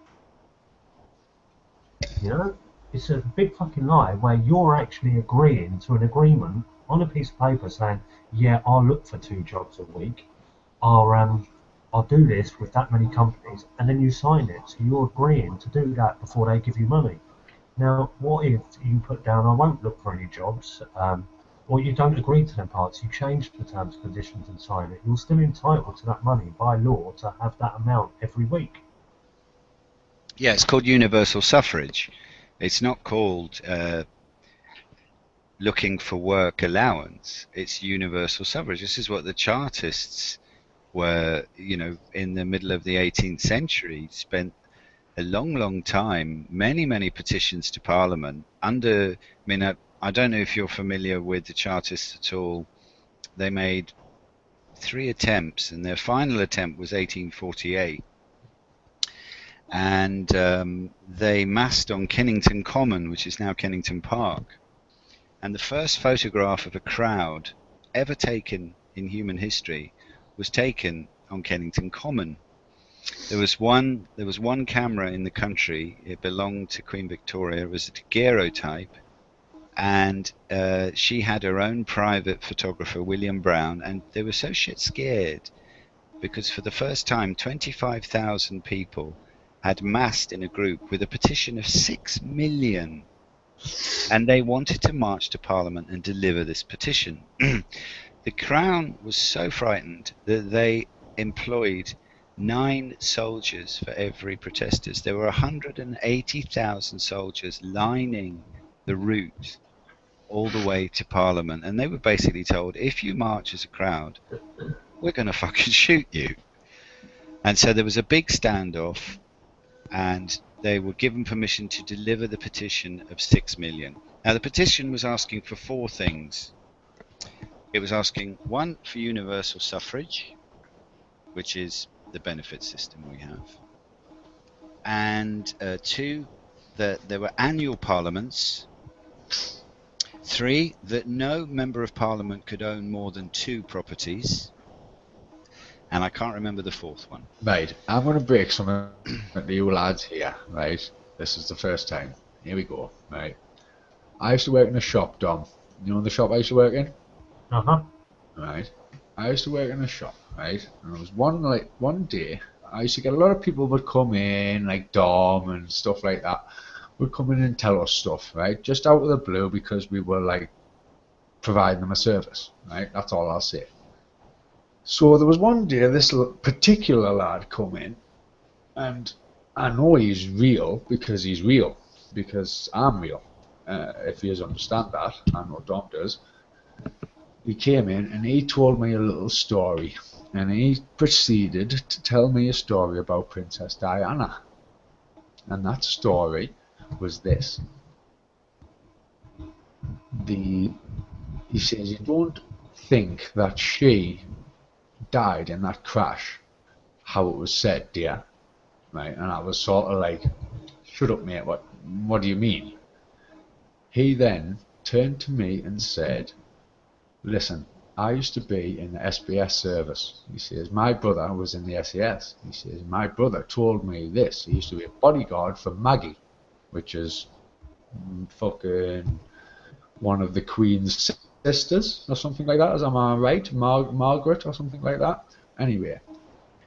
it's a big fucking lie where you're actually agreeing to an agreement on a piece of paper saying, yeah, I'll look for 2 jobs a week. I'll do this with that many companies, and then you sign it. So you're agreeing to do that before they give you money. Now, what if you put down, I won't look for any jobs, or you don't agree to them parts, you change the terms and conditions and sign it, you're still entitled to that money by law to have that amount every week. Yeah, it's called universal suffrage. It's not called looking for work allowance. It's universal suffrage. This is what the Chartists were, you know, in the middle of the 18th century, spent a long time, many petitions to Parliament under, I mean, I don't know if you're familiar with the Chartists at all. They made 3 attempts, and their final attempt was 1848. And they massed on Kennington Common, which is now Kennington Park. And the first photograph of a crowd ever taken in human history was taken on Kennington Common. There was one camera in the country. It belonged to Queen Victoria. It was a daguerreotype, and she had her own private photographer, William Brown, and they were so shit scared because for the first time 25,000 people had massed in a group with a petition of 6 million, and they wanted to march to Parliament and deliver this petition. The Crown was so frightened that they employed 9 soldiers for every protesters. There were 180,000 soldiers lining the route all the way to Parliament, and they were basically told, if you march as a crowd, we're going to fucking shoot you. And so there was a big standoff, and they were given permission to deliver the petition of 6 million. Now the petition was asking for 4 things. It was asking, 1, for universal suffrage, which is the benefit system we have, and 2, that there were annual parliaments, 3, that no member of Parliament could own more than 2 properties, and I can't remember the 4th one. Right, I'm going to break some of you lads here, right? This is the first time. Here we go, right? I used to work in a shop, Dom. You know the shop I used to work in? Uh-huh. Right. I used to work in a shop, right? And there was one day, I used to get a lot of people would come in, like Dom and stuff like that, would come in and tell us stuff, right? Just out of the blue, because we were like providing them a service, right? That's all I'll say. So there was one day this particular lad come in, and I know he's real because he's real, because I'm real. If you understand that, I know Dom does. He came in and he told me a little story, and he proceeded to tell me a story about Princess Diana. And that story was this. He says, you don't think that she died in that crash, how it was said, dear, right? And I was sort of like, shut up, mate, what do you mean? He then turned to me and said, listen, I used to be in the SBS service. He says, my brother was in the SES. He says, my brother told me this. He used to be a bodyguard for Maggie, which is fucking one of the Queen's sisters or something like that. Am I right? Margaret or something like that. Anyway,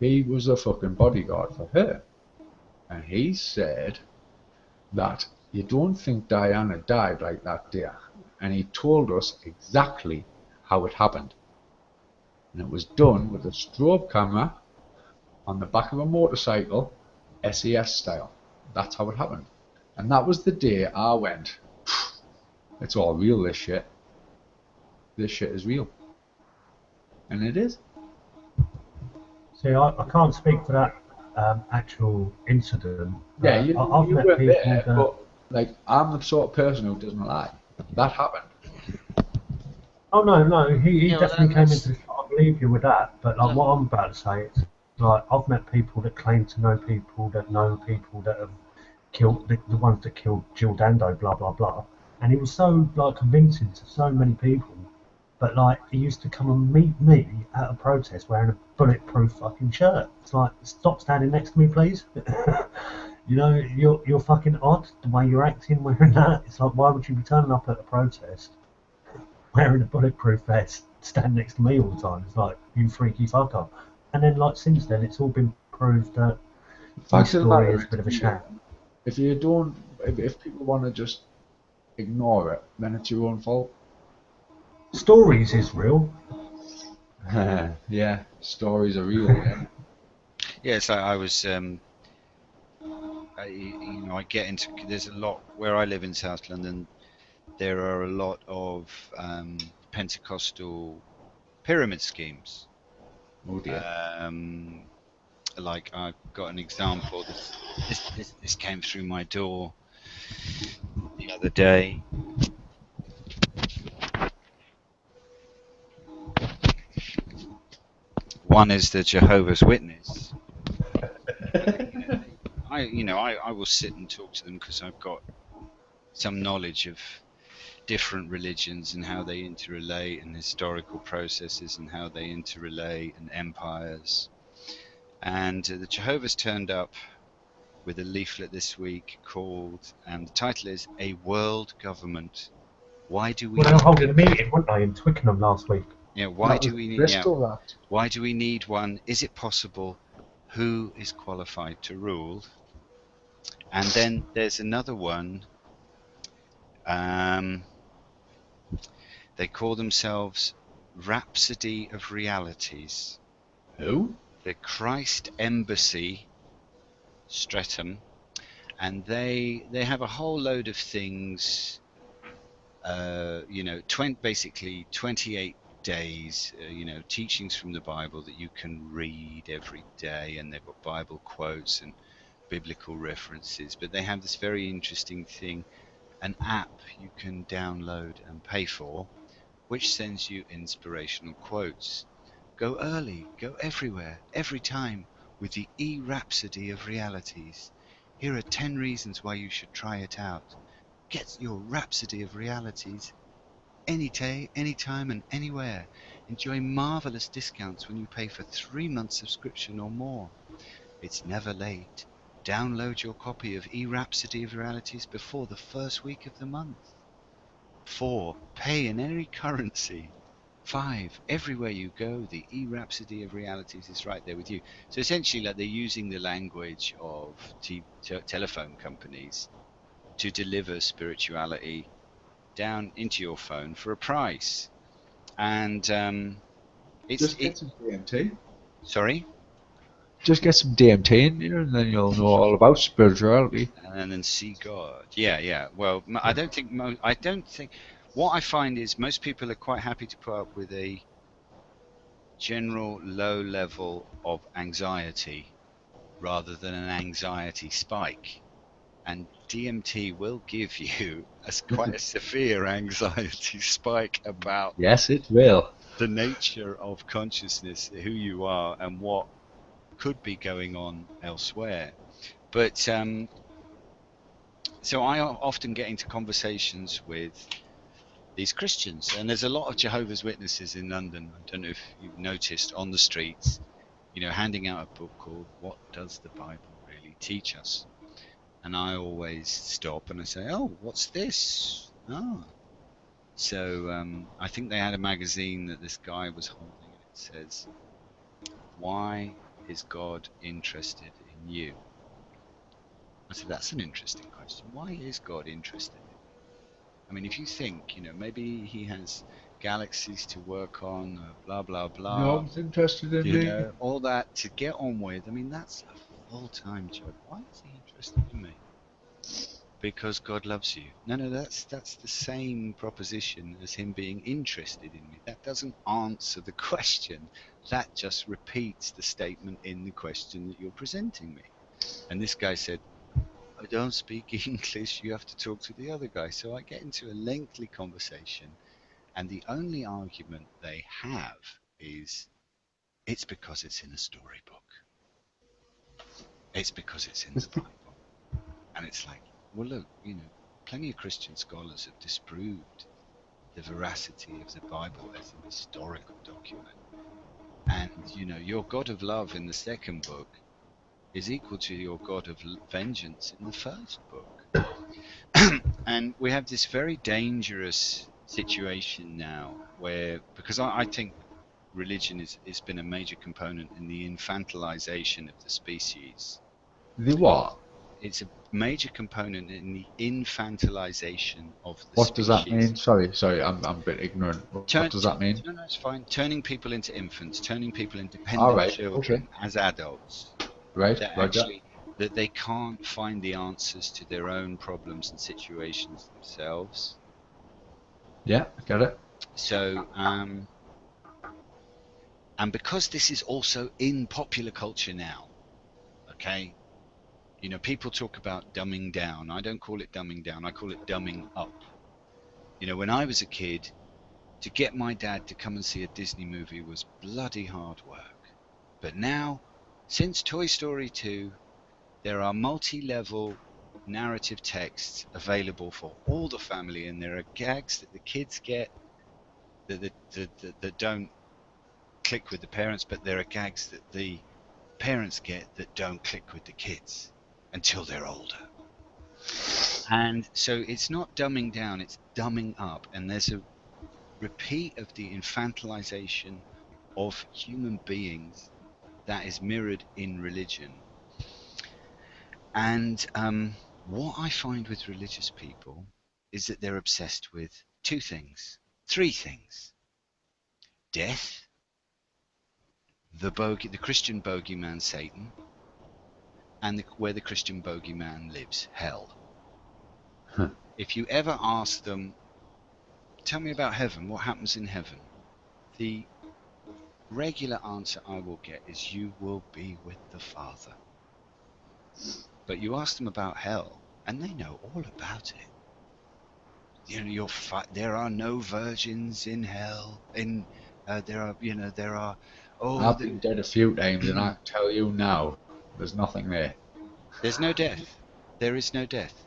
he was a fucking bodyguard for her. And he said that you don't think Diana died like that, dear. And he told us exactly how it happened. And it was done with a strobe camera on the back of a motorcycle, SES style. That's how it happened. And that was the day I went, it's all real, this shit. This shit is real. And it is. See, I can't speak to that actual incident. Yeah, you I've met weren't people there, that, but like, I'm the sort of person who doesn't lie. That happened. oh no, he definitely came into the shop. I believe you with that. But like what I'm about to say is, like, I've met people that claim to know people that have killed the ones that killed Jill Dando, blah blah blah. And he was so like convincing to so many people. But like, he used to come and meet me at a protest wearing a bulletproof fucking shirt. It's like, stop standing next to me, please. You know, you're fucking odd the way you're acting wearing that. It's like, why would you be turning up at a protest wearing a bulletproof vest, stand next to me all the time? It's like, you freaky fucker. And then, like, since then, it's all been proved that my Fact of the story matter is a bit of a is, sham. if you don't, if people want to just ignore it, then it's your own fault. Stories is real. Yeah, stories are real. Yeah. Yeah, it's like I was, I get into, there's a lot, where I live in South London, there are a lot of Pentecostal pyramid schemes. Oh dear. Like I've got an example. This came through my door the other day. One is the Jehovah's Witness. I will sit and talk to them because I've got some knowledge of different religions and how they interrelate, and historical processes and how they interrelate, and empires. And the Jehovah's turned up with a leaflet this week called, the title is "A World Government. Why do we?" Well, they were holding a meeting, weren't they, in Twickenham last week? Yeah. Why do we need? Bristol, that. Why do we need one? Is it possible? Who is qualified to rule? And then there's another one. They call themselves Rhapsody of Realities. Who? The Christ Embassy, Streatham, and they have a whole load of things. Basically 28 days. Teachings from the Bible that you can read every day, and they've got Bible quotes and biblical references. But they have this very interesting thing, an app you can download and pay for, which sends you inspirational quotes. Go early, go everywhere, every time with the e-Rhapsody of Realities. Here are 10 reasons why you should try it out. Get your Rhapsody of Realities any day, anytime and anywhere. Enjoy marvelous discounts when you pay for 3 months subscription or more. It's never late. Download your copy of e-Rhapsody of Realities before the first week of the month. 4. Pay in any currency. 5. Everywhere you go, the e-Rhapsody of Realities is right there with you. So essentially, like, they're using the language of telephone companies to deliver spirituality down into your phone for a price. And just get some DMT. Sorry? Just get some DMT in here, and then you'll know all about spirituality. And then see God. Yeah. Well, I don't think. What I find is most people are quite happy to put up with a general low level of anxiety rather than an anxiety spike. And DMT will give you quite a severe anxiety spike about. Yes, it will. The nature of consciousness, who you are, and what could be going on elsewhere. But so I often get into conversations with these Christians, and there's a lot of Jehovah's Witnesses in London. I don't know if you've noticed on the streets, handing out a book called "What Does the Bible Really Teach Us?" And I always stop and I say, "Oh, what's this?" Oh. So I think they had a magazine that this guy was holding, and it says, "Why is God interested in you?" I said, that's an interesting question. Why is God interested in you? I mean, if you think, maybe he has galaxies to work on, blah, blah, blah. No, he's interested in me. All that to get on with. I mean, that's a full-time job. Why is he interested in me? Because God loves you. No, that's the same proposition as him being interested in me. That doesn't answer the question. That just repeats the statement in the question that you're presenting me. And this guy said, I don't speak English, you have to talk to the other guy. So I get into a lengthy conversation, and the only argument they have is, it's because it's in a storybook. It's because it's in the Bible. And it's like, well, look, plenty of Christian scholars have disproved the veracity of the Bible as an historical document. And, your God of love in the second book is equal to your God of vengeance in the first book. And we have this very dangerous situation now where, because I think religion has been a major component in the infantilization of the species. The what? It's a major component in the infantilization of the What species. does that mean? Sorry, I'm a bit ignorant. What does that mean? No, it's fine. Turning people into infants, turning people into All dependent right, children okay. as adults. Right, That Roger. actually, that they can't find the answers to their own problems and situations themselves. Yeah, I get it. So, and because this is also in popular culture now, okay, you know, people talk about dumbing down. I don't call it dumbing down, I call it dumbing up. You know, when I was a kid, to get my dad to come and see a Disney movie was bloody hard work. But now, since Toy Story 2, there are multi-level narrative texts available for all the family, and there are gags that the kids get that don't click with the parents, but there are gags that the parents get that don't click with the kids until they're older. And so it's not dumbing down, it's dumbing up, and there's a repeat of the infantilization of human beings that is mirrored in religion. And what I find with religious people is that they're obsessed with three things: death, the Christian bogeyman Satan, and where the Christian bogeyman lives, hell. If you ever ask them, tell me about heaven, what happens in heaven? The regular answer I will get is, you will be with the Father. But you ask them about hell, and they know all about it. You know, there are no virgins in hell. There are. I've been dead a few times, and I can tell you now, there's nothing there. There's no death. There is no death.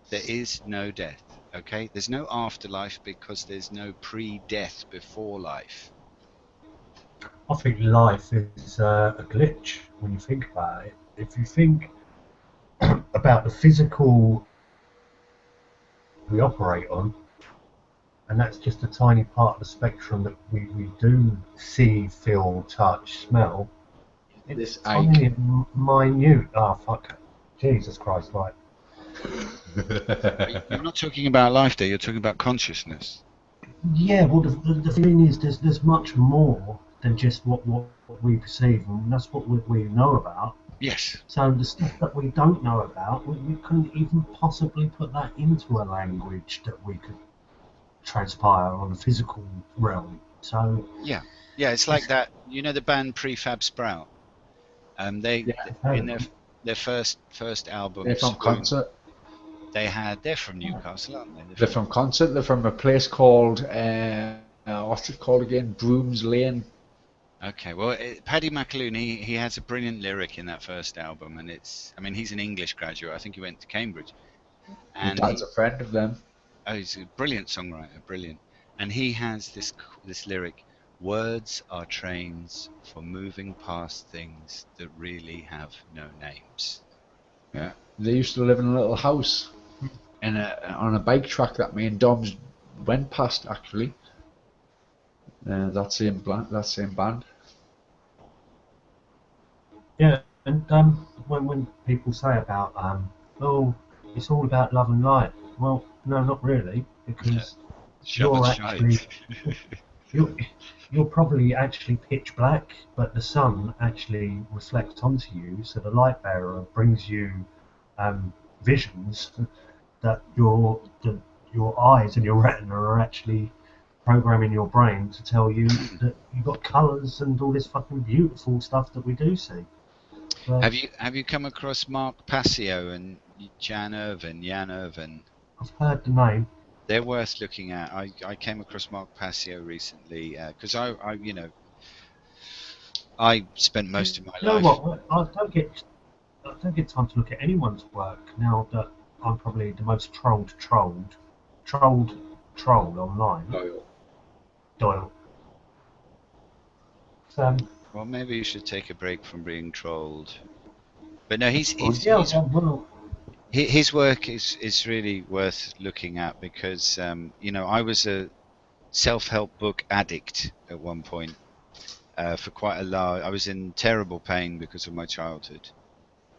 There is no death. Okay? There's no afterlife because there's no pre-death before life. I think life is a glitch when you think about it. If you think about the physical we operate on, and that's just a tiny part of the spectrum that we do see, feel, touch, smell. It's tiny and minute. Oh, fuck. Jesus Christ, right. You're not talking about life there, you're talking about consciousness. Yeah, well, the thing is, there's much more than just what we perceive, and that's what we know about. Yes. So the stuff that we don't know about, we couldn't even possibly put that into a language that we could transpire on a physical realm. So yeah, it's like that. You know the band Prefab Sprout. In their first album. They're from Concert. They're from Newcastle, aren't they? They're from Concert. They're from a place called what's it called again? Brooms Lane. Okay, well, Paddy McAloon, he has a brilliant lyric in that first album, and he's an English graduate. I think he went to Cambridge. And My dad's a friend of them. Oh, he's a brilliant songwriter, brilliant. And he has this lyric: words are trains for moving past things that really have no names. Yeah, they used to live in a little house on a bike track that me and Dom's went past, actually. That same band. Yeah, and when people say about oh, it's all about love and light. Well, no, not really, because you're actually you're probably actually pitch black, but the sun actually reflects onto you, so the light bearer brings you visions that your eyes and your retina are actually programming your brain to tell you that you've got colours and all this fucking beautiful stuff that we do see. Have you come across Mark Passio and Jan Irvin? I've heard the name. They're worth looking at. I came across Mark Passio recently because I spent most of my life. You know what? I don't get time to look at anyone's work now that I'm probably the most trolled online. Doyle. Well, maybe you should take a break from being trolled. But no, his work is really worth looking at because you know, I was a self-help book addict at one point for quite a large. I was in terrible pain because of my childhood,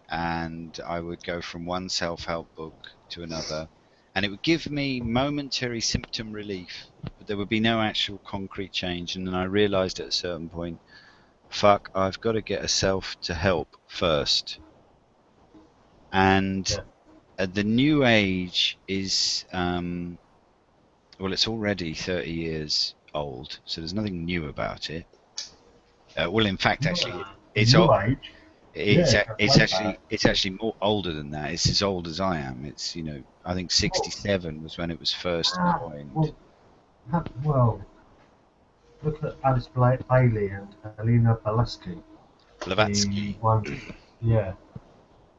and I would go from one self-help book to another, and it would give me momentary symptom relief, but there would be no actual concrete change. And then I realized at a certain point, fuck, I've got to get a self to help first. And the new age is well, it's already 30 years old, so there's nothing new about it. Well, in fact, actually, it's old. It's actually more older than that. It's as old as I am. It's, you know, I think 67 was when it was first coined. Well, look at Alice Bailey and Alina Blavatsky. Yeah.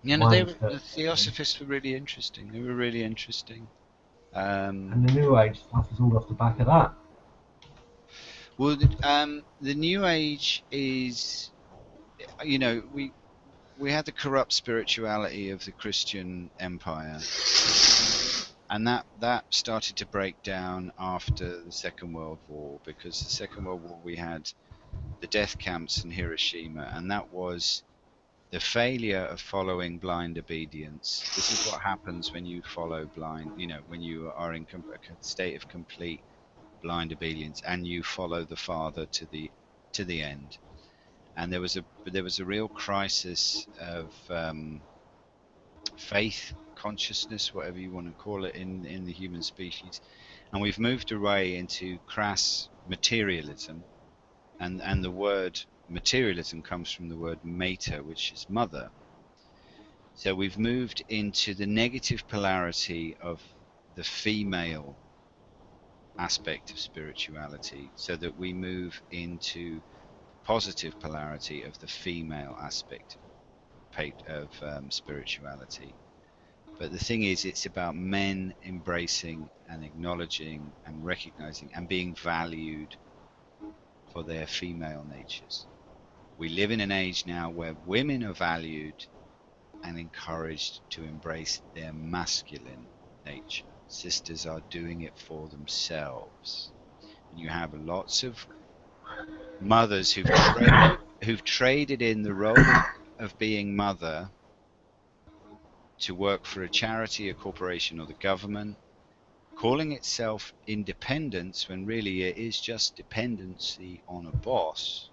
You know, the Theosophists were really interesting. They were really interesting. And the New Age stuff is all off the back of that. Well, the New Age is, you know, we had the corrupt spirituality of the Christian Empire, and that started to break down after the Second World War, because the Second World War we had the death camps in Hiroshima, and that was the failure of following blind obedience. This is what happens when you follow blind, you know, when you are in a state of complete blind obedience and you follow the Father to the end. And there was a real crisis of faith, consciousness, whatever you want to call it, in the human species, and we've moved away into crass materialism, and the word materialism comes from the word mater, which is mother. So we've moved into the negative polarity of the female aspect of spirituality, so that we move into positive polarity of the female aspect of spirituality. But the thing is, it's about men embracing and acknowledging and recognizing and being valued for their female natures. We live in an age now where women are valued and encouraged to embrace their masculine nature. Sisters are doing it for themselves. And you have lots of mothers who've traded in the role of being mother to work for a charity, a corporation, or the government, calling itself independence when really it is just dependency on a boss.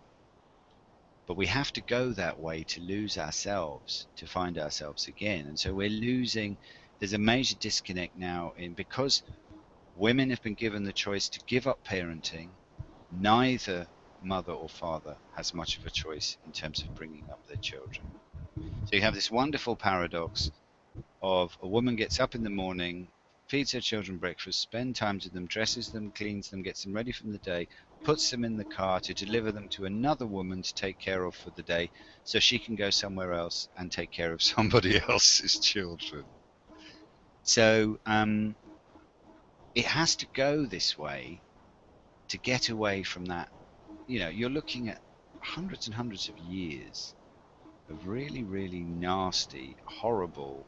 But we have to go that way to lose ourselves, to find ourselves again. And so we're losing. There's a major disconnect now because women have been given the choice to give up parenting. Neither mother or father has much of a choice in terms of bringing up their children. So you have this wonderful paradox of a woman gets up in the morning, feeds her children breakfast, spends time with them, dresses them, cleans them, gets them ready for the day, puts them in the car to deliver them to another woman to take care of for the day, so she can go somewhere else and take care of somebody else's children. So it has to go this way to get away from that. You know, you're looking at hundreds and hundreds of years of really, really nasty, horrible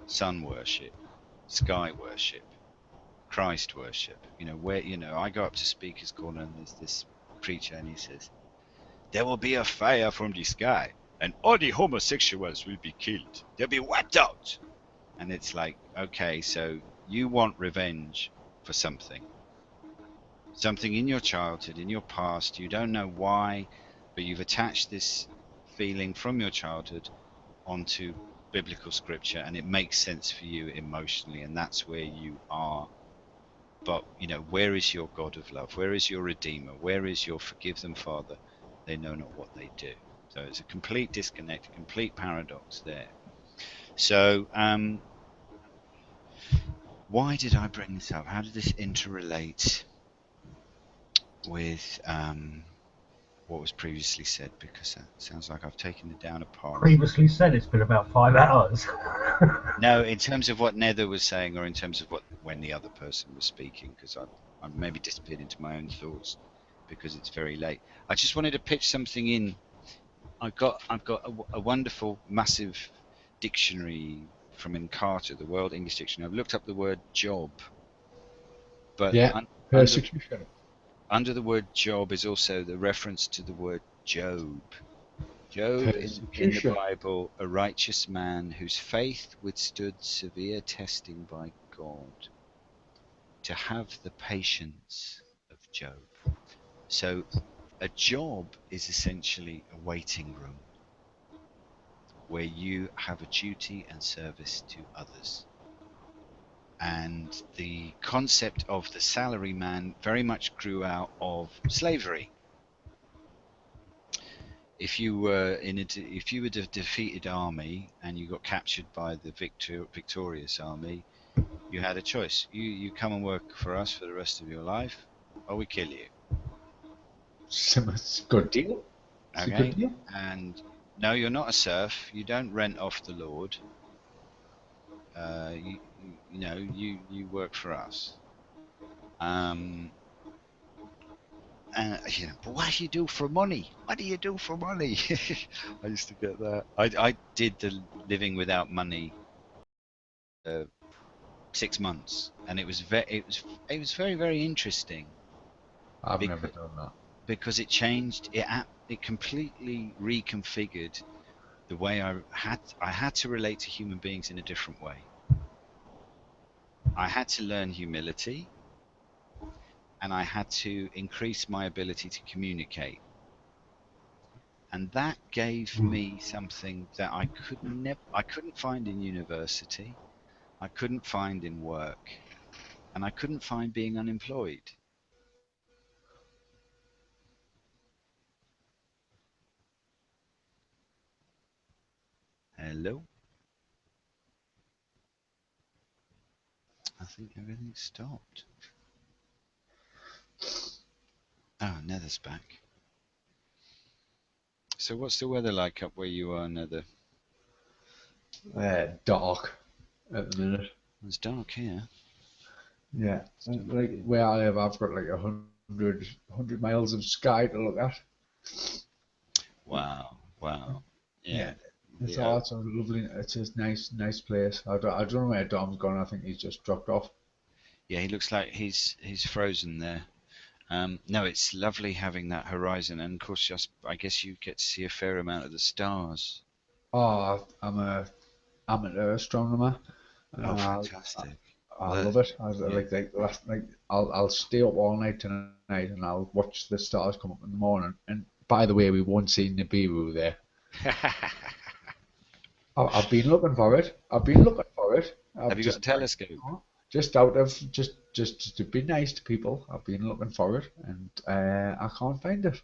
sun worship, sky worship, Christ worship. You know, where, you know, I go up to Speaker's Corner and there's this preacher and he says, there will be a fire from the sky and all the homosexuals will be killed. They'll be wiped out. And it's like, okay, so you want revenge for something in your childhood, in your past, you don't know why, but you've attached this feeling from your childhood onto biblical scripture, and it makes sense for you emotionally, and that's where you are. But, you know, where is your God of love? Where is your Redeemer? Where is your forgive them, Father? They know not what they do. So it's a complete disconnect, a complete paradox there. So, why did I bring this up? How did this interrelate with what was previously said? Because it sounds like I've taken it down a path. Previously said, it's been about 5 hours. No, in terms of what Nether was saying, or in terms of when the other person was speaking, because I maybe disappeared into my own thoughts because it's very late. I just wanted to pitch something in. I've got a wonderful, massive dictionary from Encarta, the World English Dictionary. I've looked up the word job, but persecution. Under the word job is also the reference to the word Job. Job in the Bible, a righteous man whose faith withstood severe testing by God, to have the patience of Job. So a job is essentially a waiting room where you have a duty and service to others. And the concept of the salaryman very much grew out of slavery. If you were if you were a defeated army and you got captured by the victorious army, you had a choice. You come and work for us for the rest of your life, or we kill you. It's a good deal. It's okay. A good deal. And no, you're not a serf. You don't rent off the Lord. You work for us. But what do you do for money? What do you do for money? I used to get that. I did the living without money 6 months, and it was very, very interesting. I've never done that because it changed. It completely reconfigured the way I had to relate to human beings in a different way. I had to learn humility. And I had to increase my ability to communicate, and that gave me something that I couldn't find in university, I couldn't find in work, and I couldn't find being unemployed. Hello? I think everything's stopped. Oh, Nether's back. So what's the weather like up where you are, Nether? Dark at the minute. It's dark here. Yeah, like where I live, I've got like 100 miles of sky to look at. Wow. Yeah. It's a lovely. It's a nice place. I don't know where Dom's gone. I think he's just dropped off. Yeah, he looks like he's frozen there. No, it's lovely having that horizon, and of course, I guess you get to see a fair amount of the stars. Oh, I'm a amateur astronomer. Oh, fantastic! I love it. I'll stay up all night tonight, and I'll watch the stars come up in the morning. And by the way, we won't see Nibiru there. I've been looking for it. Have you got a telescope? Just out of just to be nice to people, I've been looking for it, and I can't find it.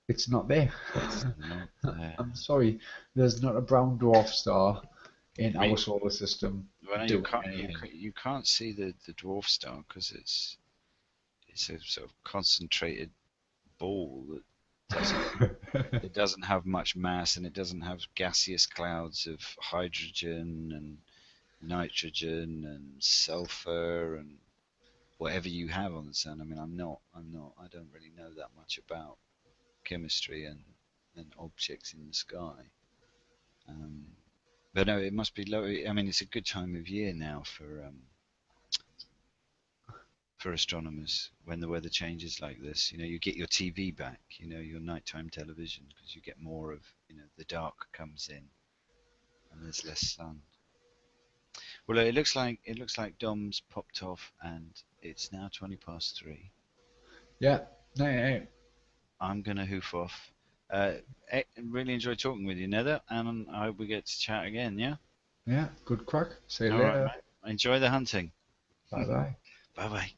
It's not there. I'm sorry. There's not a brown dwarf star in our solar system. Well, you can't see the dwarf star because it's a sort of concentrated ball that it doesn't have much mass, and it doesn't have gaseous clouds of hydrogen and nitrogen and sulfur and whatever you have on the sun. I mean, I don't really know that much about chemistry and objects in the sky. But no, it must be low. I mean, it's a good time of year now for astronomers when the weather changes like this. You get your TV back, your nighttime television, because you get more of, the dark comes in and there's less sun. Well, it looks like Dom's popped off, and it's now 3:20. Yeah, no. I'm gonna hoof off. Really enjoyed talking with you, Nether, and I hope we get to chat again. Yeah. Yeah. Good crack. See you All later. right, enjoy the hunting. Bye bye. Bye bye.